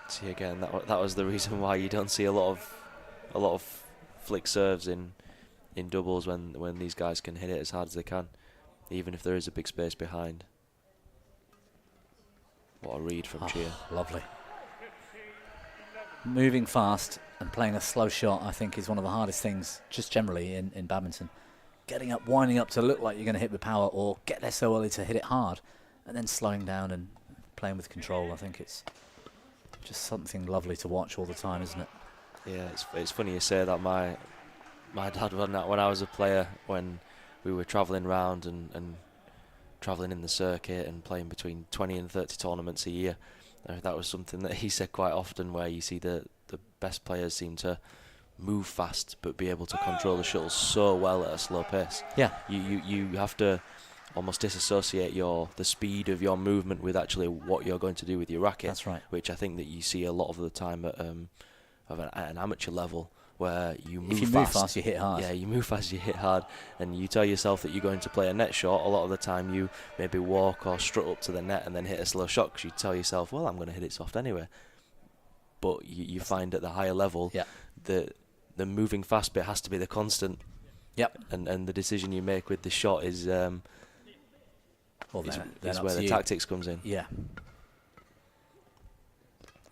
See, again, that was the reason why you don't see a lot of flick serves in doubles when these guys can hit it as hard as they can, even if there is a big space behind. What a read from Chia. Lovely. Moving fast and playing a slow shot, I think, is one of the hardest things just generally in badminton. Getting up, winding up to look like you're going to hit with power, or get there so early to hit it hard, and then slowing down and playing with control. I think it's just something lovely to watch all the time, isn't it? Yeah, it's funny you say that. My dad, when I was a player, when we were travelling round and travelling in the circuit and playing between 20 and 30 tournaments a year, that was something that he said quite often, where you see the best players seem to move fast but be able to control the shuttle so well at a slow pace. Yeah. You have to almost disassociate the speed of your movement with actually what you're going to do with your racket. That's right. Which I think that you see a lot of the time at an amateur level, where you move fast. If you move fast, you hit hard. Yeah, you move fast, you hit hard, and you tell yourself that you're going to play a net shot. A lot of the time you maybe walk or strut up to the net and then hit a slow shot, because you tell yourself, well, I'm going to hit it soft anyway. But you find at the higher level, the moving fast bit has to be the constant. Yep. And the decision you make with the shot is where the tactics comes in. Yeah.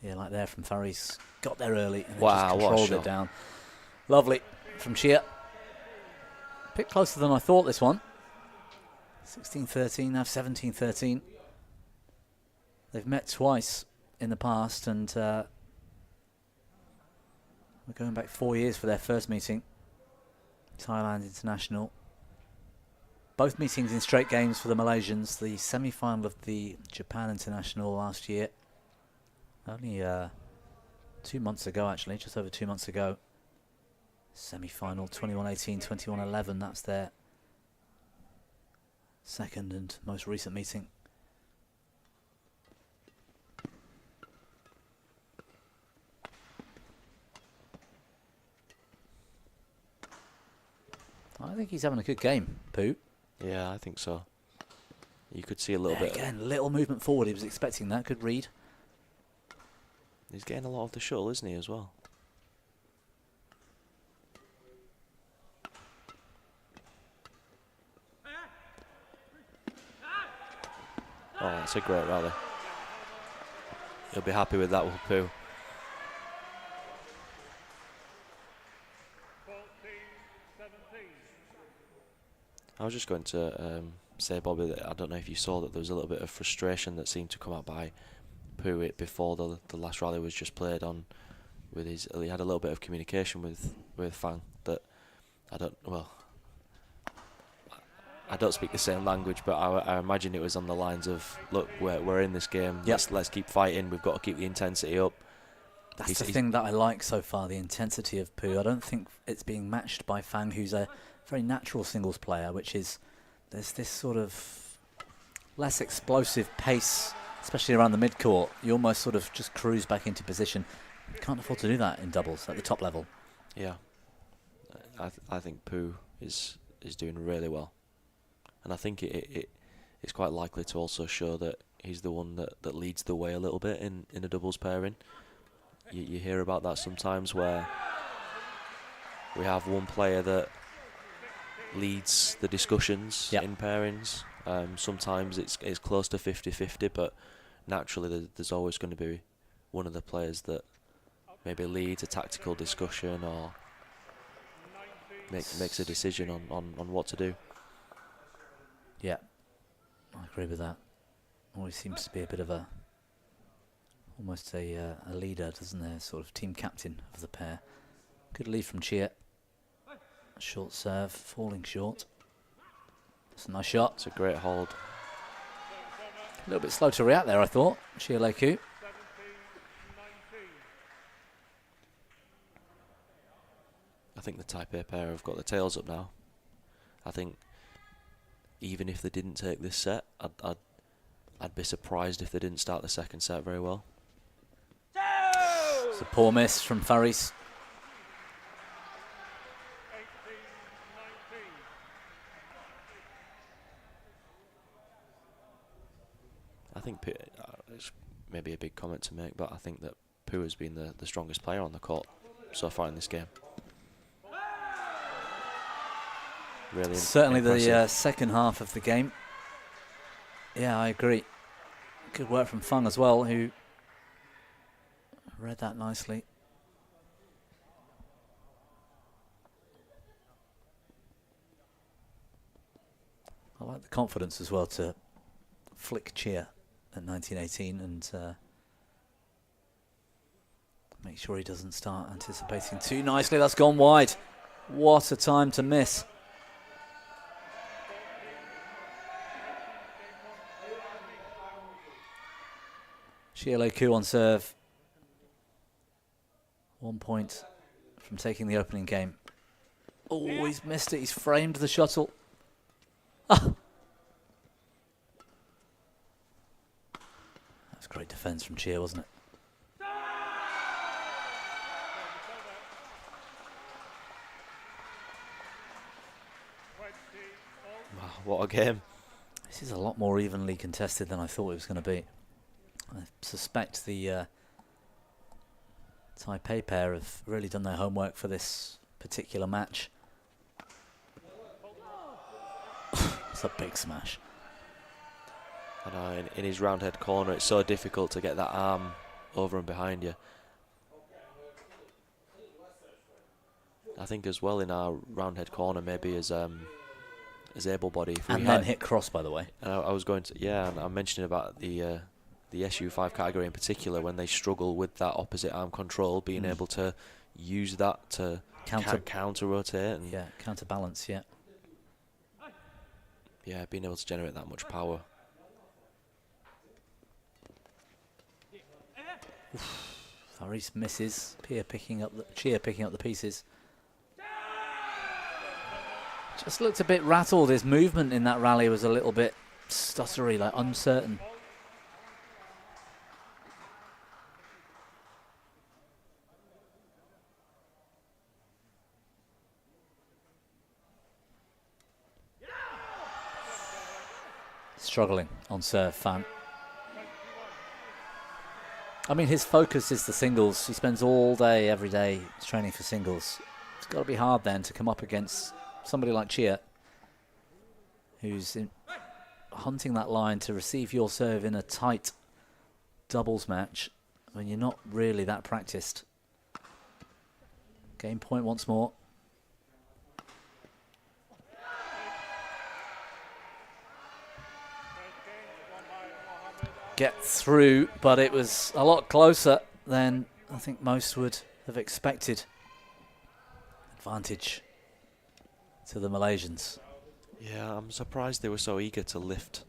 Yeah, like there from Faris. Got there early and wow, just controlled it down. Lovely from Chia. A bit closer than I thought, this one. 16-13, now 17-13. They've met twice in the past, and we're going back 4 years for their first meeting. Thailand International. Both meetings in straight games for the Malaysians. The semi-final of the Japan International last year. Only 2 months ago, actually, just over 2 months ago. Semi-final 21-18, 21-11. That's their second and most recent meeting. I think he's having a good game, Poo. Yeah, I think so. You could see a little bit. Again, little movement forward. He was expecting that. Good read. He's getting a lot of the shuttle, isn't he, as well? Oh, that's a great rally. He'll be happy with that, will Poo. I was just going to say, Bobby, that I don't know if you saw that there was a little bit of frustration that seemed to come out by Poo before the last rally was just played on. With his, he had a little bit of communication with Fang that I don't speak the same language, but I imagine it was on the lines of, look, we're in this game. Yep. Let's keep fighting. We've got to keep the intensity up. That's the thing that I like so far, the intensity of Pu. I don't think it's being matched by Fang, who's a very natural singles player, which is, there's this sort of less explosive pace, especially around the mid-court. You almost sort of just cruise back into position. You can't afford to do that in doubles at the top level. Yeah. I think Pu is doing really well. And I think it's quite likely to also show that he's the one that leads the way a little bit in a doubles pairing. You hear about that sometimes, where we have one player that leads the discussions in pairings. Sometimes it's close to 50-50, but naturally there's always going to be one of the players that maybe leads a tactical discussion or makes a decision on what to do. Yeah, I agree with that. Always seems to be a bit of almost a leader, doesn't there? Sort of team captain of the pair. Good lead from Chia. Short serve, falling short. That's a nice shot. It's a great hold. A little bit slow to react there, I thought. Chia Leiku. I think the Taipei pair have got the tails up now. I think even if they didn't take this set, I'd be surprised if they didn't start the second set very well. It's a poor miss from Faris. I think it's maybe a big comment to make, but I think that Pu has been the strongest player on the court so far in this game. Really Certainly impressive. the second half of the game. Yeah, I agree. Good work from Fung as well, who read that nicely. I like the confidence as well to flick Chia at 1918 and make sure he doesn't start anticipating too nicely. That's gone wide. What a time to miss. Chia Leiku on serve. 1 point from taking the opening game. Oh, he's missed it. He's framed the shuttle. Ah. That's great defence from Chia, wasn't it? Wow, what a game. This is a lot more evenly contested than I thought it was going to be. I suspect the Taipei pair have really done their homework for this particular match. It's a big smash. I know, in his round head corner, it's so difficult to get that arm over and behind you. I think as well in our round head corner, maybe as able-bodied. And then hit cross, by the way. And I was going to, yeah, and I'm mentioning about the SU5 category in particular, when they struggle with that opposite arm control, being able to use that to counter rotate. And yeah, counterbalance, yeah. Yeah, being able to generate that much power. Faris misses. Chia picking up the pieces. Just looked a bit rattled. His movement in that rally was a little bit stuttery, like uncertain. Struggling on serve, Fan. I mean, his focus is the singles. He spends all day, every day, training for singles. It's got to be hard then to come up against somebody like Chia, who's hunting that line to receive your serve in a tight doubles match when you're not really that practiced. Game point once more. Get through, but it was a lot closer than I think most would have expected. Advantage to the Malaysians. Yeah, I'm surprised they were so eager to lift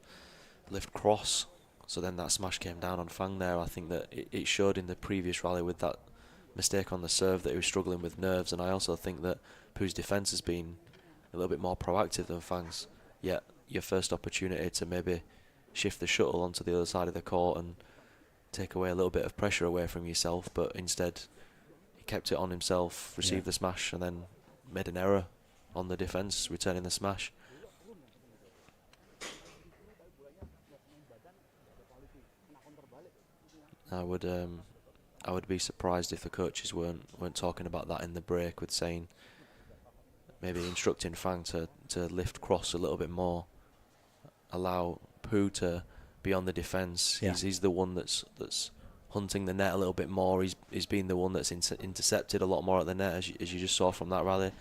cross. So then that smash came down on Fang there. I think that it showed in the previous rally with that mistake on the serve that he was struggling with nerves, and I also think that Poo's defence has been a little bit more proactive than Fang's. Yet your first opportunity to maybe shift the shuttle onto the other side of the court and take away a little bit of pressure away from yourself, but instead he kept it on himself, received the smash, and then made an error on the defence, returning the smash. I would be surprised if the coaches weren't talking about that in the break, with saying maybe instructing Fang to lift cross a little bit more, allow Poo to be on the defence. Yeah. He's the one that's hunting the net a little bit more. He's been the one that's intercepted a lot more at the net, as you just saw from that rally.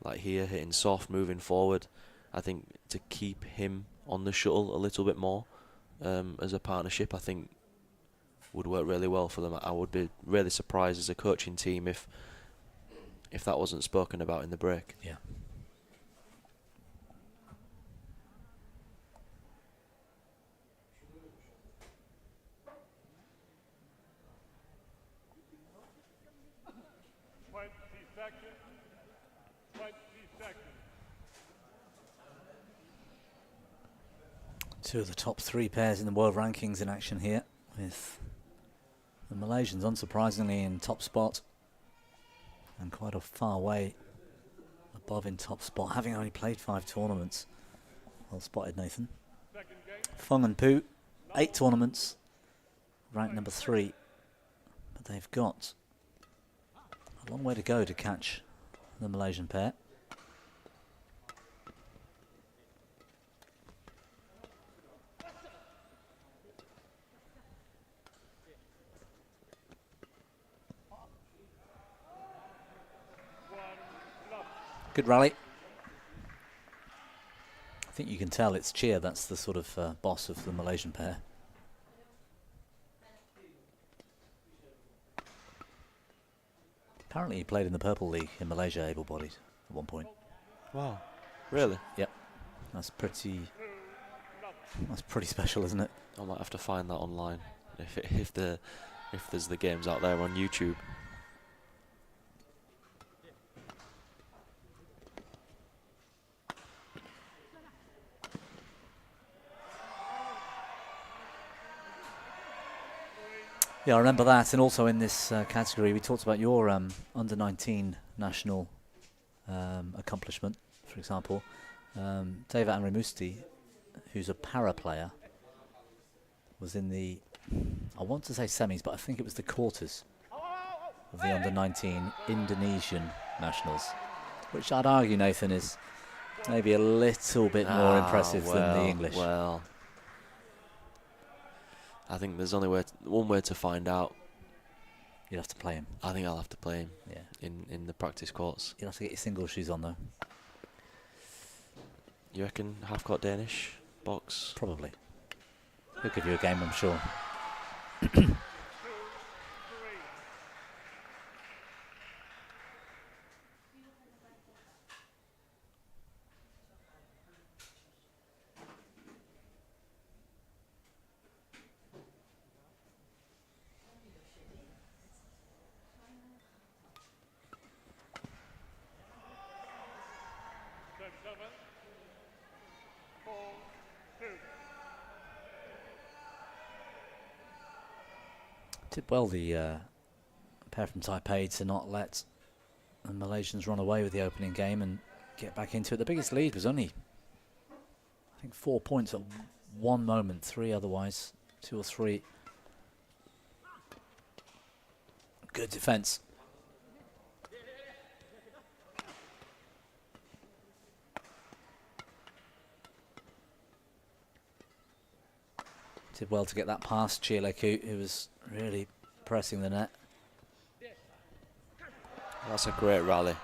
Like here, hitting soft, moving forward. I think to keep him on the shuttle a little bit more as a partnership, I think would work really well for them. I would be really surprised as a coaching team if that wasn't spoken about in the break. Yeah. Two of the top three pairs in the world rankings in action here, with the Malaysians unsurprisingly in top spot and quite a far way above in top spot, having only played 5 tournaments. Well spotted, Nathan. Fung and Poo, 8 tournaments, ranked number 3, but they've got a long way to go to catch the Malaysian pair. Good rally. I think you can tell it's Chia that's the sort of boss of the Malaysian pair. Apparently he played in the Purple League in Malaysia, able-bodied, at one point. Wow. Really? Yep. That's pretty special, isn't it? I might have to find that online if there's the games out there on YouTube. Yeah, I remember that, and also in this category we talked about your under-19 national accomplishment, for example. Deva Amrimusti, who's a para player, was in the, I want to say semis, but I think it was the quarters of the under-19 Indonesian nationals, which I'd argue, Nathan, is maybe a little bit more impressive than the English. Well, I think there's only one way to find out. You'd have to play him. I think I'll have to play him. Yeah. In the practice courts. You'll have to get your single shoes on though. You reckon half-court Danish box? Probably. He'll give you a game, I'm sure. Did well the pair from Taipei to not let the Malaysians run away with the opening game and get back into it. The biggest lead was only, I think, 4 points at one moment, 3 otherwise, 2 or 3. Good defence. Did well to get that past Chileku, who was really pressing the net. That's a great rally.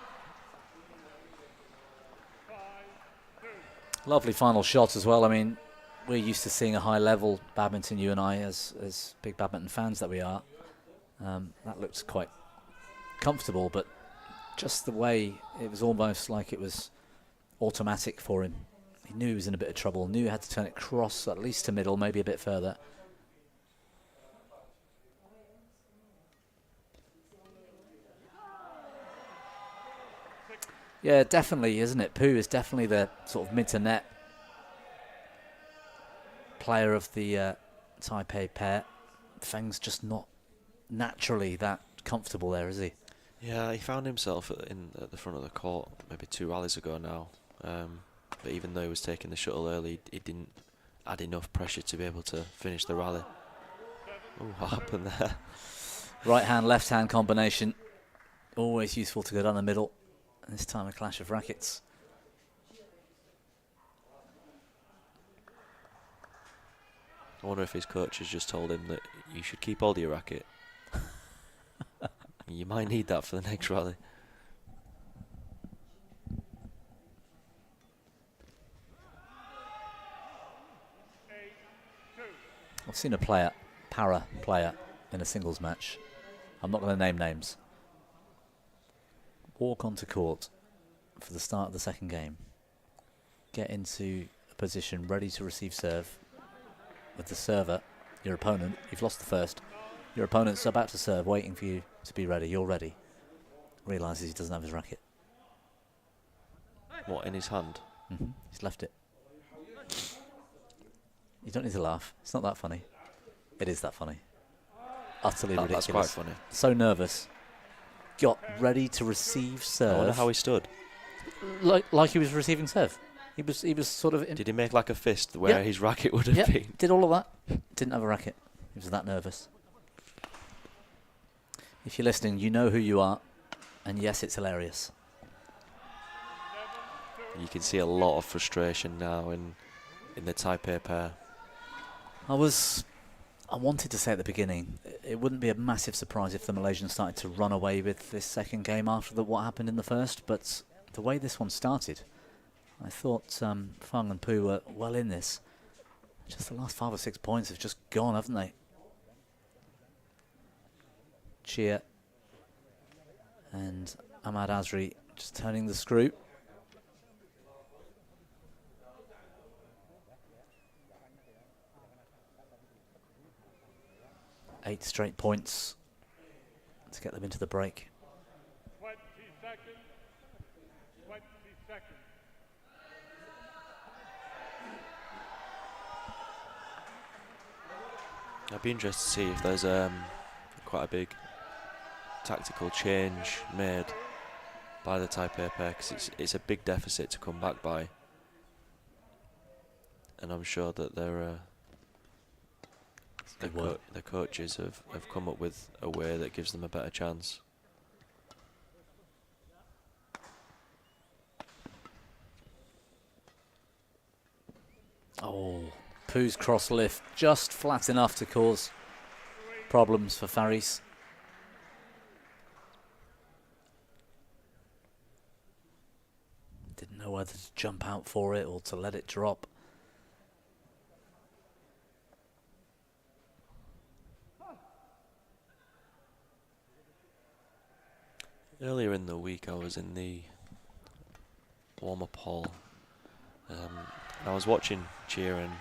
Lovely final shot as well. I mean, we're used to seeing a high level badminton, you and I, as big badminton fans that we are. That looked quite comfortable, but just the way it was almost like it was automatic for him. He knew he was in a bit of trouble, knew he had to turn it cross at least to middle, maybe a bit further. Yeah, definitely, isn't it? Pooh is definitely the sort of mid to net player of the Taipei pair. Feng's just not naturally that comfortable there, is he? Yeah, he found himself at the front of the court maybe 2 rallies ago now. But even though he was taking the shuttle early, he didn't add enough pressure to be able to finish the rally. Oh, what happened there? Right hand, left hand combination. Always useful to go down the middle. And this time a clash of rackets. I wonder if his coach has just told him that you should keep hold of your racket. You might need that for the next rally. I've seen a player, para player, in a singles match. I'm not going to name names. Walk onto court for the start of the second game. Get into a position ready to receive serve with the server, your opponent. You've lost the first. Your opponent's about to serve, waiting for you to be ready. You're ready. Realises he doesn't have his racket. What, in his hand? He's left it. You don't need to laugh. It's not that funny. It is that funny. Utterly ridiculous. That's quite funny. So nervous. Got ready to receive serve. I wonder how he stood. Like he was receiving serve. He was sort of... Did he make like a fist where his racket would have been? Did all of that. Didn't have a racket. He was that nervous. If you're listening, you know who you are. And yes, it's hilarious. You can see a lot of frustration now in the Taipei pair. I wanted to say at the beginning, it wouldn't be a massive surprise if the Malaysians started to run away with this second game after what happened in the first, but the way this one started, I thought Feng and Pooh were well in this. Just the last 5 or 6 points have just gone, haven't they? Chia and Ahmad Azri just turning the screw. Eight straight points to get them into the break. 20 seconds. 20 seconds. I'd be interested to see if there's quite a big tactical change made by the Taipei pair, because it's a big deficit to come back by, and I'm sure that the coaches have come up with a way that gives them a better chance. Oh, Pooh's cross lift just flat enough to cause problems for Faris. Didn't know whether to jump out for it or to let it drop. Earlier in the week I was in the warm-up hall and I was watching Chia and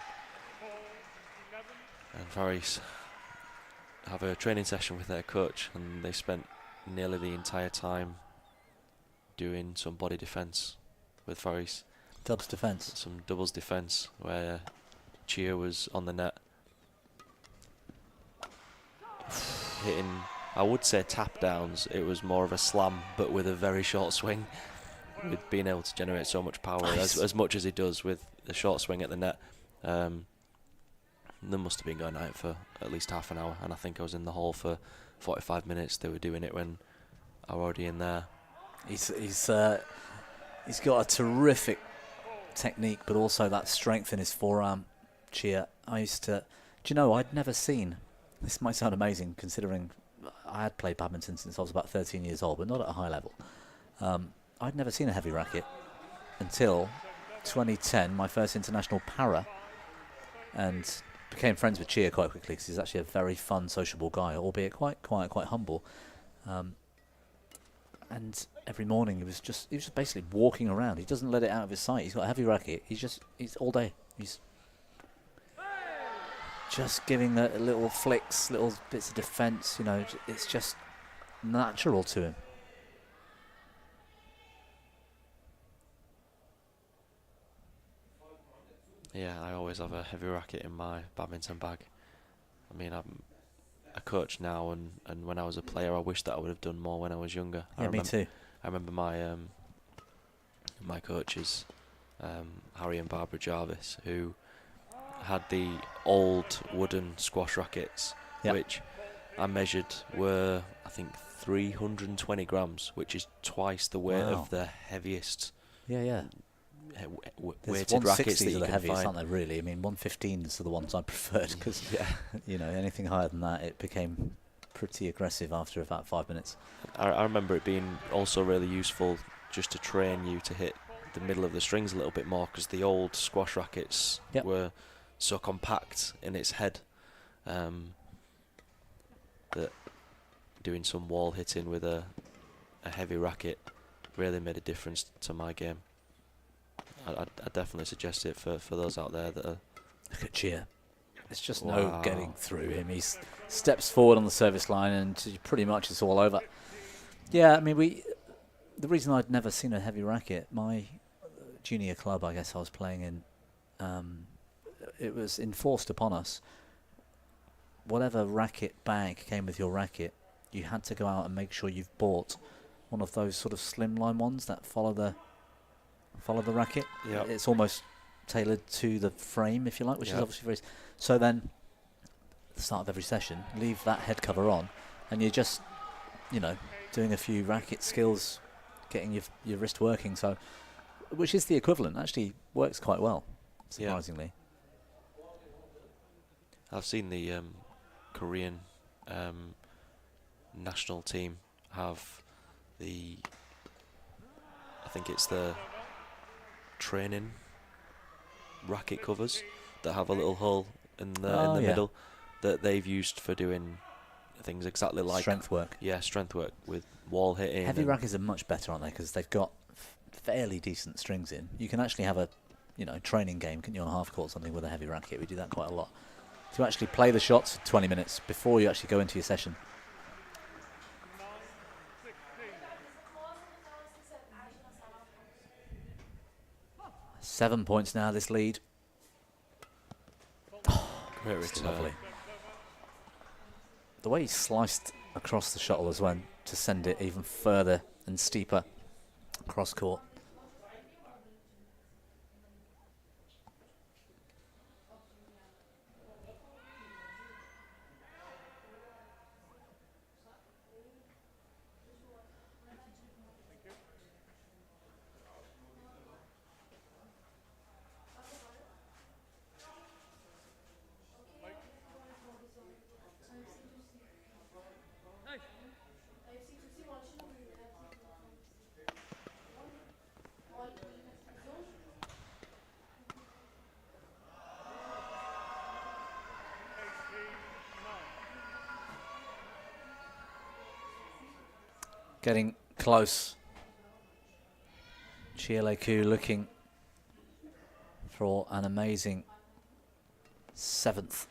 Faris have a training session with their coach, and they spent nearly the entire time doing some body defence with Faris. Dubs defence. Some doubles defence where Chia was on the net hitting, I would say tap downs. It was more of a slam, but with a very short swing, with being able to generate so much power as much as he does with the short swing at the net. They must have been going at it for at least half an hour, and I think I was in the hall for 45 minutes. They were doing it when I was already in there. He's got a terrific technique, but also that strength in his forearm. Chia, do you know, I'd never seen, this might sound amazing considering I had played badminton since I was about 13 years old, but not at a high level. I'd never seen a heavy racket until 2010, my first international para, and became friends with Chia quite quickly because he's actually a very fun, sociable guy, albeit quite quiet, quite humble. And every morning he was just basically walking around. He doesn't let it out of his sight. He's got a heavy racket. He's all day. He's just giving the little flicks, little bits of defence. You know, it's just natural to him. Yeah, I always have a heavy racket in my badminton bag. I mean, I'm a coach now, and when I was a player, I wish that I would have done more when I was younger. Yeah, me too. I remember my my coaches, Harry and Barbara Jarvis, who had the old wooden squash rackets, Yep. which I measured were, I think, 320 grams, which is twice the weight Wow. of the heaviest Yeah. There's weighted rackets 160s that are you the can heaviest, find. aren't they, really? I mean, 115s are the ones I preferred because, Yeah. you know, anything higher than that, it became pretty aggressive after about 5 minutes. I remember it being also really useful just to train you to hit the middle of the strings a little bit more, because the old squash rackets Yep. were so compact in its head that doing some wall hitting with a heavy racket really made a difference to my game. I definitely suggest it for those out there that are... Look at Chia. There's just no Wow. getting through him. He steps forward on the service line and pretty much it's all over. Yeah, I mean, the reason I'd never seen a heavy racket, my junior club, I guess I was playing in, it was enforced upon us. Whatever racket bag came with your racket, you had to go out and make sure you've bought one of those sort of slimline ones that follow the racket. Yep. It's almost tailored to the frame, if you like, which is Yep. obviously very... So then, at the start of every session, leave that head cover on, and you're just, you know, doing a few racket skills, getting your wrist working. So, which is the equivalent. Actually, works quite well, surprisingly. I've seen the Korean national team have I think it's the training racket covers that have a little hole in the middle that they've used for doing things exactly like Strength work. Yeah, strength work with wall hitting. Heavy rackets are much better, aren't they? Because they've got fairly decent strings in. You can actually have a, you know, training game, can you, on half court, something with a heavy racket. We do that quite a lot. To actually play the shots for 20 minutes before you actually go into your session. 7 points now, this lead. Great It's return. lovely. The way he sliced across the shuttle as well to send it even further and steeper across court. Getting close. Chieleku looking for an amazing 7th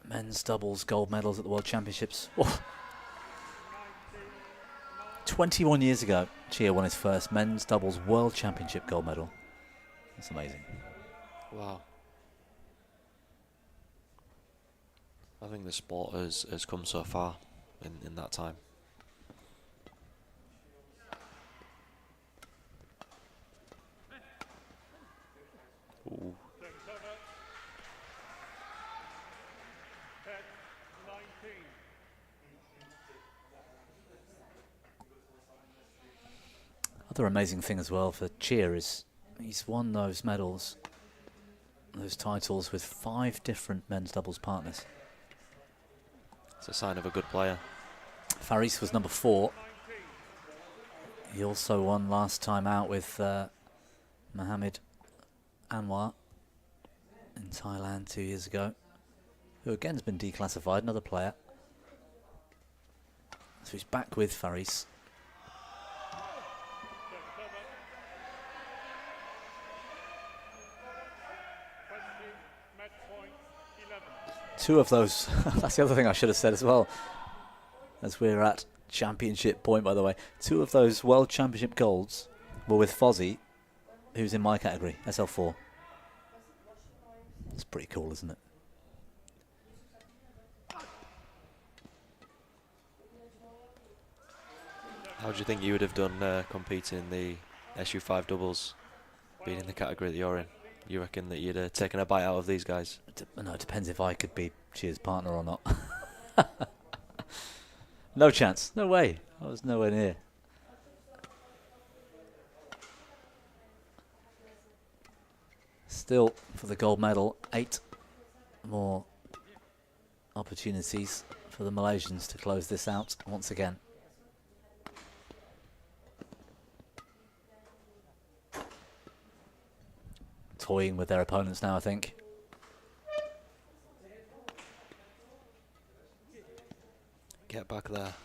men's doubles gold medals at the World Championships. Oh. 21 years ago, Chia won his first men's doubles World Championship gold medal. That's amazing. Wow. I think the sport has come so far in that time. Ooh. Other amazing thing as well for Chia is he's won those medals, those titles with 5 different men's doubles partners. It's a sign of a good player. Faris was number 4. He also won last time out with Mohammed Anwar in Thailand 2 years ago, who again has been declassified, another player. So he's back with Faris. 2 of those, that's the other thing I should have said as well, as we're at championship point, by the way. 2 of those World Championship golds were with Fozzie, who's in my category, SL4. It's pretty cool, isn't it? How do you think you would have done competing in the SU5 doubles, being in the category that you're in? You reckon that you'd have taken a bite out of these guys? No, it depends if I could be Chia's partner or not. No chance. No way. I was nowhere near. Still, for the gold medal, 8 more opportunities for the Malaysians to close this out once again. Toying with their opponents now, I think. Get back there.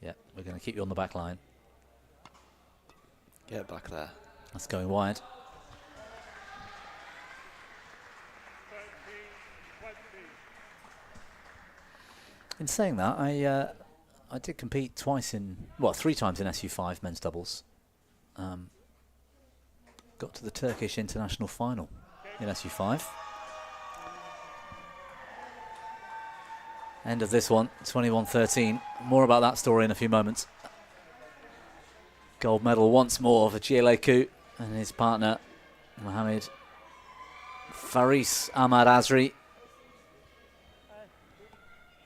Yeah, we're going to keep you on the back line. Get back there. That's going wide. 13-20. In saying that, I did compete twice in, well, 3 times in SU5 men's doubles. Got to the Turkish international final in SU5. End of this one, 21-13. More about that story in a few moments. Gold medal once more for Gieleku and his partner, Mohammed Faris Ahmad Azri.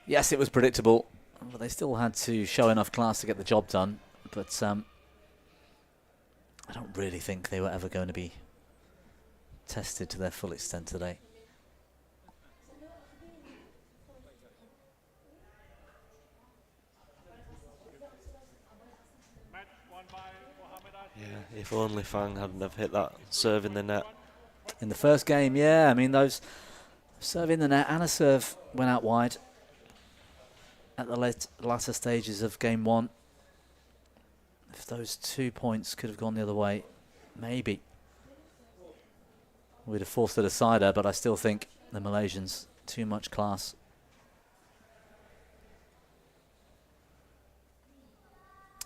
Yes, it was predictable, but they still had to show enough class to get the job done. But I don't really think they were ever going to be tested to their full extent today. Match won by Mohammed Azri. Yeah, if only Fang hadn't have hit that serve in the net. In the first game, yeah, I mean, those serve in the net and a serve went out wide at the latter stages of game 1. If those 2 points could have gone the other way, maybe we'd have forced a decider, but I still think the Malaysians, too much class.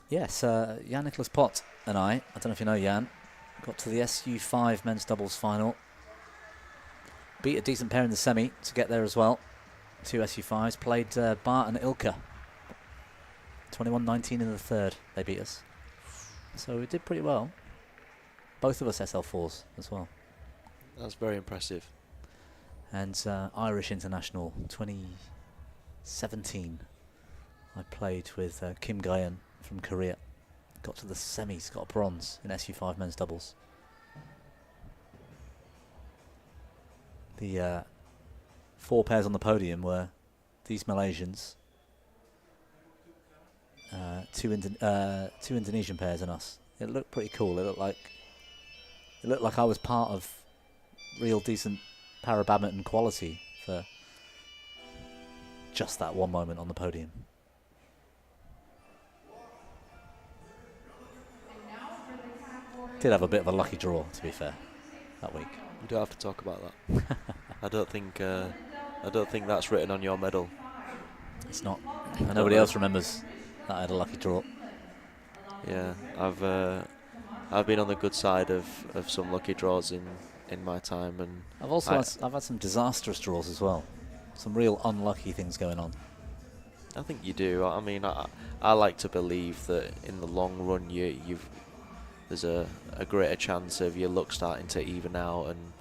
Yes, Jan-Nicholas Pott and I don't know if you know Jan, got to the SU5 men's doubles final. Beat a decent pair in the semi to get there as well. 2 SU5s, played Bart and Ilka. 21-19 in the third, they beat us. So we did pretty well. Both of us SL4s as well. That's very impressive. And Irish International 2017. I played with Kim Gaeun from Korea. Got to the semis, got a bronze in SU5 men's doubles. The 4 pairs on the podium were these Malaysians, 2 Indonesian pairs and us. It looked pretty cool. It looked like I was part of real decent para badminton quality for just that one moment on the podium. Did have a bit of a lucky draw, to be fair, that week. We don't have to talk about that. I don't think that's written on your medal. It's not. And nobody else remembers that I had a lucky draw. Yeah, I've been on the good side of some lucky draws in my time, and I've also I've had some disastrous draws as well. Some real unlucky things going on. I think you do. I mean, I like to believe that in the long run, there's a greater chance of your luck starting to even out, and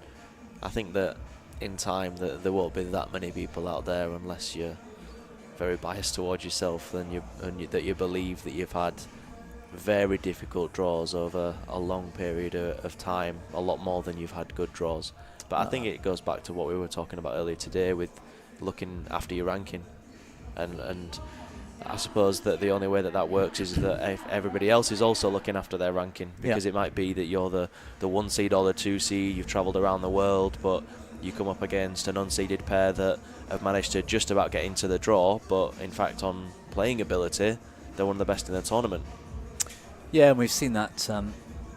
I think that in time that there won't be that many people out there, unless you're very biased towards yourself, that you believe that you've had very difficult draws over a long period of time, a lot more than you've had good draws. But I think it goes back to what we were talking about earlier today with looking after your ranking, and I suppose that the only way that works is that if everybody else is also looking after their ranking, because it might be that you're the 1 seed or the 2 seed, you've travelled around the world, but you come up against an unseeded pair that have managed to just about get into the draw, but in fact on playing ability, they're one of the best in the tournament. Yeah, and we've seen that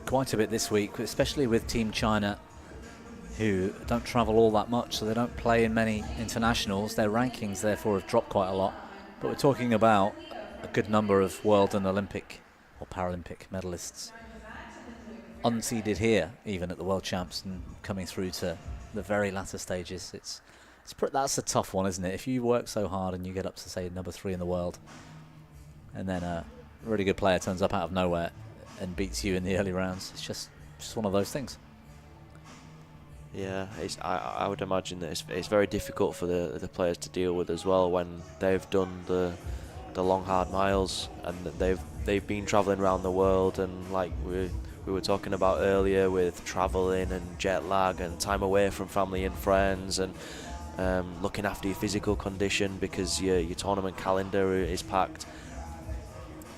quite a bit this week, especially with Team China who don't travel all that much, so they don't play in many internationals. Their rankings, therefore, have dropped quite a lot. But we're talking about a good number of world and Olympic or Paralympic medalists unseeded here, even at the World Champs, and coming through to the very latter stages. That's a tough one, isn't it? If you work so hard and you get up to, say, number 3 in the world, and then a really good player turns up out of nowhere and beats you in the early rounds, it's just one of those things. Yeah, I would imagine that it's very difficult for the players to deal with as well when they've done the long hard miles and they've been travelling around the world, and like we were talking about earlier, with travelling and jet lag and time away from family and friends, and looking after your physical condition because your tournament calendar is packed,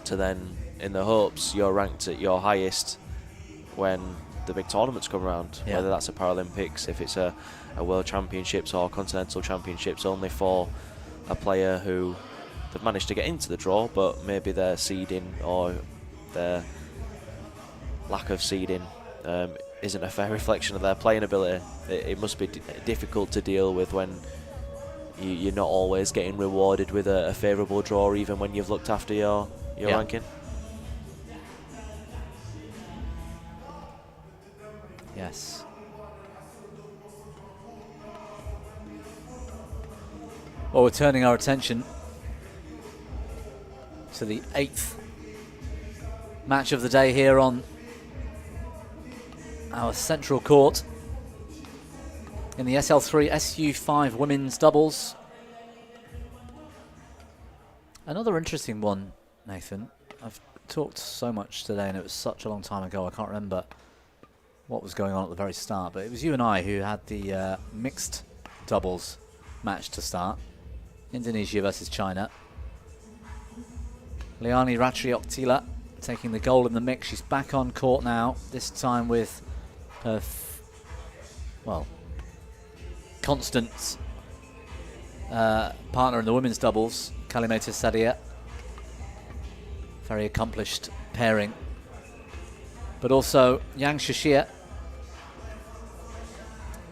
to then in the hopes you're ranked at your highest when the big tournaments come around, whether that's a Paralympics, if it's a World Championships or Continental Championships, only for a player who they've managed to get into the draw, but maybe their seeding or their lack of seeding isn't a fair reflection of their playing ability. It must be difficult to deal with when you're not always getting rewarded with a favourable draw, even when you've looked after your ranking. Yes. Well, we're turning our attention to the 8th match of the day here on our central court in the SL3 SU5 women's doubles. Another interesting one, Nathan. I've talked so much today and it was such a long time ago, I can't remember what was going on at the very start, but it was you and I who had the mixed doubles match to start. Indonesia versus China. Liani Ratrioktila taking the gold in the mix. She's back on court now, this time with her constant partner in the women's doubles, Kalimata Sadia. Very accomplished pairing. But also Yang Shishia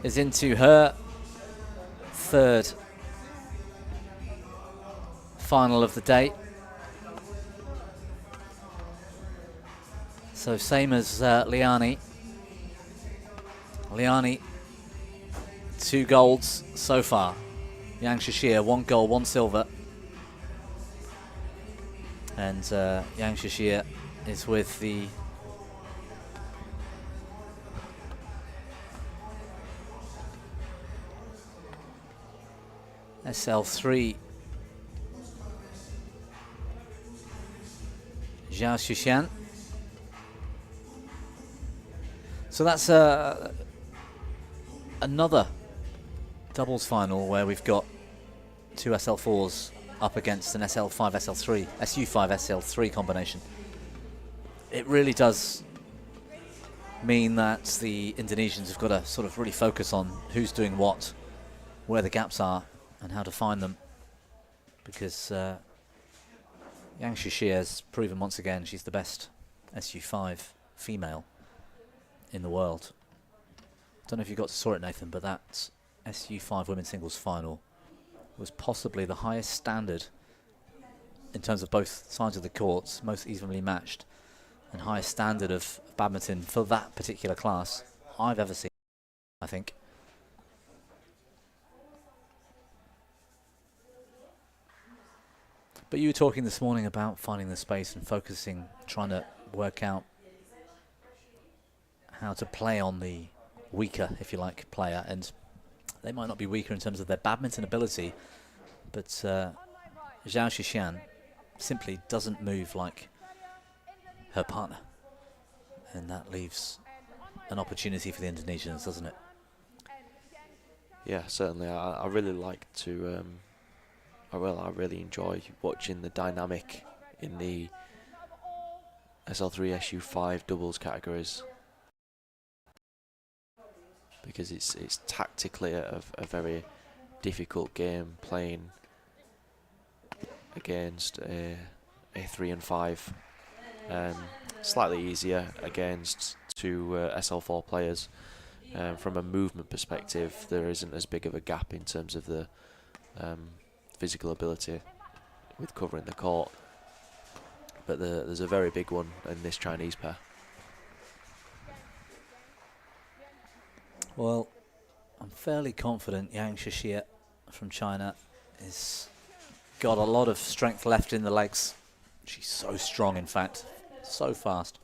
is into her 3rd final of the day. So same as Liani. Liani, 2 golds so far. Yang Shishia, 1 gold, 1 silver. And Yang Shishia is with the SL3 Zhao Xuxian. So that's another doubles final where we've got 2 SL4s up against an SL5 SL3 SU5 SL3 combination. It really does mean that the Indonesians have got to sort of really focus on who's doing what, where the gaps are, and how to find them, because Yang Shishia has proven once again she's the best SU5 female in the world. Don't know if you got to saw it, Nathan, but that SU5 women's singles final was possibly the highest standard in terms of both sides of the courts, most evenly matched, and highest standard of badminton for that particular class I've ever seen, I think. But you were talking this morning about finding the space and focusing, trying to work out how to play on the weaker, if you like, player. And they might not be weaker in terms of their badminton ability, but Zhao Xuxian simply doesn't move like her partner. And that leaves an opportunity for the Indonesians, doesn't it? Yeah, certainly. I really like to... I really enjoy watching the dynamic in the SL3 SU5 doubles categories, because it's tactically a very difficult game, playing against a 3 and 5. Slightly easier against 2 SL4 players from a movement perspective, there isn't as big of a gap in terms of the physical ability with covering the court. But there's a very big one in this Chinese pair. Well, I'm fairly confident Yang Shishia from China has got a lot of strength left in the legs. She's so strong, in fact, so fast.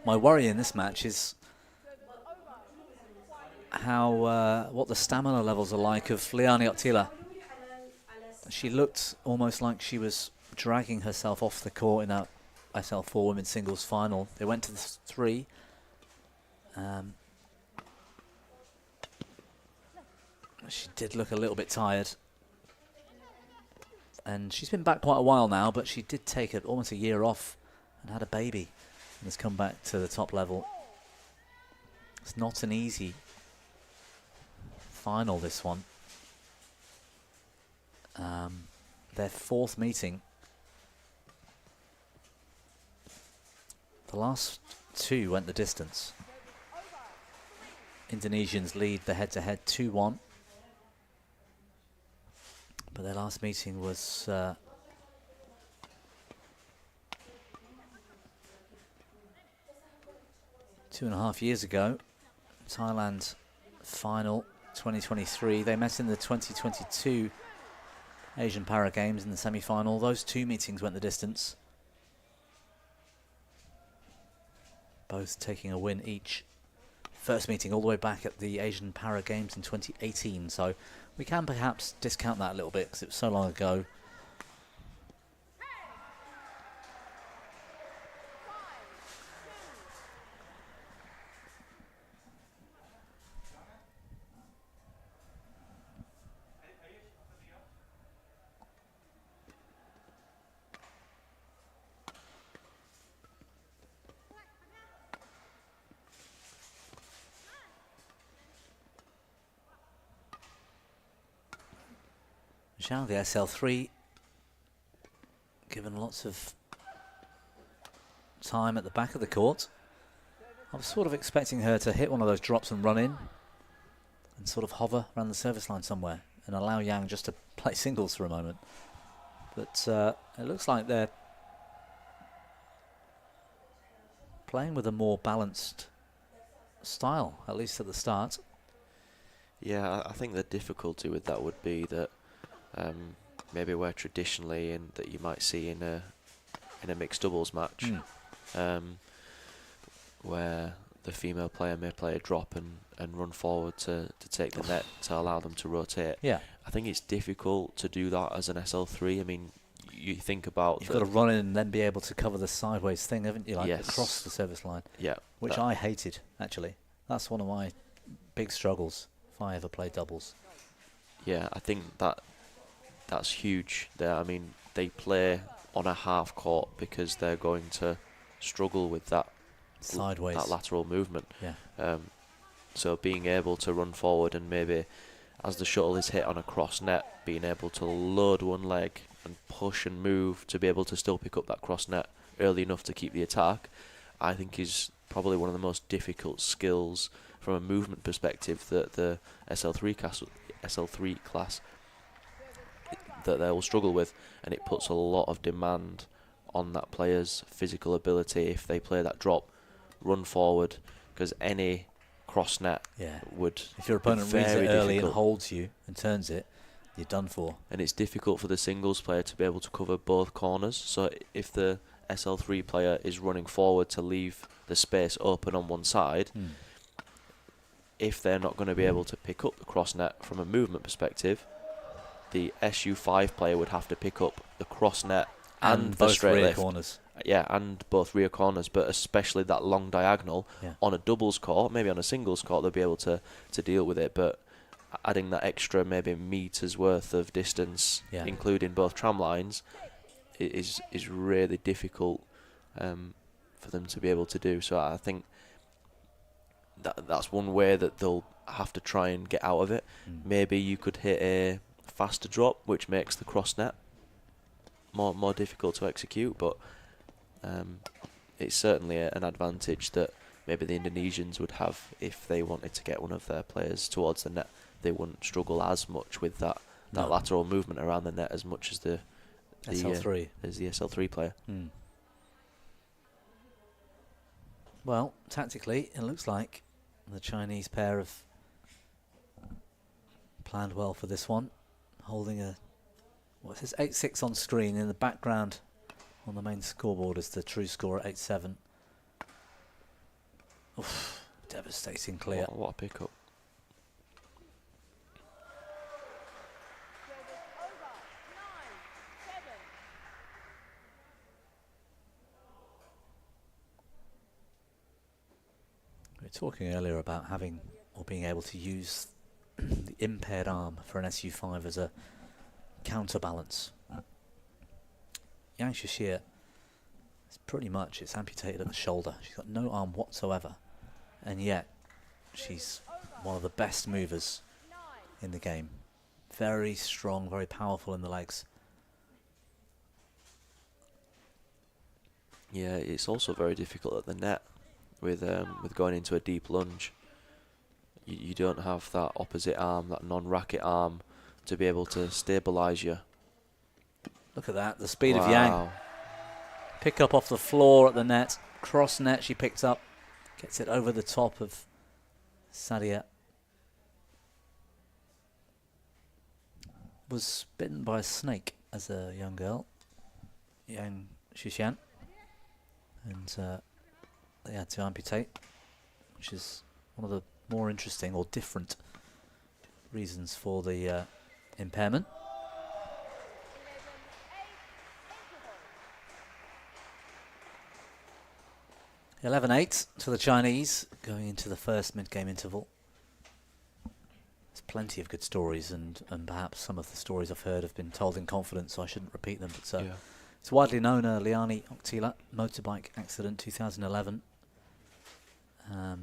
My worry in this match is how what the stamina levels are like of Liani Ottila. She looked almost like she was dragging herself off the court in that SL4 women's singles final. They went to the 3. She did look a little bit tired. And she's been back quite a while now, but she did take almost a year off and had a baby and has come back to the top level. It's not an easy final, this one. Their 4th meeting. The last 2 went the distance. Indonesians lead the head-to-head 2-1. But their last meeting was 2.5 years ago. Thailand final 2023. They met in the 2022 Asian Para Games in the semi-final. Those 2 meetings went the distance. Both taking a win each. First meeting all the way back at the Asian Para Games in 2018. So we can perhaps discount that a little bit because it was so long ago. Zhao, the SL3, given lots of time at the back of the court. I was sort of expecting her to hit one of those drops and run in and sort of hover around the service line somewhere and allow Yang just to play singles for a moment. But it looks like they're playing with a more balanced style, at least at the start. Yeah, I think the difficulty with that would be that maybe where traditionally that you might see in a mixed doubles match, where the female player may play a drop and run forward to take the net to allow them to rotate. Yeah, I think it's difficult to do that as an SL3. I mean, you think about you've got to run in and then be able to cover the sideways thing, haven't you? Like yes. across the service line. Yeah, which I hated actually. That's one of my big struggles if I ever play doubles. Yeah, I think that's huge there. I mean, they play on a half court because they're going to struggle with that sideways, that lateral movement. Yeah. So being able to run forward and maybe as the shuttle is hit on a cross net, being able to load one leg and push and move to be able to still pick up that cross net early enough to keep the attack, I think is probably one of the most difficult skills from a movement perspective that the SL3 class that they will struggle with, and it puts a lot of demand on that player's physical ability if they play that drop, run forward, because any cross net would, if your opponent reads it early and holds you and turns it, you're done for. And it's difficult for the singles player to be able to cover both corners. So if the SL3 player is running forward to leave the space open on one side, if they're not going to be able to pick up the cross net from a movement perspective, the SU5 player would have to pick up the cross net and the both straight rear lift. corners. Yeah, and both rear corners, but especially that long diagonal on a doubles court, maybe on a singles court, they'll be able to deal with it. But adding that extra maybe meters worth of distance, including both tram lines, is really difficult for them to be able to do. So I think that's one way that they'll have to try and get out of it. Maybe you could hit a faster drop, which makes the cross net more difficult to execute, but it's certainly an advantage that maybe the Indonesians would have if they wanted to get one of their players towards the net. They wouldn't struggle as much with that No. lateral movement around the net as much as the SL3. as the SL3 player. Well, tactically, it looks like the Chinese pair have planned well for this one, holding a, what says 8-6 on screen. In the background on the main scoreboard is the true score at 8-7. Oof, devastating clear. What a pickup. We were talking earlier about having or being able to use the impaired arm for an SU5 as a counterbalance. Yang Shishir is pretty much, it's amputated at the shoulder. She's got no arm whatsoever, and yet she's one of the best movers in the game. Very strong, very powerful in the legs. Yeah, it's also very difficult at the net with going into a deep lunge. You don't have that opposite arm, that non-racket arm, to be able to stabilise you. Look at that, the speed of Yang. Pick up off the floor at the net, cross net she picks up, gets it over the top of Sadia. Was bitten by a snake as a young girl, Yang Shishan, and they had to amputate, which is one of the more interesting or different reasons for the impairment. 11-8 to the Chinese going into the first mid-game interval. There's plenty of good stories, and perhaps some of the stories I've heard have been told in confidence, so I shouldn't repeat them. But it's widely known, Liani Oktila, motorbike accident 2011. I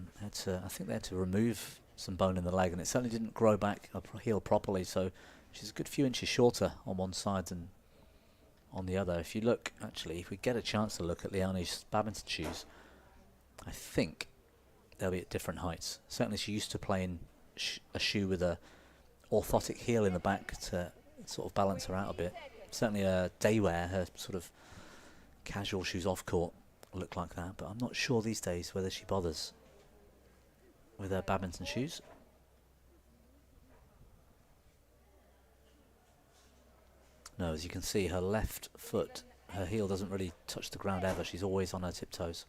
think they had to remove some bone in the leg, and it certainly didn't grow back or heal properly, so she's a good few inches shorter on one side than on the other. If you look, actually, if we get a chance to look at Liani's badminton shoes, I think they'll be at different heights. Certainly she used to play in a shoe with a orthotic heel in the back to sort of balance her out a bit. Certainly a day wear, her sort of casual shoes off court look like that, but I'm not sure these days whether she bothers with her badminton shoes. No, as you can see, her left foot, her heel doesn't really touch the ground ever. She's always on her tiptoes.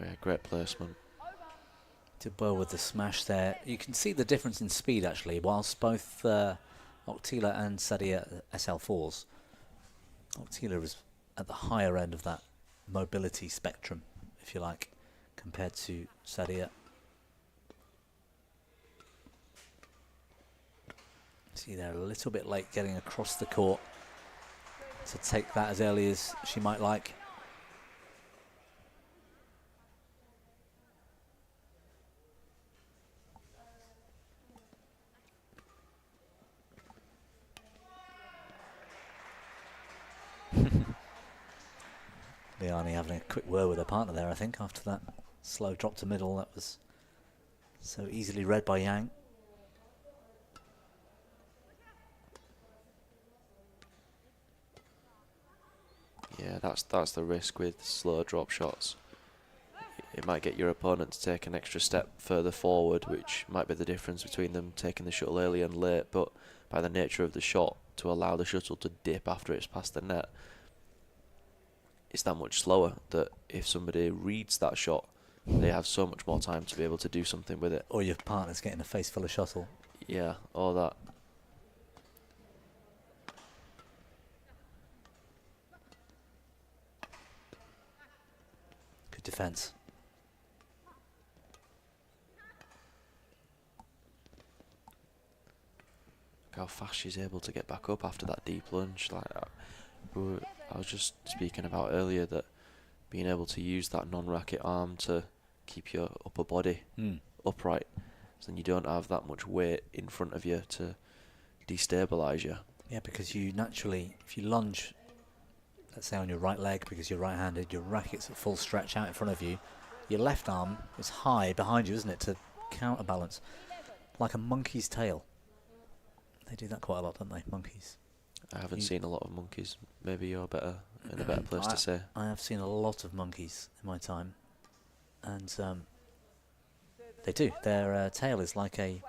Yeah, great placement. Did well with the smash there. You can see the difference in speed actually. Whilst both Oktila and Sadia SL4s, Oktila was at the higher end of that mobility spectrum, if you like, compared to Sadia. See, they're a little bit late getting across the court to take that as early as she might like. Liani having a quick word with her partner there, I think, after that slow drop to middle that was so easily read by Yang. Yeah, that's the risk with slow drop shots. It might get your opponent to take an extra step further forward, which might be the difference between them taking the shuttle early and late, but by the nature of the shot, to allow the shuttle to dip after it's past the net, it's that much slower that if somebody reads that shot, they have so much more time to be able to do something with it. Or your partner's getting a face full of shuttle. Yeah, all that. Good defence. Look how fast she's able to get back up after that deep lunge. Like, I was just speaking about earlier that being able to use that non-racket arm to keep your upper body upright, so then you don't have that much weight in front of you to destabilise you. Yeah, because you naturally, if you lunge, let's say on your right leg because you're right-handed, your racket's at full stretch out in front of you, your left arm is high behind you, isn't it, to counterbalance, like a monkey's tail. They do that quite a lot, don't they, monkeys? I haven't seen a lot of monkeys. Maybe you're in a better place to say. I have seen a lot of monkeys in my time, and they do. Their tail is like a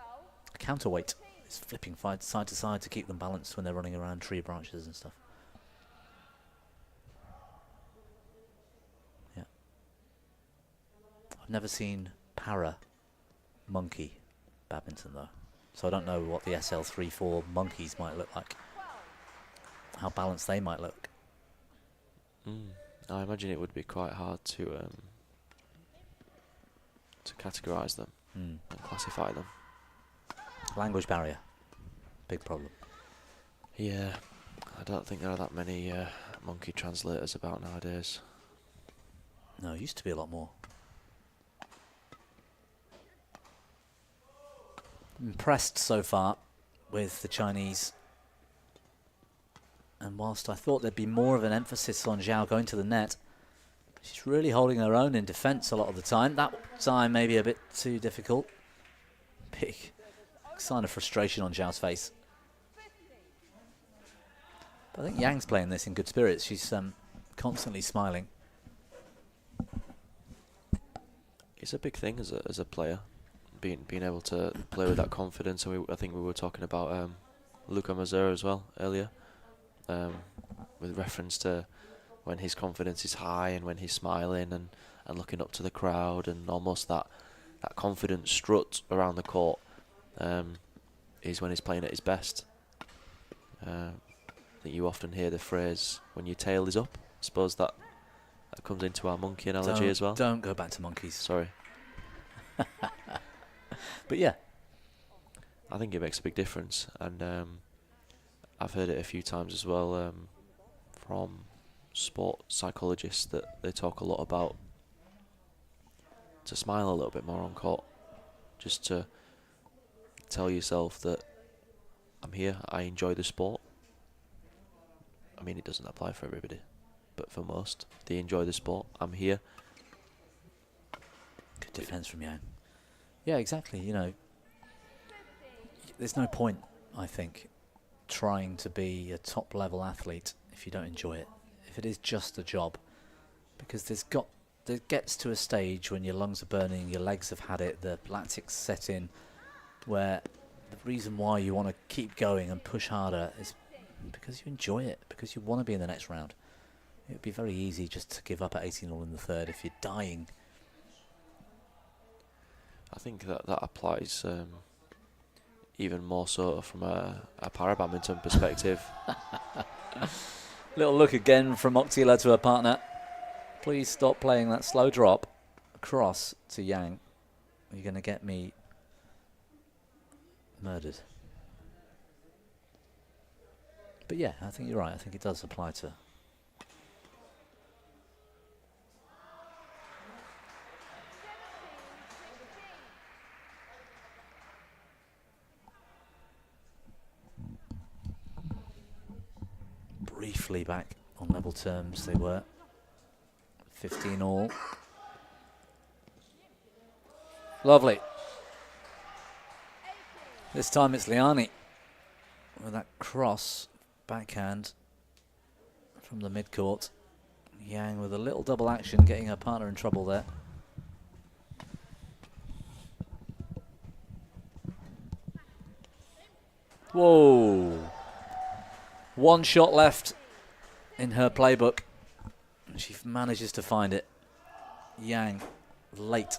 counterweight. It's flipping side to side to keep them balanced when they're running around tree branches and stuff. Yeah. I've never seen para monkey badminton though, so I don't know what the SL3-4 monkeys might look like. How balanced they might look. I imagine it would be quite hard to categorise them and classify them. Language barrier, big problem. Yeah, I don't think there are that many monkey translators about nowadays. No, it used to be a lot more. Impressed so far with the Chinese. And whilst I thought there'd be more of an emphasis on Zhao going to the net, she's really holding her own in defence a lot of the time. That time maybe a bit too difficult. Big sign of frustration on Zhao's face. But I think Yang's playing this in good spirits. She's constantly smiling. It's a big thing as a player, being able to play with that confidence. And I think we were talking about Luka MAZOUR as well earlier. With reference to when his confidence is high and when he's smiling and looking up to the crowd, and almost that confident strut around the court is when he's playing at his best. I think you often hear the phrase, when your tail is up. I suppose that comes into our monkey analogy as well. Don't go back to monkeys. Sorry. But yeah. I think it makes a big difference, and I've heard it a few times as well from sport psychologists that they talk a lot about to smile a little bit more on court, just to tell yourself that I'm here, I enjoy the sport. I mean, it doesn't apply for everybody, but for most, they enjoy the sport. I'm here. Good defence from Yang. Yeah, exactly. You know, there's no point, I think, trying to be a top level athlete if you don't enjoy it, if it is just a job, because there gets to a stage when your lungs are burning, your legs have had it, the lactics set in, where the reason why you want to keep going and push harder is because you enjoy it, because you want to be in the next round. It would be very easy just to give up at 18-all in the third if you're dying. I think that applies even more so from a para-badminton perspective. Little look again from Oktila to her partner. Please stop playing that slow drop across to Yang. You're going to get me murdered. But yeah, I think you're right. I think it does apply to... briefly back on level terms they were. 15-all. Lovely. This time it's Liani with that cross backhand from the mid-court. Yang with a little double action, getting her partner in trouble there. Whoa. One shot left in her playbook. She manages to find it. Yang late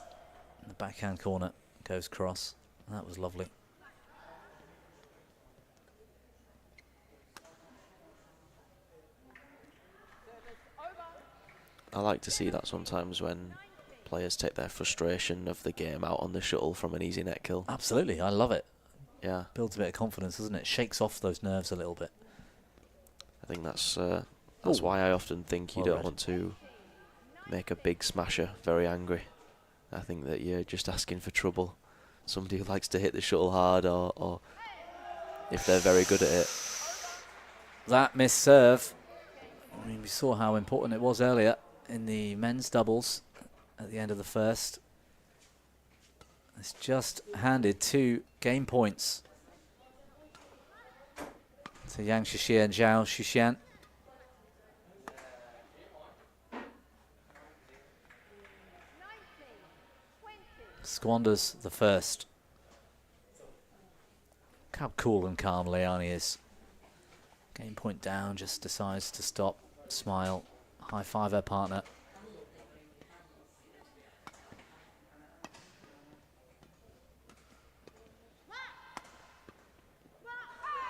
in the backhand corner, goes cross. That was lovely. I like to see that sometimes when players take their frustration of the game out on the shuttle from an easy net kill. Absolutely, I love it. Yeah. Builds a bit of confidence, doesn't it? Shakes off those nerves a little bit. I think that's That's Ooh. why I often think you Well don't read. want to make a big smasher very angry. I think that you're just asking for trouble. Somebody who likes to hit the shuttle hard, or if they're very good at it. That missed serve. I mean, we saw how important it was earlier in the men's doubles at the end of the first. It's just handed 2 game points to Yang Shixie and Zhao Shuxian. Squanders the first. Look how cool and calm Liani is. Game point down, just decides to stop, smile, high five her partner.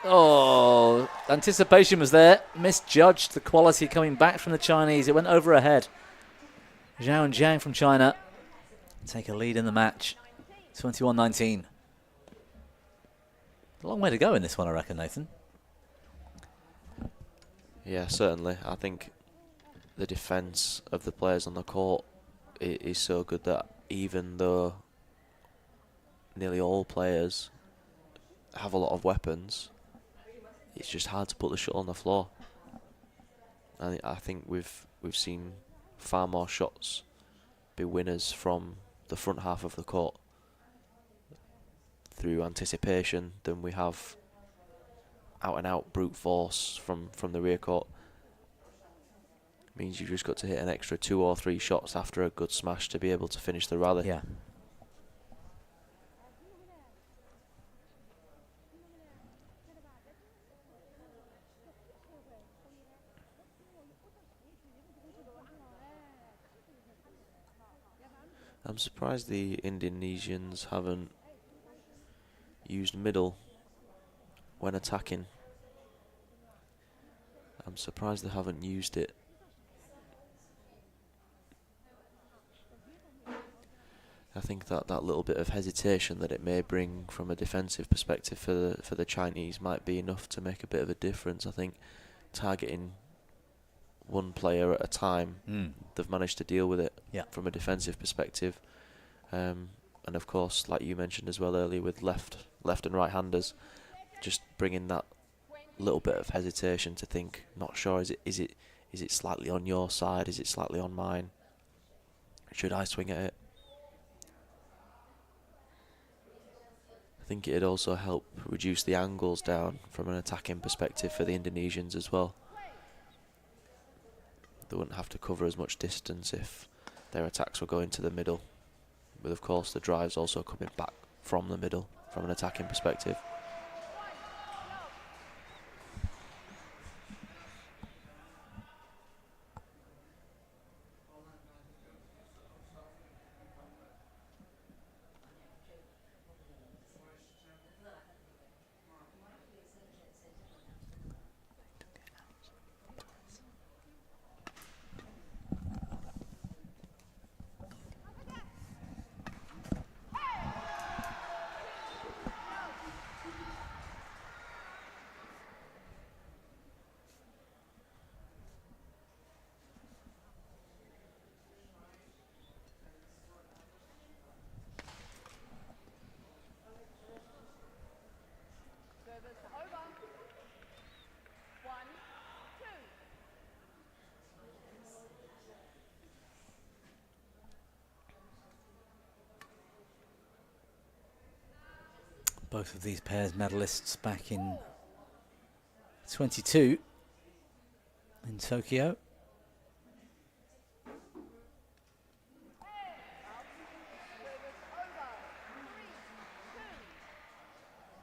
Oh, anticipation was there, misjudged the quality coming back from the Chinese. It went over her head. Zhao and Jiang from China take a lead in the match, 21-19. A long way to go in this one, I reckon, Nathan. Yeah, certainly. I think the defence of the players on the court is so good that even though nearly all players have a lot of weapons, it's just hard to put the shuttle on the floor. And I think we've seen far more shots be winners from the front half of the court through anticipation than we have out and out brute force from the rear court. Means you've just got to hit an extra 2 or 3 shots after a good smash to be able to finish the rally. Yeah. I'm surprised the Indonesians haven't used middle when attacking. I'm surprised they haven't used it. I think that little bit of hesitation that it may bring from a defensive perspective for the Chinese might be enough to make a bit of a difference. I think targeting one player at a time, they've managed to deal with it from a defensive perspective. And of course, like you mentioned as well earlier, with left and right-handers, just bringing that little bit of hesitation to think, not sure, is it slightly on your side, is it slightly on mine? Should I swing at it? I think it'd also help reduce the angles down from an attacking perspective for the Indonesians as well. They wouldn't have to cover as much distance if their attacks were going to the middle, with of course the drives also coming back from the middle from an attacking perspective. Both of these pairs medalists back in 22 in Tokyo.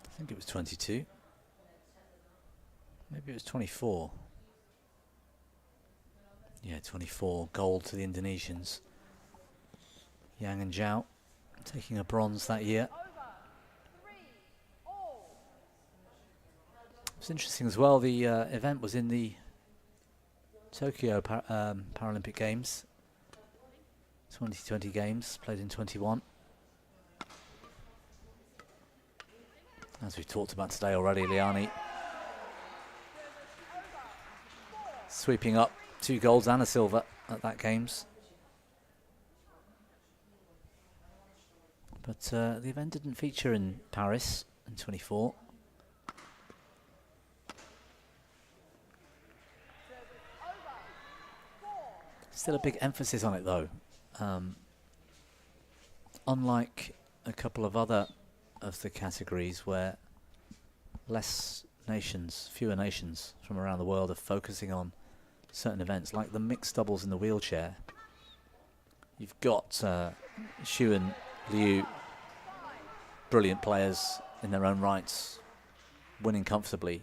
I think it was 22. Maybe it was 24. Yeah, 24. Gold to the Indonesians. Yang and Zhao taking a bronze that year. It's interesting as well, the event was in the Tokyo Paralympic Games, 2020 Games, played in 21. As we've talked about today already, Liani sweeping up 2 golds and a silver at that Games. But the event didn't feature in Paris in 24. Still a big emphasis on it though. Unlike a couple of other of the categories where fewer nations from around the world are focusing on certain events, like the mixed doubles in the wheelchair. You've got Xu and Liu, brilliant players in their own rights, winning comfortably,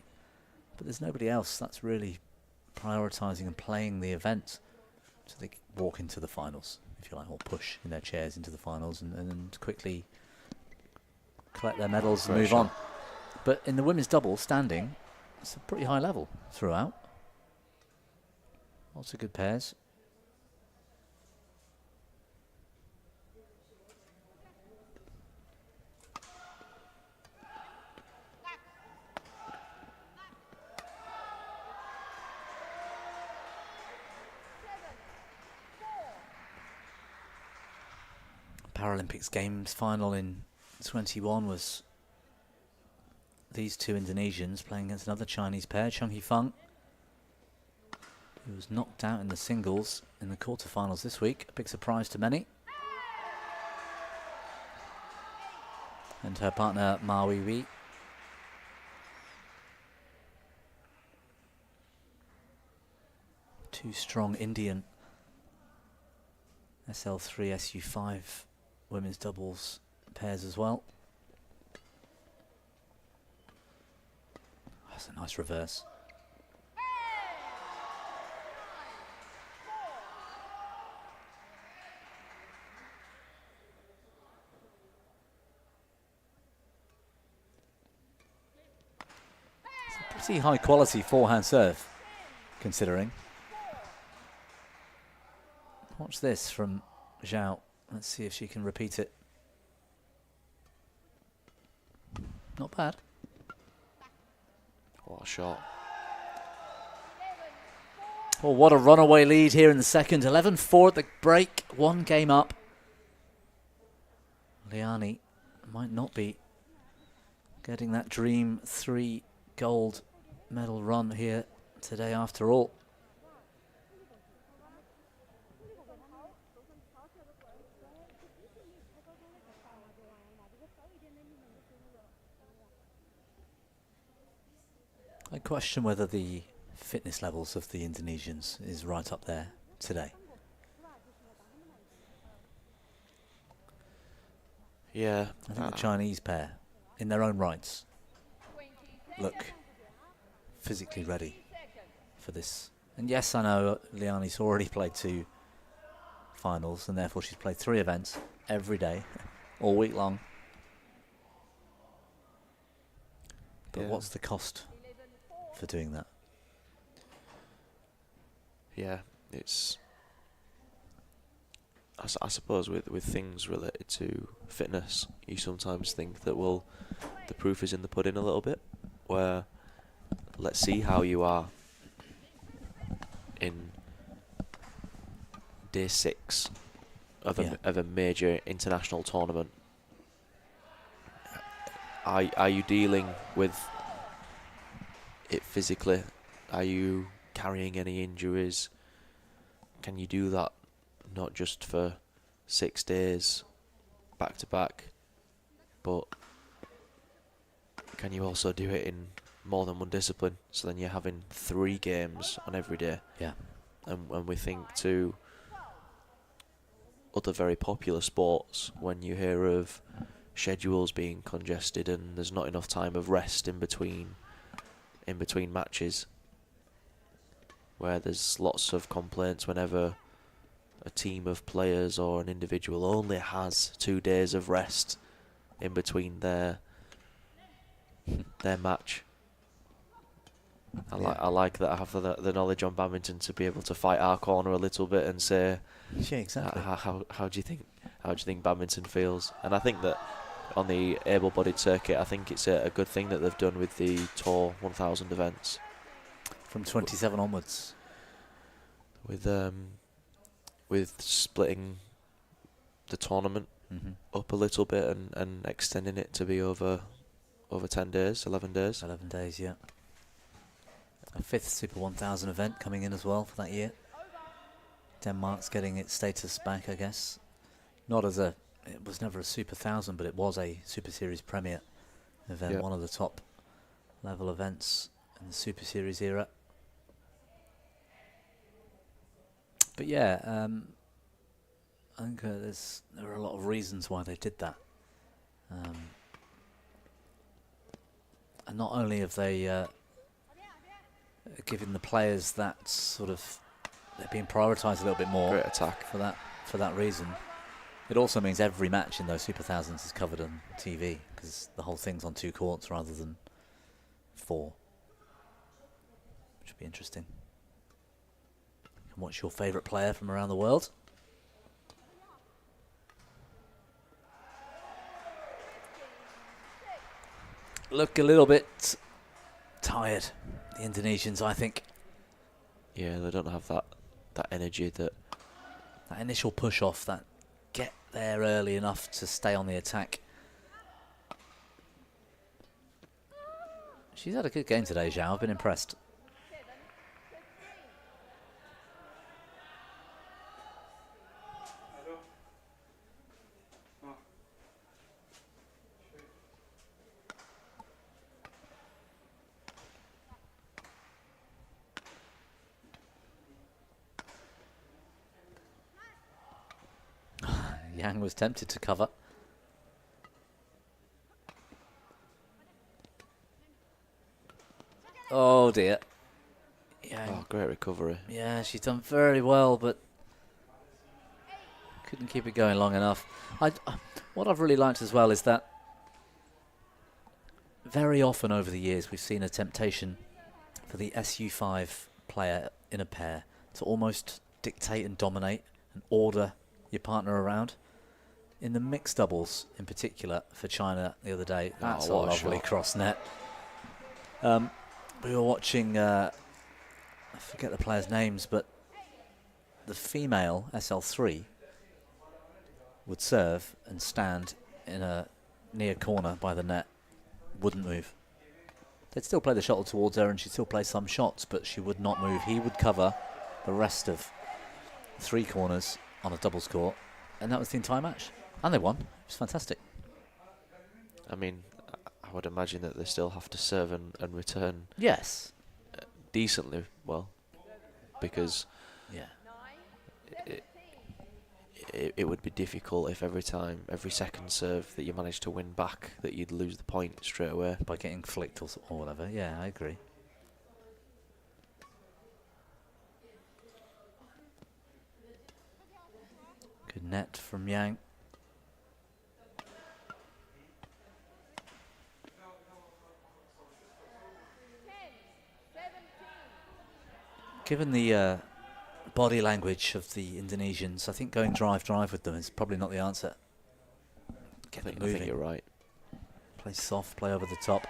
but there's nobody else that's really prioritising and playing the event so they walk into the finals, if you like, or push in their chairs into the finals and quickly collect their medals and move on. But in the women's double standing, it's a pretty high level throughout. Lots of good pairs. Paralympics Games final in 21 was these 2 Indonesians playing against another Chinese pair, Chung Hee-feng, who was knocked out in the singles in the quarterfinals this week. A big surprise to many. And her partner, Ma Wei. Two strong Indian SL3, SU5 women's doubles pairs as well. That's a nice reverse. It's a pretty high quality forehand serve, considering. Watch this from Zhao. Let's see if she can repeat it. Not bad. What a shot. Oh, what a runaway lead here in the second. 11-4 at the break. 1 game up. Liani might not be getting that dream 3 gold medal run here today after all. I question whether the fitness levels of the Indonesians is right up there today. Yeah. I think the Chinese pair, in their own rights, look physically ready for this. And yes, I know Liani's already played 2 finals, and therefore she's played 3 events every day, all week long. But what's the cost for doing that? Yeah, it's... I suppose with things related to fitness, you sometimes think that, well, the proof is in the pudding a little bit, where let's see how you are in day 6 of a major international tournament. Are you dealing with it physically? Are you carrying any injuries? Can you do that not just for 6 days back to back, but can you also do it in more than one discipline? So then you're having 3 games on every day. Yeah. And when we think to other very popular sports, when you hear of schedules being congested and there's not enough time of rest in between matches, where there's lots of complaints whenever a team of players or an individual only has 2 days of rest in between their match. I like that I have the knowledge on badminton to be able to fight our corner a little bit and say, yeah, exactly. How do you think badminton feels? And I think that on the able-bodied circuit, I think it's a good thing that they've done with the Tour 1000 events. From 27 onwards. with splitting the tournament up a little bit and extending it to be over 10 days, 11 days. 11 days, yeah. A 5th Super 1000 event coming in as well for that year. Denmark's getting its status back, I guess. Not as a, it was never a Super 1000, but it was a Super Series Premier event, Yep. one of the top level events in the Super Series era. But yeah, I think there are a lot of reasons why they did that. And not only have they given the players that sort of, they're being prioritised a little bit more. Great attack. For that reason. It also means every match in those Super Thousands is covered on TV, because the whole thing's on 2 courts rather than 4. Which will be interesting. And what's your favourite player from around the world? Look a little bit tired, the Indonesians, I think. Yeah, they don't have that energy, that initial push off, that get there early enough to stay on the attack. She's had a good game today, Zhao. I've been impressed. Yang was tempted to cover. Oh dear. Yang. Oh, great recovery. Yeah, she's done very well, but couldn't keep it going long enough. What I've really liked as well is that very often over the years we've seen a temptation for the SU5 player in a pair to almost dictate and dominate and order your partner around. In the mixed doubles, in particular, for China the other day, that's a lovely cross net. We were watching, I forget the players' names, but the female SL3 would serve and stand in a near corner by the net, wouldn't move. They'd still play the shuttle towards her and she'd still play some shots, but she would not move. He would cover the rest of 3 corners on a doubles court, and that was the entire match. And they won. It was fantastic. I mean, I would imagine that they still have to serve and return. Yes. Decently well, because it would be difficult if every second serve that you managed to win back, that you'd lose the point straight away. By getting flicked or whatever. Yeah, I agree. Good net from Yang. Given the body language of the Indonesians, I think going drive with them is probably not the answer. Get them moving. I think you're right. Play soft, play over the top.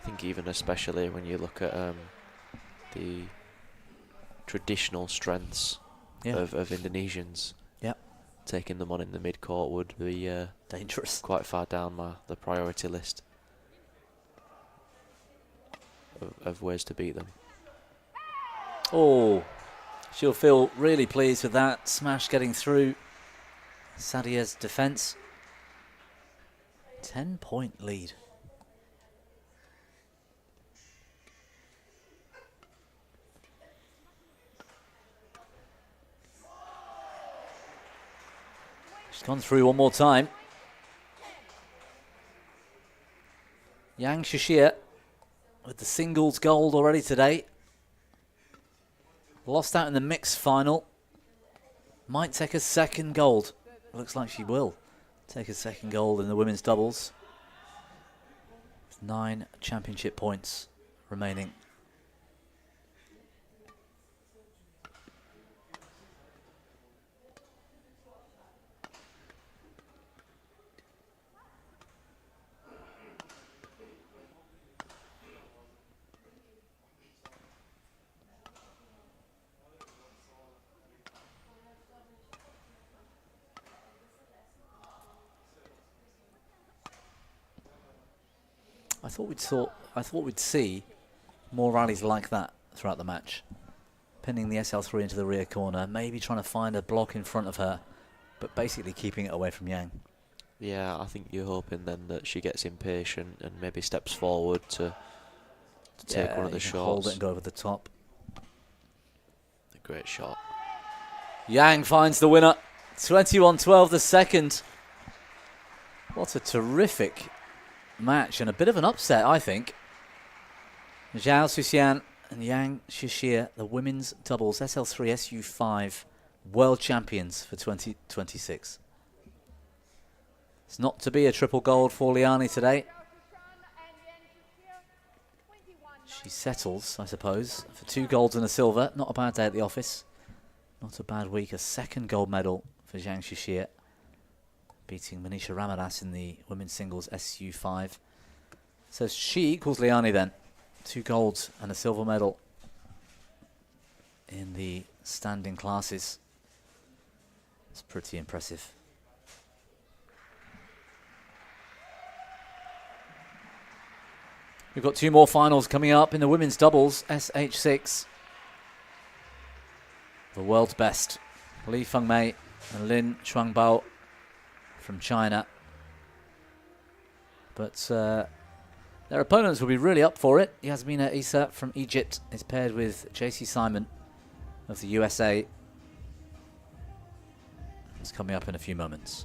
I think even especially when you look at the traditional strengths of Indonesians, taking them on in the mid-court would be dangerous. Quite far down the priority list of ways to beat them. Oh, she'll feel really pleased with that smash getting through Sadia's defence. 10-point lead. She's gone through one more time. Yang Shishir with the singles gold already today. Lost out in the mixed final. Might take a second gold. Looks like she will take a second gold in the women's doubles. With 9 championship points remaining. I thought we'd see more rallies like that throughout the match. Pinning the SL3 into the rear corner, maybe trying to find a block in front of her, but basically keeping it away from Yang. Yeah, I think you're hoping then that she gets impatient and maybe steps forward to take one of the shots. Hold it and go over the top. A great shot. Yang finds the winner. 21-12 the second. What a terrific match and a bit of an upset, I think. Zhao Suxian and Yang Shishir, the women's doubles SL3 SU5 World Champions for 2026. It's not to be a triple gold for Liani today. She settles, I suppose, for 2 golds and a silver. Not a bad day at the office. Not a bad week. A second gold medal for Zhang Shishir, beating Manisha Ramadas in the women's singles SU5. So she equals Liani then. 2 golds and a silver medal in the standing classes. It's pretty impressive. We've got 2 more finals coming up in the women's doubles SH6. The world's best, Li Fengmei and Lin Shuangbao from China. But their opponents will be really up for it. Yasmina Issa from Egypt is paired with JC Simon of the USA. It's coming up in a few moments.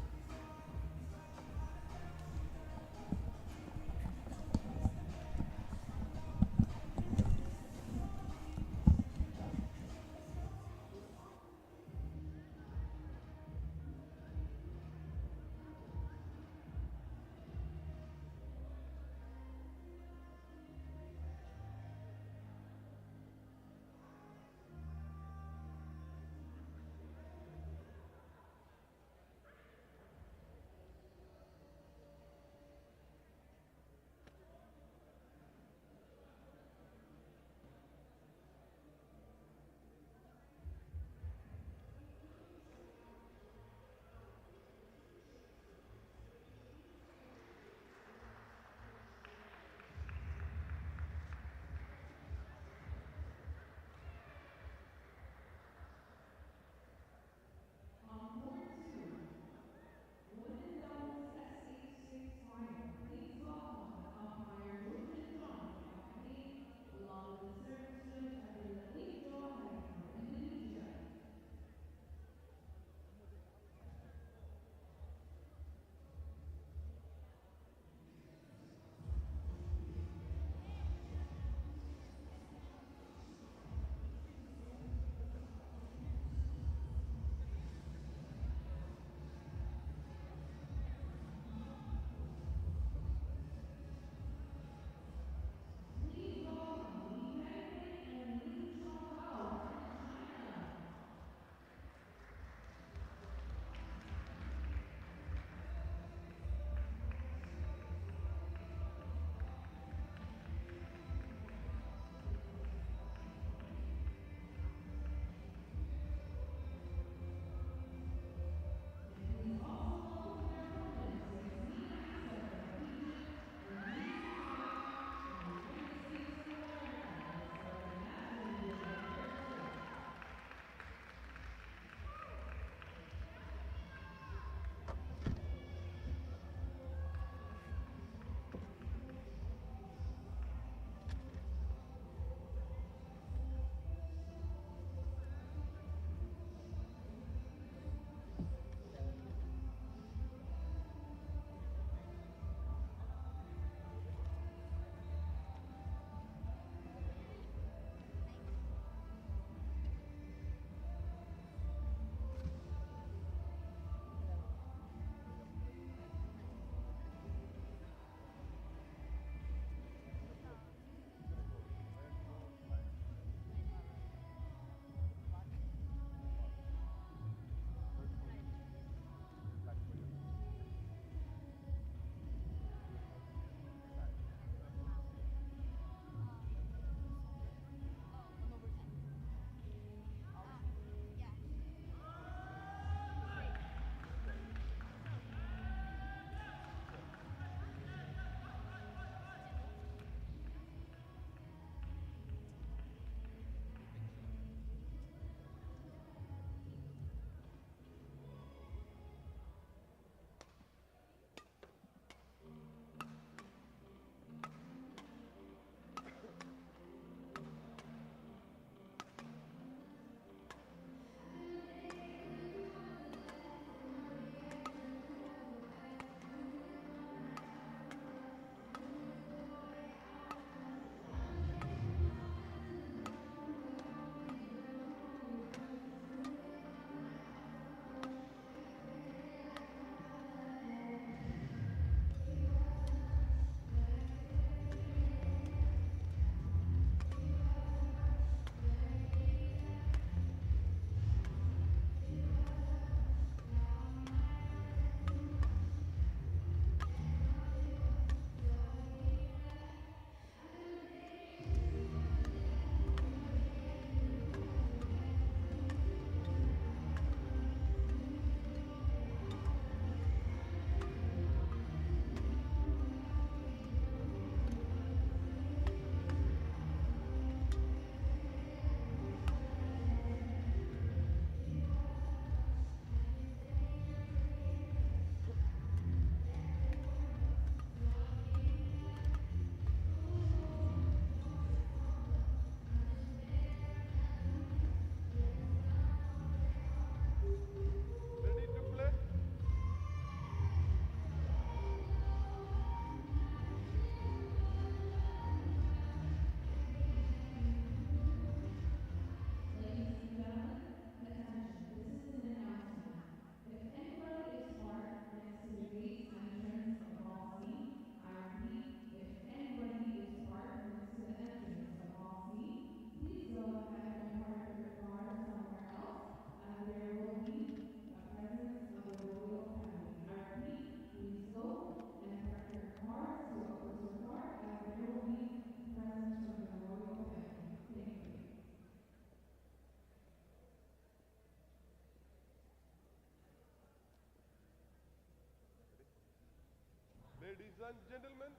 Ladies and gentlemen,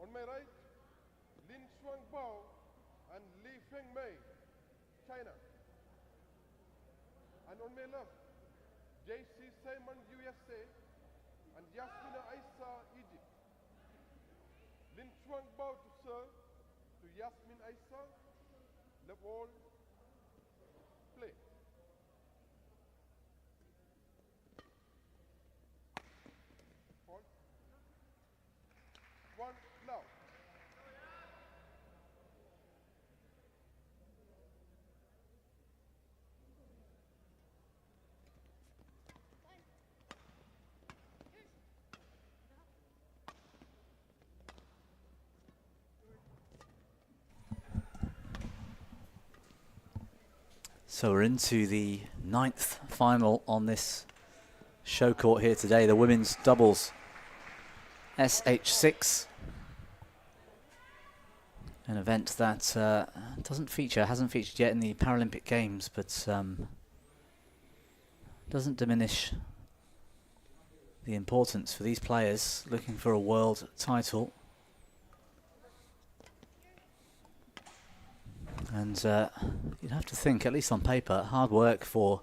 on my right, Lin Shuang Bao and Li Feng Mei, China. And on my left, JC Simon, USA, and Yasmina Aissa, Egypt. Lin Shuang Bao to serve to Yasmin Aissa. Love all. Play. Hold. One now. So we're into the 9th final on this show court here today, the women's doubles SH6. An event that hasn't featured yet in the Paralympic Games, but doesn't diminish the importance for these players looking for a world title. And you'd have to think, at least on paper, hard work for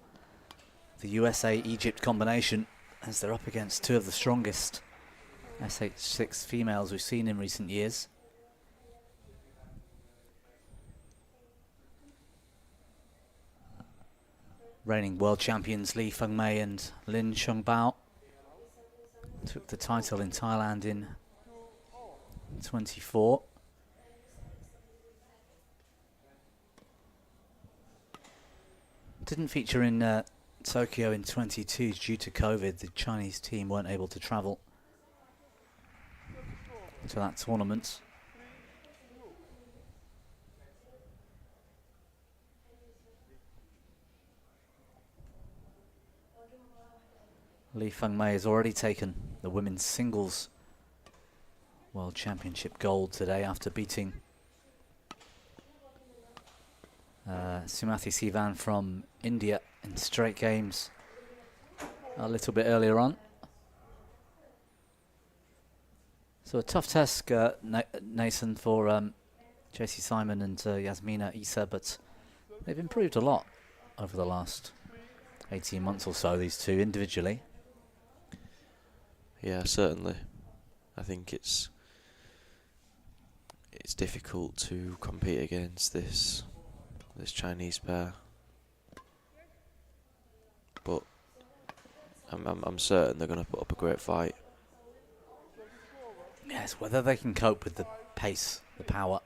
the USA-Egypt combination, as they're up against two of the strongest SH6 females we've seen in recent years. Reigning world champions Li Fengmei and Lin Shuangbao took the title in Thailand in 24. Didn't feature in Tokyo in 22 due to COVID. The Chinese team weren't able to travel to that tournament. Li Fengmei has already taken the women's singles World Championship gold today after beating Sumathi Sivan from India in straight games a little bit earlier on. So a tough task, Nathan, for JC Simon and Yasmina Issa, but they've improved a lot over the last 18 months or so, these two individually. Yeah, certainly. I think it's difficult to compete against this Chinese pair, but I'm certain they're going to put up a great fight. Yes, whether they can cope with the pace, the power.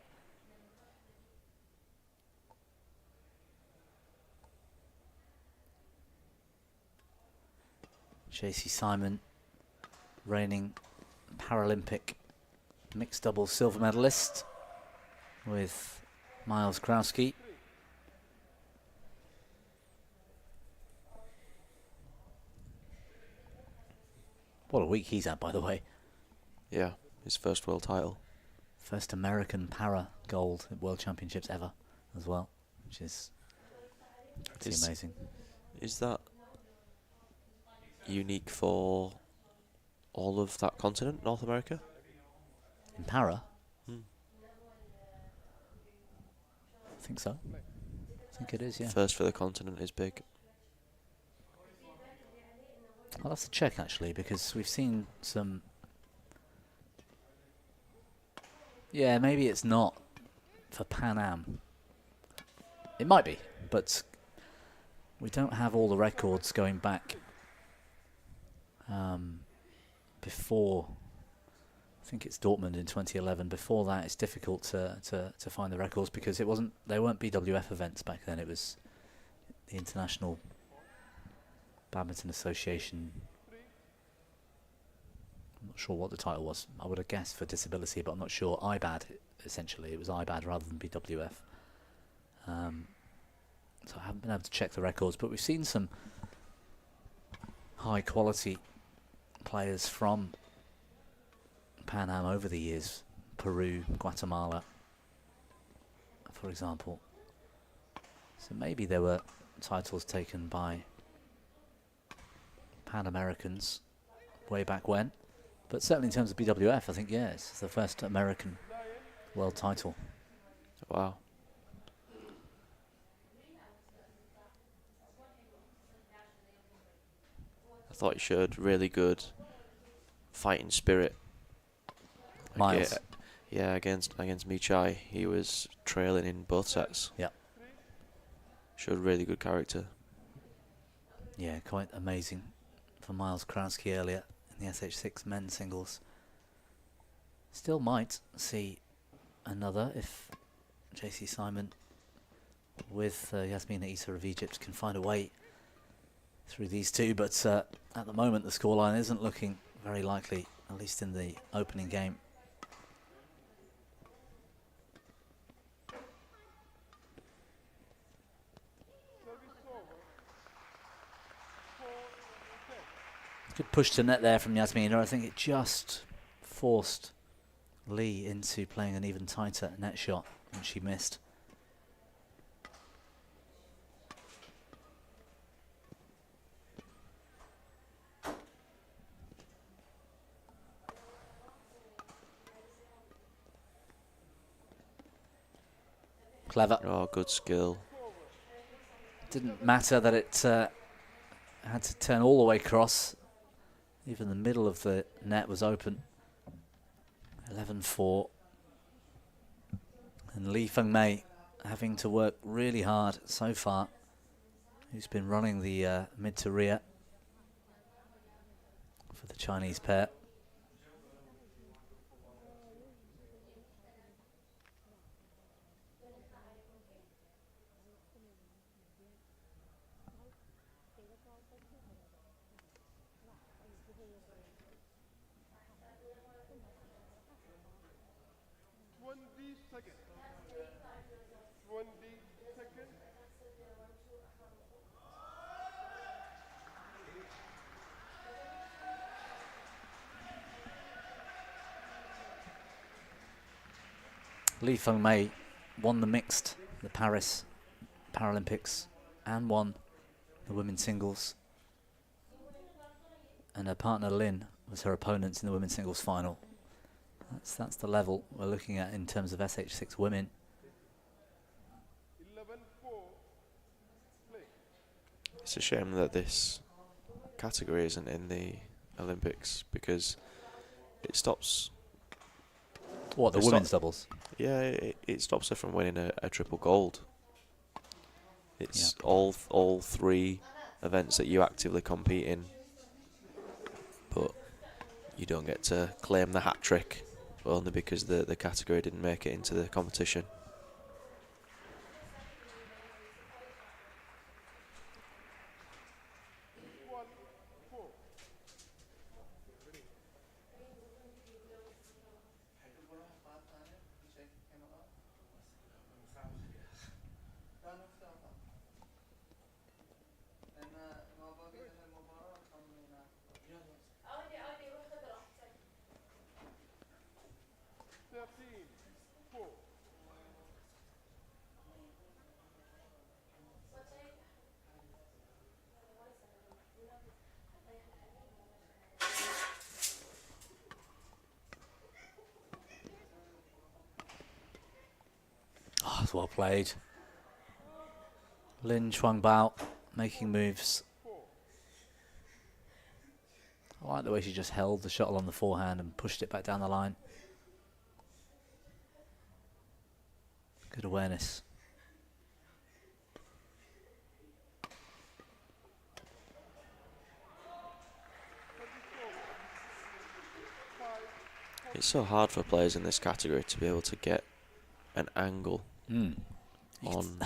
JC Simon, reigning Paralympic mixed doubles silver medalist with Miles Krauski. What a week he's had, by the way. Yeah, his first world title. First American para gold at World Championships ever as well, which is pretty amazing. Is that unique for all of that continent, North America? In para? I think so. I think it is, yeah. First for the continent is big. I'll have to check, actually, because we've seen some... Yeah, maybe it's not for Pan Am. It might be, but we don't have all the records going back before... I think it's Dortmund in 2011. Before that, it's difficult to find the records because they weren't BWF events back then. It was the International Badminton Association. I'm not sure what the title was. I would have guessed for disability, but I'm not sure. IBAD, essentially. It was IBAD rather than BWF. So I haven't been able to check the records, but we've seen some high quality players from Pan Am over the years. Peru, Guatemala, for example. So maybe there were titles taken by Pan Americans way back when. But certainly in terms of BWF, I think, yes, it's the first American world title. Wow. I thought he showed really good fighting spirit. Miles. Yeah, against Michai, he was trailing in both sets. Yeah. Showed really good character. Yeah, quite amazing for Miles Krowski earlier in the SH6 men's singles. Still might see another if JC Simon with Yasmina Issa of Egypt can find a way through these two, but at the moment the scoreline isn't looking very likely, at least in the opening game. Good push to net there from Yasmina. I think it just forced Lee into playing an even tighter net shot, and she missed. Clever. Oh, good skill. Didn't matter that it had to turn all the way across. Even the middle of the net was open. 11-4. And Lee Feng Mei having to work really hard so far. Who's been running the mid to rear for the Chinese pair. Lee Feng Mei won the mixed, the Paris Paralympics, and won the women's singles. And her partner Lin was her opponent in the women's singles final. That's the level we're looking at in terms of SH6 women. 11-4. It's a shame that this category isn't in the Olympics because it stops. What, the women's doubles? Yeah, it stops her from winning a triple gold. It's all three events that you actively compete in, but you don't get to claim the hat trick only because the category didn't make it into the competition. Oh, it's well played. Lin Chuangbao making moves. I like the way she just held the shuttle on the forehand and pushed it back down the line. Good awareness. It's so hard for players in this category to be able to get an angle on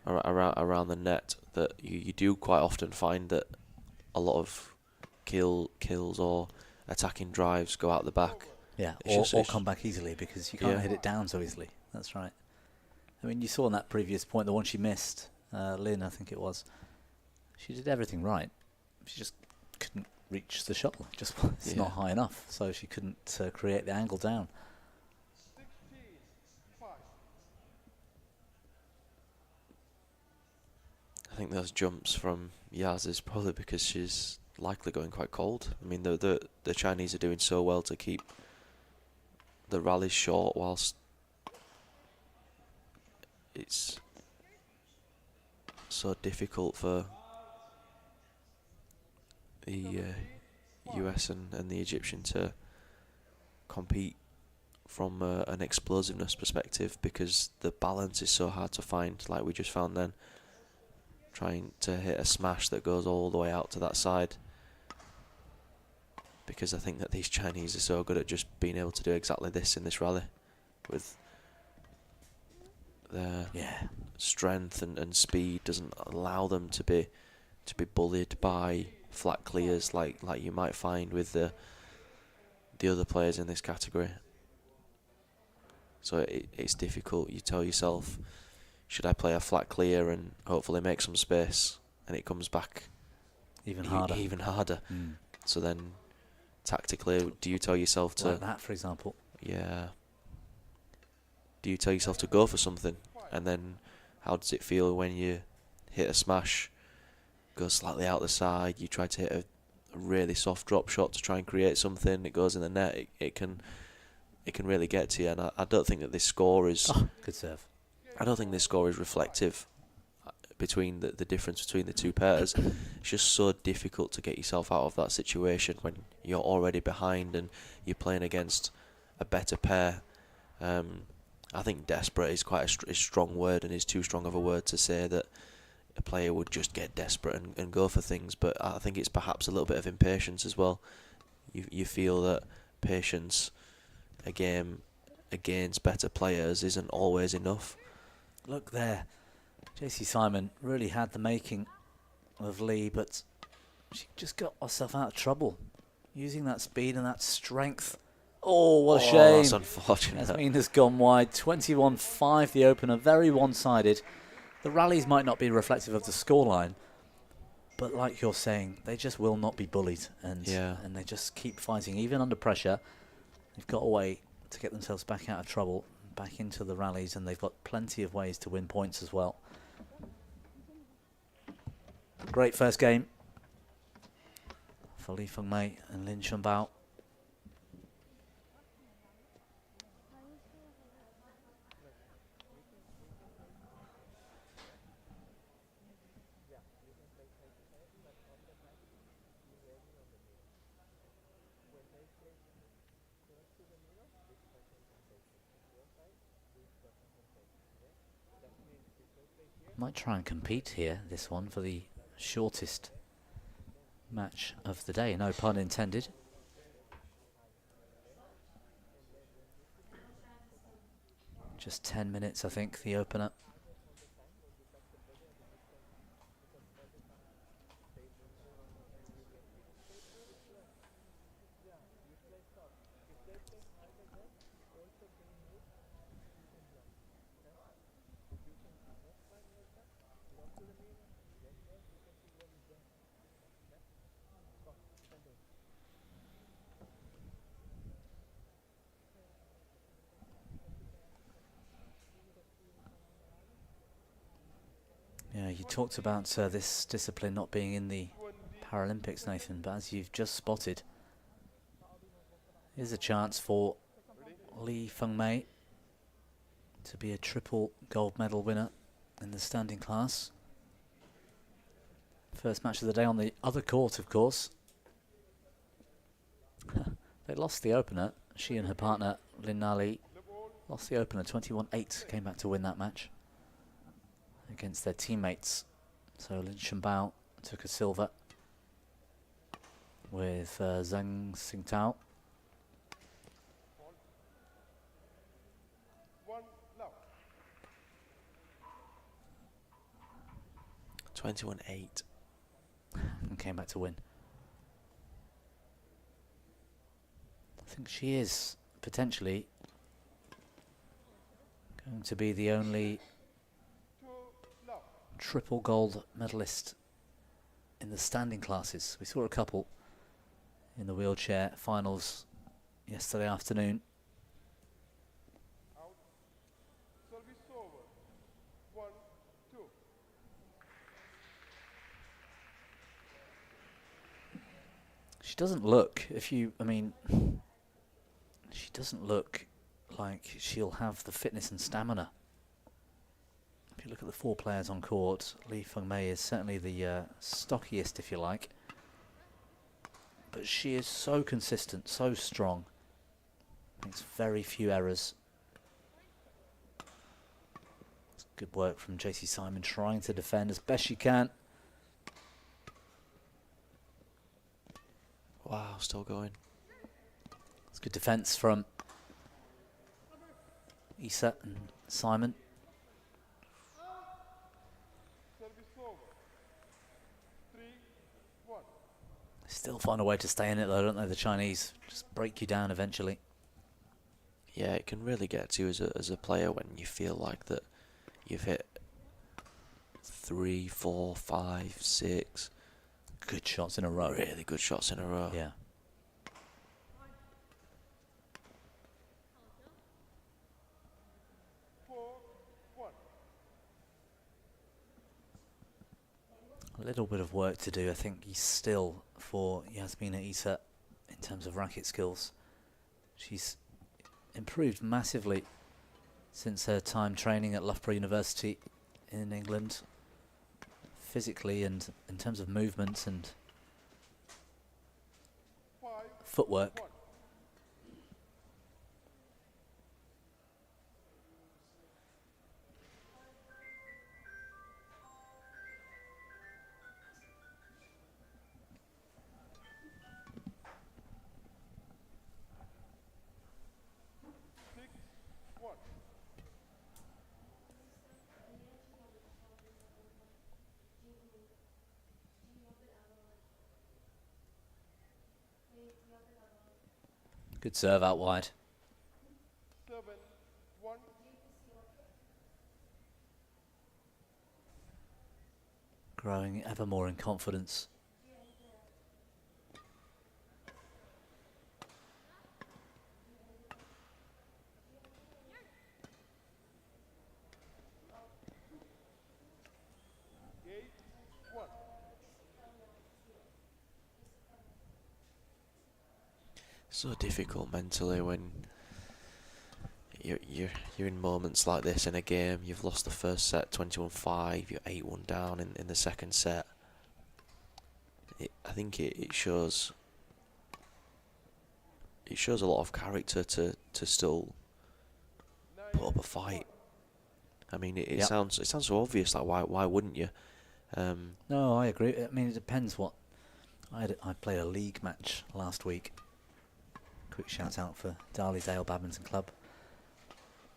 around the net that you do quite often find that a lot of kills or attacking drives go out the back. Yeah, It's or come back easily because you can't Yeah. hit it down so easily. That's right. I mean, you saw in that previous point, the one she missed, Lynn, I think it was, she did everything right. She just couldn't reach the shuttle. Just it's not high enough, so she couldn't create the angle down. 16-5. I think those jumps from Yaz is probably because she's likely going quite cold. I mean, the Chinese are doing so well to keep the rallies short, whilst it's so difficult for the US and the Egyptian to compete from an explosiveness perspective, because the balance is so hard to find, like we just found then, trying to hit a smash that goes all the way out to that side, because I think that these Chinese are so good at just being able to do exactly this in this rally, with their strength and speed doesn't allow them to be bullied by flat clears like you might find with the other players in this category. So it's difficult. You tell yourself, should I play a flat clear and hopefully make some space, and it comes back even harder. So then tactically, do you tell yourself to, like that, for example? Yeah. Do you tell yourself to go for something, and then how does it feel when you hit a smash, goes slightly out the side, you try to hit a really soft drop shot to try and create something, it goes in the net, it can really get to you. And I don't think that this score is... good serve. I don't think this score is reflective between the difference between the two pairs. It's just so difficult to get yourself out of that situation when you're already behind and you're playing against a better pair. I think desperate is quite a strong word, and is too strong of a word to say that a player would just get desperate and go for things, but I think it's perhaps a little bit of impatience as well. You feel that patience a game against better players isn't always enough. Look there, JC Simon really had the making of Lee, but she just got herself out of trouble using that speed and that strength. Oh, what a shame. That's unfortunate. Yasmina's gone wide. 21-5 the opener, very one-sided. The rallies might not be reflective of the scoreline, but like you're saying, they just will not be bullied, and they just keep fighting, even under pressure. They've got a way to get themselves back out of trouble, back into the rallies, and they've got plenty of ways to win points as well. Great first game for Lee Fengmei and Lin Chunbao. Might try and compete here, this one, for the shortest match of the day, no pun intended. Just 10 minutes, I think, the opener. Yeah, you talked about this discipline not being in the Paralympics, Nathan, but as you've just spotted, here's a chance for Lee Fengmei to be a triple gold medal winner in the standing class. First match of the day on the other court, of course. They lost the opener. She and her partner, Lin Nali, lost the opener 21-8, came back to win that match against their teammates. So Lin Chunbao took a silver with Zhang Xingtao. 21-8. And came back to win. I think she is potentially going to be the only triple gold medalist in the standing classes. We saw a couple in the wheelchair finals yesterday afternoon. Service over. 1-2. She doesn't look, she doesn't look like she'll have the fitness and stamina. If you look at the 4 players on court, Li Fengmei is certainly the stockiest, if you like. But she is so consistent, so strong. Makes very few errors. It's good work from JC Simon, trying to defend as best she can. Wow, still going. It's good defence from Isa and Simon. Service over. 3-1. They still find a way to stay in it though, don't they, the Chinese? Just break you down eventually. Yeah, it can really get to you as a player when you feel like that you've hit 3, 4, 5, 6 Good shots in a row. really good shots in a row. Yeah. A little bit of work to do, I think, he's still for Yasmina Isa in terms of racket skills. She's improved massively since her time training at Loughborough University in England, physically and in terms of movements and footwork. Good serve out wide. 7-1. Growing ever more in confidence. So difficult mentally when you're in moments like this in a game. You've lost the first set 21-5, you're 8-1 down in the second set. I think it shows a lot of character to still put up a fight. I mean, it sounds so obvious. Like why wouldn't you? No, I agree. I mean, it depends what. I played a league match last week. Quick shout out for Darleydale Badminton Club.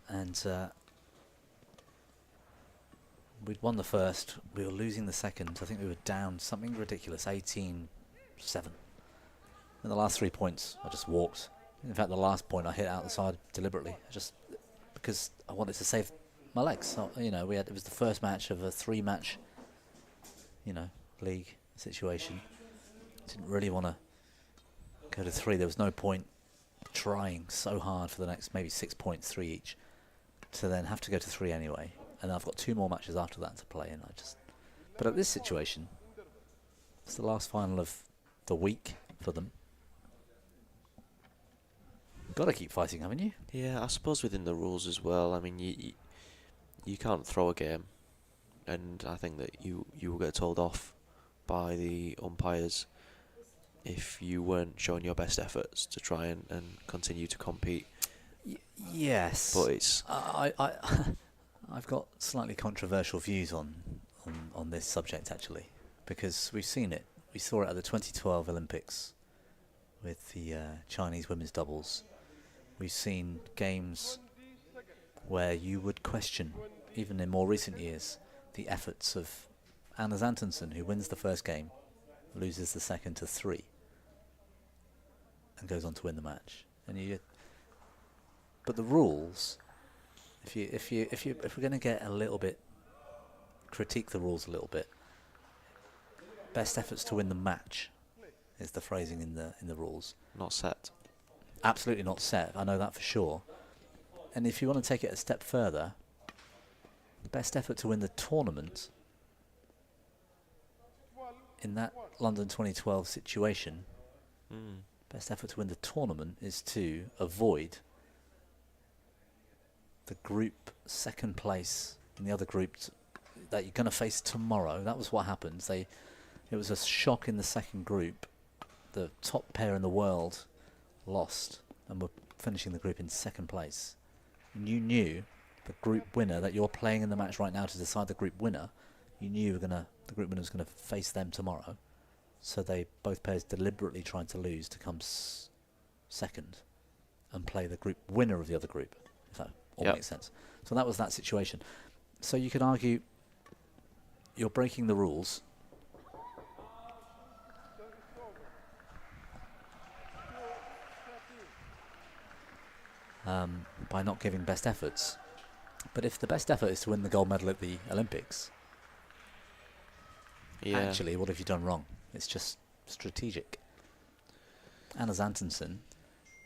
And we'd won the first. We were losing the second. I think we were down something ridiculous, 18-7. In the last 3 points, I just walked. In fact, the last point I hit out the side deliberately, just because I wanted to save my legs. So, you know, it was the first match of a 3-match, league situation. Didn't really want to go to 3. There was no point trying so hard for the next maybe 6 points, 3 each, to then have to go to 3 anyway. And I've got 2 more matches after that to play, and but at this situation, it's the last final of the week for them. Got to keep fighting, haven't you? Yeah, I suppose within the rules as well. I mean, you can't throw a game, and I think that you will get told off by the umpires if you weren't showing your best efforts to try and continue to compete. Yes, but it's I've got slightly controversial views on this subject, actually, because we've seen it. We saw it at the 2012 Olympics with the Chinese women's doubles. We've seen games where you would question, even in more recent years, the efforts of Anna Antonsen, who wins the first game, loses the second to 3, and goes on to win the match. But the rules, if we're going to get a little bit, critique the rules a little bit. Best efforts to win the match is the phrasing in the rules. Not set. Absolutely not set. I know that for sure. And if you want to take it a step further, the best effort to win the tournament in that London 2012 situation Mm. Best effort to win the tournament is to avoid the group second place in the other group that you're going to face tomorrow. That was what happened. It was a shock in the second group. The top pair in the world lost and were finishing the group in second place. And you knew the group winner that you're playing in the match right now to decide the group winner. You knew the group winner was going to face them tomorrow. So both pairs deliberately tried to lose to come second and play the group winner of the other group. If that all makes sense. So that was that situation. So you could argue you're breaking the rules. By not giving best efforts. But if the best effort is to win the gold medal at the Olympics, actually, what have you done wrong? It's just strategic. Anders Antonsen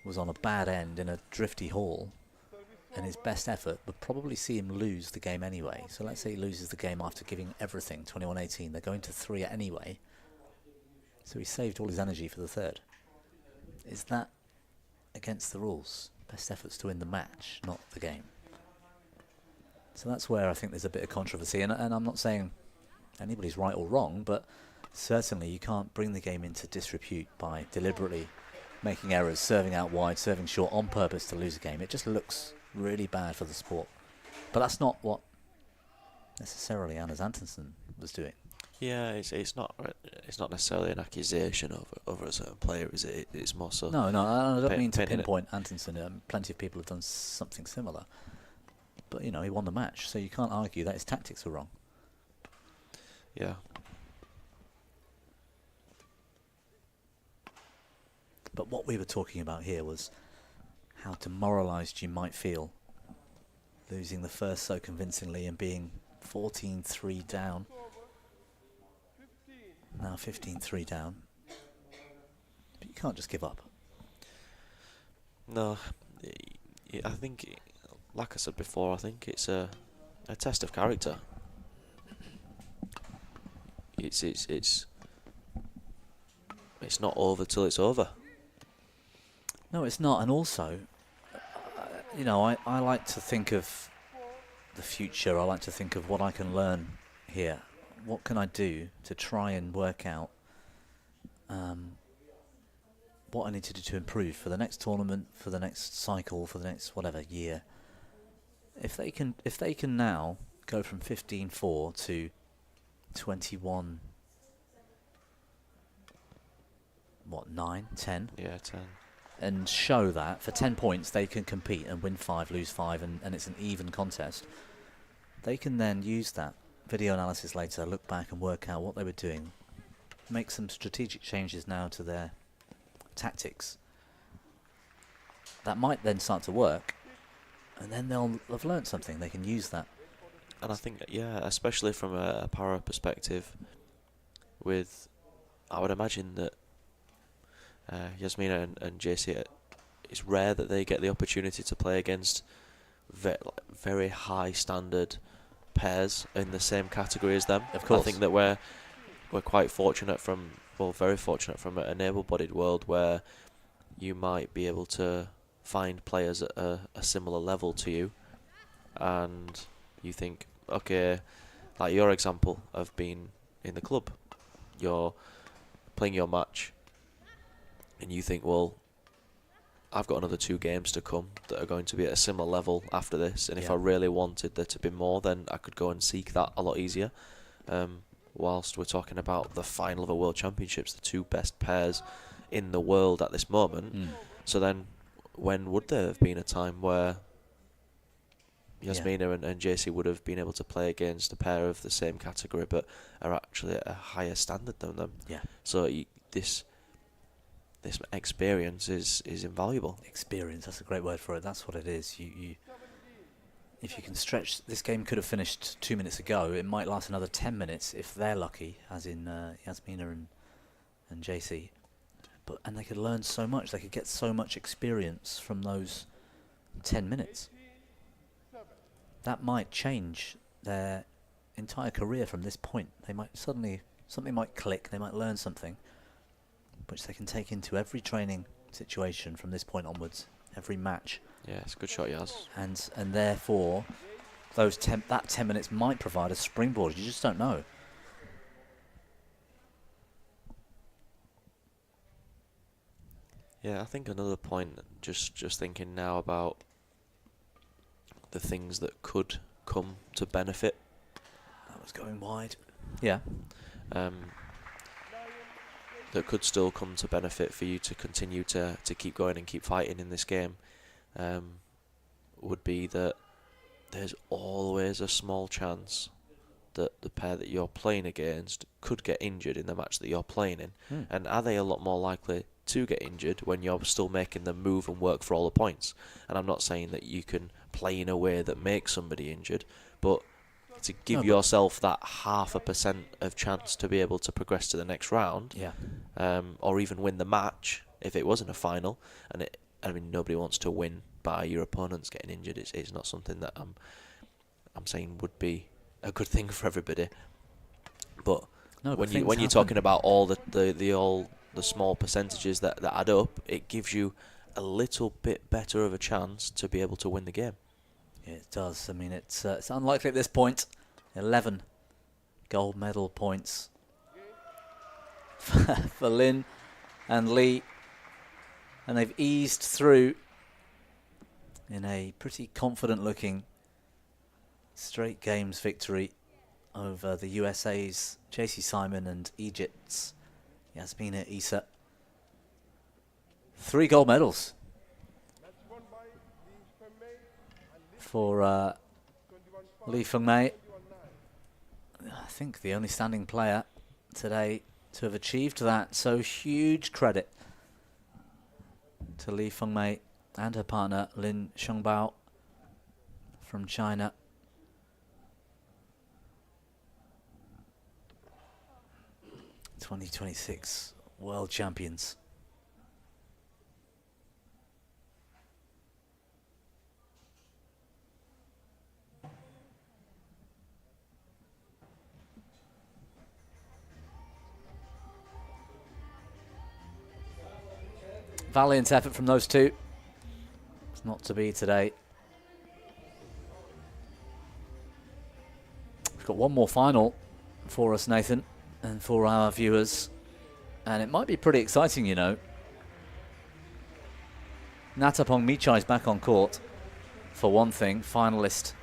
was on a bad end in a drifty hall, and his best effort would probably see him lose the game anyway. So let's say he loses the game after giving everything, 21-18. They're going to 3 anyway. So he saved all his energy for the third. Is that against the rules? Best efforts to win the match, not the game. So that's where I think there's a bit of controversy. And I'm not saying anybody's right or wrong, but certainly you can't bring the game into disrepute by deliberately making errors, serving out wide, serving short on purpose to lose a game. It just looks really bad for the sport. But that's not what necessarily Anders Antonsen was doing. Yeah, it's not necessarily an accusation over a certain player, is it? It's more so. No, I don't mean to pinpoint Antonsen. Plenty of people have done something similar, but he won the match, so you can't argue that his tactics were wrong. Yeah. But what we were talking about here was how demoralised you might feel losing the first so convincingly and being 14-3 down. Now 15-3 down. But you can't just give up. No, I think, like I said before, I think it's a test of character. It's not over till it's over. No, it's not. And also, I like to think of the future. I like to think of what I can learn here. What can I do to try and work out what I need to do to improve for the next tournament, for the next cycle, for the next whatever year. If they can now go from 15-4 to 21, 9, 10? Yeah, 10. And show that for 10 points they can compete and win 5, lose 5, and it's an even contest. They can then use that video analysis later, look back and work out what they were doing, make some strategic changes now to their tactics. That might then start to work, and then they'll have learnt something. They can use that. And I think, especially from a para perspective, I would imagine that Yasmina and JC, it's rare that they get the opportunity to play against very high standard pairs in the same category as them. Of course. I think that we're quite fortunate very fortunate from an able-bodied world where you might be able to find players at a similar level to you, and you think, okay, like your example of being in the club, you're playing your match, and you think, well, I've got another 2 games to come that are going to be at a similar level after this, and if I really wanted there to be more, then I could go and seek that a lot easier. Whilst we're talking about the final of a World Championships, the 2 best pairs in the world at this moment. So then, when would there have been a time where Yasmina and JC would have been able to play against a pair of the same category but are actually at a higher standard than them? Yeah. So this experience is invaluable. Experience, that's a great word for it. That's what it is. If you can stretch, this game could have finished 2 minutes ago. It might last another 10 minutes if they're lucky, as in Yasmina and JC. And they could learn so much. They could get so much experience from those 10 minutes. That might change their entire career from this point. They might something might click. They might learn something which they can take into every training situation from this point onwards, every match. Yeah, it's a good shot, Yaz. And therefore, that 10 minutes might provide a springboard. You just don't know. Yeah, I think another point, just thinking now about the things that could come to benefit. That was going wide. Yeah. That could still come to benefit for you to continue to keep going and keep fighting in this game, would be that there's always a small chance that the pair that you're playing against could get injured in the match that you're playing in. And are they a lot more likely to get injured when you're still making them move and work for all the points? And I'm not saying that you can play in a way that makes somebody injured, but to give yourself that 0.5% of chance to be able to progress to the next round, or even win the match if it wasn't a final. And I mean, nobody wants to win by your opponents getting injured. It's not something that I'm saying would be a good thing for everybody. But when you're talking about all the small percentages that add up, it gives you a little bit better of a chance to be able to win the game. Yeah, it does. I mean, it's unlikely at this point. 11 gold medal points for Lin and Lee. And they've eased through in a pretty confident-looking straight games victory over the USA's JC Simon and Egypt's Yasmina Issa. 3 gold medals for Lee Feng Mei. I think the only standing player today to have achieved that. So huge credit to Lee Feng Mei and her partner Lin Shengbao from China. '26 World Champions. Valiant effort from those two. It's not to be today. We've got one more final for us, Nathan, and for our viewers. And it might be pretty exciting, you know. Natapong Michai is back on court, for one thing, finalist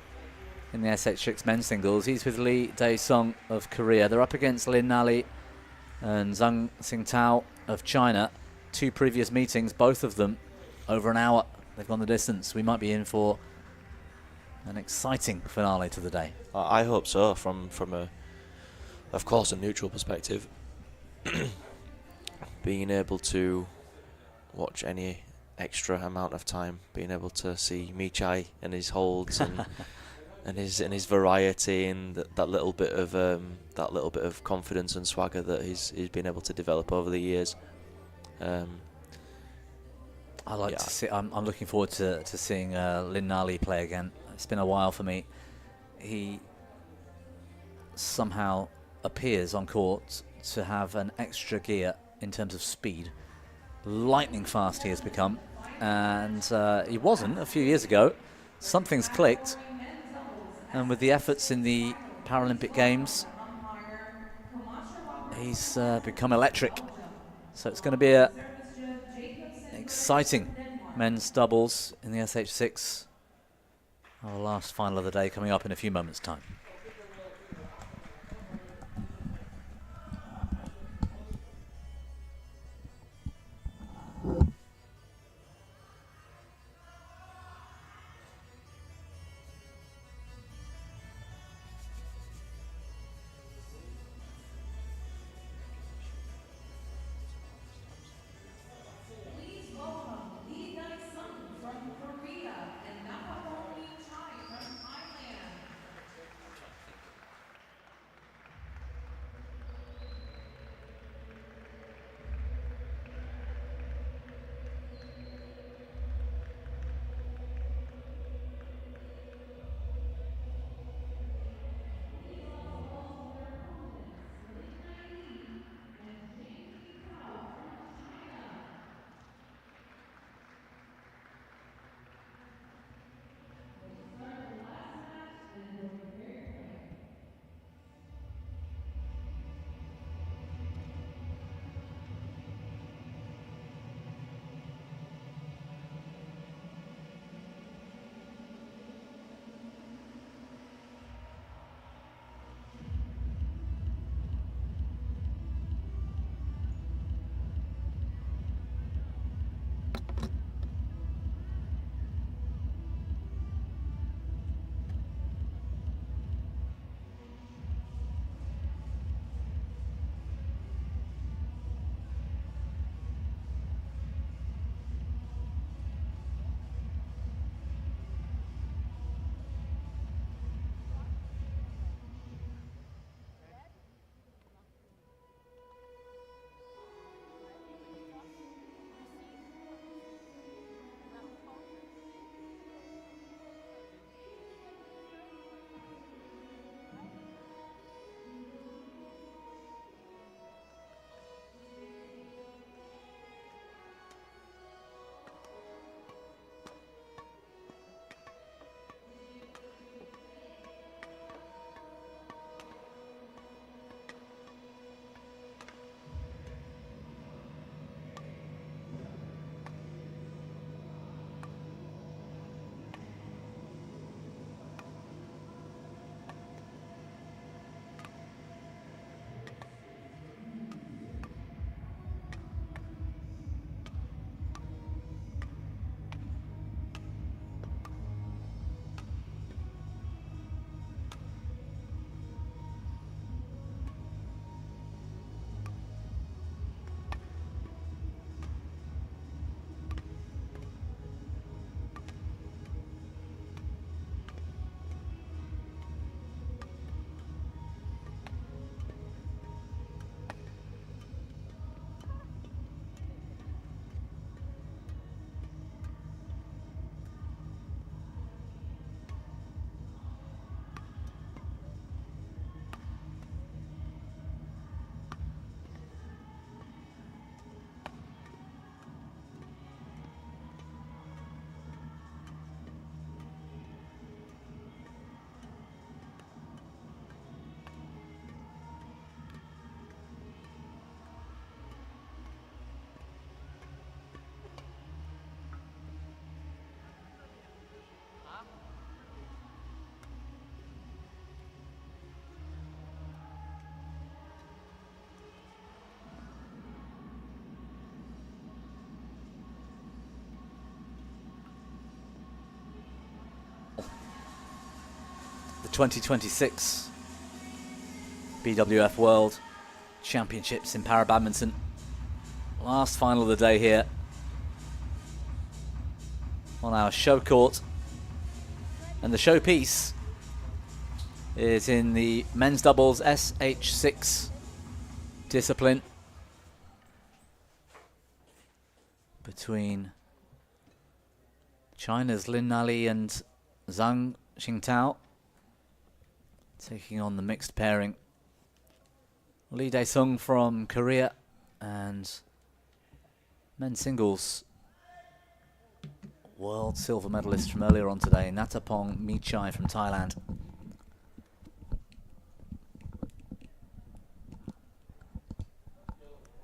in the SH6 men's singles. He's with Lee Dae-sung of Korea. They're up against Lin Nali and Zhang Xingtao of China. 2 previous meetings, both of them over an hour. They've gone the distance. We might be in for an exciting finale to the day. I hope so, from of course, a neutral perspective. Being able to watch any extra amount of time, being able to see Michai and his holds and and his variety and that little bit of confidence and swagger that he's been able to develop over the years. I like to see. I'm looking forward to seeing Lin Nali play again. It's been a while for me. He somehow appears on court to have an extra gear in terms of speed. Lightning fast he has become, and he wasn't a few years ago. Something's clicked, and with the efforts in the Paralympic Games, he's become electric. So it's going to be a exciting men's doubles in the SH6. Our last final of the day coming up in a few moments' time. the 2026 BWF World Championships in Para Badminton. Last final of the day here on our show court. And the showpiece is in the men's doubles SH6 discipline between China's Lin Nali and Zhang Xingtao, taking on the mixed pairing Lee Dae-sung from Korea and men's singles world silver medalist from earlier on today, Natapong Michai from Thailand.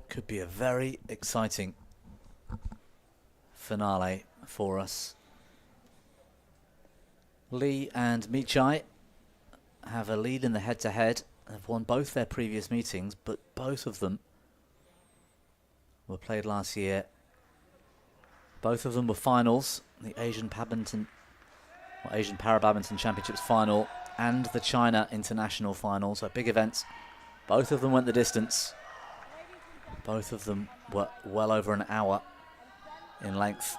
Could be a very exciting finale for us. Lee and Michai have a lead in the head-to-head. Have won both their previous meetings, but both of them were played last year. Both of them were finals, the Asian Para Badminton Championships final and the China International final, so big events. Both of them went the distance. Both of them were well over an hour in length.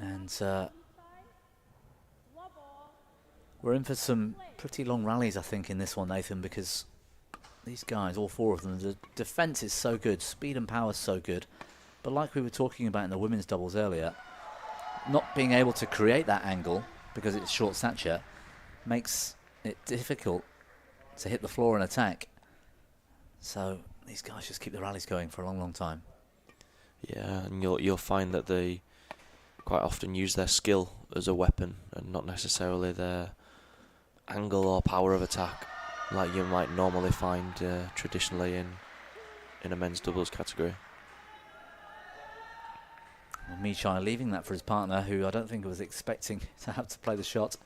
And we're in for some pretty long rallies, I think, in this one, Nathan, because these guys, all four of them, the defence is so good, speed and power is so good. But like we were talking about in the women's doubles earlier, not being able to create that angle because it's short stature makes it difficult to hit the floor and attack. So these guys just keep the rallies going for a long, long time. Yeah, and you'll find that they quite often use their skill as a weapon and not necessarily their angle or power of attack like you might normally find traditionally in a men's doubles category. Well, Michai leaving that for his partner, who I don't think was expecting to have to play the shot.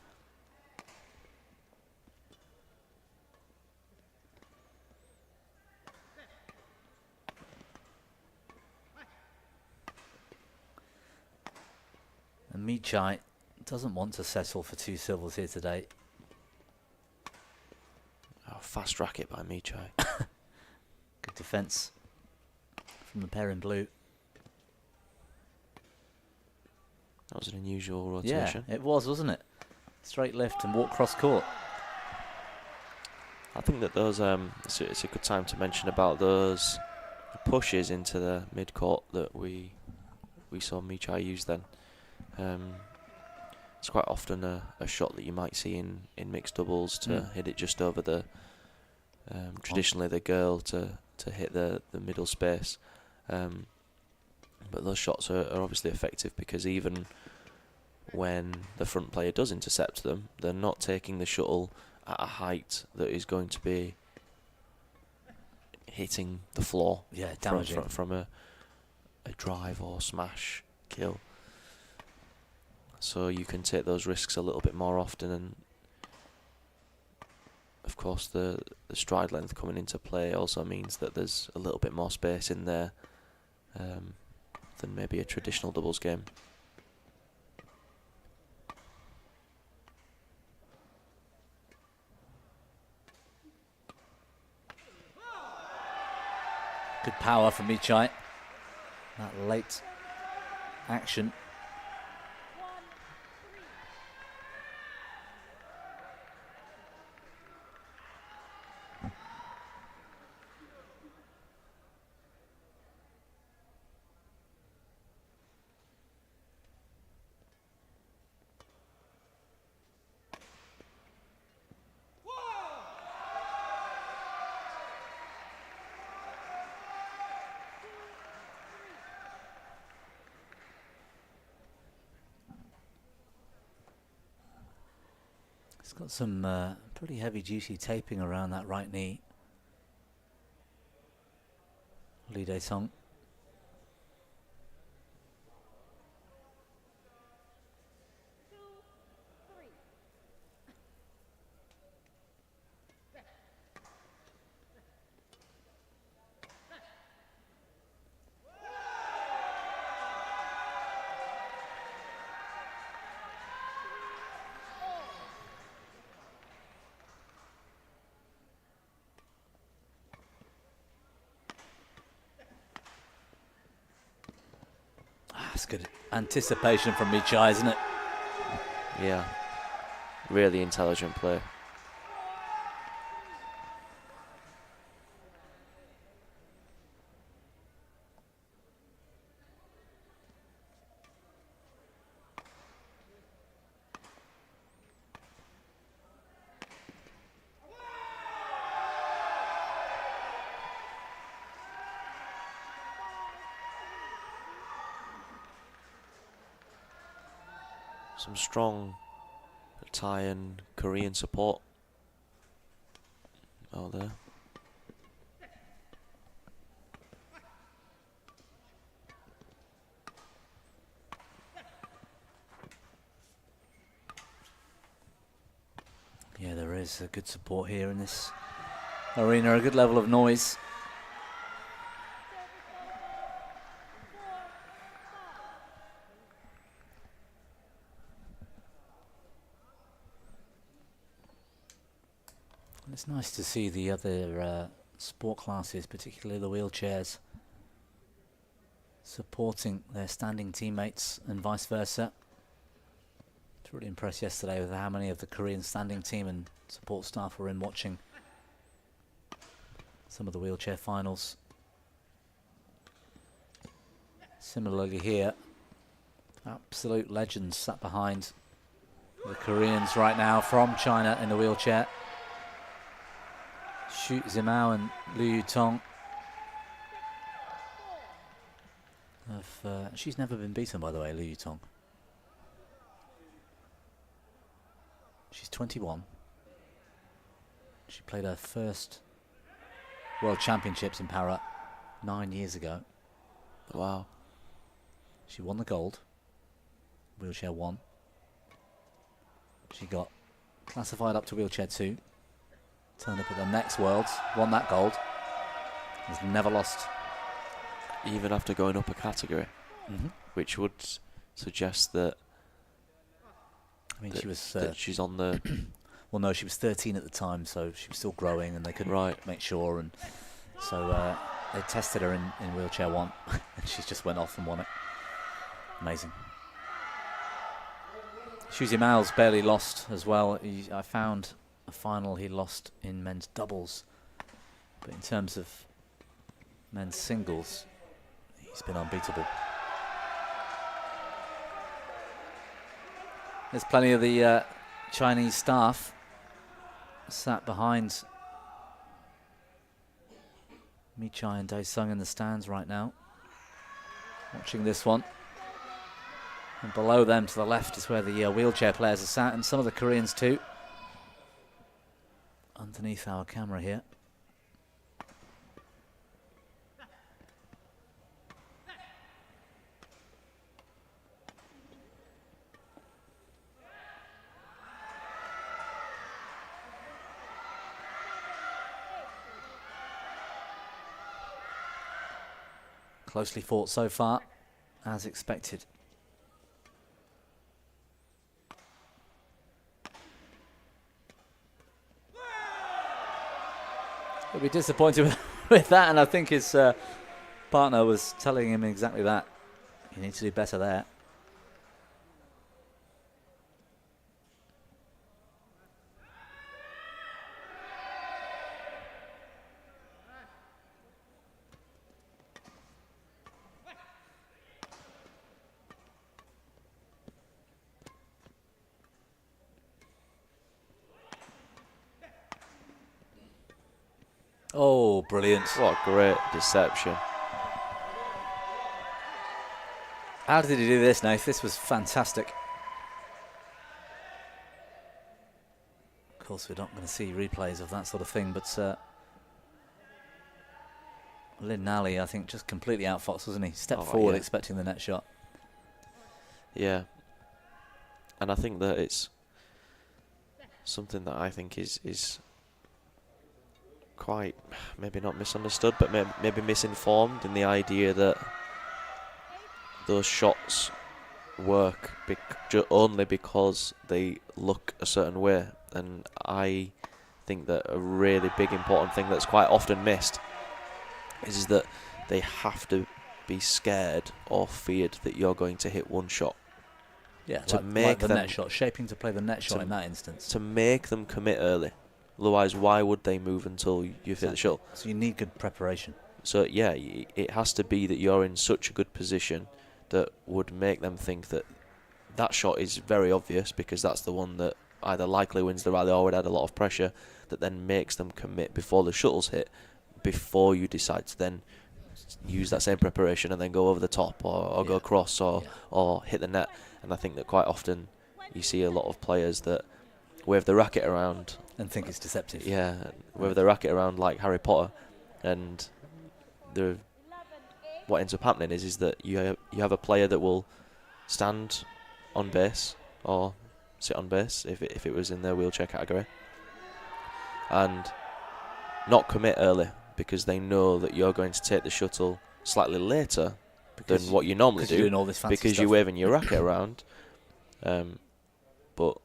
And Michai doesn't want to settle for 2 silvers here today. Oh, fast racket by Michai. Good defence from the pair in blue. That was an unusual rotation. Yeah, it was, wasn't it? Straight lift and walk cross court. I think that those it's a good time to mention about those pushes into the mid court that we saw Michai use then. It's quite often a shot that you might see in mixed doubles to hit it just over the traditionally the girl to hit the middle space, but those shots are obviously effective because even when the front player does intercept them, they're not taking the shuttle at a height that is going to be hitting the floor, damaging from a drive or smash kill. So you can take those risks a little bit more often, and of course the stride length coming into play also means that there's a little bit more space in there than maybe a traditional doubles game. Good power from Michai. That late action. It's got some pretty heavy duty taping around that right knee. Lee Dae-sung. That's good anticipation from Michai, isn't it? Yeah, really intelligent play. Some strong Thai and Korean support out there. Yeah, there is a good support here in this arena, a good level of noise. It's nice to see the other sport classes, particularly the wheelchairs, supporting their standing teammates and vice versa. I was really impressed yesterday with how many of the Korean standing team and support staff were in watching some of the wheelchair finals. Similarly here, absolute legends sat behind the Koreans right now from China in the wheelchair. Xu Zimao and Liu Tong. She's never been beaten, by the way, Liu Tong. She's 21. She played her first World Championships in para 9 years ago. Wow. She won the gold, wheelchair 1. She got classified up to wheelchair 2. Turned up at the next Worlds, won that gold. Has never lost. Even after going up a category, which would suggest that. I mean, she was. That she's on the. Well, no, she was 13 at the time, so she was still growing, and they couldn't make sure, and so they tested her in wheelchair 1, and she just went off and won it. Amazing. Xu Zimao's barely lost as well. I found a final he lost in men's doubles, but in terms of men's singles, he's been unbeatable. There's plenty of the Chinese staff sat behind Michai and Dae-sung in the stands right now, watching this one. And below them to the left is where the wheelchair players are sat, and some of the Koreans too. Underneath our camera here. Closely fought so far, as expected. He'll be disappointed with that, and I think his partner was telling him exactly that. You need to do better there. Oh, brilliant. What great deception. How did he do this, Nath? This was fantastic. Of course, we're not going to see replays of that sort of thing, but Lin Nally, I think, just completely outfoxed, wasn't he? Stepped forward expecting the net shot. Yeah. And I think that it's something that I think is quite, maybe not misunderstood, but maybe misinformed in the idea that those shots work only because they look a certain way. And I think that a really big important thing that's quite often missed is that they have to be scared or feared that you're going to hit one shot. Yeah, To like make the them- net shot, shaping to play the net shot in that instance. To make them commit early. Otherwise, why would they move until you've hit the shuttle? So you need good preparation. So yeah, it has to be that you're in such a good position that would make them think that that shot is very obvious, because that's the one that either likely wins the rally or would add a lot of pressure, that then makes them commit before the shuttle's hit, before you decide to then use that same preparation and then go over the top or go across or hit the net. And I think that quite often you see a lot of players that wave the racket around And think it's deceptive. Yeah, wave the racket around like Harry Potter, and what ends up happening is that you have a player that will stand on base or sit on base if it was in their wheelchair category, and not commit early because they know that you're going to take the shuttle slightly later than what you normally do, you're doing all this fancy because stuff. you're waving your racket around. But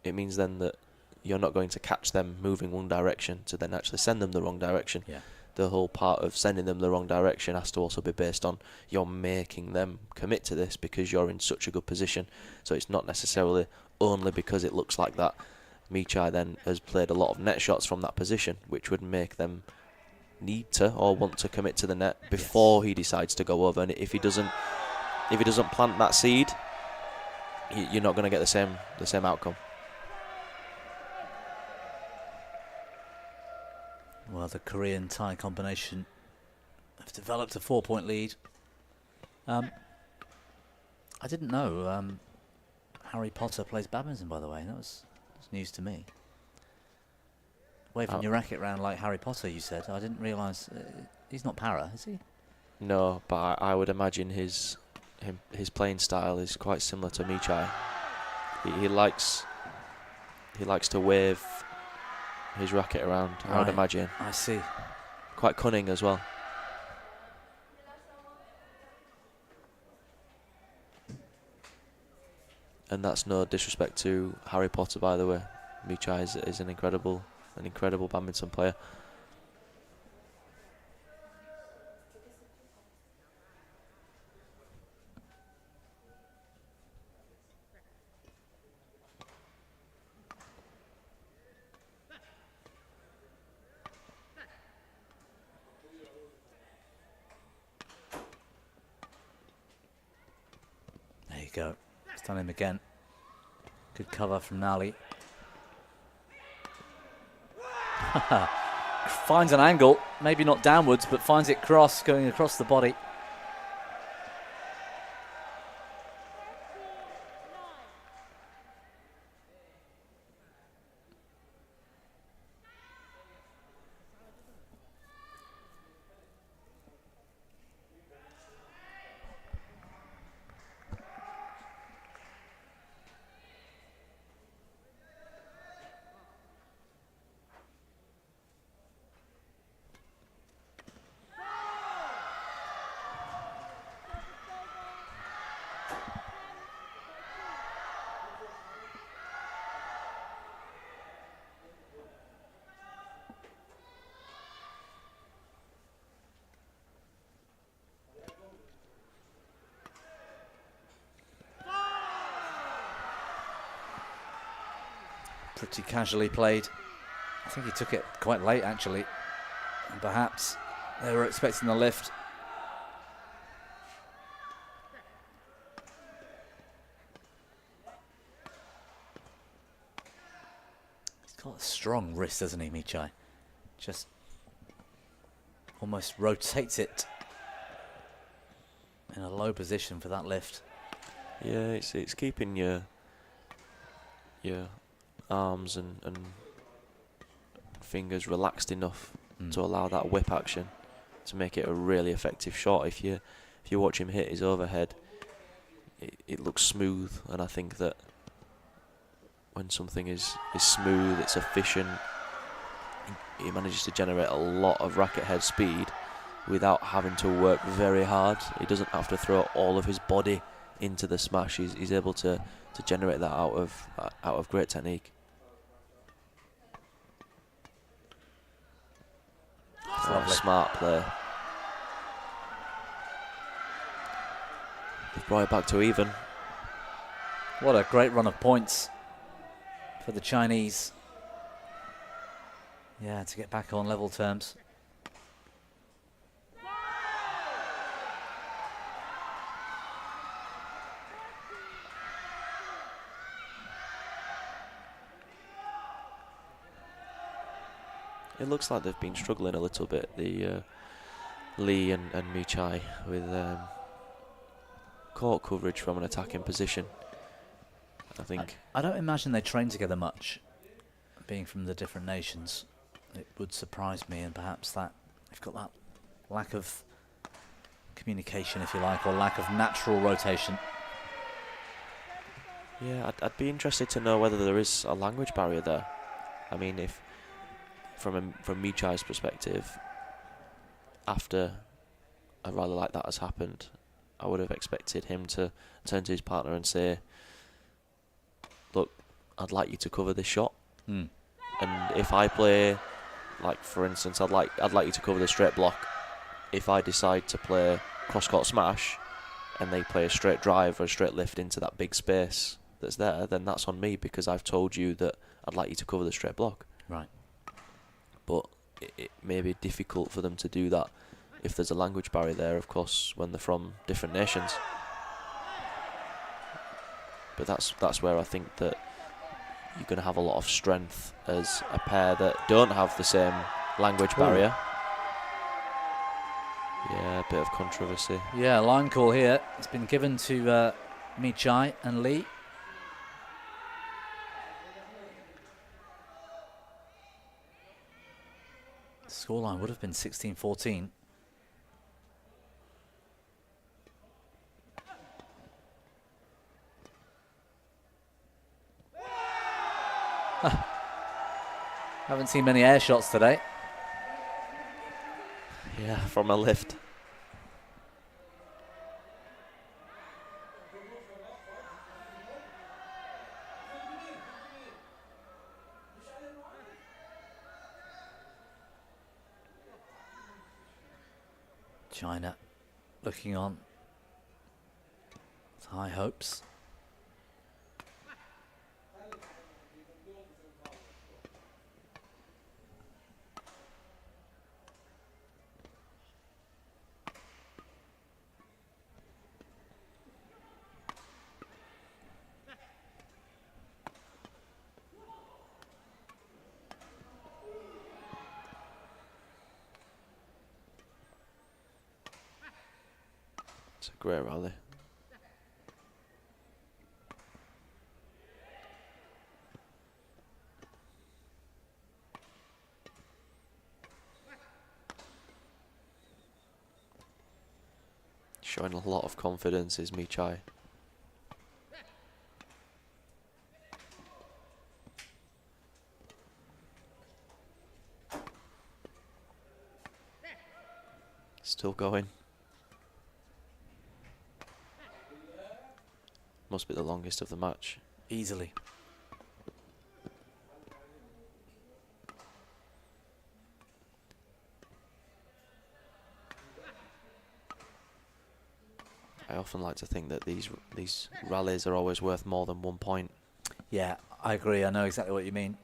it means then that you're not going to catch them moving one direction to then actually send them the wrong direction. Yeah. The whole part of sending them the wrong direction has to also be based on you're making them commit to this because you're in such a good position. So it's not necessarily only because it looks like that. Michai then has played a lot of net shots from that position, which would make them need to or want to commit to the net before he decides to go over. And if he doesn't plant that seed, you're not going to get the same outcome. Well, the Korean-Thai combination have developed a 4-point lead. I didn't know Harry Potter plays badminton, by the way. That's news to me. Waving your racket around like Harry Potter, you said. I didn't realise he's not para, is he? No, but I would imagine his playing style is quite similar to Michai. He likes to wave his racket around, I would imagine. I see. Quite cunning as well. And that's no disrespect to Harry Potter, by the way. Michai is an incredible badminton player. There you go. It's done him again. Good cover from Nali. Finds an angle, maybe not downwards, but finds it going across the body. Pretty casually played. I think he took it quite late, actually. And perhaps they were expecting the lift. He's got a strong wrist, doesn't he, Michai? Just almost rotates it in a low position for that lift. Yeah, it's keeping your arms and fingers relaxed enough to allow that whip action to make it a really effective shot. If you watch him hit his overhead, it looks smooth, and I think that when something is smooth, it's efficient, he manages to generate a lot of racket head speed without having to work very hard. He doesn't have to throw all of his body into the smash. He's able to generate that out of great technique. Lovely. Smart play. They've brought it back to even. What a great run of points for the Chinese. Yeah, to get back on level terms. It looks like they've been struggling a little bit, the Lee and Michai, with court coverage from an attacking position. I think I don't imagine they train together much, being from the different nations. It would surprise me, and perhaps that they've got that lack of communication, if you like, or lack of natural rotation. Yeah, I'd be interested to know whether there is a language barrier there. I mean, if from Michai's perspective, after a rally like that has happened, I would have expected him to turn to his partner and say, look, I'd like you to cover this shot. And if I play, like for instance, I'd like you to cover the straight block. If I decide to play cross-court smash and they play a straight drive or a straight lift into that big space that's there, then that's on me, because I've told you that I'd like you to cover the straight block. Right. But it may be difficult for them to do that if there's a language barrier there, of course, when they're from different nations. But that's where I think that you're going to have a lot of strength as a pair that don't have the same language barrier. Yeah, a bit of controversy. Yeah, line call here. It's been given to Michai and Lee. Scoreline would have been 16-14. Haven't seen many air shots today. Yeah, from a lift. China looking on with high hopes. It's a great rally. Showing a lot of confidence is Michai. Still going. Must be the longest of the match. Easily. I often like to think that these rallies are always worth more than 1 point. Yeah, I agree. I know exactly what you mean.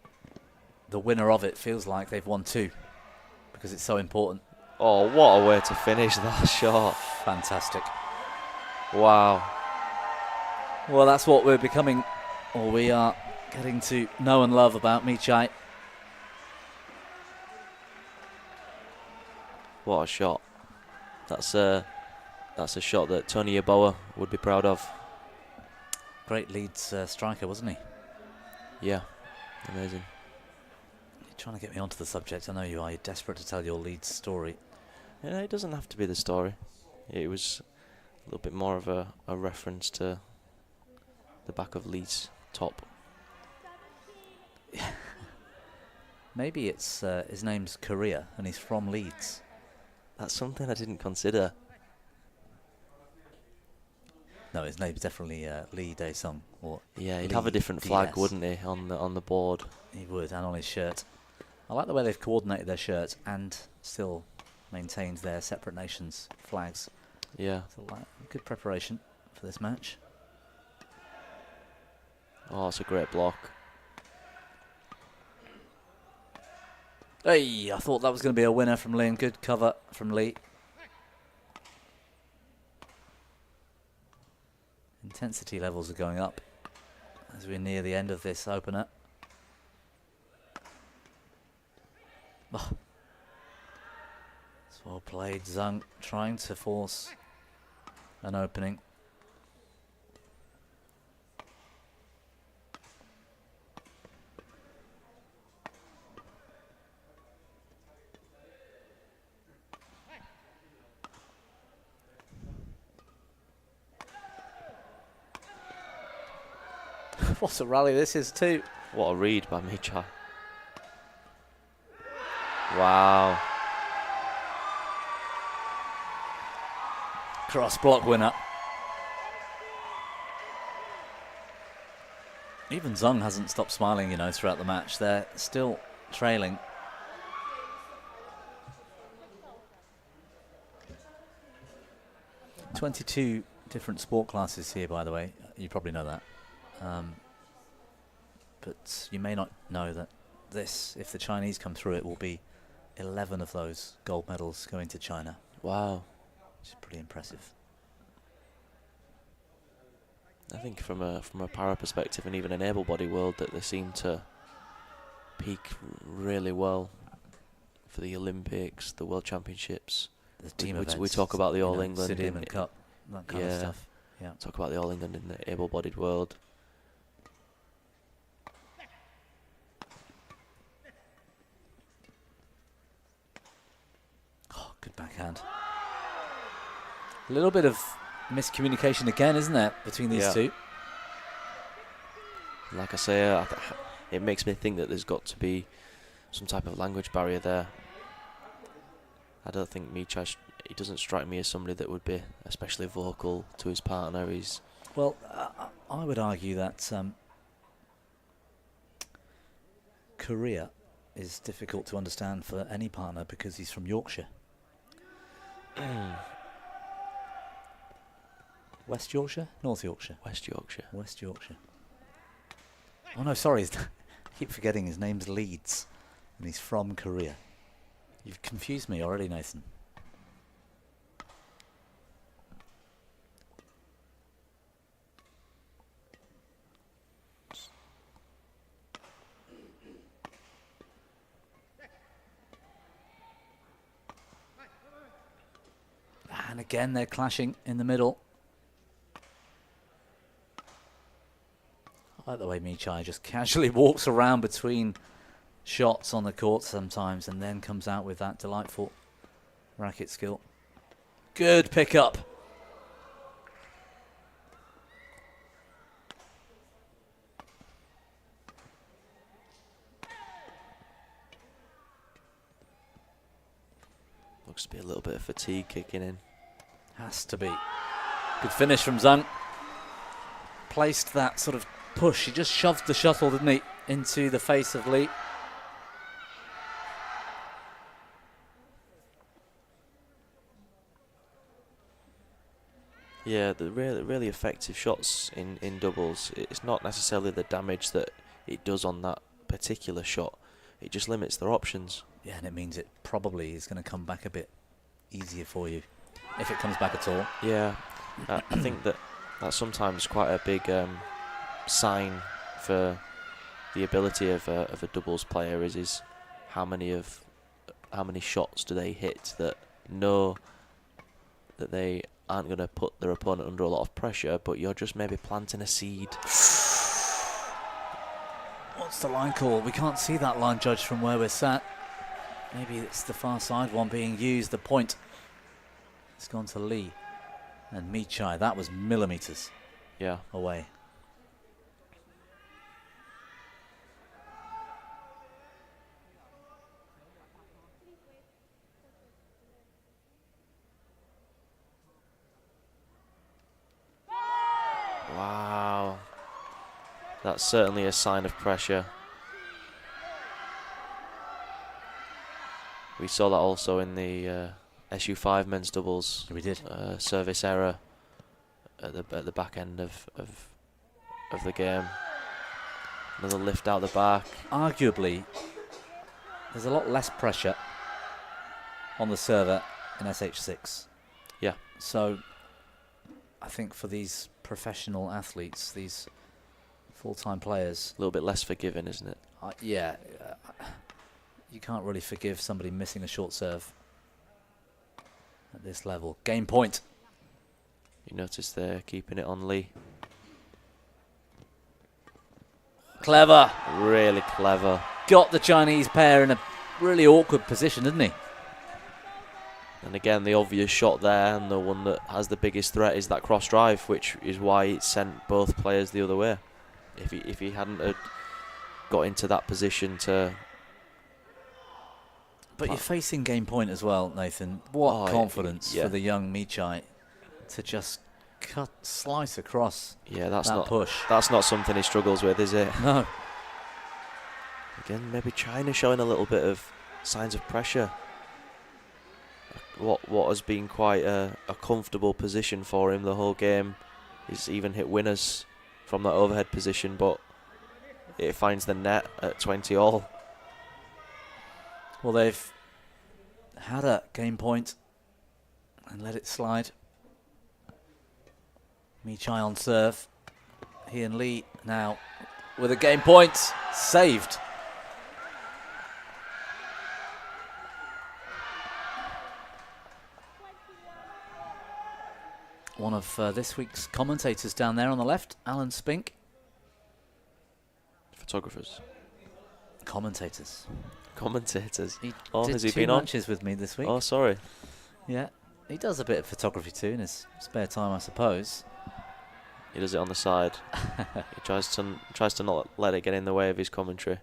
The winner of it feels like they've won 2 because it's so important. Oh, what a way to finish that shot. Fantastic. Wow. Well, that's what we're becoming, or we are getting to know and love about Michai. What a shot. That's a shot that Tony Yeboah would be proud of. Great Leeds striker, wasn't he? Yeah, amazing. You're trying to get me onto the subject. I know you are. You're desperate to tell your Leeds story. Yeah, it doesn't have to be the story. It was a little bit more of a reference to the back of Leeds' top. Maybe it's his name's Korea and he's from Leeds. That's something I didn't consider. No, his name's definitely Lee Dae-sung. Or Yeah, he'd Lee have a different flag, DS. wouldn't he, on the board? He would, and on his shirt. I like the way they've coordinated their shirts and still maintained their separate nations' flags. Yeah. So, good preparation for this match. Oh, it's a great block. Hey, I thought that was going to be a winner from Lee, and good cover from Lee. Intensity levels are going up as we're near the end of this opener. Oh. It's well played. Zhang trying to force an opening. What a rally this is too. What a read by Michai. Wow. Cross block winner. Even Zhang hasn't stopped smiling, you know, throughout the match. They're still trailing. "22 different sport classes here, by the way. You probably know that. But you may not know that this, if the Chinese come through, it will be 11 of those gold medals going to China. Wow. Which is pretty impressive. I think from a para perspective and even an able-bodied world, that they seem to peak really well for the Olympics, the World Championships. The team we events, talk about the you All know, England Sudirman Cup, that kind of stuff. Yeah. Talk about the All England in the able-bodied world. Oh, good backhand. A little bit of miscommunication again, isn't there, between these two? Like I say, it makes me think that there's got to be some type of language barrier there. I don't think Michai, he doesn't strike me as somebody that would be especially vocal to his partner. He's well, I would argue that Korea is difficult to understand for any partner because he's from Yorkshire. West Yorkshire? North Yorkshire? West Yorkshire. West Yorkshire. Oh no, sorry. I keep forgetting his name's Leeds and he's from Korea. You've confused me already, Nathan. And again, they're clashing in the middle. I like the way Michai just casually walks around between shots on the court sometimes and then comes out with that delightful racket skill. Good pickup. Looks to be a little bit of fatigue kicking in. Has to be. Good finish from Zhang. Placed that sort of push. He just shoved the shuttle, didn't he, into the face of Lee. Yeah, the really effective shots in doubles. It's not necessarily the damage that it does on that particular shot. It just limits their options. Yeah, and it means it probably is going to come back a bit easier for you, if it comes back at all. Yeah, I think that's sometimes quite a big sign for the ability of a doubles player is how many shots do they hit that know that they aren't going to put their opponent under a lot of pressure, but you're just maybe planting a seed. What's the line call? We can't see that line judge from where we're sat. Maybe it's the far side one being used. The point has gone to Lee and Michai. That was millimeters away. Wow. That's certainly a sign of pressure. We saw that also in the SU5 men's doubles. We did. Service error at the back end of the game. Another lift out the back. Arguably, there's a lot less pressure on the server in SH6. Yeah. So I think for these professional athletes, these full-time players, A little bit less forgiving, isn't it? yeah, you can't really forgive somebody missing a short serve at this level. Game point. You notice they're keeping it on Lee. Clever. Really clever. Got the Chinese pair in a really awkward position, didn't he? And again, the obvious shot there, and the one that has the biggest threat is that cross drive, which is why it sent both players the other way. If he hadn't got into that position to... But you're facing game point as well, Nathan. What confidence yeah. for the young Michai to just slice across that push. That's not something he struggles with, is it? No. Again, maybe China showing a little bit of signs of pressure. What has been quite a comfortable position for him the whole game. He's even hit winners from that overhead position, but it finds the net at 20-all. Well, they've had a game point and let it slide. Michai on serve. He and Lee now with a game point. Saved. One of this week's commentators down there on the left, Alan Spink. Photographers. Commentators. Commentators. He has did he 2 been on? matches with me this week. Oh, sorry. Yeah, he does a bit of photography too in his spare time, I suppose. He does it on the side. He tries to not let it get in the way of his commentary.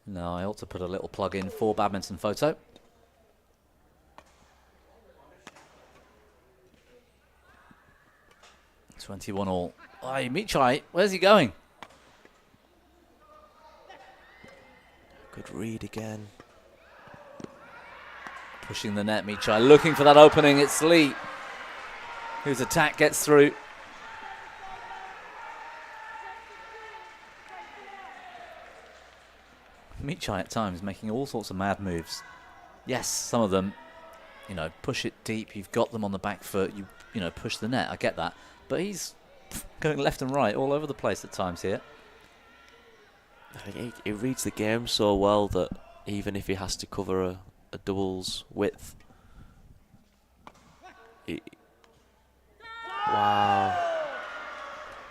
No, I ought to put a little plug in for badminton photo. $21-all. Hey, Michai, where's he going? Good read again. Pushing the net, Michai looking for that opening. It's Lee, whose attack gets through. Michai at times making all sorts of mad moves. Yes, some of them, you know, push it deep. You've got them on the back foot. You know, push the net. I get that. But he's going left and right all over the place at times here. I think he reads the game so well that even if he has to cover a doubles width. Wow.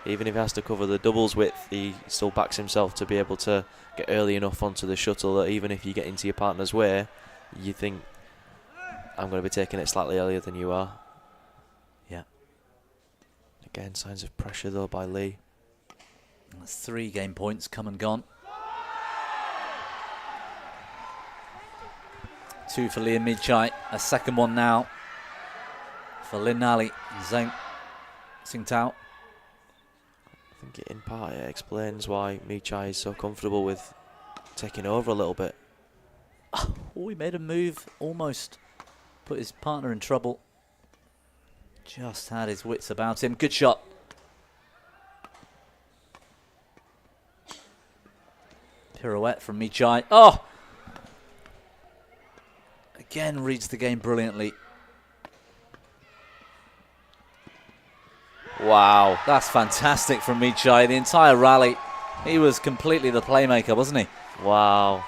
Even if he has to cover the doubles width, he still backs himself to be able to get early enough onto the shuttle that even if you get into your partner's way, you think, I'm going to be taking it slightly earlier than you are. Yeah. Again, signs of pressure though by Lee. That's 3 game points come and gone. 2 for Lee and Michai. A second one now for Lin Nali and Zheng Tsingtao. I think in part it explains why Michai is so comfortable with taking over a little bit. Oh, he made a move, almost put his partner in trouble. Just had his wits about him. Good shot. Pirouette from Michai. Oh! Again reads the game brilliantly. Wow. That's fantastic from Michai. The entire rally, he was completely the playmaker, wasn't he? Wow.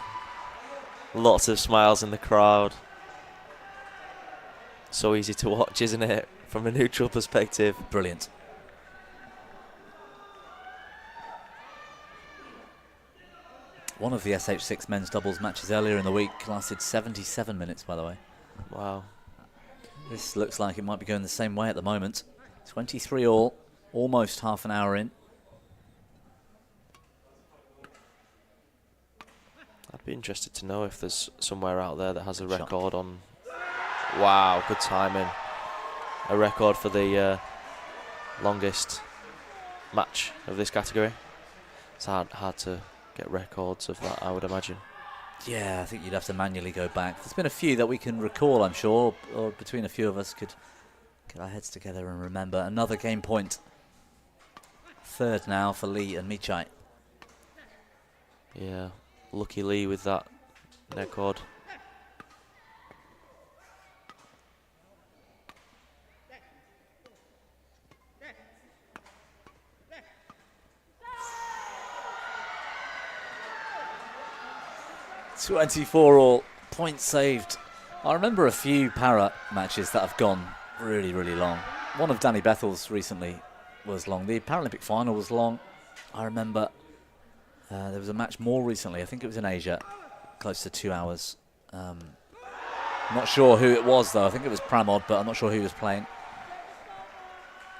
Lots of smiles in the crowd. So easy to watch, isn't it? From a neutral perspective. Brilliant. One of the SH6 men's doubles matches earlier in the week lasted 77 minutes, by the way. Wow. This looks like it might be going the same way at the moment. 23-all, almost half an hour in. I'd be interested to know if there's somewhere out there that has a record on... Wow, good timing. A record for the longest match of this category. It's hard to get records of that, I would imagine. Yeah, I think you'd have to manually go back. There's been a few that we can recall, I'm sure, or between a few of us could Get our heads together and remember another game point. Third now for Lee and Michai. Yeah, lucky Lee with that neck cord. .24 points saved. I remember a few para matches that have gone really, really long. One of Danny Bethel's recently was long. The Paralympic final was long. I remember there was a match more recently. I think it was in Asia, close to 2 hours. Not sure who it was though. I think it was Pramod, but I'm not sure who was playing.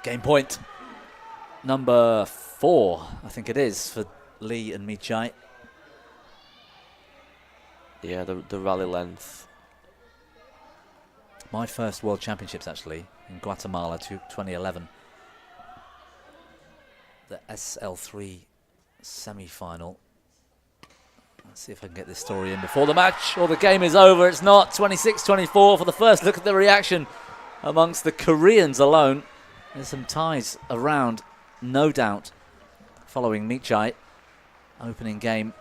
Game point number 4, I think it is, for Lee and Michai. Yeah, the rally length. My first World Championships, actually, in Guatemala, 2011. The SL3 semi-final. Let's see if I can get this story in before the match, or the game is over. It's not. 26-24 for the first look at the reaction amongst the Koreans alone. There's some ties around, no doubt, following Michai. Opening game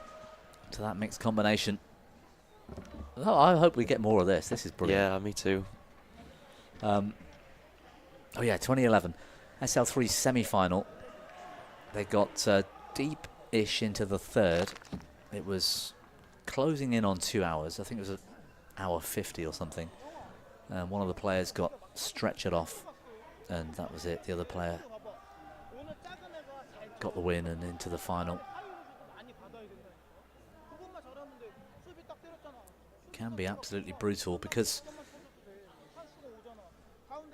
to that mixed combination. Oh, I hope we get more of this. This is brilliant. Yeah, me too. Oh yeah, 2011 SL3 semi-final. They got deep-ish into the third. It was closing in on 2 hours. I think it was an hour 50 or something. One of the players got stretchered off, and that was it. The other player got the win and into the final. Can be absolutely brutal because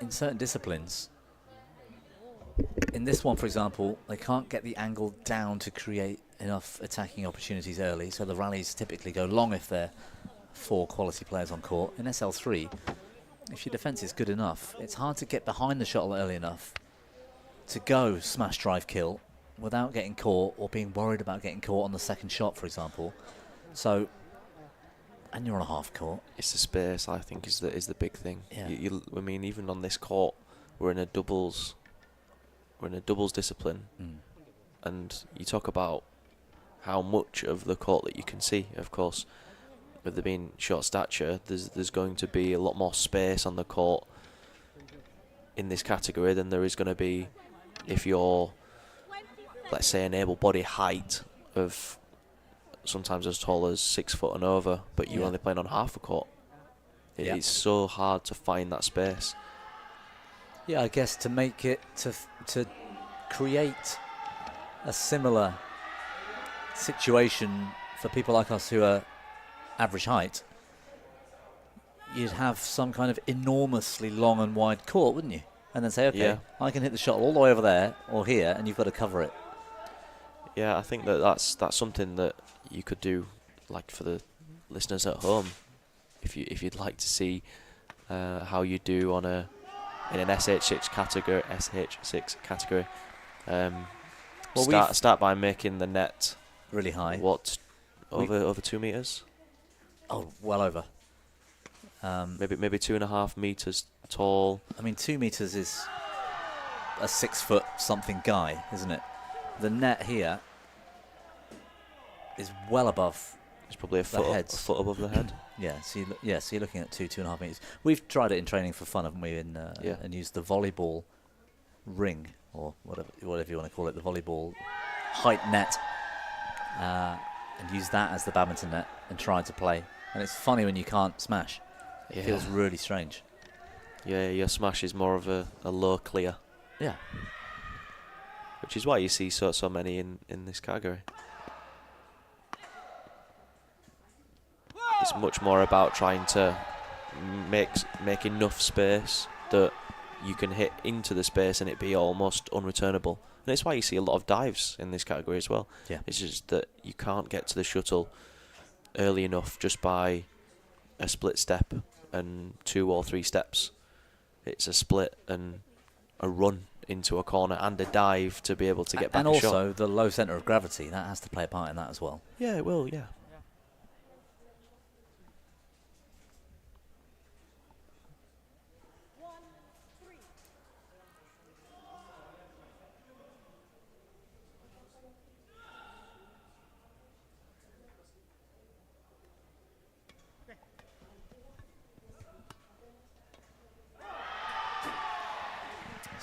in certain disciplines, in this one, for example, they can't get the angle down to create enough attacking opportunities early, so the rallies typically go long if there are 4 quality players on court. In SL3, if your defence is good enough, it's hard to get behind the shuttle early enough to go smash, drive, kill without getting caught or being worried about getting caught on the second shot, for example. So, and you're on a half court. It's the space, I think, is the big thing. Yeah. I mean, even on this court, we're in a doubles discipline, and you talk about how much of the court that you can see. Of course, with there being short stature, there's going to be a lot more space on the court in this category than there is going to be if you're, let's say, an able body height of sometimes as tall as 6 foot and over, but you're only playing on half a court. It's so hard to find that space. Yeah, I guess to make it, to create a similar situation for people like us who are average height, you'd have some kind of enormously long and wide court, wouldn't you? And then say, okay, I can hit the shot all the way over there or here, and you've got to cover it. Yeah, I think that's something that you could do, like for the listeners at home, if you'd like to see how you do in an SH6 category. Start by making the net really high. What, over 2 meters? Oh, well over. Maybe 2.5 meters tall. I mean, 2 meters is a 6 foot something guy, isn't it? The net here is well above. It's probably a foot above the head. Yeah, so you're looking at 2.5 meters. We've tried it in training for fun, haven't we? And used the volleyball ring, or whatever you want to call it, the volleyball height net, and use that as the badminton net and tried to play. And it's funny when you can't smash. It feels really strange. Yeah, your smash is more of a low clear. Yeah. Which is why you see so many in this category. It's much more about trying to make enough space that you can hit into the space and it be almost unreturnable. And it's why you see a lot of dives in this category as well. Yeah. It's just that you can't get to the shuttle early enough just by a split step and 2 or 3 steps. It's a split and a run into a corner and a dive to be able to get back and a shot. And also the low centre of gravity, that has to play a part in that as well. Yeah, it will, yeah.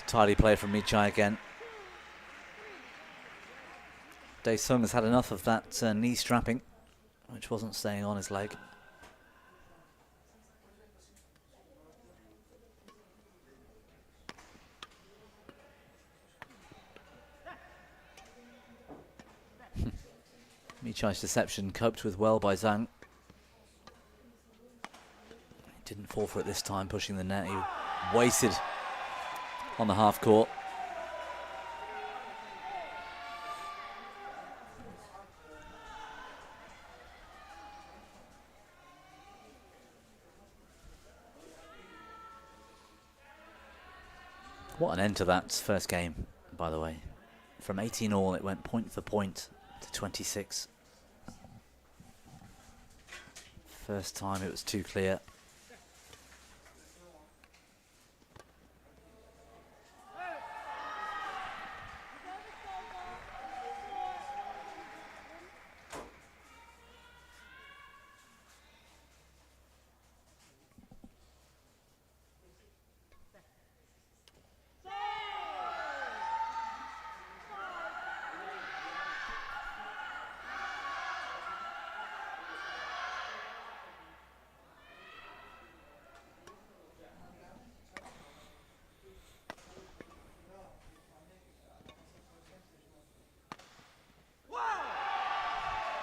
Tidy play from Michai again. Dae Sung has had enough of that knee strapping, which wasn't staying on his leg. Michai's deception coped with well by Zhang. He didn't fall for it this time, pushing the net. He waited on the half court. What an end to that first game, by the way. From 18 all, it went point for point to 26. First time it was too clear.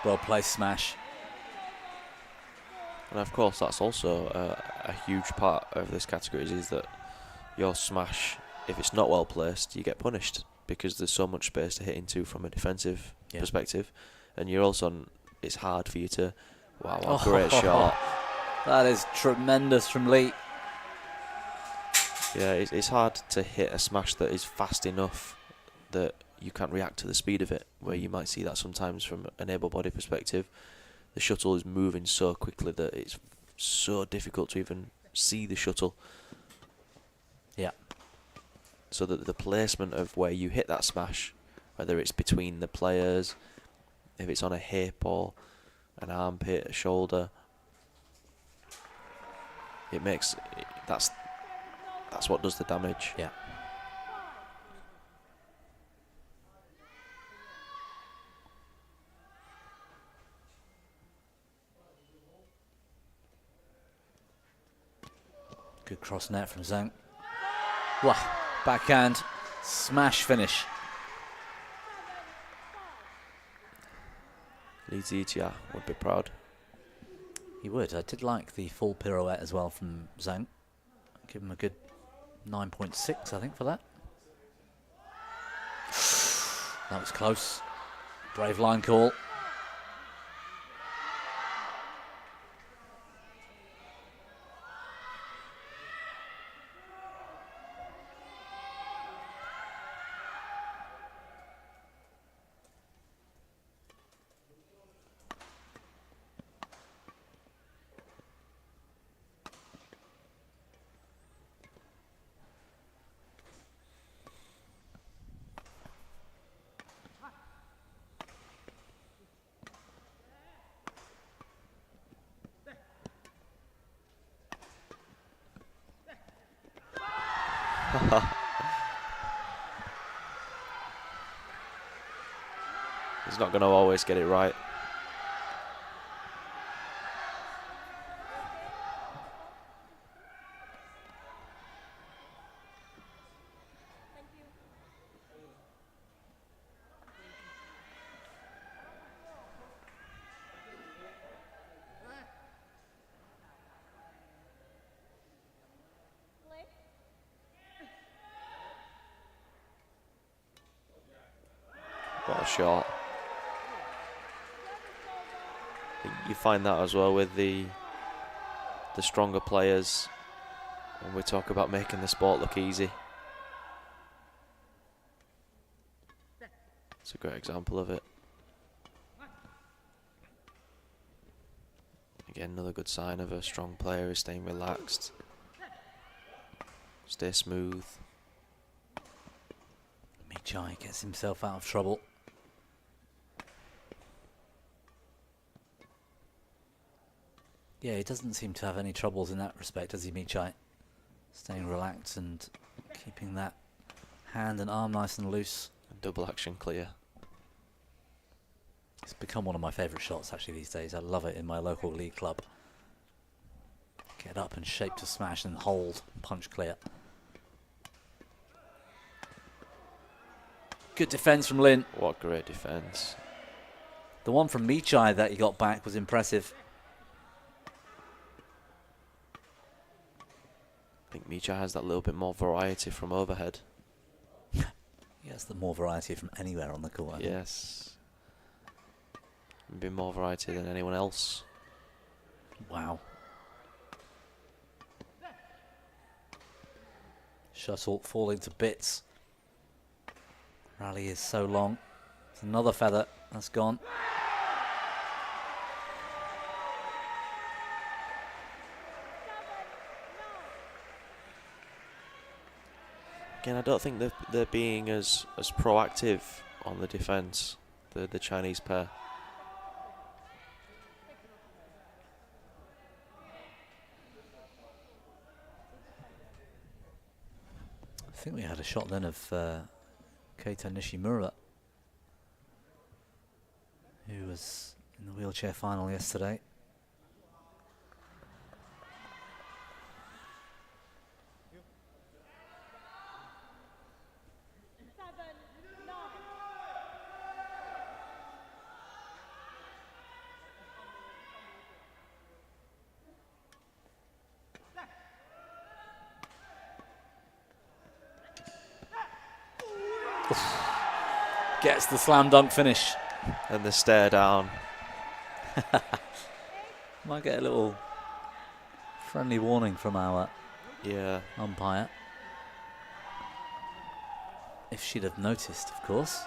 Well placed smash. And of course, that's also a huge part of this category is that your smash, if it's not well placed, you get punished because there's so much space to hit into from a defensive perspective, and you're also it's hard for you to. Wow, what a great shot! That is tremendous from Lee. Yeah, it's hard to hit a smash that is fast enough that you can't react to the speed of it, where you might see that sometimes from an able-bodied perspective. The shuttle is moving so quickly that it's so difficult to even see the shuttle. Yeah. So that the placement of where you hit that smash, whether it's between the players, if it's on a hip or an armpit, a shoulder, it makes that's what does the damage. Yeah. Good cross net from Zhang. Wow, backhand, smash finish. Lee Zijia would be proud. He would. I did like the full pirouette as well from Zhang. Give him a good 9.6, I think, for that. That was close. Brave line call. He's not going to always get it right. What a shot. You find that as well with the stronger players, and we talk about making the sport look easy. It's a great example of it. Again, another good sign of a strong player is staying relaxed. Stay smooth. Michai gets himself out of trouble. Yeah, he doesn't seem to have any troubles in that respect, does he, Michai? Staying relaxed and keeping that Hand and arm nice and loose. Double action clear. It's become one of my favourite shots actually these days. I love it in my local league club. Get up and shape to smash and hold, punch clear. Good defence from Lin. What great defence. The one from Michai that he got back was impressive. I think Micha has that little bit more variety from overhead. Yes, the more variety from anywhere on the court. I think. Yes. Maybe more variety than anyone else. Wow. Shuttle falling to bits. Rally is so long. It's another feather that's gone. Again, I don't think they're being as proactive on the defence, the Chinese pair. I think we had a shot then of Keita Nishimura, who was in the wheelchair final yesterday. Gets the slam dunk finish. And the stare down. Might get a little friendly warning from our Yeah. umpire. If she'd have noticed, of course.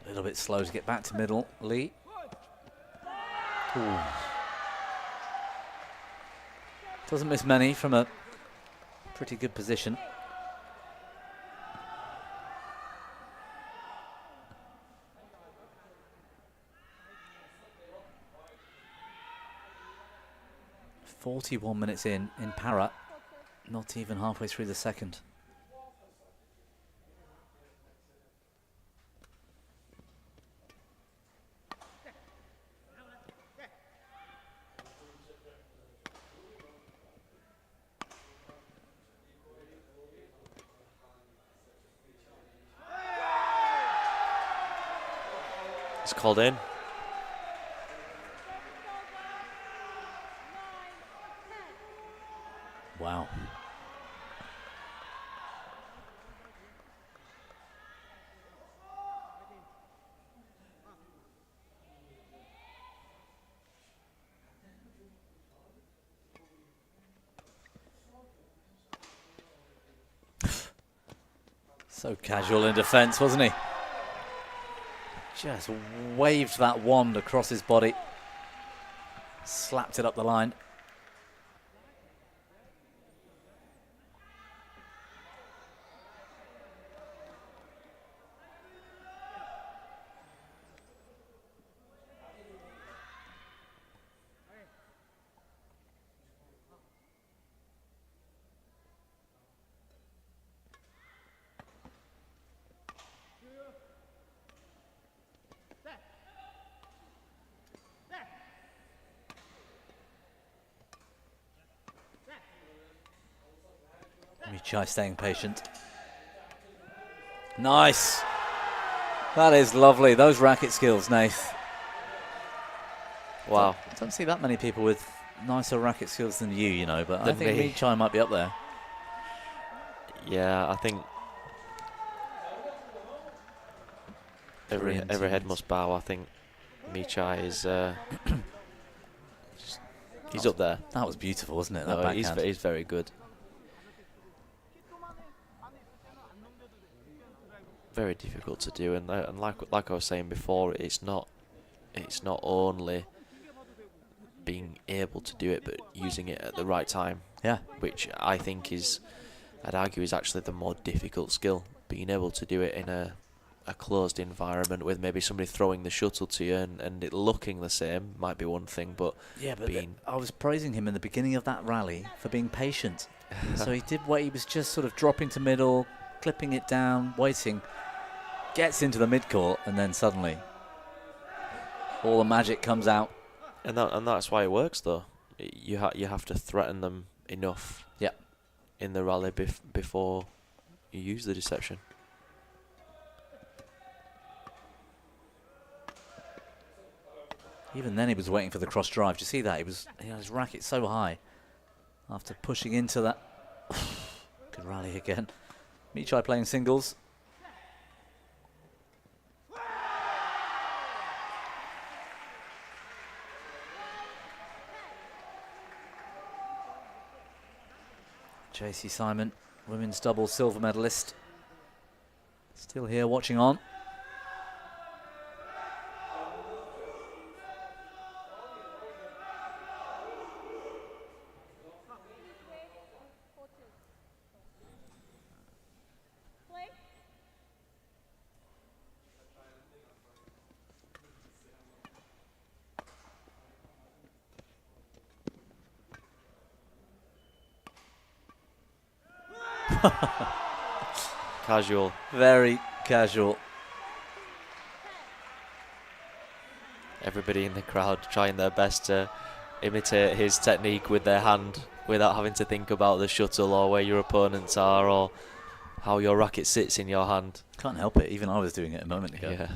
A little bit slow to get back to middle. Lee. Ooh. Doesn't miss many from a pretty good position. "41 minutes in para, not even halfway through the second." It's called in. Wow. So casual in defence, wasn't he? Just waved that wand across his body. Slapped it up the line. Michai staying patient. Nice. That is lovely. Those racket skills, Nath. Wow. Don't see that many people with nicer racket skills than you know, but I think me. Michai might be up there. Yeah, I think every head must bow. I think Michai is he's up there. That was beautiful, wasn't it? That No, backhand. he's very good. Very difficult to do, and like I was saying before, it's not only being able to do it, but using it at the right time. Yeah. Which I think is, I'd argue, is actually the more difficult skill. Being able to do it in a closed environment with maybe somebody throwing the shuttle to you and it looking the same might be one thing, but Yeah, but being I was praising him in the beginning of that rally for being patient. So he did what he was just sort of dropping to middle, clipping it down, waiting, gets into the midcourt, and then suddenly all the magic comes out. and that's why it works though. You have to threaten them enough. Yeah. In the rally before you use the deception. Even then he was waiting for the cross drive. Do you see that? He had his racket so high after pushing into that. Good rally again. Michai playing singles. JC Simon, women's doubles silver medalist, still here watching on. Casual. Very casual. Everybody in the crowd trying their best to imitate his technique with their hand without having to think about the shuttle or where your opponents are or how your racket sits in your hand. Can't help it. Even I was doing it a moment ago. Yeah.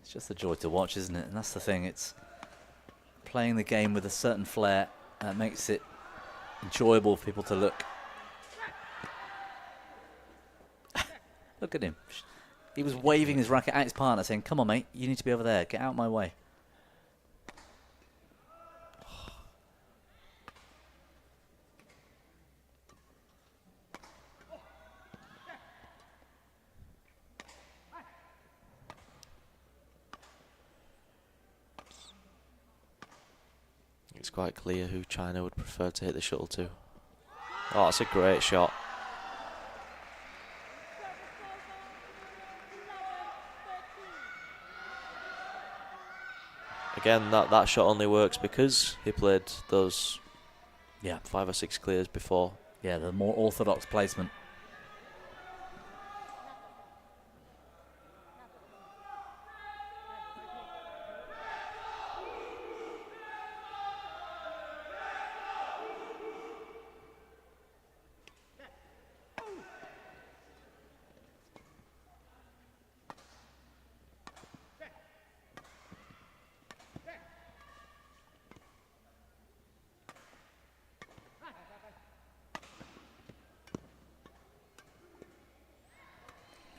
It's just a joy to watch, isn't it? And that's the thing. It's playing the game with a certain flair that makes it enjoyable for people to look. Look at him. He was waving his racket at his partner saying, come on, mate, you need to be over there. Get out my way. It's quite clear who China would prefer to hit the shuttle to. Oh, that's a great shot. Again, that shot only works because he played those 5 or 6 clears before. Yeah, the more orthodox placement.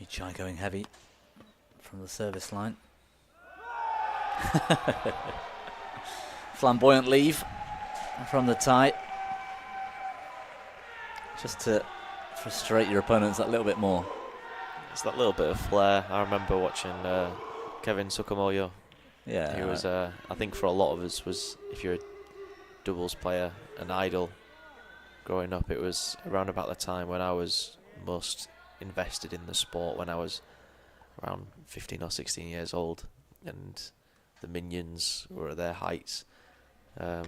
Michai going heavy from the service line. Flamboyant leave from the tie. Just to frustrate your opponents that little bit more. It's that little bit of flair. I remember watching Kevin Sukamoyo. Yeah. He was, I think for a lot of us, was, if you're a doubles player, an idol growing up. It was around about the time when I was most invested in the sport, when I was around 15 or 16 years old, and the minions were at their heights. I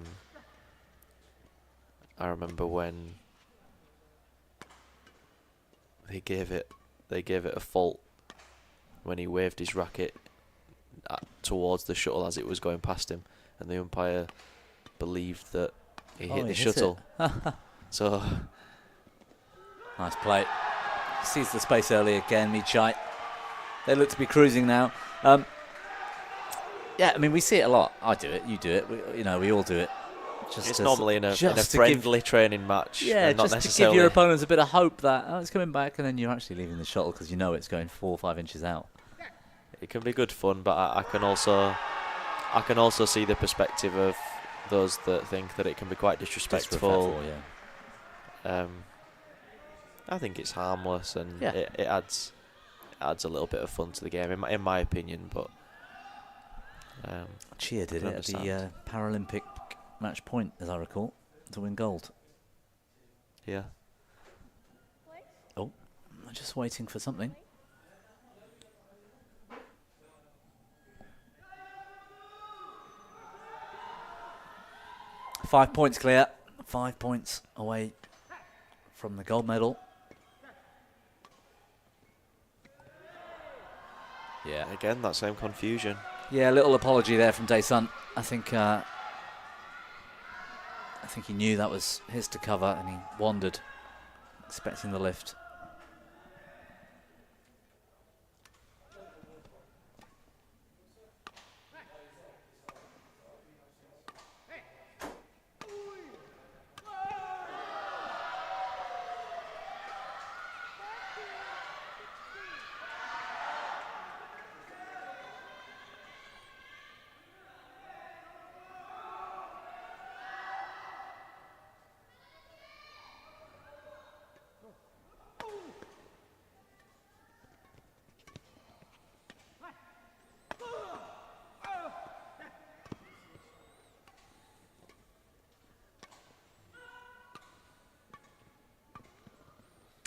remember when they gave it a fault when he waved his racket towards the shuttle as it was going past him, and the umpire believed that he hit the shuttle. So nice play. Sees the space early again, Michai. They look to be cruising now. Yeah, I mean, we see it a lot. I do it, you do it, we all do it. It's normally in a friendly training match. Yeah, not just necessarily to give your opponents a bit of hope that it's coming back, and then you're actually leaving the shuttle because you know it's going 4 or 5 inches out. It can be good fun, but I can also see the perspective of those that think that it can be quite disrespectful. Yeah. I think it's harmless, and Yeah. it adds a little bit of fun to the game, in my opinion. But Chia did it at the Paralympic match point, as I recall, to win gold. Yeah. Oh, I'm just waiting for something. Five points clear. 5 points away from the gold medal. Yeah. Again, that same confusion. Yeah, a little apology there from Dae-sun. I think he knew that was his to cover, and he wandered, expecting the lift.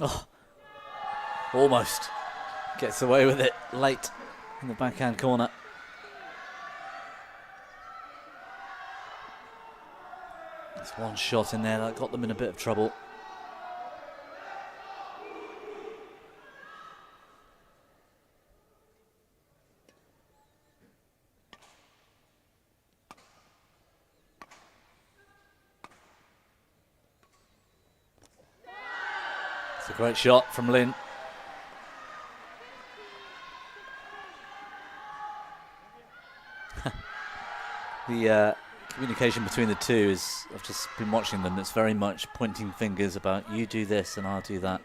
Oh, almost gets away with it late in the backhand corner. There's one shot in there that got them in a bit of trouble. It's a great shot from Lin. The communication between the two is, I've just been watching them, it's very much pointing fingers about you do this and I'll do that.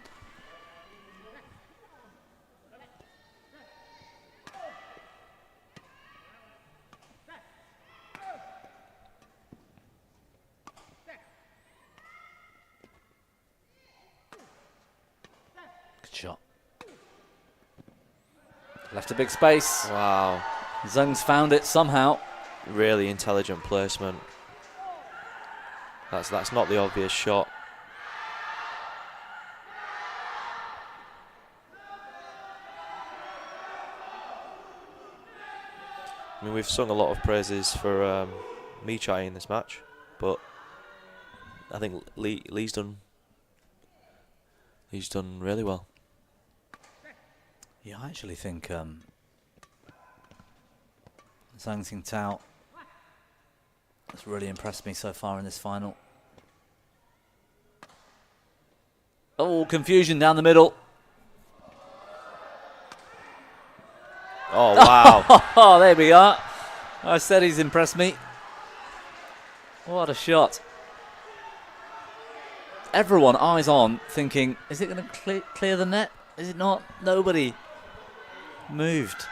Good shot. Left a big space. Wow. Zheng's found it somehow. Really intelligent placement. That's not the obvious shot. I mean, we've sung a lot of praises for Michai in this match, but I think Lee's done really well. Yeah, I actually think Zhang Xingtao has really impressed me so far in this final. Oh, confusion down the middle. Oh, wow. Oh, there we are. I said he's impressed me. What a shot. Everyone eyes on thinking, is it going to clear the net? Is it not? Nobody moved.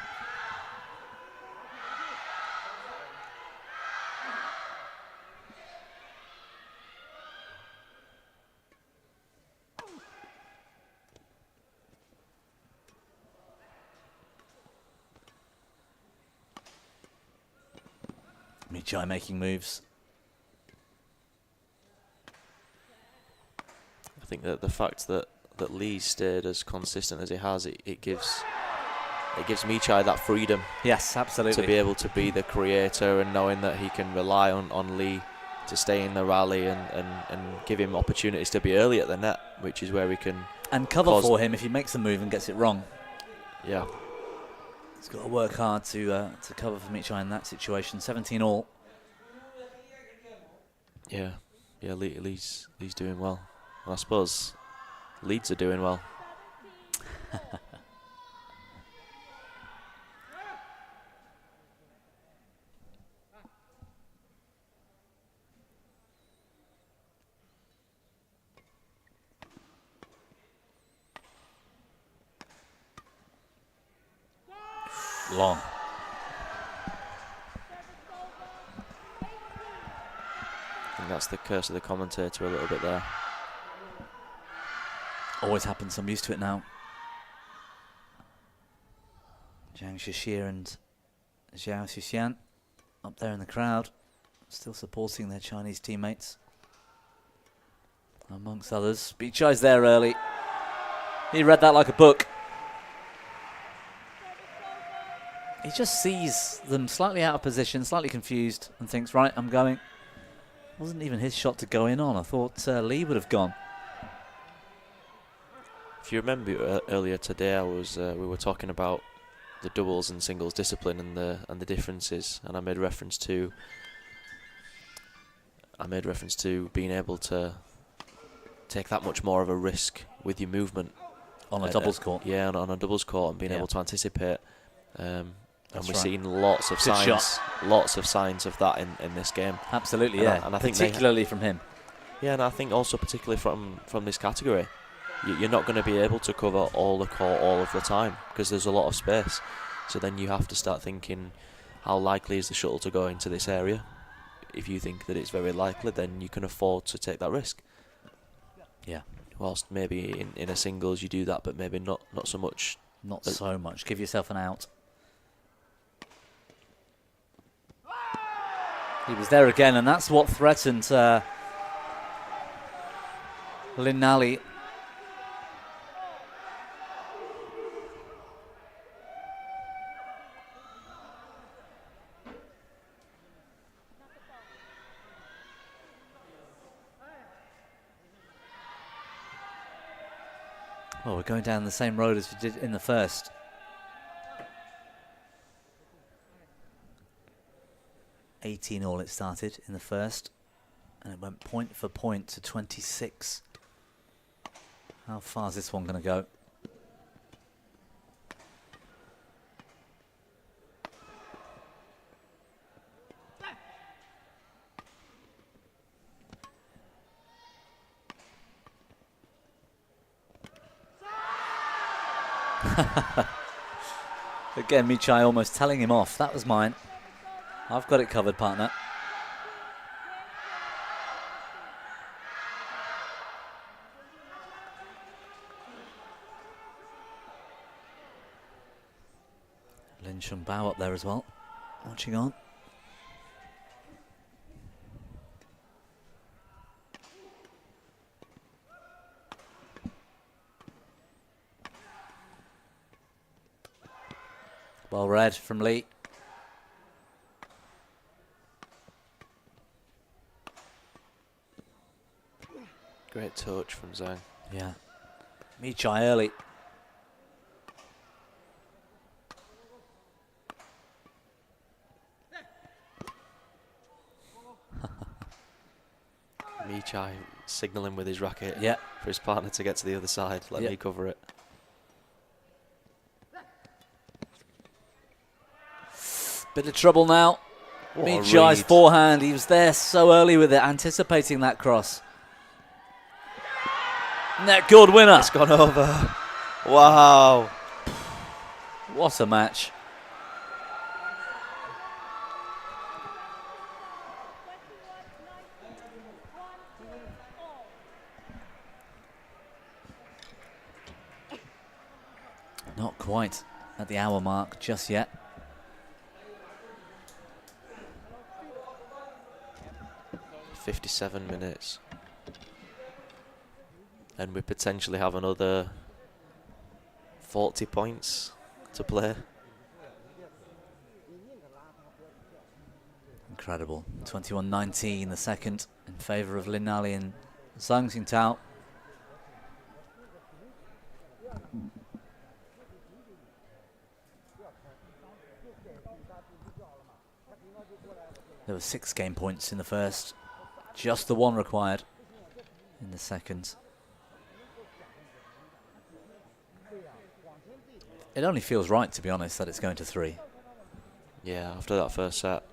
Michai making moves. I think that the fact that Lee stayed as consistent as he has, it gives Michai that freedom. Yes, absolutely. To be able to be the creator and knowing that he can rely on Lee to stay in the rally and give him opportunities to be early at the net, which is where we can... And cover for him if he makes a move and gets it wrong. Yeah. He's got to work hard to cover for Michai in that situation. 17 all. Yeah, Lee's doing well. And I suppose Leeds are doing well. Long. I think that's the curse of the commentator a little bit there. Always happens, I'm used to it now. Zhang Shishir and Zhao Xuxian. up there in the crowd, still supporting their Chinese teammates, amongst others. Bichai's there early. He read that like a book. He just sees them slightly out of position, slightly confused, and thinks, right, I'm going. Wasn't even his shot to go in on. I thought Lee would have gone. If you remember earlier today, we were talking about the doubles and singles discipline and the differences, and I made reference to being able to take that much more of a risk with your movement On a doubles court. Yeah, on a doubles court, and being able to anticipate. And we've right. seen lots of signs of that in this game. Absolutely, and yeah. I think particularly from him. Yeah, and I think also particularly from this category, you're not going to be able to cover all the court all of the time because there's a lot of space. So then you have to start thinking, how likely is the shuttle to go into this area? If you think that it's very likely, then you can afford to take that risk. Yeah. Whilst maybe in a singles you do that, but maybe not so much. Not so much. Give yourself an out. He was there again, and that's what threatened Lin Nally. Well, we're going down the same road as we did in the first. All it started in the first, and it went point for point to 26. How far is this one going to go? Again, Michai almost telling him off. That was mine. I've got it covered, partner. Lin Chung Bao up there as well, watching on. Well read from Lee. Great touch from Zhang. Yeah. Michai early. Michai signalling with his racket Yeah. for his partner to get to the other side. Let me cover it. Bit of trouble now. What a Michai's read. forehand. He was there so early with it, anticipating that cross. Net good winner. It's gone over. Wow. What a match. Not quite at the hour mark just yet. .57 minutes. And we potentially have another 40 points to play. Incredible. 21-19 the second in favour of Lin Nally and Zhang Xingtao. There were 6 game points in the first. Just the one required in the second. It only feels right, to be honest, that it's going to 3. Yeah, after that first set.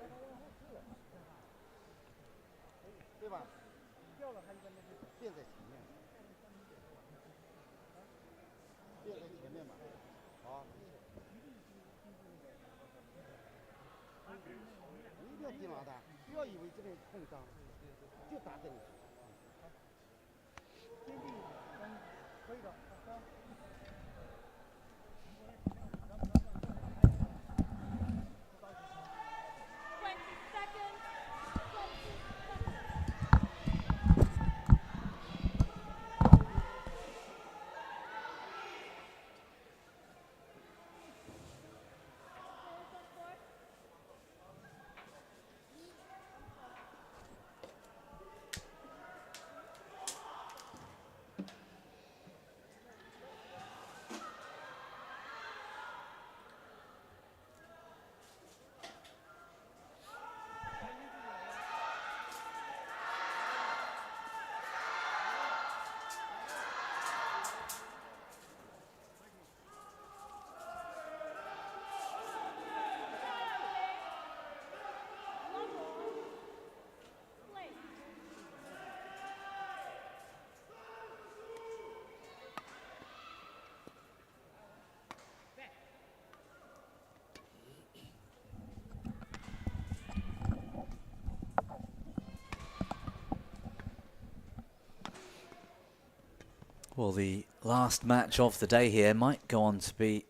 Well, the last match of the day here might go on to be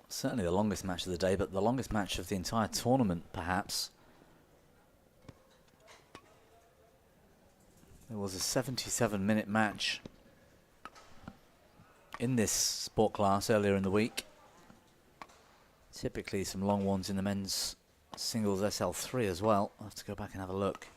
certainly the longest match of the day, but the longest match of the entire tournament, perhaps. There was a 77-minute match in this sport class earlier in the week. Typically some long ones in the men's singles SL3 as well. I'll have to go back and have a look.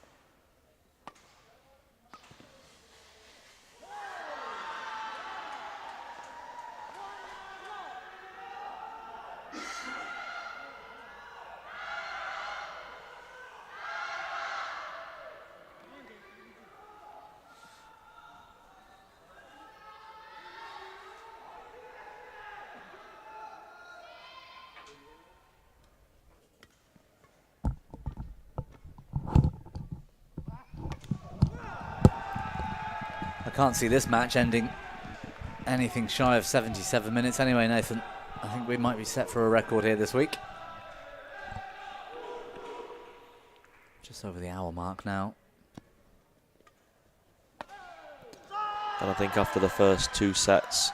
I can't see this match ending anything shy of 77 minutes anyway, Nathan. I think we might be set for a record here this week. Just over the hour mark now. And I think after the first 2 sets,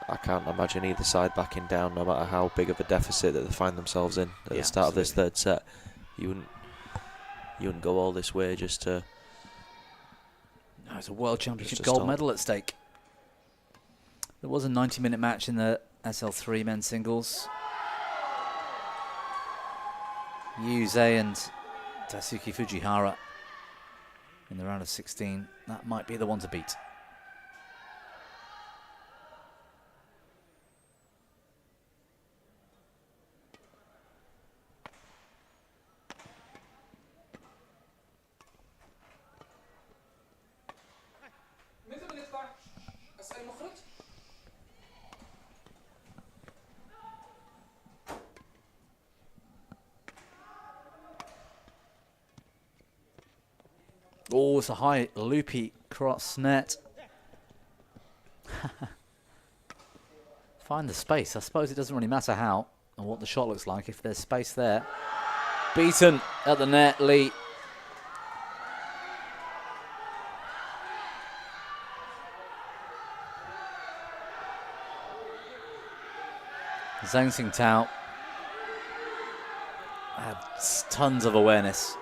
I can't imagine either side backing down, no matter how big of a deficit that they find themselves in at the start of this third set. You wouldn't go all this way just to... No, it's a World Championship gold medal at stake. There was a 90-minute match in the SL3 men's singles. Yuze and Tatsuki Fujihara in the round of 16. That might be the one to beat. Oh, it's a high loopy cross net. Find the space. I suppose it doesn't really matter how and what the shot looks like if there's space there. Beaten at the net, Lee. Zhang Xingtao had tons of awareness.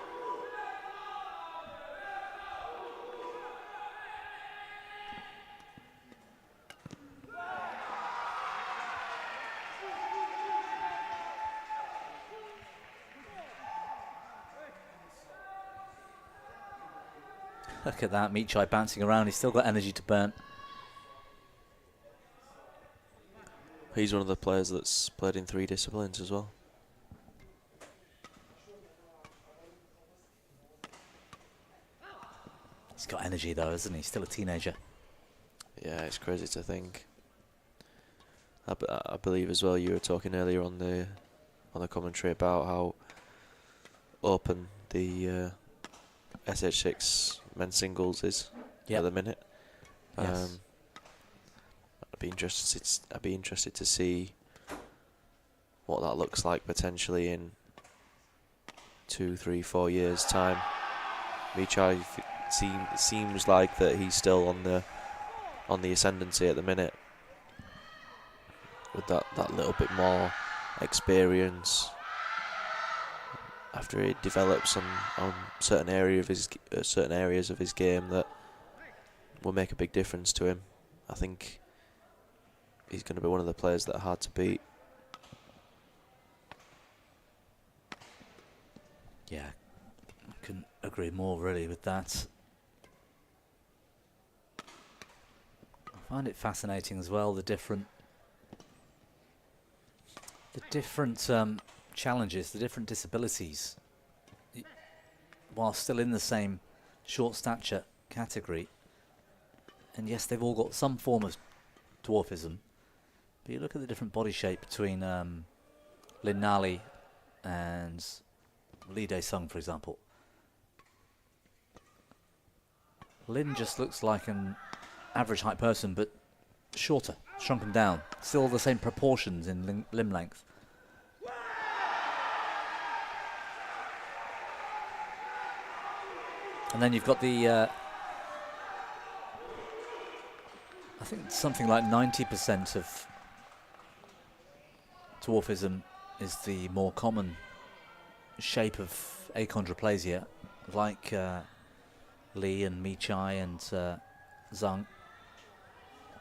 Look at that, Michai bouncing around. He's still got energy to burn. He's one of the players that's played in 3 disciplines as well. He's got energy though, isn't he? Still a teenager. Yeah, it's crazy to think. I believe as well you were talking earlier on the commentary about how open the SH6 men's singles is at the minute. Yes. I'd be interested to see what that looks like potentially in 2, 3, 4 years' time. Michai seems like that he's still on the ascendancy at the minute, with that little bit more experience after he develops on certain areas of his game that will make a big difference to him. I think he's going to be one of the players that are hard to beat. Yeah, I couldn't agree more really with that. I find it fascinating as well, the different challenges, the different disabilities, while still in the same short stature category. And yes, they've all got some form of dwarfism, but you look at the different body shape between Lin Nali and Lee Dae-sung, for example. Lin just looks like an average height person, but shorter, shrunken down. Still the same proportions in limb length. And then you've got the I think something like 90% of dwarfism is the more common shape of achondroplasia, like Lee and Michai and Zhang.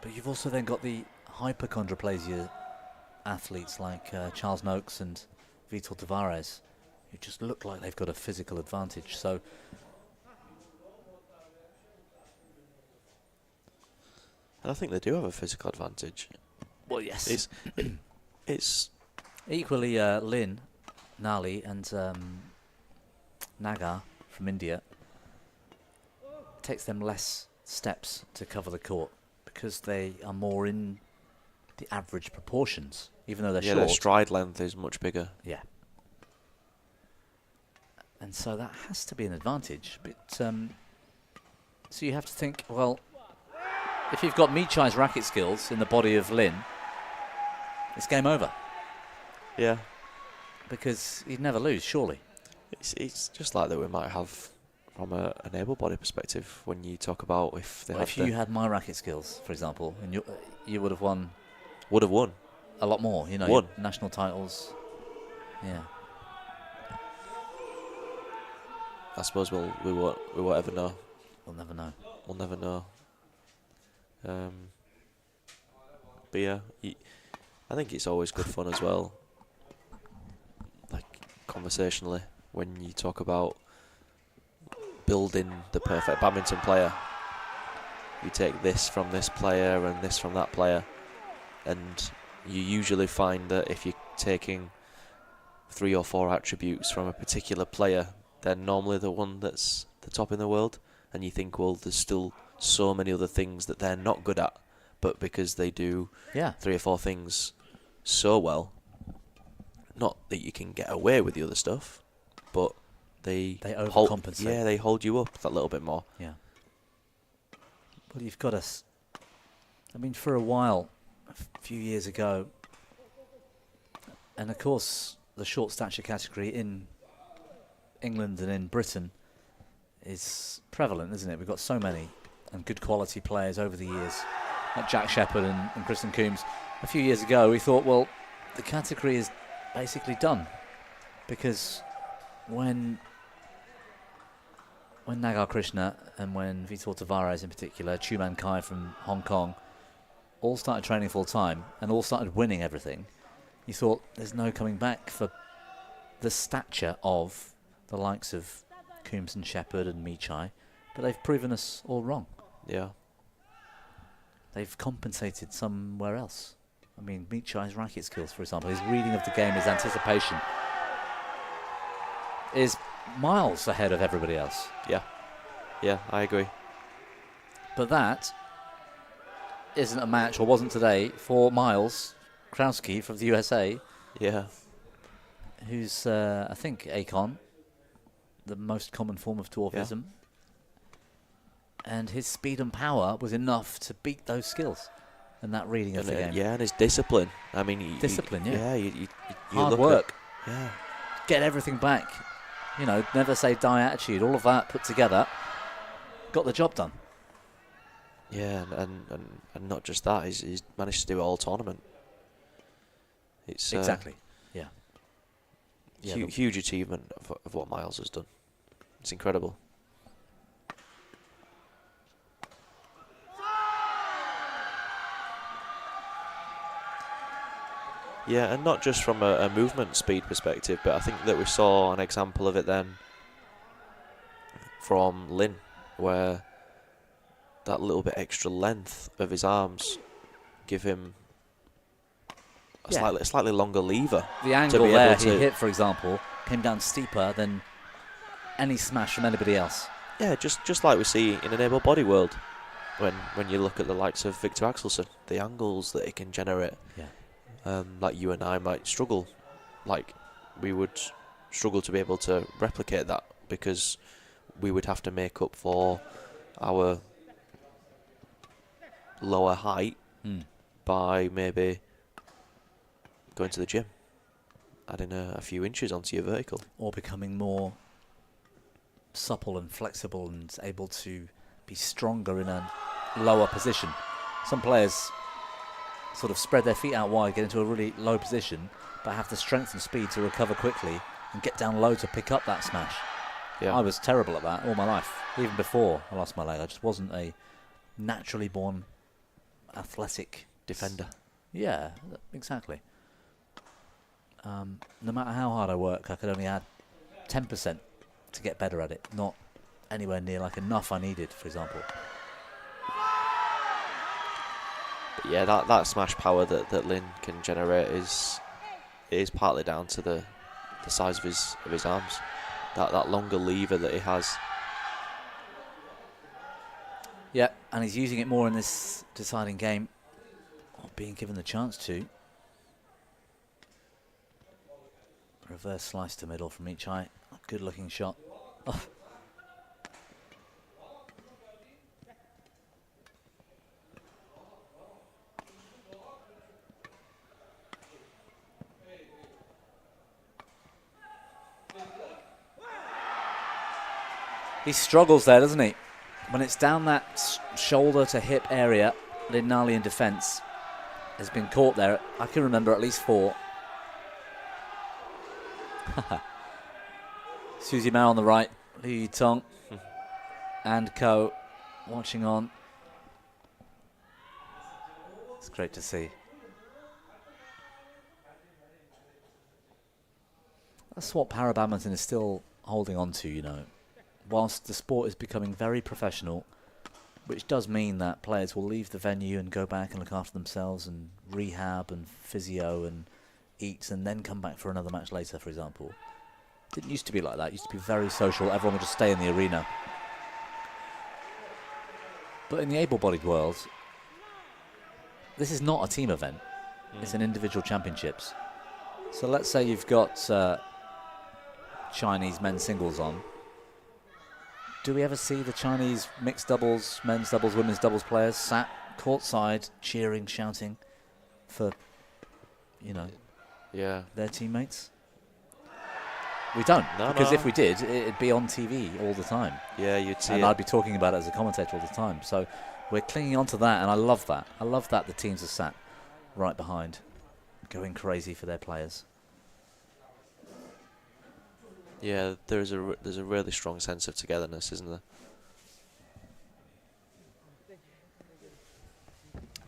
But you've also then got the hypochondroplasia athletes like Charles Noakes and Vitor Tavares, who just look like they've got a physical advantage. So And I think they do have a physical advantage. well, yes. It's Equally, Lin, Nali and Nagar from India, it takes them less steps to cover the court because they are more in the average proportions, even though they're yeah, short. their stride length is much bigger. Yeah. And so that has to be an advantage. But so you have to think, well, if you've got Michai's racket skills in the body of Lin, it's game over. Yeah. Because he'd never lose, surely. It's just like that we might have from an able-bodied perspective when you talk about if they Well, have if you had my racket skills, for example, and you would have won would have won. a lot more, you know, Won. national titles. Yeah. I suppose we won't ever know. We'll never know. We'll never know. But yeah, I think it's always good fun as well. Like conversationally, when you talk about building the perfect badminton player, you take this from this player and this from that player, and you usually find that if you're taking 3 or 4 attributes from a particular player, they're normally the one that's the top in the world, and you think, well, there's still so many other things that they're not good at, but because they do 3 or 4 things so well, not that you can get away with the other stuff, but they overcompensate. Yeah, they hold you up that little bit more. Yeah. Well, you've got us. I mean, for a while, a few years ago, and of course, the short stature category in England and in Britain is prevalent, isn't it? We've got so many and good quality players over the years, like Jack Shepherd and Kristen Coombs. A few years ago, we thought, well, the category is basically done, because when Nagar Krishna and when Vitor Tavares in particular, Chuman Kai from Hong Kong, all started training full time and all started winning everything, you thought there's no coming back for the stature of the likes of Coombs and Shepherd and Michai, but they've proven us all wrong. Yeah. They've compensated somewhere else. I mean, Michai's racket skills, for example, his reading of the game, his anticipation is miles ahead of everybody else. Yeah. Yeah, I agree. But that isn't a match, or wasn't today, for Miles Krauski from the USA. Yeah. Who's, I think, Akon, the most common form of dwarfism. Yeah. And his speed and power was enough to beat those skills and that reading of the game. Yeah, and his discipline. I mean, discipline, yeah. You Hard look work. Yeah. Get everything back. You know, never say die attitude. All of that put together got the job done. Yeah, and not just that, he's managed to do it all tournament. It's exactly. Yeah. Huge achievement of what Miles has done. It's incredible. Yeah, and not just from a movement speed perspective, but I think that we saw an example of it then from Lin, where that little bit extra length of his arms give him a slightly longer lever. The angle there he hit, for example, came down steeper than any smash from anybody else. Yeah, just like we see in an able body world, when you look at the likes of Victor Axelsen, the angles that he can generate. Yeah. Like you and I might struggle, like we would struggle to be able to replicate that, because we would have to make up for our lower height by maybe going to the gym, adding a few inches onto your vertical. Or becoming more supple and flexible and able to be stronger in a lower position. Some players sort of spread their feet out wide, get into a really low position, but have the strength and speed to recover quickly and get down low to pick up that smash. Yeah. I was terrible at that all my life, even before I lost my leg. I just wasn't a naturally born athletic Defender. Yeah, exactly. No matter how hard I work, I could only add 10% to get better at it, not anywhere near like enough I needed, for example. But yeah, that smash power that Lin can generate is partly down to the size of his arms. That longer lever that he has. Yeah, and he's using it more in this deciding game, or being given the chance to. Reverse slice to middle from each eye. Good looking shot. Oh. He struggles there, doesn't he? When it's down that shoulder to hip area, Lin Nali in defence has been caught there. I can remember at least 4. Susie Mao on the right, Liu Yitong and Co watching on. It's great to see. That's what para badminton is still holding on to, you know. Whilst the sport is becoming very professional, which does mean that players will leave the venue and go back and look after themselves and rehab and physio and eat and then come back for another match later, for example. It didn't used to be like that. It used to be very social. Everyone would just stay in the arena. But in the able-bodied world, this is not a team event. It's an individual championships. So let's say you've got Chinese men's singles on. Do we ever see the Chinese mixed doubles, men's doubles, women's doubles players sat courtside cheering, shouting for, you know, their teammates? We don't, because if we did, it'd be on TV all the time. Yeah, you'd see and it. I'd be talking about it as a commentator all the time. So we're clinging on to that, and I love that. I love that the teams are sat right behind, going crazy for their players. Yeah, there's a really strong sense of togetherness, isn't there?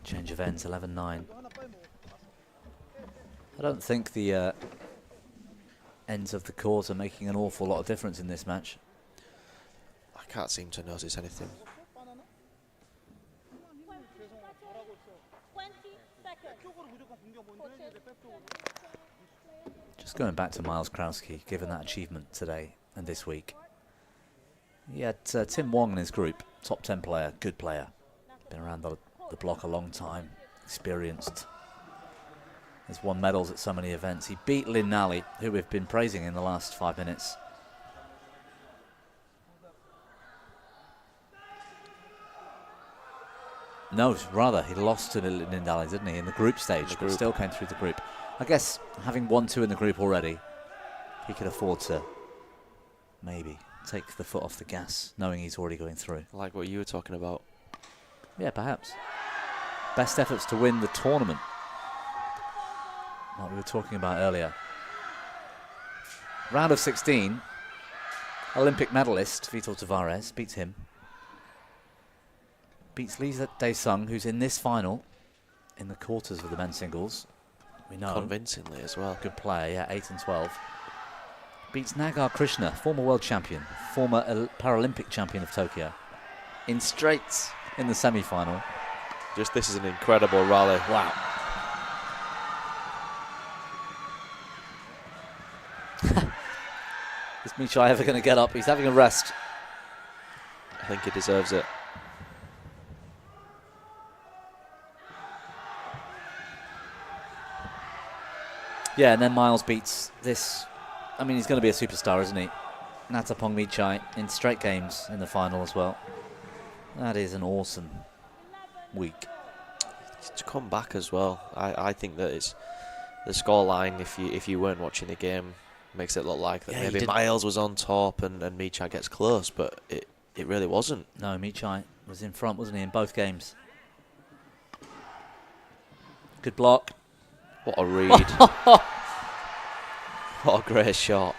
Change of ends, 11-9. I don't think the ends of the court are making an awful lot of difference in this match. I can't seem to notice anything. 20 seconds. Just going back to Miles Krowski, given that achievement today and this week. He had Tim Wong in his group, top 10 player, good player. Been around the block a long time, experienced. Has won medals at so many events. He beat Lin Nali, who we've been praising in the last 5 minutes. No, rather, he lost to Lin Nali, didn't he, in the group stage, but still came through the group. I guess, having 1-2 in the group already, he could afford to maybe take the foot off the gas, knowing he's already going through. Like what you were talking about. Yeah, perhaps. Best efforts to win the tournament, like we were talking about earlier. Round of 16, Olympic medalist Vitor Tavares beats him. Beats Lee Dae-sung, who's in this final, in the quarters of the men's singles. We know. Convincingly as well. Good player, yeah, 8 and 12. Beats Nagar Krishna, former world champion, former Paralympic champion of Tokyo, in straights in the semi-final. This is an incredible rally. Wow. Is Michai ever going to get up? He's having a rest. I think he deserves it. Yeah, and then Miles beats this. I mean, he's going to be a superstar, isn't he? Natapong Michai in straight games in the final as well. That is an awesome week. To come back as well, I think that it's the scoreline. If you weren't watching the game, makes it look like that maybe Miles was on top and Michai gets close, but it really wasn't. No, Michai was in front, wasn't he, in both games? Good block. What a read. What a great shot.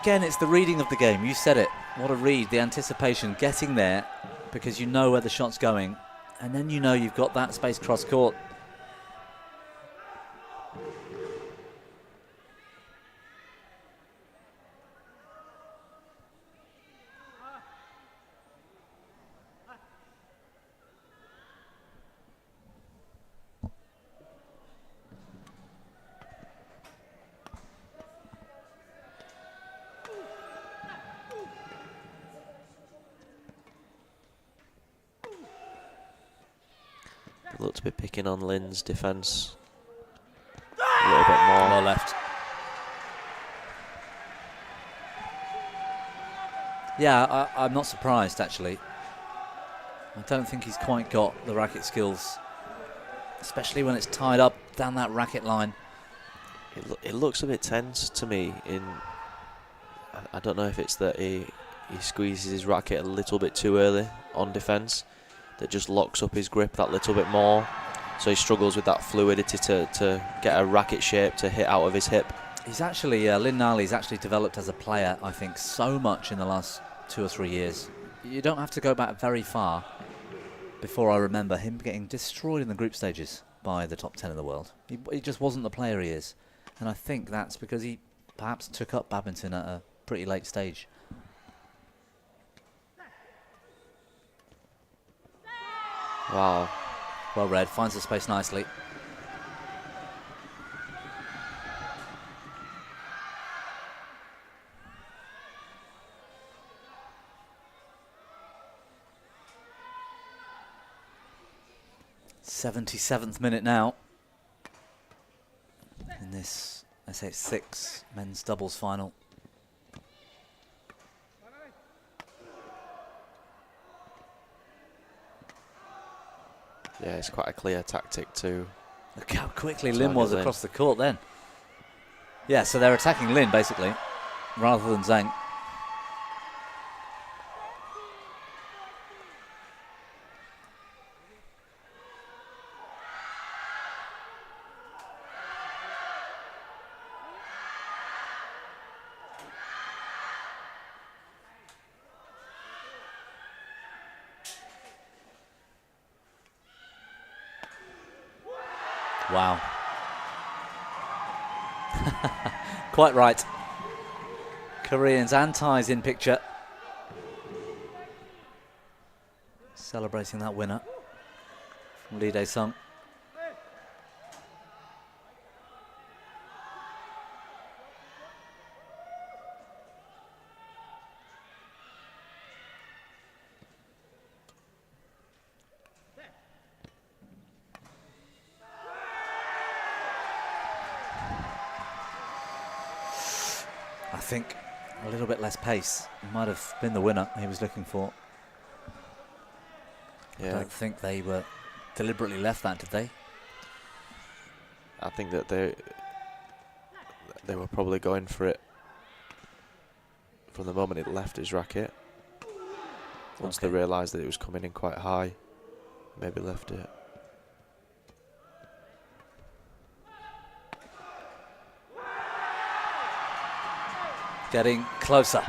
Again, it's the reading of the game. You said it. What a read. The anticipation, getting there because you know where the shot's going. And then you know you've got that space cross court. Look to be picking on Lin's defence a little bit more. Well left. Yeah, I'm not surprised, actually. I don't think he's quite got the racket skills, especially when it's tied up down that racket line. It looks a bit tense to me. I don't know if it's that he squeezes his racket a little bit too early on defence, that just locks up his grip that little bit more, so he struggles with that fluidity to get a racket shape to hit out of his hip. He's actually, Lin Nali's actually developed as a player, I think, so much in the last 2 or 3 years. You don't have to go back very far before I remember him getting destroyed in the group stages by the top 10 in the world. He just wasn't the player he is. And I think that's because he perhaps took up badminton at a pretty late stage. Wow. Well read, finds the space nicely. '77th minute now in this SH6 men's doubles final. Yeah, it's quite a clear tactic too. Look how quickly Lin was across the court then. Yeah, so they're attacking Lin basically, rather than Zhang. Wow. Quite right. Koreans and Thais in picture. Celebrating that winner from Lee Dae-sung. I think a little bit less pace might have been the winner he was looking for. Yeah. I don't think they were deliberately left that, did they? I think that they were probably going for it from the moment it left his racket. Once they realised that it was coming in quite high, maybe left it. Getting closer.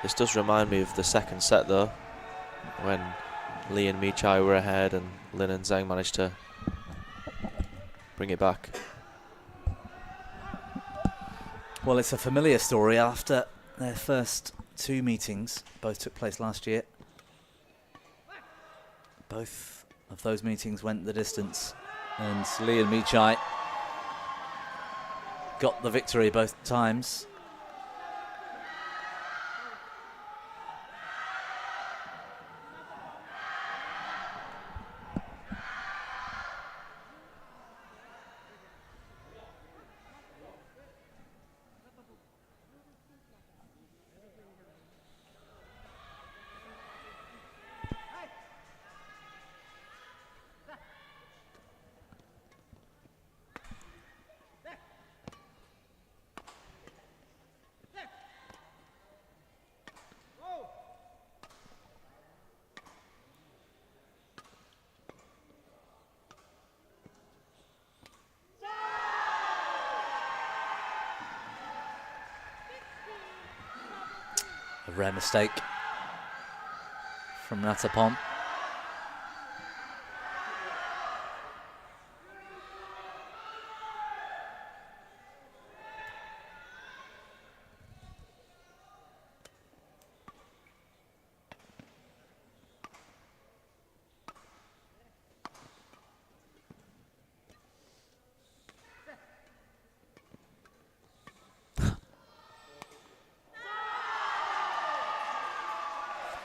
This does remind me of the second set though, when Lee and Michai were ahead and Lin and Zhang managed to bring it back. Well, it's a familiar story after their first 2 meetings. Both took place last year. Both of those meetings went the distance, and Lee and Michai got the victory both times. A rare mistake from Ratapon.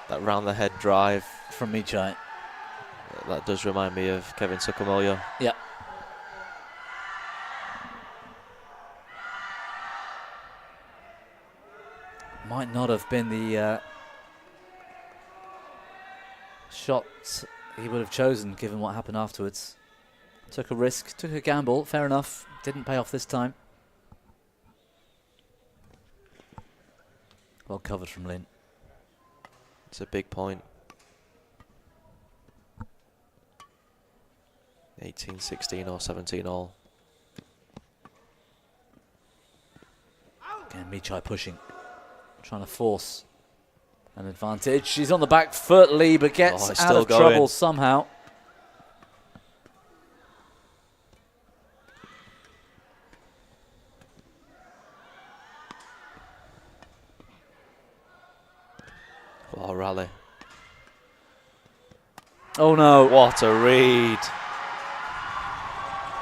That round the head drive From Michai. that does remind me of Kevin Sukamuljo. Yep. Might not have been the shot he would have chosen given what happened afterwards. Took a risk, took a gamble, fair enough. Didn't pay off this time. Well covered from Lin. It's a big point. 18, 16 or 17 all. Again, Michai pushing. Trying to force an advantage. She's on the back foot, Lee, but gets it's out still of going. trouble somehow. What a rally. Oh no. What a read.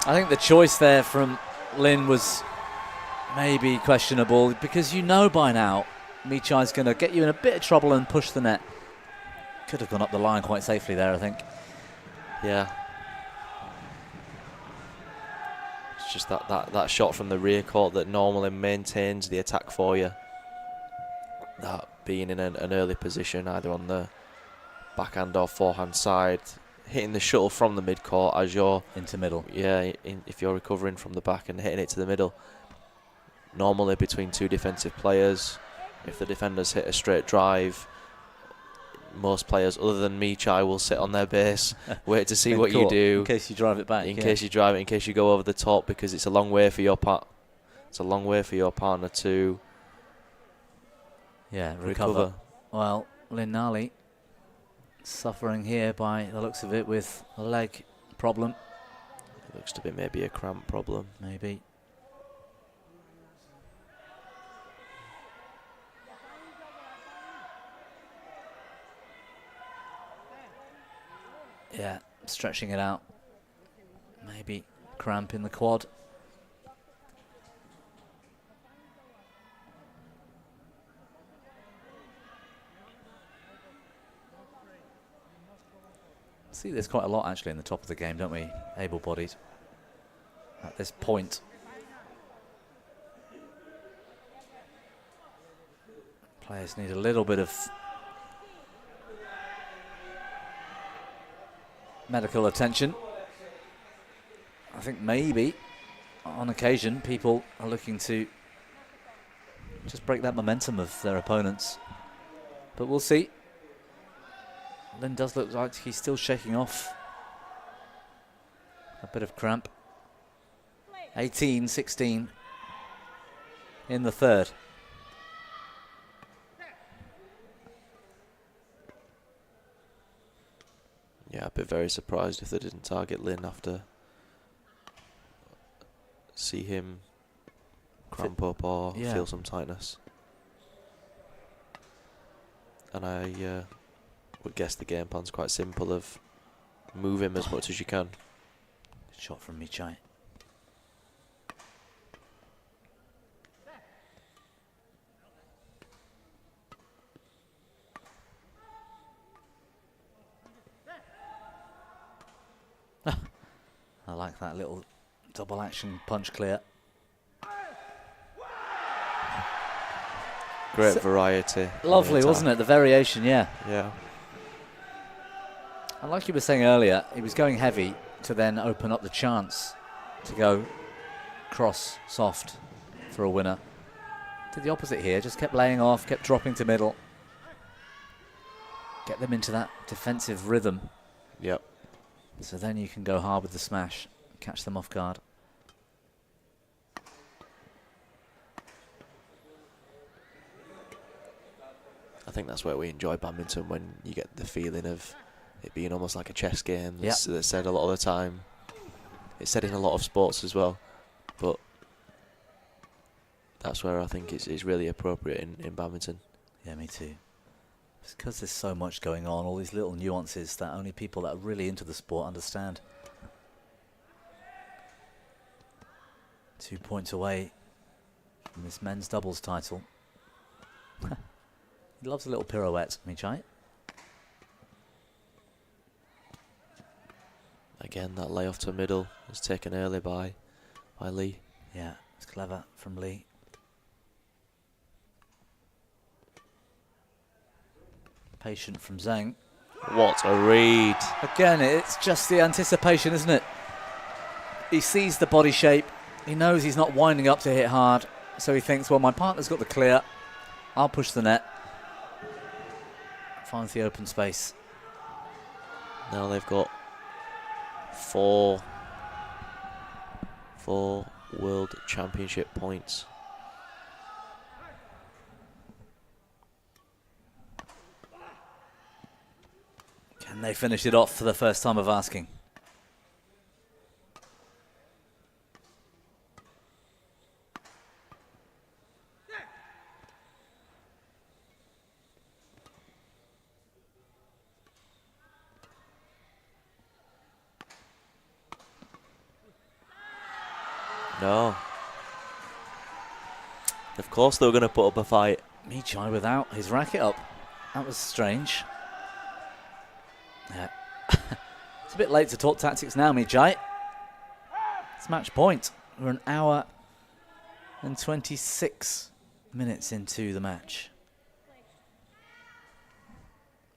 I think the choice there from Lin was maybe questionable because you know by now Michai's going to get you in a bit of trouble and push the net. Could have gone up the line quite safely there, I think. Yeah. It's just that shot from the rear court that normally maintains the attack for you. That being in an early position, either on the backhand or forehand side, hitting the shuttle from the mid court as you're into middle. Yeah, if you're recovering from the back and hitting it to the middle. Normally between two defensive players, if the defenders hit a straight drive, most players other than Michai will sit on their base, wait to see what you do. In case you drive it back. In case you drive it, in case you go over the top, because it's a long way for your It's a long way for your partner to recover. Well, Lin Nali suffering here by the looks of it with a leg problem. It looks to be maybe a cramp problem. Maybe. Yeah, stretching it out. Maybe cramp in the quad. See, there's quite a lot actually in the top of the game, don't we? Able-bodied at this point. Players need a little bit of medical attention. I think maybe on occasion people are looking to just break that momentum of their opponents, but we'll see. Lin does look like he's still shaking off a bit of cramp. 18-16 in the third. Yeah, I'd be very surprised if they didn't target Lin after see him cramp up or feel some tightness. And I would guess the game plan's quite simple of move him as much as you can. Good shot from Michai. I like that little double action punch clear. Great variety. Lovely, wasn't it? The variation, yeah. Yeah. And like you were saying earlier, he was going heavy to then open up the chance to go cross soft for a winner. Did the opposite here, just kept laying off, kept dropping to middle. Get them into that defensive rhythm. Yep. So then you can go hard with the smash, catch them off guard. think that's where we enjoy badminton, when you get the feeling of it being almost like a chess game. That's said a lot of the time. It's said in a lot of sports as well, but that's where I think it's really appropriate in badminton. Yeah, me too. It's because there's so much going on, all these little nuances that only people that are really into the sport understand. 2 points away from this men's doubles title. He loves a little pirouette, Michai. Again, that layoff to middle was taken early by Lee. Yeah, it's clever from Lee. Patient from Zhang. What a read. Again, it's just the anticipation, isn't it? He sees the body shape. He knows he's not winding up to hit hard. So he thinks, well, my partner's got the clear. I'll push the net. Finds the open space. Now they've got four World Championship points. Can they finish it off for the first time of asking? No. Of course they were going to put up a fight. Michai without his racket up. That was strange. Yeah. It's a bit late to talk tactics now, Michai. It's match point. We're an hour and 26 minutes into the match.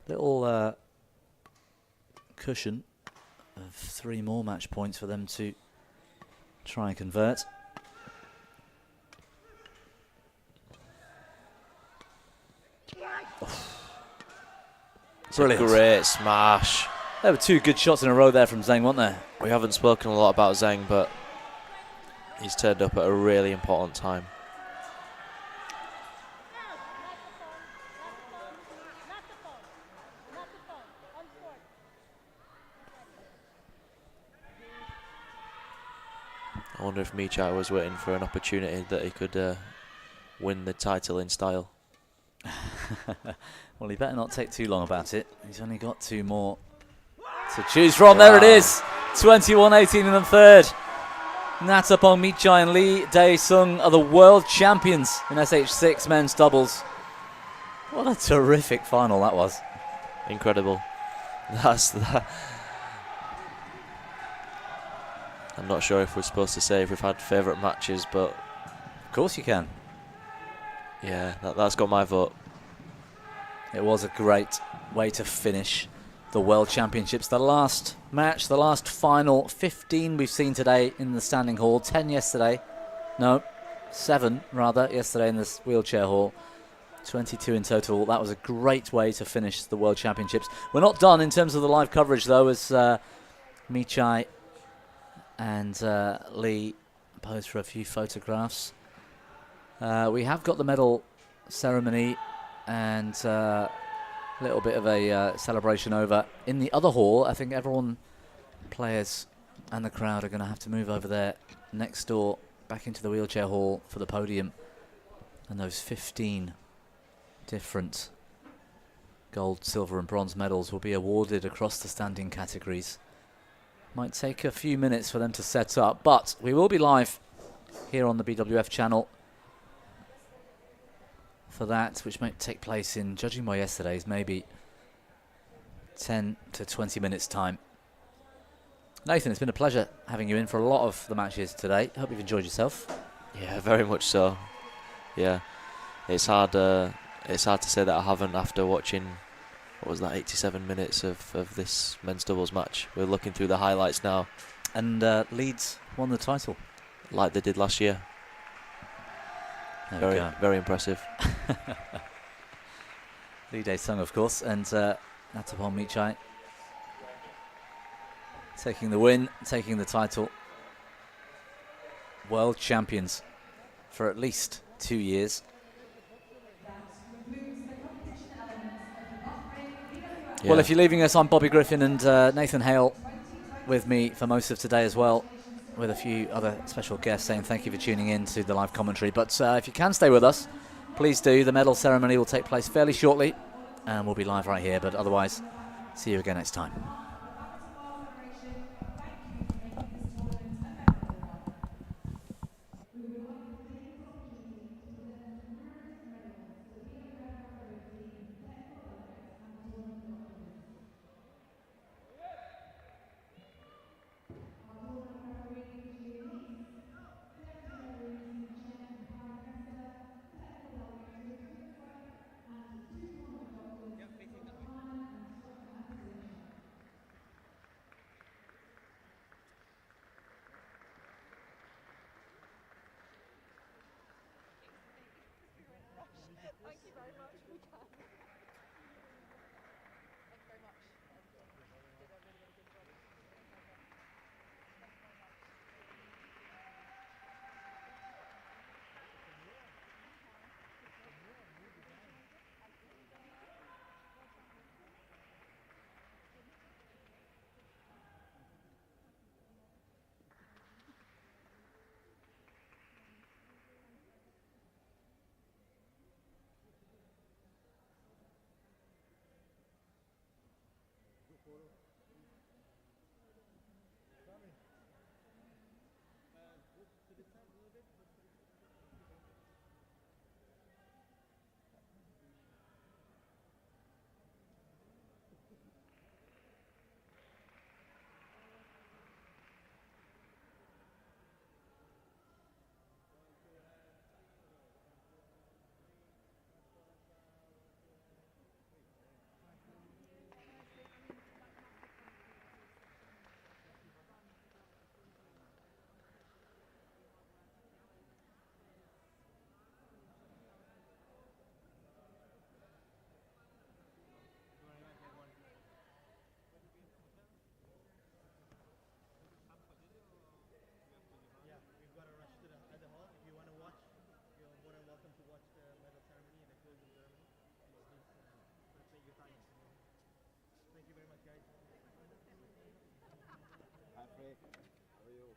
Little cushion of 3 more match points for them to try and convert. Brilliant. Great smash. There were 2 good shots in a row there from Zhang, weren't there? We haven't spoken a lot about Zhang, but he's turned up at a really important time. I wonder if Michai was waiting for an opportunity that he could win the title in style. Well, he better not take too long about it. He's only got 2 more to choose from. There it is. 21-18 in the third. Natapong Michai and Lee Dae-sung are the world champions in SH6 men's doubles. What a terrific final that was. Incredible. That's that. I'm not sure if we're supposed to say if we've had favourite matches, but Of course you can. yeah, that's got my vote. It was a great way to finish the World Championships. The last match, the last final, 15 we've seen today in the standing hall, 10 yesterday. No, 7 rather, yesterday in this wheelchair hall. 22 in total. That was a great way to finish the World Championships. We're not done in terms of the live coverage though, as Michai and Lee posed for a few photographs. We have got the medal ceremony and a little bit of a celebration over in the other hall. I think everyone, players and the crowd, are going to have to move over there next door, back into the wheelchair hall for the podium. And those 15 different gold, silver and bronze medals will be awarded across the standing categories. Might take a few minutes for them to set up, but we will be live here on the BWF channel for that, which might take place in, judging by yesterday's, maybe 10 to 20 minutes time. Nathan, it's been a pleasure having you in for a lot of the matches today. Hope you've enjoyed yourself. Yeah, very much so. Yeah, it's hard to say that I haven't after watching, what was that, 87 minutes of this men's doubles match. We're looking through the highlights now. And Leeds won the title. Like they did last year. Very impressive. Lee Dae-sung, of course, and Natapong Michai taking the win, taking the title. World champions for at least 2 years. That concludes the competition element Well, Yeah. if you're leaving us, I'm Bobby Griffin and Nathan Hale with me for most of today as well, with a few other special guests saying thank you for tuning in to the live commentary. But if you can stay with us, please do. The medal ceremony will take place fairly shortly, and we'll be live right here. But otherwise, see you again next time. Badminton World Federation, thank you for making this tournament a memorable one. We would like to take this opportunity to present numerous medals to the BWF referee team, technical delegates and tournament doctors. Our tournament referee, Ceremonies, deputy referees, Chen and Prime Minister, technical delegates, and two tournament doctors, Dr. Khan and Dr. Anastasia. Thank you very much. We can. Thank you very much. You did a really, really good job. Thank you very much. Yeah, we've got to rush to the other hall. If you want to watch, you're more than welcome to watch the medal ceremony and the closing ceremony. Please take your time. Thank you very much, guys. Hi, Frank. How are you?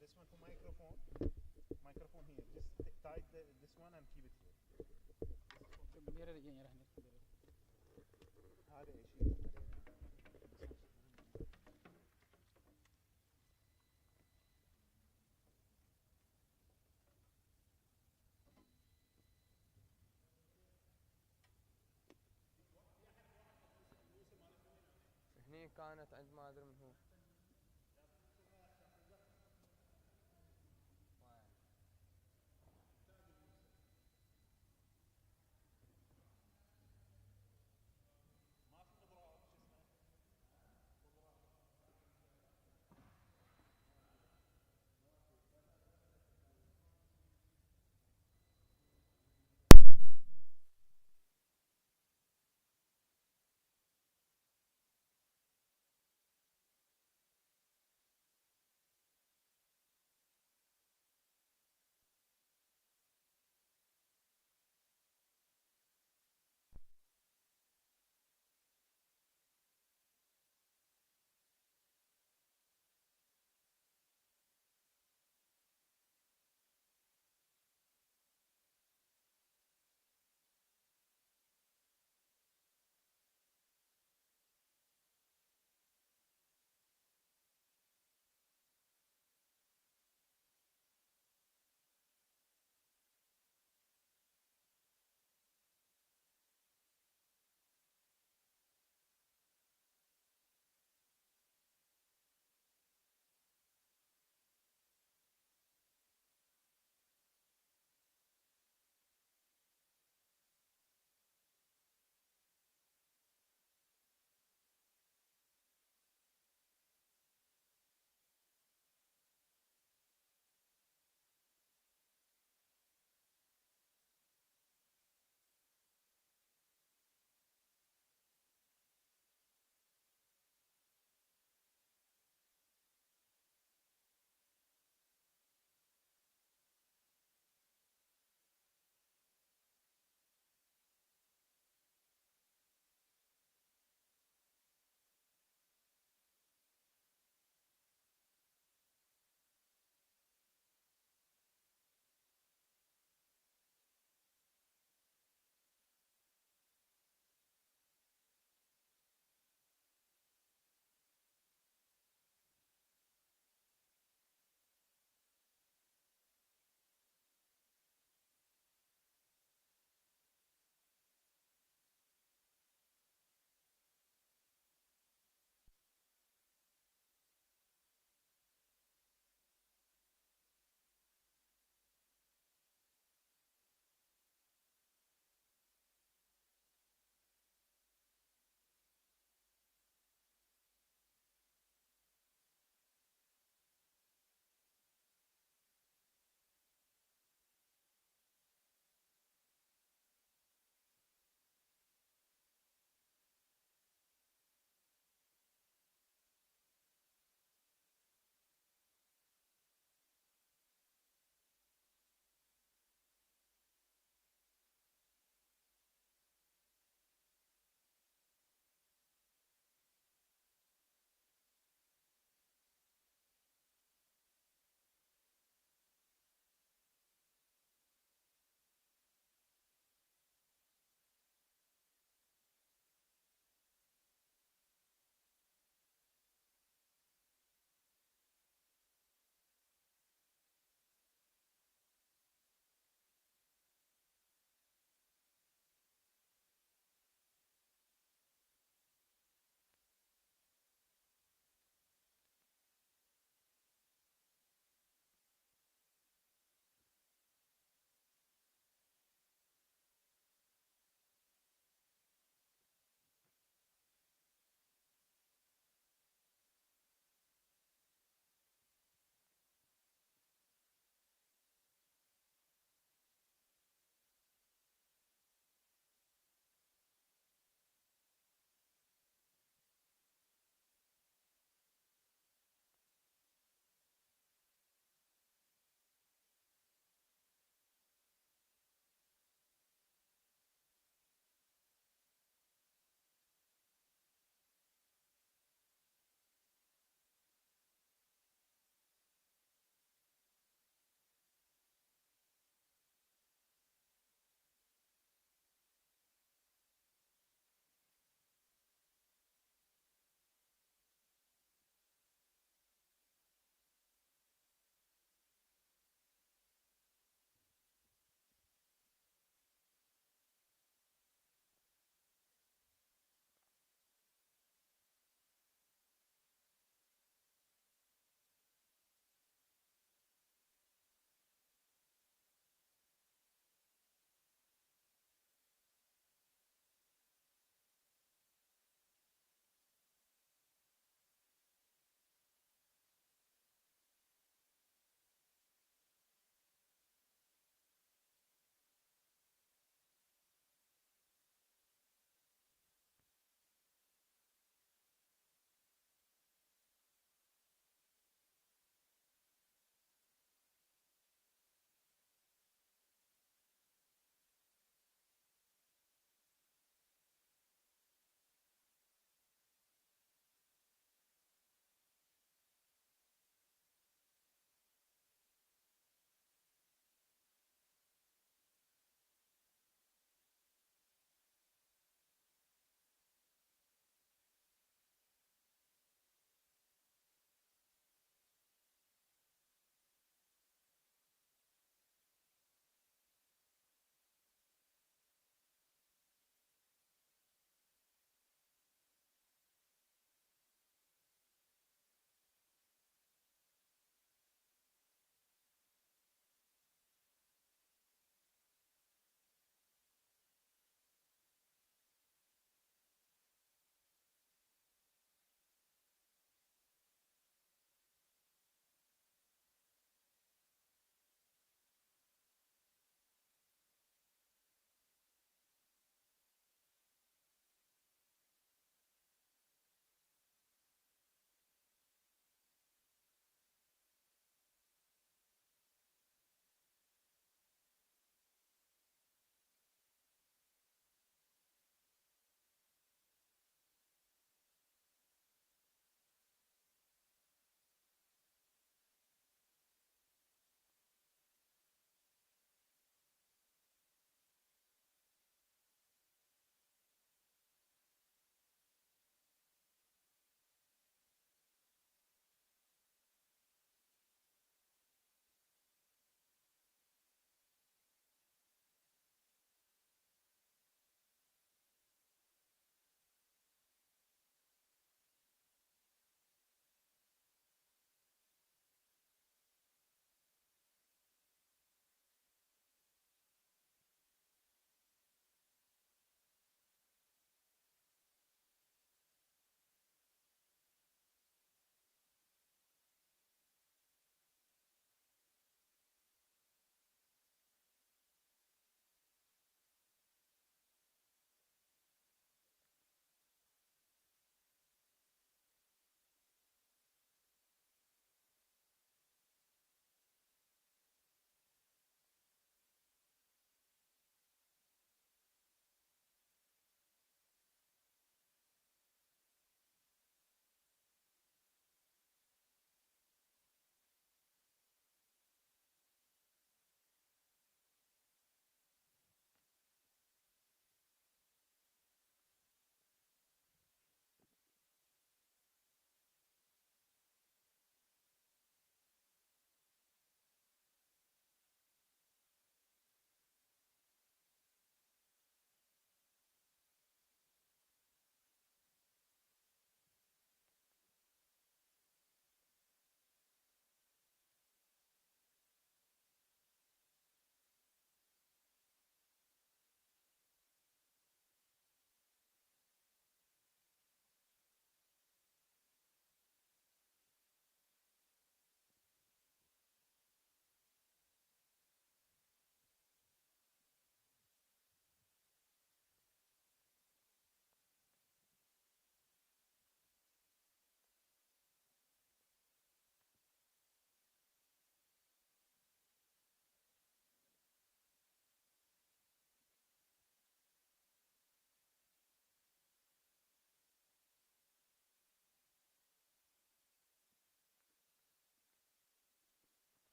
This one for microphone. Microphone here. Just tie this one and keep it here. هذا شيء هني كانت عند ما ادري من هو.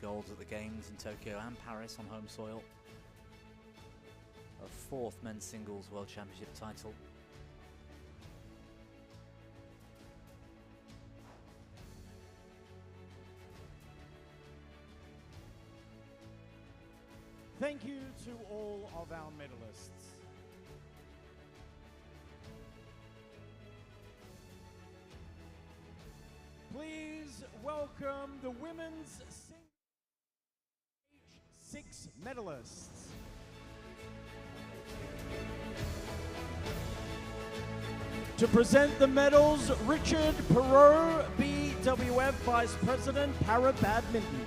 golds at the Games in Tokyo and Paris on home soil. A 4th men's singles world championship title. Thank you to all of our medalists. Please welcome the women's SH6 medalists. To present the medals, Richard Perot, BWF Vice President, Para Badminton.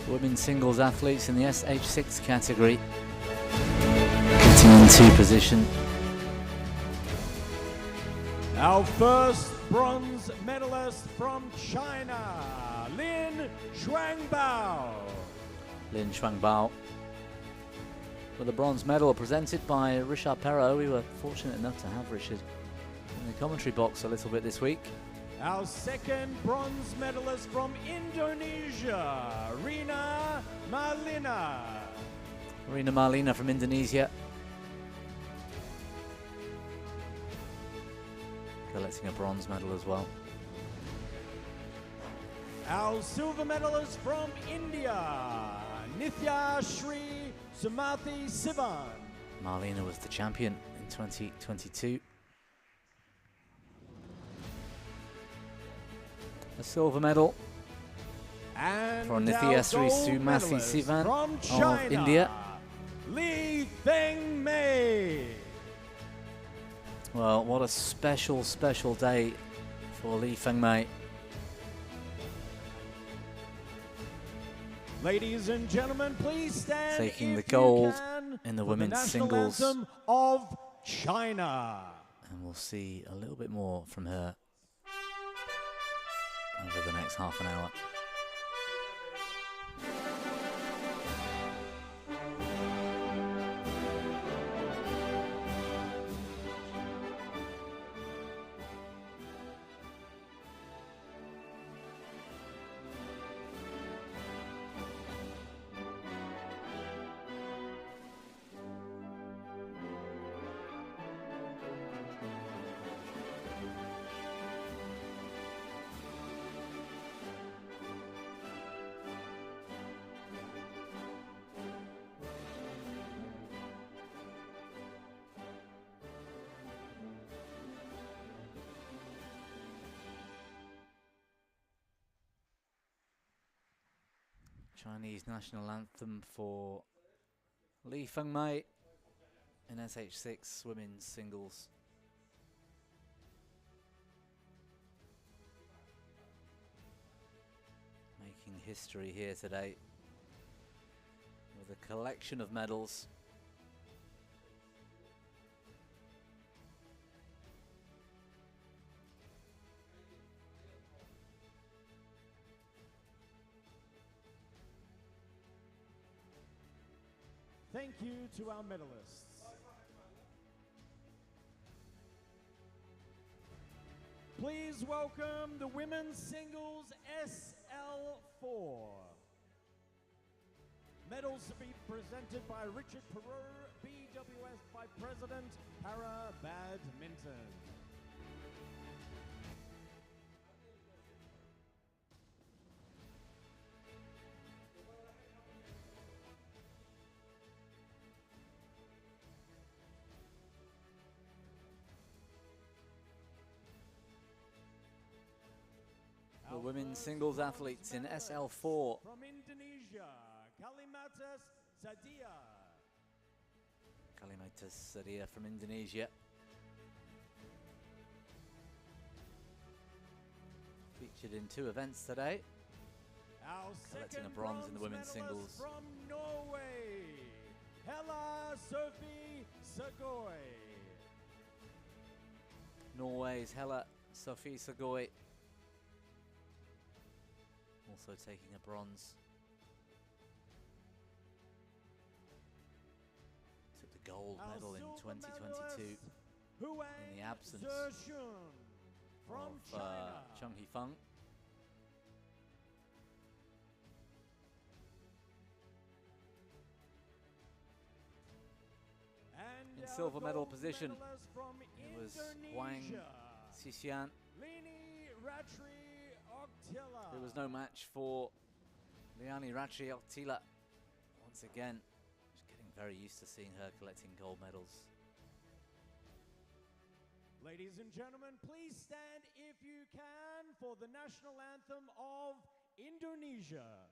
Women's singles athletes in the SH6 category. Getting into position. Our first bronze medalist from China, Lin Shuangbao. Lin Shuangbao with a bronze medal presented by Richard Perot. We were fortunate enough to have Richard in the commentary box a little bit this week. Our second bronze medalist from Indonesia, Rina Marlina. Rina Marlina from Indonesia. Collecting a bronze medal as well. Our silver medalist from India, Nithya Sri Sumathi Sivan. Marlina was the champion in 2022. A silver medal And for Nithya Sri Sumathi Sivan of India. Li Feng Mei. Well, what a special, special day for Li Feng Mei. Ladies and gentlemen, please stand. Taking the if you gold can, in the for women's national singles. anthem of China. And we'll see a little bit more from her over the next half an hour. Chinese national anthem for Li Feng Mei in SH6 women's singles. Making history here today with a collection of medals. Thank you to our medalists. Please welcome the women's singles SL4. Medals to be presented by Richard Perot, BWF Vice President, Para Badminton. The women's singles athletes in SL4. From Indonesia, Kalimatas Sadia. Kalimatas Sadia from Indonesia. Featured in 2 events today. Our Collecting second a bronze in the women's medalist singles. from Norway, Hella Sophie Sagoy. Norway's Hella Sophie Sagoy. Also taking a bronze. Took the gold medal in 2022 in the absence from of China. Chung Hifeng. And In our silver medal gold position, medalist from it was Wang Indonesia, Sisian. Lini Ratri Oktila. There was no match for Liani Ratri Oktila. Once again, just getting very used to seeing her collecting gold medals. Ladies and gentlemen, please stand if you can for the national anthem of Indonesia.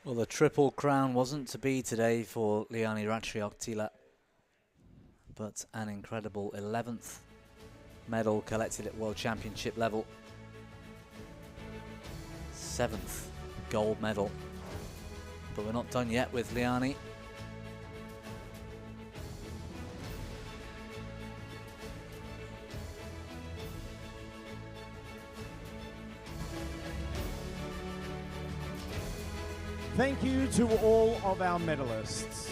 Well, the triple crown wasn't to be today for Liani Ratri Oktila, but an incredible 11th medal collected at World Championship level. 7th gold medal. But we're not done yet with Liani. Thank you to all of our medalists.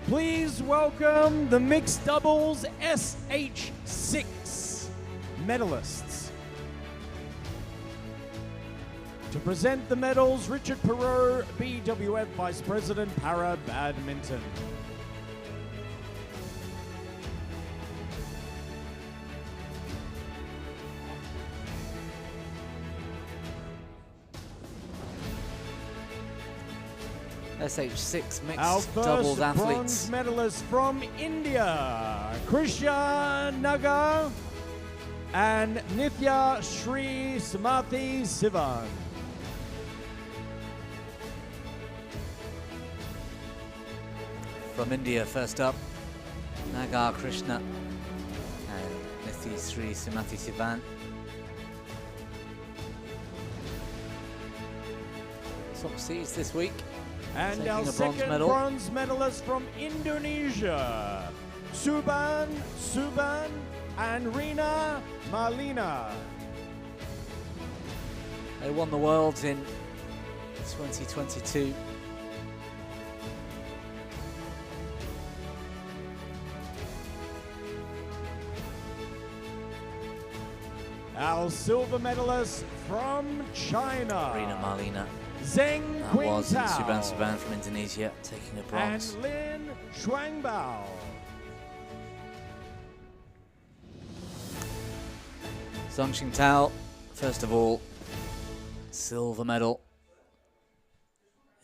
Please welcome the mixed doubles SH6 medalists. To present the medals, Richard Perot, BWF Vice President, Para Badminton. SH6 Our mixed first doubles bronze athletes. medalist from India, Krisha Nagar and Nithya Shri Samathi Sivan. From India, first up, Nagar Krishna and Nithya Sri Samathi Sivan. Top seeds this week. And taking our a bronze second medal. bronze medalist from Indonesia, Suban and Rina Malina. They won the Worlds in 2022. Our silver medalist from China, Rina Malina. Zheng That was Qingtao Suban Suban from Indonesia, taking a bronze. and Lin Shuangbao. Zhang Qingtao, first of all, silver medal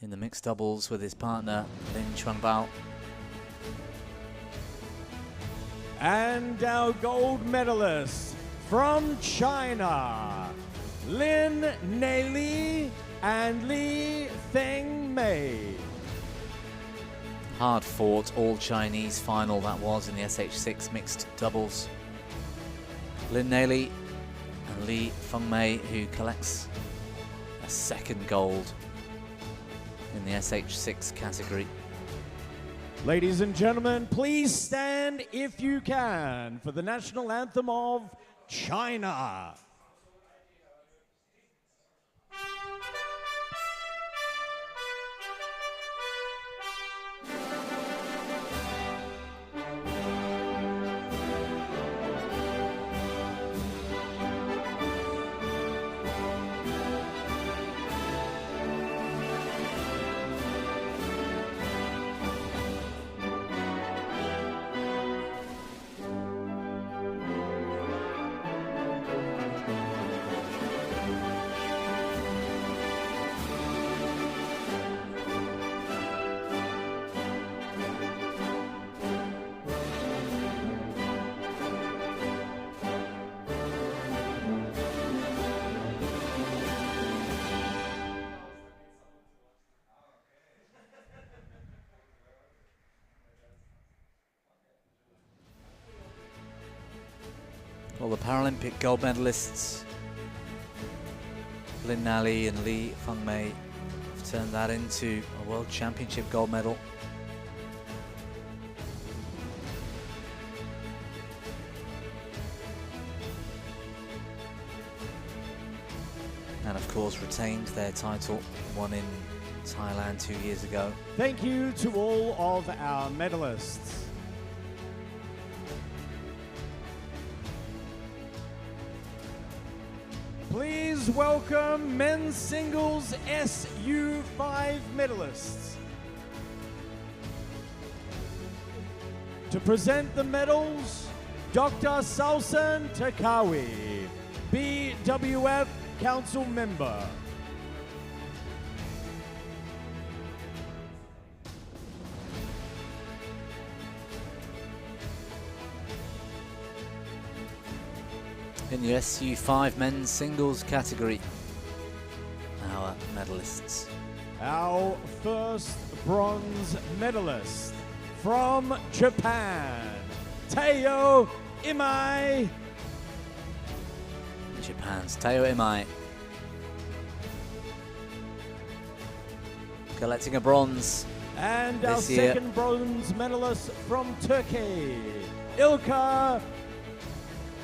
in the mixed doubles with his partner Lin Shuangbao. And our gold medalist from China, Lin Neili and Li Feng Mei. Hard-fought all-Chinese final that was in the SH6 mixed doubles. Lin Neli and Li Fengmei, who collects a second gold in the SH6 category. Ladies and gentlemen, please stand if you can for the national anthem of China. Well, the Paralympic gold medalists, Lin Nali and Li Fengmei, have turned that into a World Championship gold medal. And of course retained their title, won in Thailand 2 years ago. Thank you to all of our medalists. Please welcome men's singles SU5 medalists. To present the medals, Dr. Salsan Takawi, BWF Council member. In the SU5 men's singles category, our medalists. Our first bronze medalist from Japan, Teo Imai. Japan's Teo Imai. Collecting a bronze. And our this year. second bronze medalist from Turkey, Ilka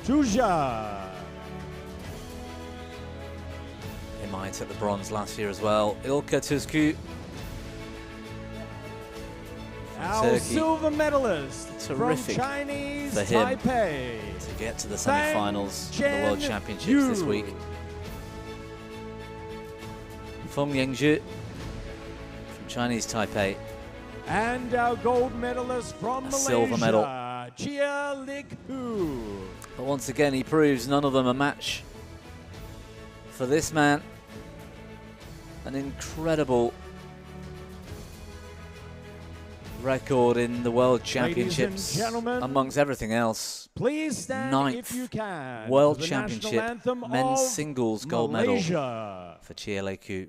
Tuja. Imai took the bronze last year as well. Ilka Tuzku. Our Turkey. silver medalist Terrific from Chinese for him Taipei, to get to the semi-finals of the Chen World Championships Yu. this week. Feng Yingzhu from Chinese Taipei. And our gold medalist from A Malaysia, silver medal. Chia Lik Hu. But once again, he proves none of them a match for this man. An incredible record in the World Championships, amongst everything else. Please stand Ninth if you can World for the Championship national anthem men's of singles gold Malaysia. medal for Chia Lik Hu.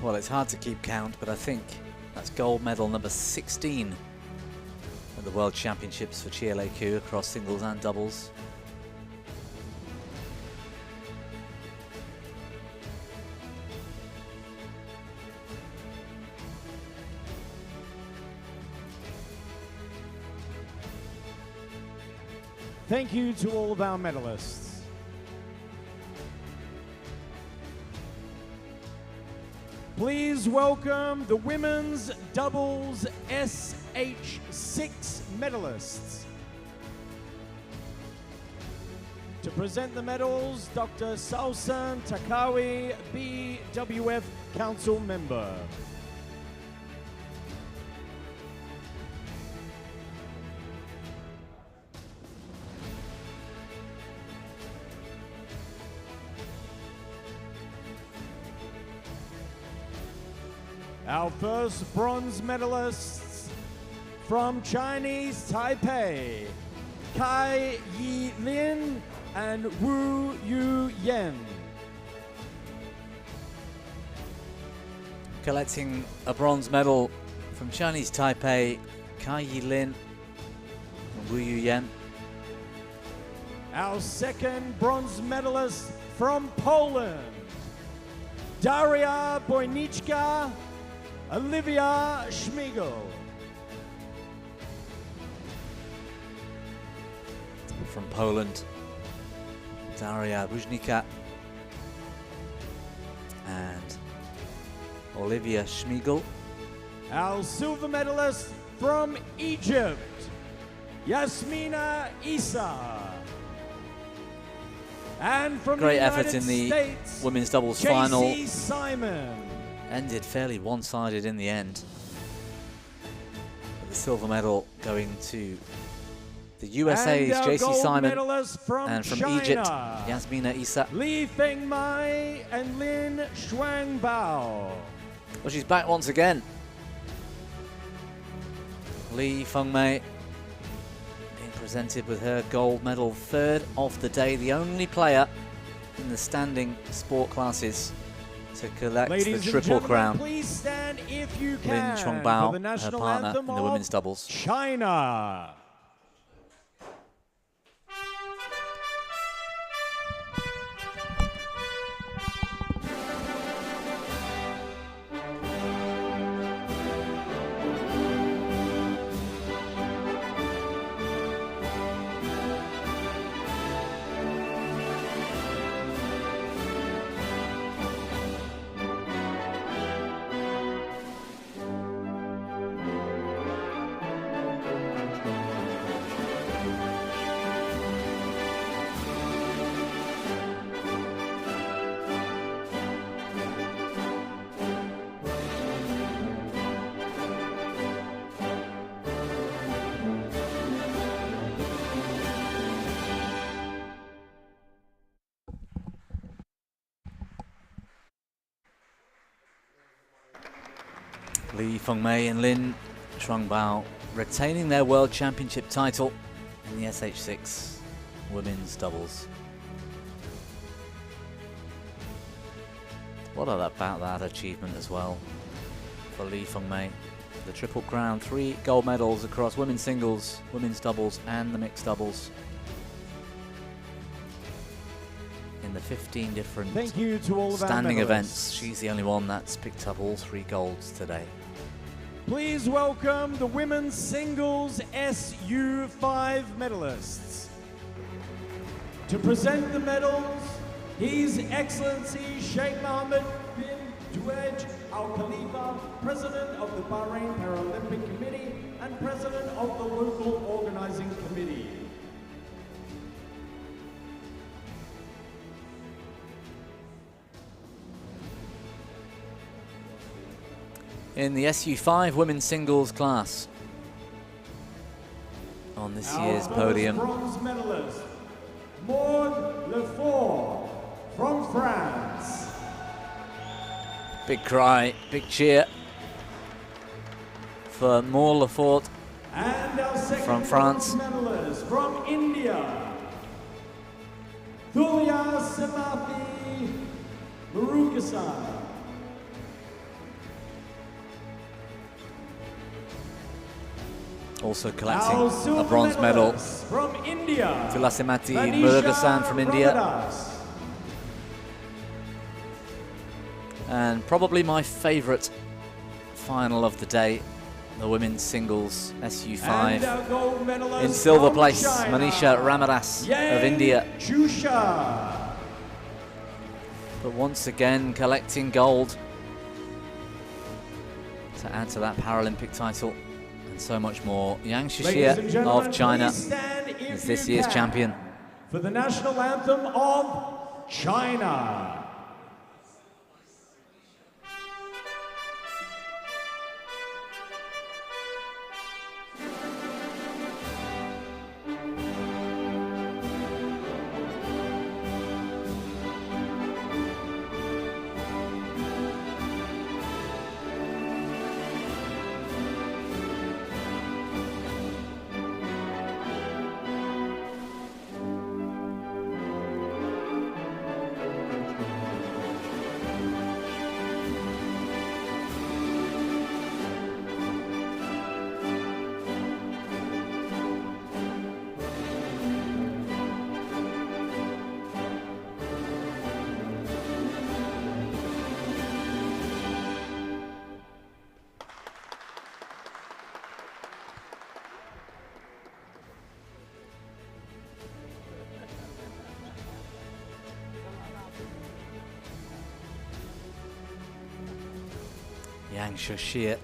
Well, it's hard to keep count, but I think that's gold medal number 16 at the World Championships for Chia Lei Koo across singles and doubles. Thank you to all of our medalists. Please welcome the women's doubles SH6 medalists. To present the medals, Dr. Salsan Takawi, BWF Council member. Our first bronze medalists from Chinese Taipei, Kai Yi Lin and Wu Yu Yen. Collecting a bronze medal from Chinese Taipei, Kai Yi Lin and Wu Yu Yen. Our second bronze medalist from Poland, Daria Bojniczka, Olivia Schmigel. From Poland, Daria Bojniczka and Olivia Schmigel. Our silver medalist from Egypt, Yasmina Isa. And from Great the effort United in the States, women's doubles JC final. Simon. Ended fairly one-sided in the end. But the silver medal going to the USA's JC Simon, and from China, Egypt, Yasmina Isa. Li Fengmai and Lin Shuangbao. Well, she's back once again. Li Fengmei being presented with her gold medal, third of the day, the only player in the standing sport classes to collect Ladies the triple crown. Please stand if you can Lin Shuangbao, for the her national partner anthem in the women's doubles. China. Li Fengmei and Lin Shuangbao retaining their World Championship title in the SH6 women's doubles. What about that achievement as well for Li Fengmei? The triple crown, 3 gold medals across women's singles, women's doubles and the mixed doubles. In the 15 different Thank you to all of our standing medalists. events, she's the only one that's picked up all 3 golds today. Please welcome the women's singles SU5 medalists. To present the medals, His Excellency Sheikh Mohammed bin Duwej Al Khalifa, President of the Bahrain Paralympic Committee and President of the local organizing committee. In the SU5 women's singles class, on this year's podium, Bronze medalist, Maud Lefort from France. big cry, big cheer for Maud Lefort And our second from France. bronze medalist from India, Thulya Semathi Murugasan. Also collecting a bronze medal, from India, Tulasimati Manisha Murugasan from India. Ramadas. And probably my favourite final of the day, the women's singles And our SU5 gold medalist in silver from place, China, Manisha Ramadas of Yang India. Chusha. But once again collecting gold to add to that Paralympic title and so much more. Yang Ladies and Shishia gentlemen, of China please stand if is this you year's can champion. for the national anthem of China. Yang Shishia,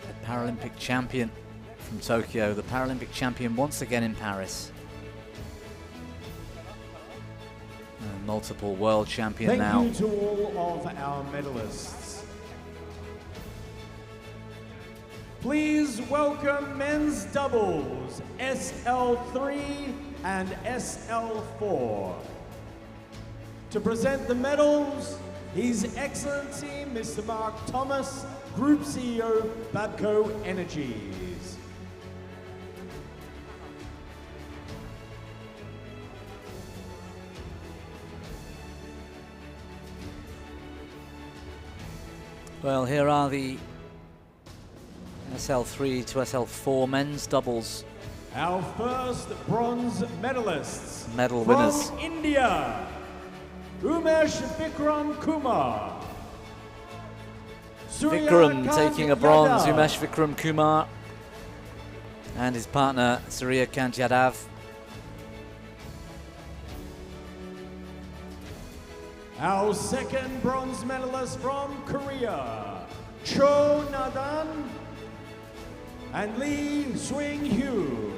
the Paralympic champion from Tokyo, the Paralympic champion once again in Paris. And multiple world champion now. Thank you to all of our medalists. Please welcome men's doubles SL3 and SL4. To present the medals, His Excellency Mr. Mark Thomas, Group CEO, Babco Energies. Well, here are the SL3 to SL4 men's doubles Our first bronze medalists. medal from winners. India, Umesh Vikram Kumar. Vikram Suryakant taking a bronze, Yadav. Umesh Vikram Kumar and his partner Suryakant Yadav. Our second bronze medalist from Korea, Cho Nadan and Lee Swing Hyu.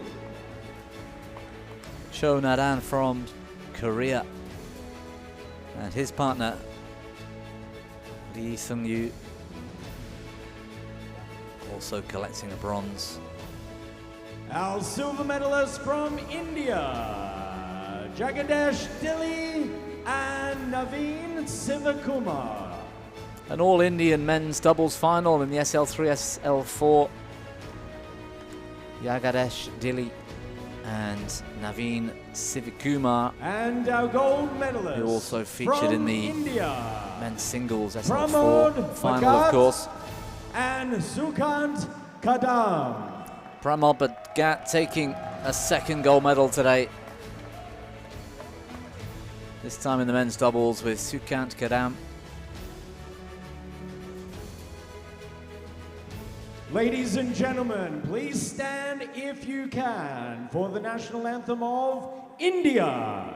Cho Nadan from Korea and his partner Lee Sung-yu also collecting a bronze. Our silver medalist from India, Jagadish Dilli and Naveen Sivakumar. An all-Indian men's doubles final in the SL3, SL4. Jagadesh Dilli and Naveen Sivakumar, And our gold medalist who also featured in from the India, men's singles Pramod SL4 final, Bhagat of course. and Sukant Kadam. Pramod Bhagat taking a second gold medal today. This time in the men's doubles with Sukant Kadam. Ladies and gentlemen, please stand if you can for the national anthem of India.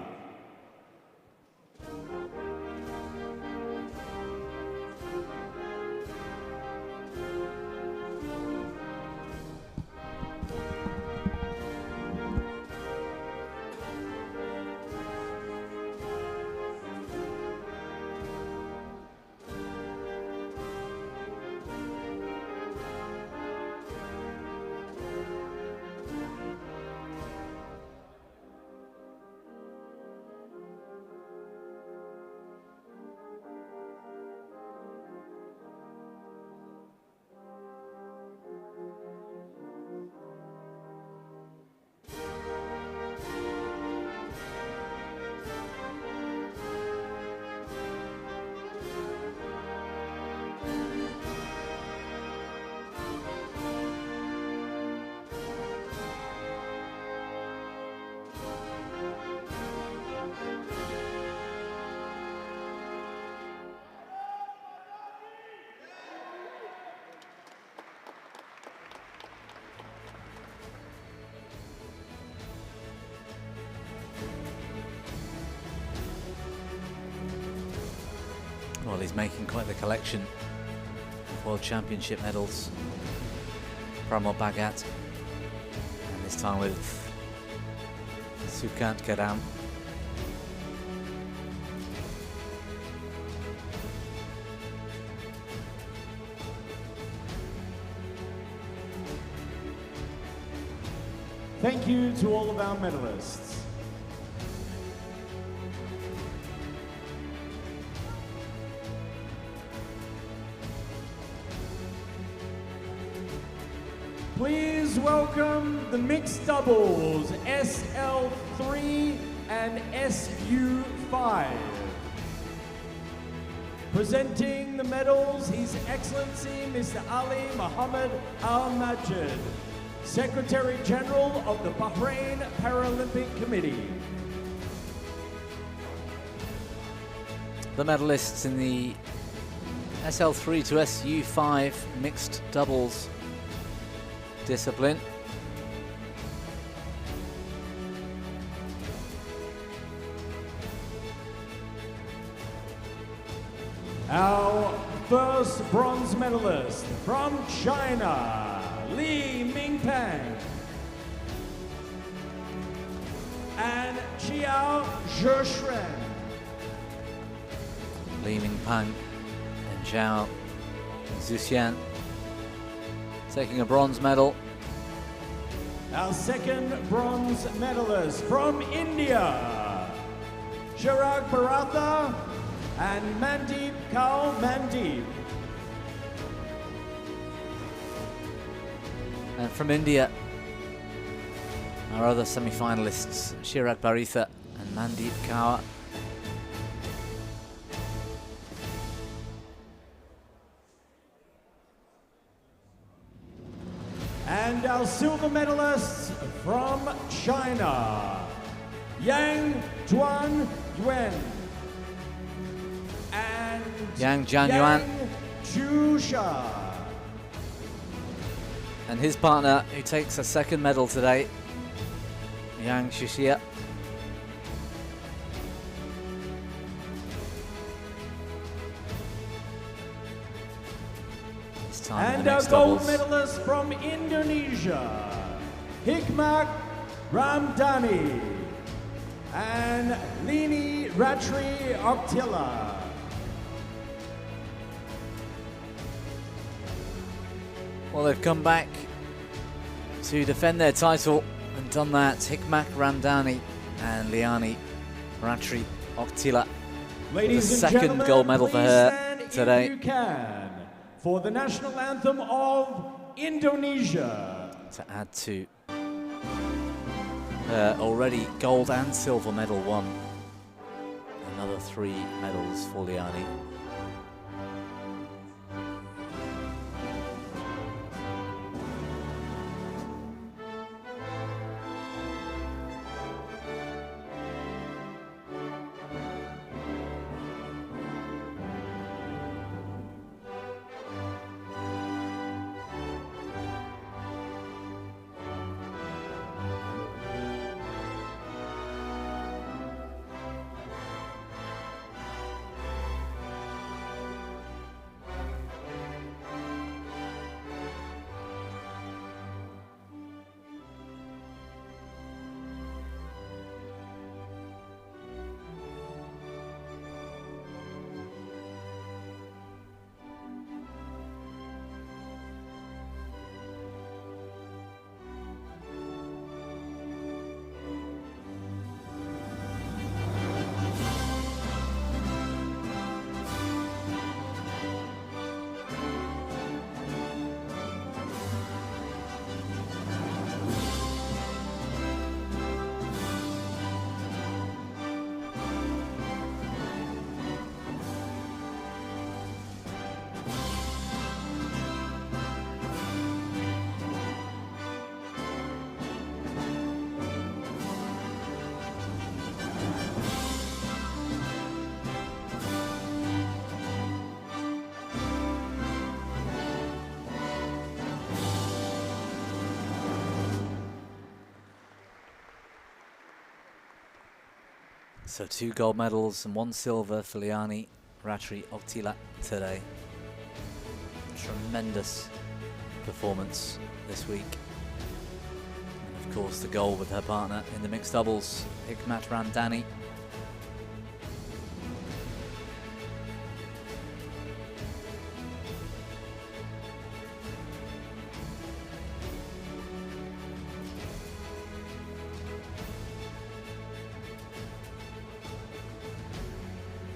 Well, he's making quite the collection of World Championship medals. Pramod Bhagat, and this time with Sukant Kadam. Thank you to all of our medalists. Please welcome the mixed doubles SL3 and SU5. Presenting the medals, His Excellency Mr. Ali Muhammad Al Majid, Secretary General of the Bahrain Paralympic Committee. The medalists in the SL3 to SU5 mixed doubles discipline. Our first bronze medalist from China, Li Mingpeng and Chiao Zheshren. Li Mingpeng and Zhao Zuxian taking a bronze medal. Our second bronze medalist from India, Chirag Bharatha and Mandeep Kaur Mandeep. And from India, our other semi-finalists, Chirag Bharatha and Mandeep Kaur. And our silver medalists from China, Yang Juan Yuan and Yang Jianyuan Chusha. And his partner, who takes a second medal today, Yang Shuxia. And our gold medalist from Indonesia, Hikmat Ramdhani and Lini Ratri Oktila. Well, they've come back to defend their title and done that. Hikmat Ramdhani and Liani Ratri Oktila. Ladies the and second gentlemen, gold medal for her stand today. if you can, for the national anthem of Indonesia. To add to already gold and silver medal won. Another 3 medals for Liani. So 2 gold medals and 1 silver for Liani Ratri Oktila today. Tremendous performance this week. And of course the goal with her partner in the mixed doubles, Hikmat Ramdani.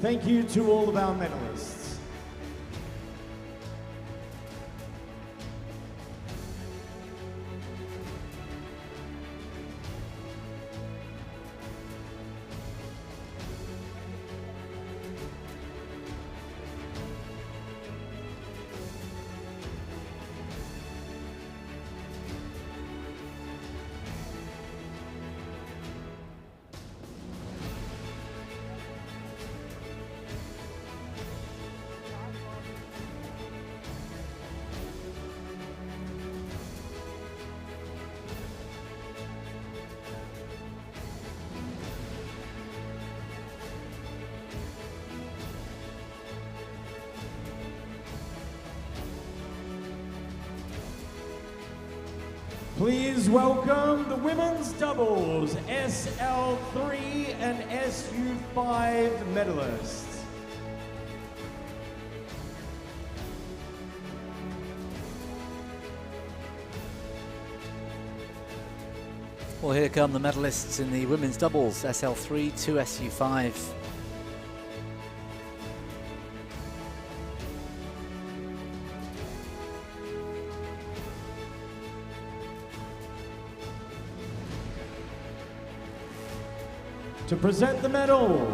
Thank you to all of our medalists. Please welcome the women's doubles SL3 and SU5 medalists. Well, here come the medalists in the women's doubles, SL3 to SU5. To present the medal,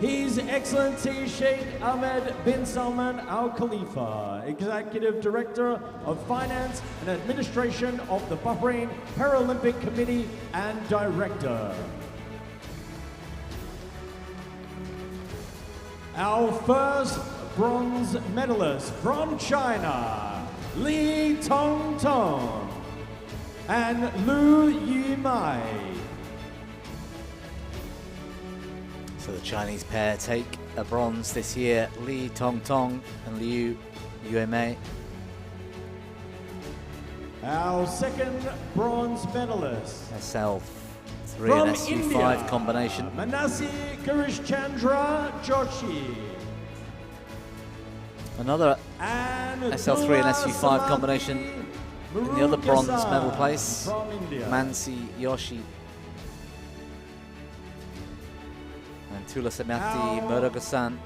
His Excellency Sheikh Ahmed bin Salman Al Khalifa, Executive Director of Finance and Administration of the Bahrain Paralympic Committee and Director. Our first bronze medalist from China, Li Tongtong and Lu Yimai. So the Chinese pair take a bronze this year, Li Tongtong and Liu Yuemei. Our second bronze medalist, SL3 from and SU5 India, combination. Manasi Kirishchandra Joshi. Another And SL3 and Dula SU5 Samadhi combination in the other bronze Murugesan medal place, from India. Mansi Yoshi and Tula Samadhi Murugesan.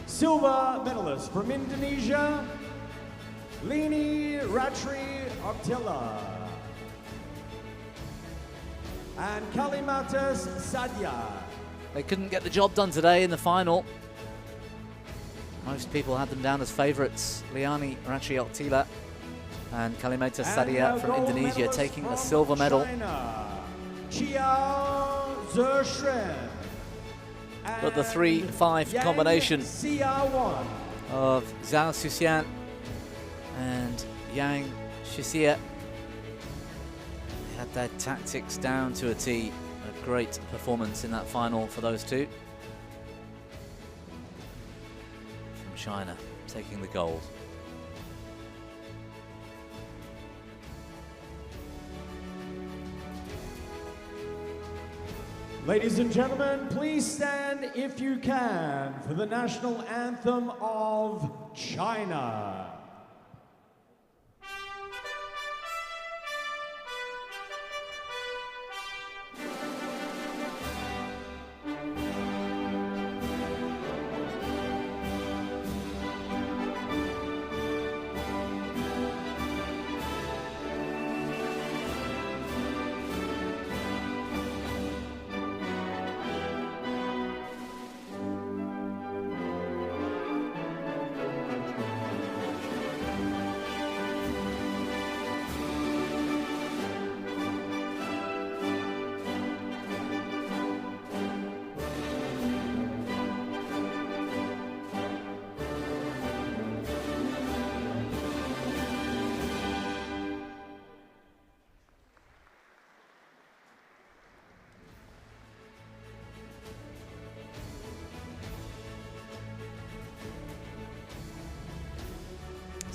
Silver medalist from Indonesia, Lini Ratri Oktila. And Kalimatas Sadya. They couldn't get the job done today in the final. Most people had them down as favourites. Liani Ratri Oktila and Kalimatas Sadya from Indonesia taking a silver medal. China, Chiao Zheshen. But the 3-5 combination CR1 of Zhao Xuxian and Yang Shixia had their tactics down to a T. A great performance in that final for those two. From China, taking the gold. Ladies and gentlemen, please stand if you can for the national anthem of China.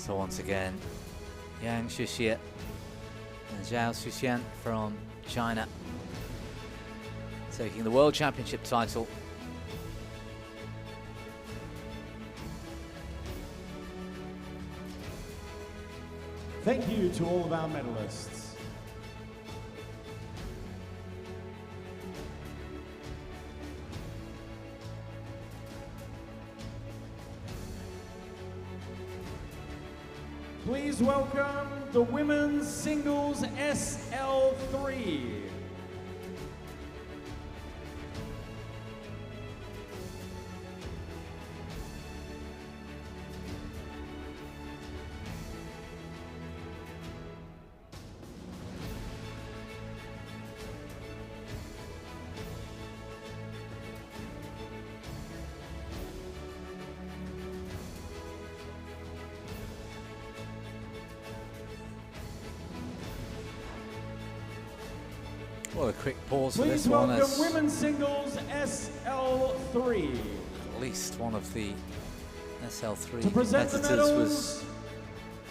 So once again, Yang Xuxie and Zhao Xuxian from China taking the World Championship title. Thank you to all of our medalists. Please welcome the women's singles SL3. Well, a quick pause for Please this one welcome as women's singles SL3. at least one of the SL3 To present the competitors medals, was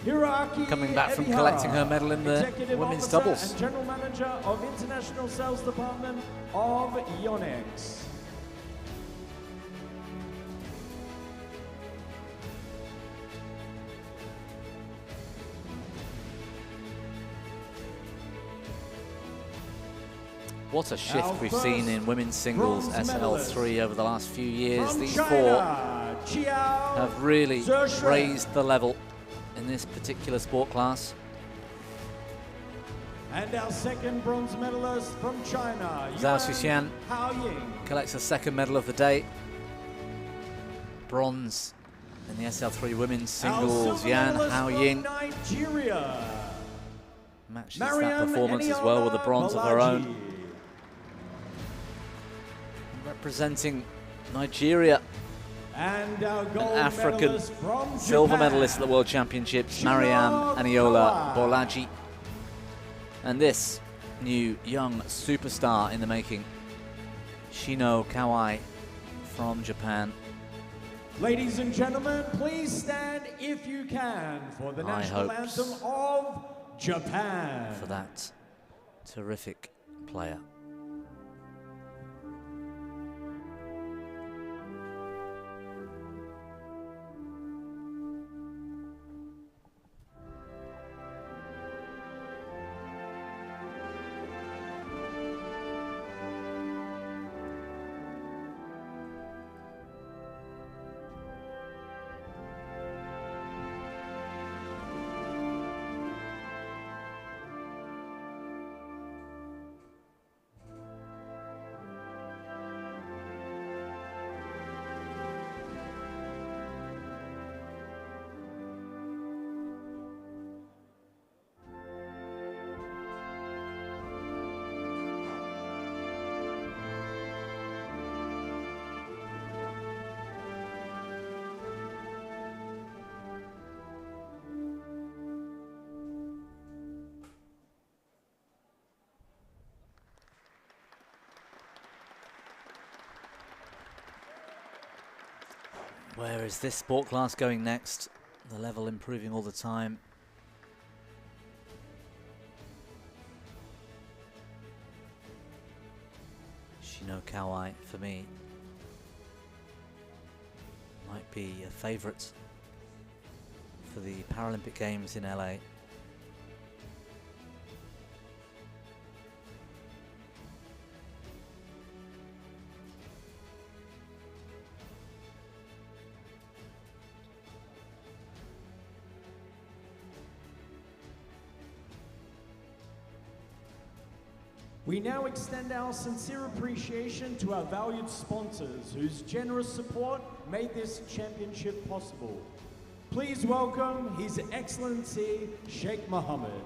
Hiraki coming back from Ebihara, collecting her medal in the Executive women's Officer doubles. and General Manager of International Sales Department of Yonex. What a shift Our we've first seen in women's singles bronze SL3 over the last few years. From These China, four Chiao have really Zheshui. raised the level in this particular sport class. And our second bronze medalist from China, Zhao Yuan Xuxian Haoying. collects her second medal of the day. Bronze in the SL3 women's Our singles. silver Yan medalist Hao from Ying Nigeria, matches Mariam that performance as well with a bronze of her own. Representing Nigeria, And our gold an African medalist from silver Japan, medalist at the World Championships, Shino Mariam Aniola Kawai. Bolaji. And this new young superstar in the making, Shino Kawai from Japan. Ladies and gentlemen, please stand if you can for the High national hopes anthem of Japan. For that terrific player. Where is this sport class going next? The level improving all the time. Shino Kawai, for me, might be a favourite for the Paralympic Games in LA. We now extend our sincere appreciation to our valued sponsors whose generous support made this championship possible. Please welcome His Excellency Sheikh Mohammed.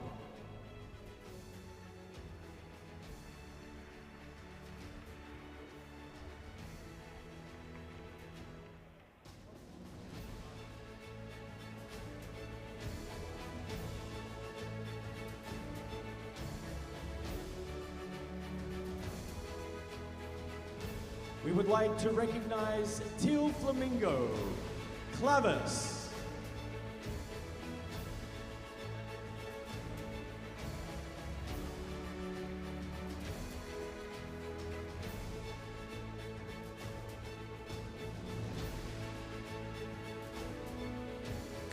We would like to recognize Teal Flamingo, Clavis,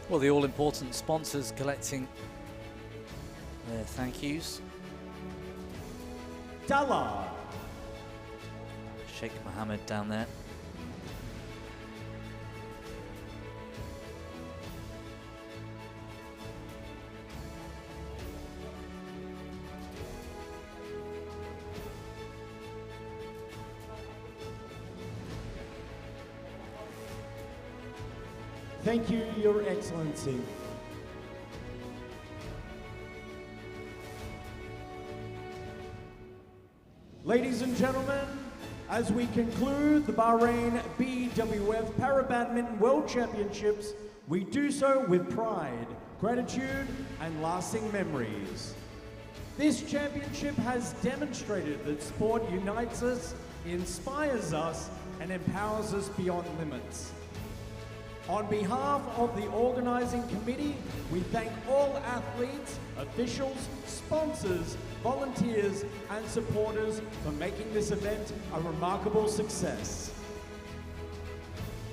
Well, the all-important sponsors collecting their thank yous. Dalla. Sheikh Mohammed down there. Thank you, Your Excellency. Ladies and gentlemen, as we conclude the Bahrain BWF Badminton World Championships, we do so with pride, gratitude, and lasting memories. This championship has demonstrated that sport unites us, inspires us, and empowers us beyond limits. On behalf of the organizing committee, we thank all athletes, officials, sponsors, volunteers, and supporters for making this event a remarkable success.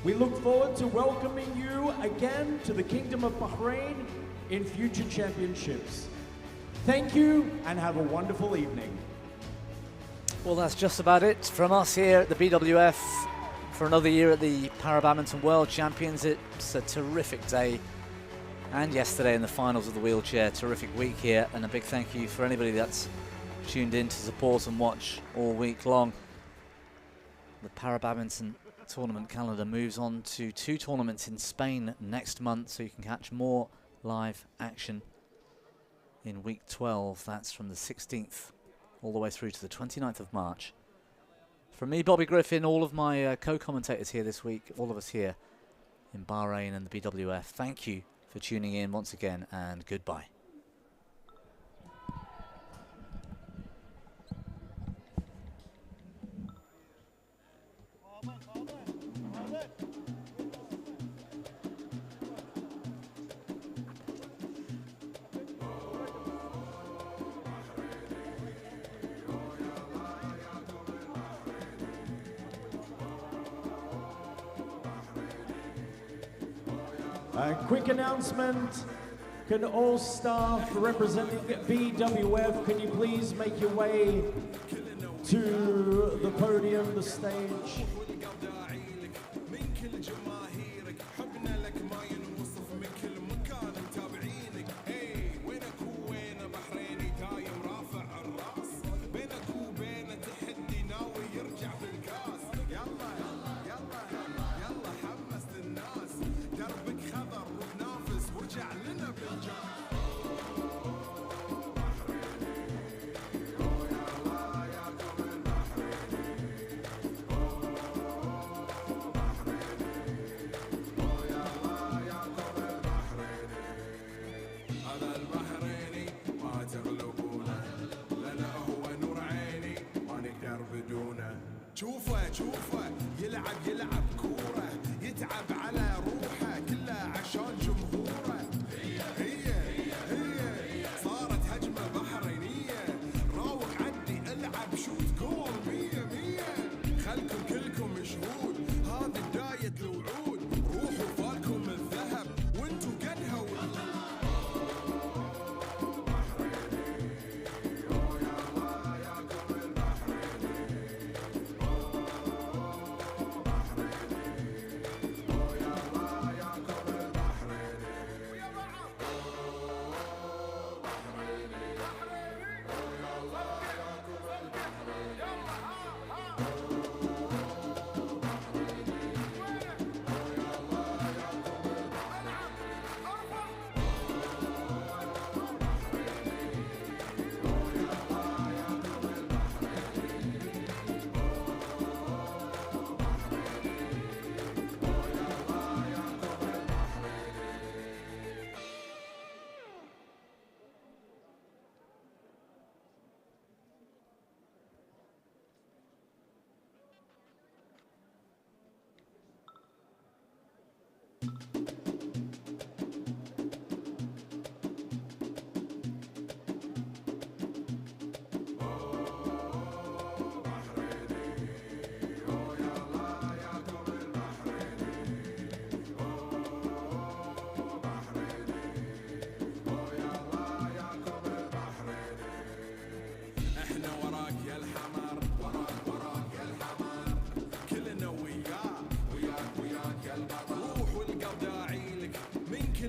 We look forward to welcoming you again to the Kingdom of Bahrain in future championships. Thank you and have a wonderful evening. Well, that's just about it from us here at the BWF. For another year at the Badminton World Champions. It's a terrific day, and yesterday in the finals of the wheelchair, terrific week here, and a big thank you for anybody that's tuned in to support and watch all week long. The Badminton tournament calendar moves on to 2 tournaments in Spain next month, so you can catch more live action in week 12. That's from the 16th all the way through to the 29th of March. From me, Bobby Griffin, all of my co-commentators here this week, all of us here in Bahrain and the BWF, thank you for tuning in once again, and goodbye. A quick announcement. Can all staff representing BWF, can you please make your way to the podium, the stage? شوفه يلعب كورة يتعب على روحه كلها عشان جمهوره هي صارت هجمة بحرينية راوغ عدي العب شوت جول 100 خلكم كلكم شهود هذه بداية الوعود روحوا فالكم الذهب وانتو قدها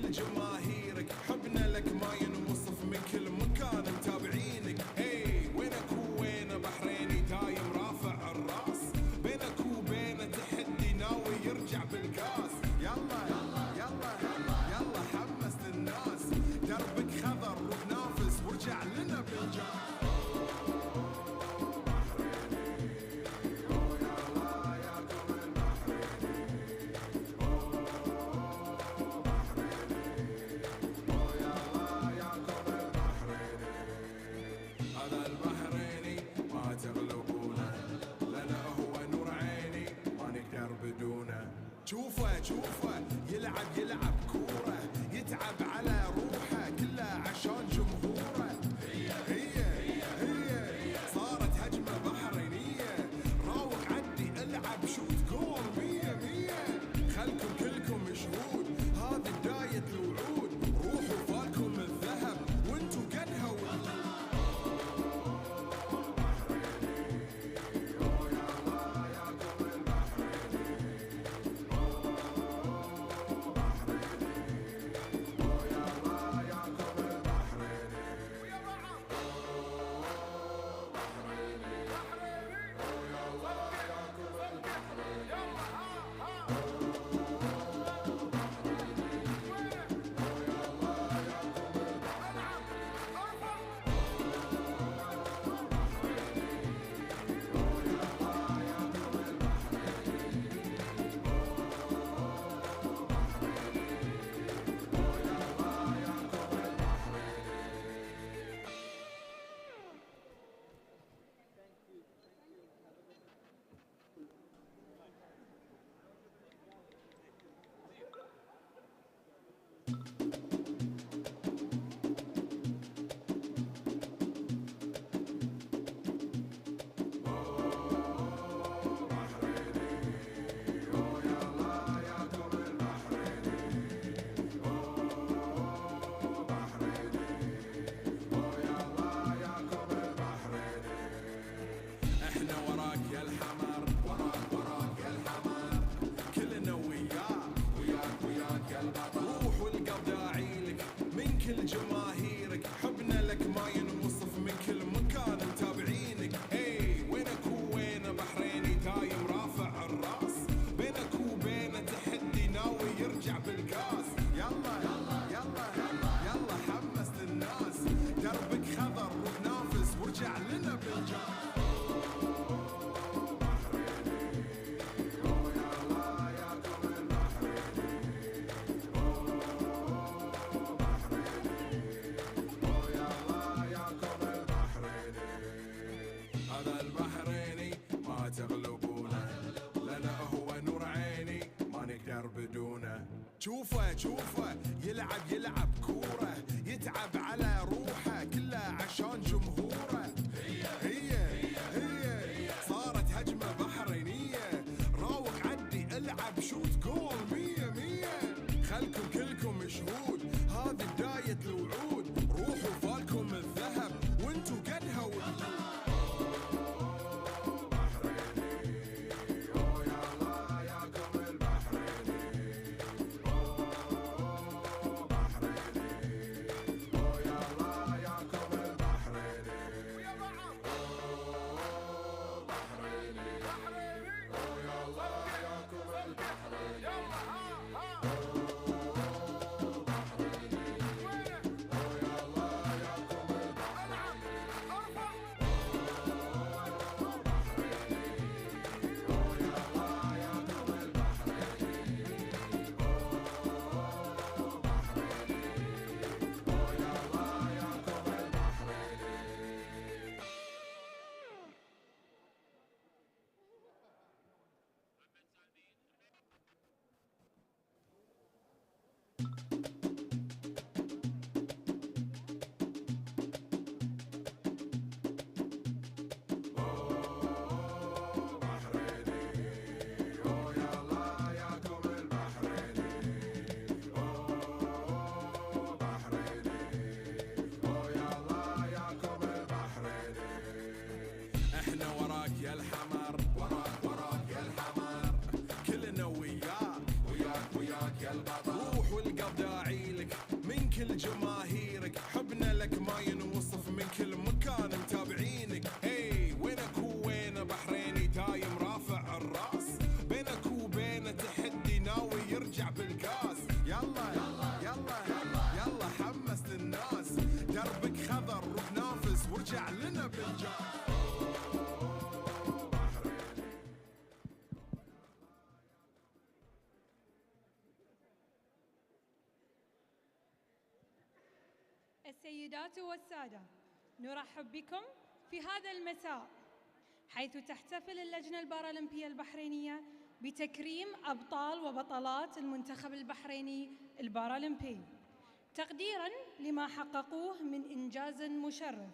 كل جماهيرك، حبنا لك ما ينوصف من كل مكان متابعينك. اي وينك وين بحريني دايم رافع الراس، بينك وبينه تحدي ناوي يرجع بالكاس. يلا يلا يلا يلا حمست الناس، دربك خضر روح نافس وارجع لنا بالجاز. شوفه يلعب كورة، يتعب على روحه كله عشان جمهوره. هي صارت هجمة بحرينية، راوغ عدي العب شوت جول 100. خلكم كلكم شهود هذه بداية الوعود، روحوا فالكم الذهب وانتو قدها كل جماهيرك، حبنا لك ما ينوصف من كل مكان متابعينك. اي وينك وين بحريني دايم رافع الراس، بينك وبينه تحدي ناوي يرجع بالكاس. يلا يلا يلا يلا حمست الناس، دربك خضر روح نافس وارجع لنا بالجاز. شوفه يلعب كورة، يتعب على روحه كله عشان جمهوره. هي صارت هجمة بحرينية، راوغ عدي العب شوت جول 100. خلكم كلكم شهود هذه بداية الوعود، روحوا فالكم الذهب وانتو قدها وقود. كل جماهيرك، حبنا لك ما ينوصف من كل مكان متابعينك. هي وينك وين بحريني دايم رافع الراس، بينك وبين تحدي ناوي يرجع بالكاس. يلا يلا يلا يلا حمس للناس، دربك خضر روح نافس وارجع لنا بالجاز. السيدات والسادة، نرحب بكم في هذا المساء حيث تحتفل اللجنة البارالمبية البحرينية بتكريم أبطال وبطلات المنتخب البحريني البارالمبي تقديراً لما حققوه من إنجاز مشرف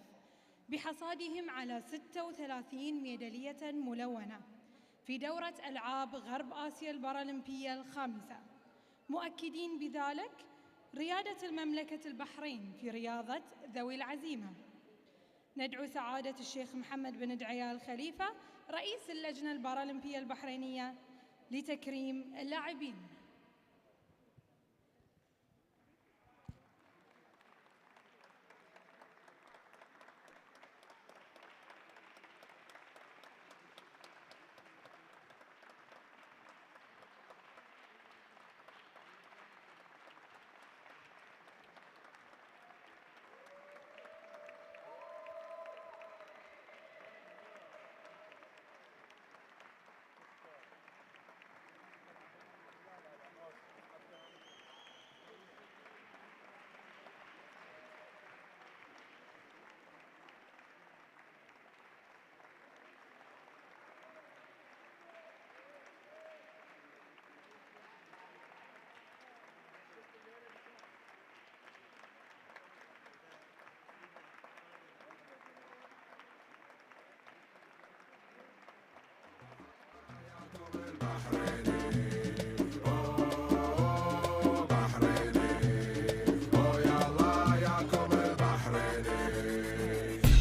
بحصادهم على 36 ميدالية ملونة في دورة ألعاب غرب آسيا البارالمبية الخامسة، مؤكدين بذلك ريادة المملكة البحرين في رياضة ذوي العزيمة. ندعو سعادة الشيخ محمد بن دعيال خليفة رئيس اللجنة البارالمبية البحرينية لتكريم اللاعبين.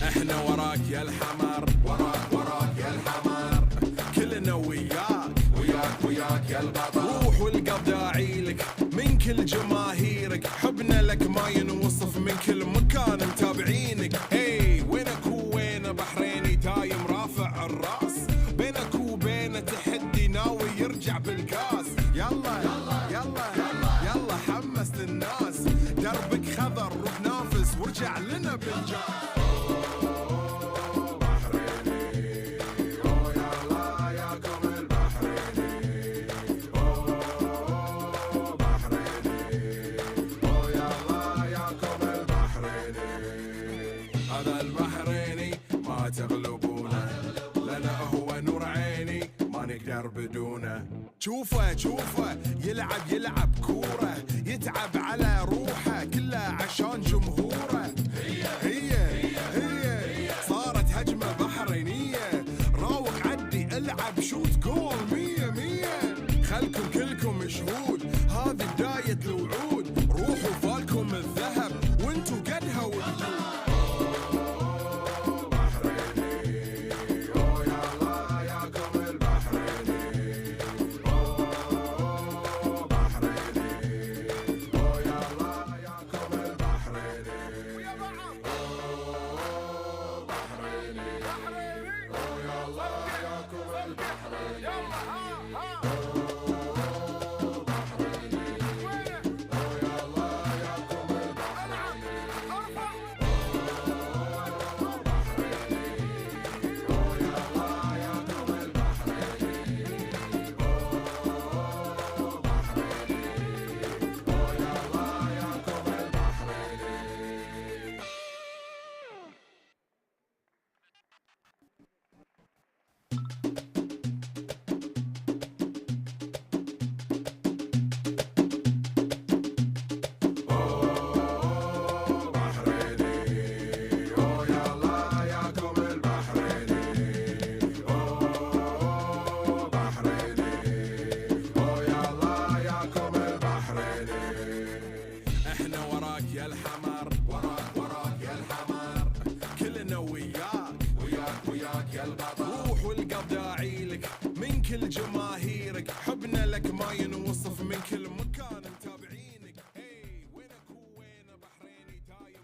احنا وراك يا الحمر، وراك يا الحمر، كلنا وياك وياك يا البطل. روح والقلب داعي لك من كل جماهيرك، حبنا لك ما ينوصف من كل مكان متابعينك. هي وينك وين بحريني دايم رافع الراس، بينك وبين تحدي ناوي يرجع بالكاس. يلا يلا يلا يلا حمس للناس، دربك خضر روح نافس وارجع لنا بالجاز. تغلبونه لنا هو نور عيني ما نقدر بدونه. شوفه يلعب كوره، يتعب على روحه كله عشان جمهوره. هي صارت هجمه بحرينيه، راوغ عدي العب شوت جول 100. خلكم كلكم شهود هذه بدايه الوعود، روحوا فالكم الذهب وانتو قدها وجود. وياك يا البطل. روح والقلب داعي لك من كل جماهير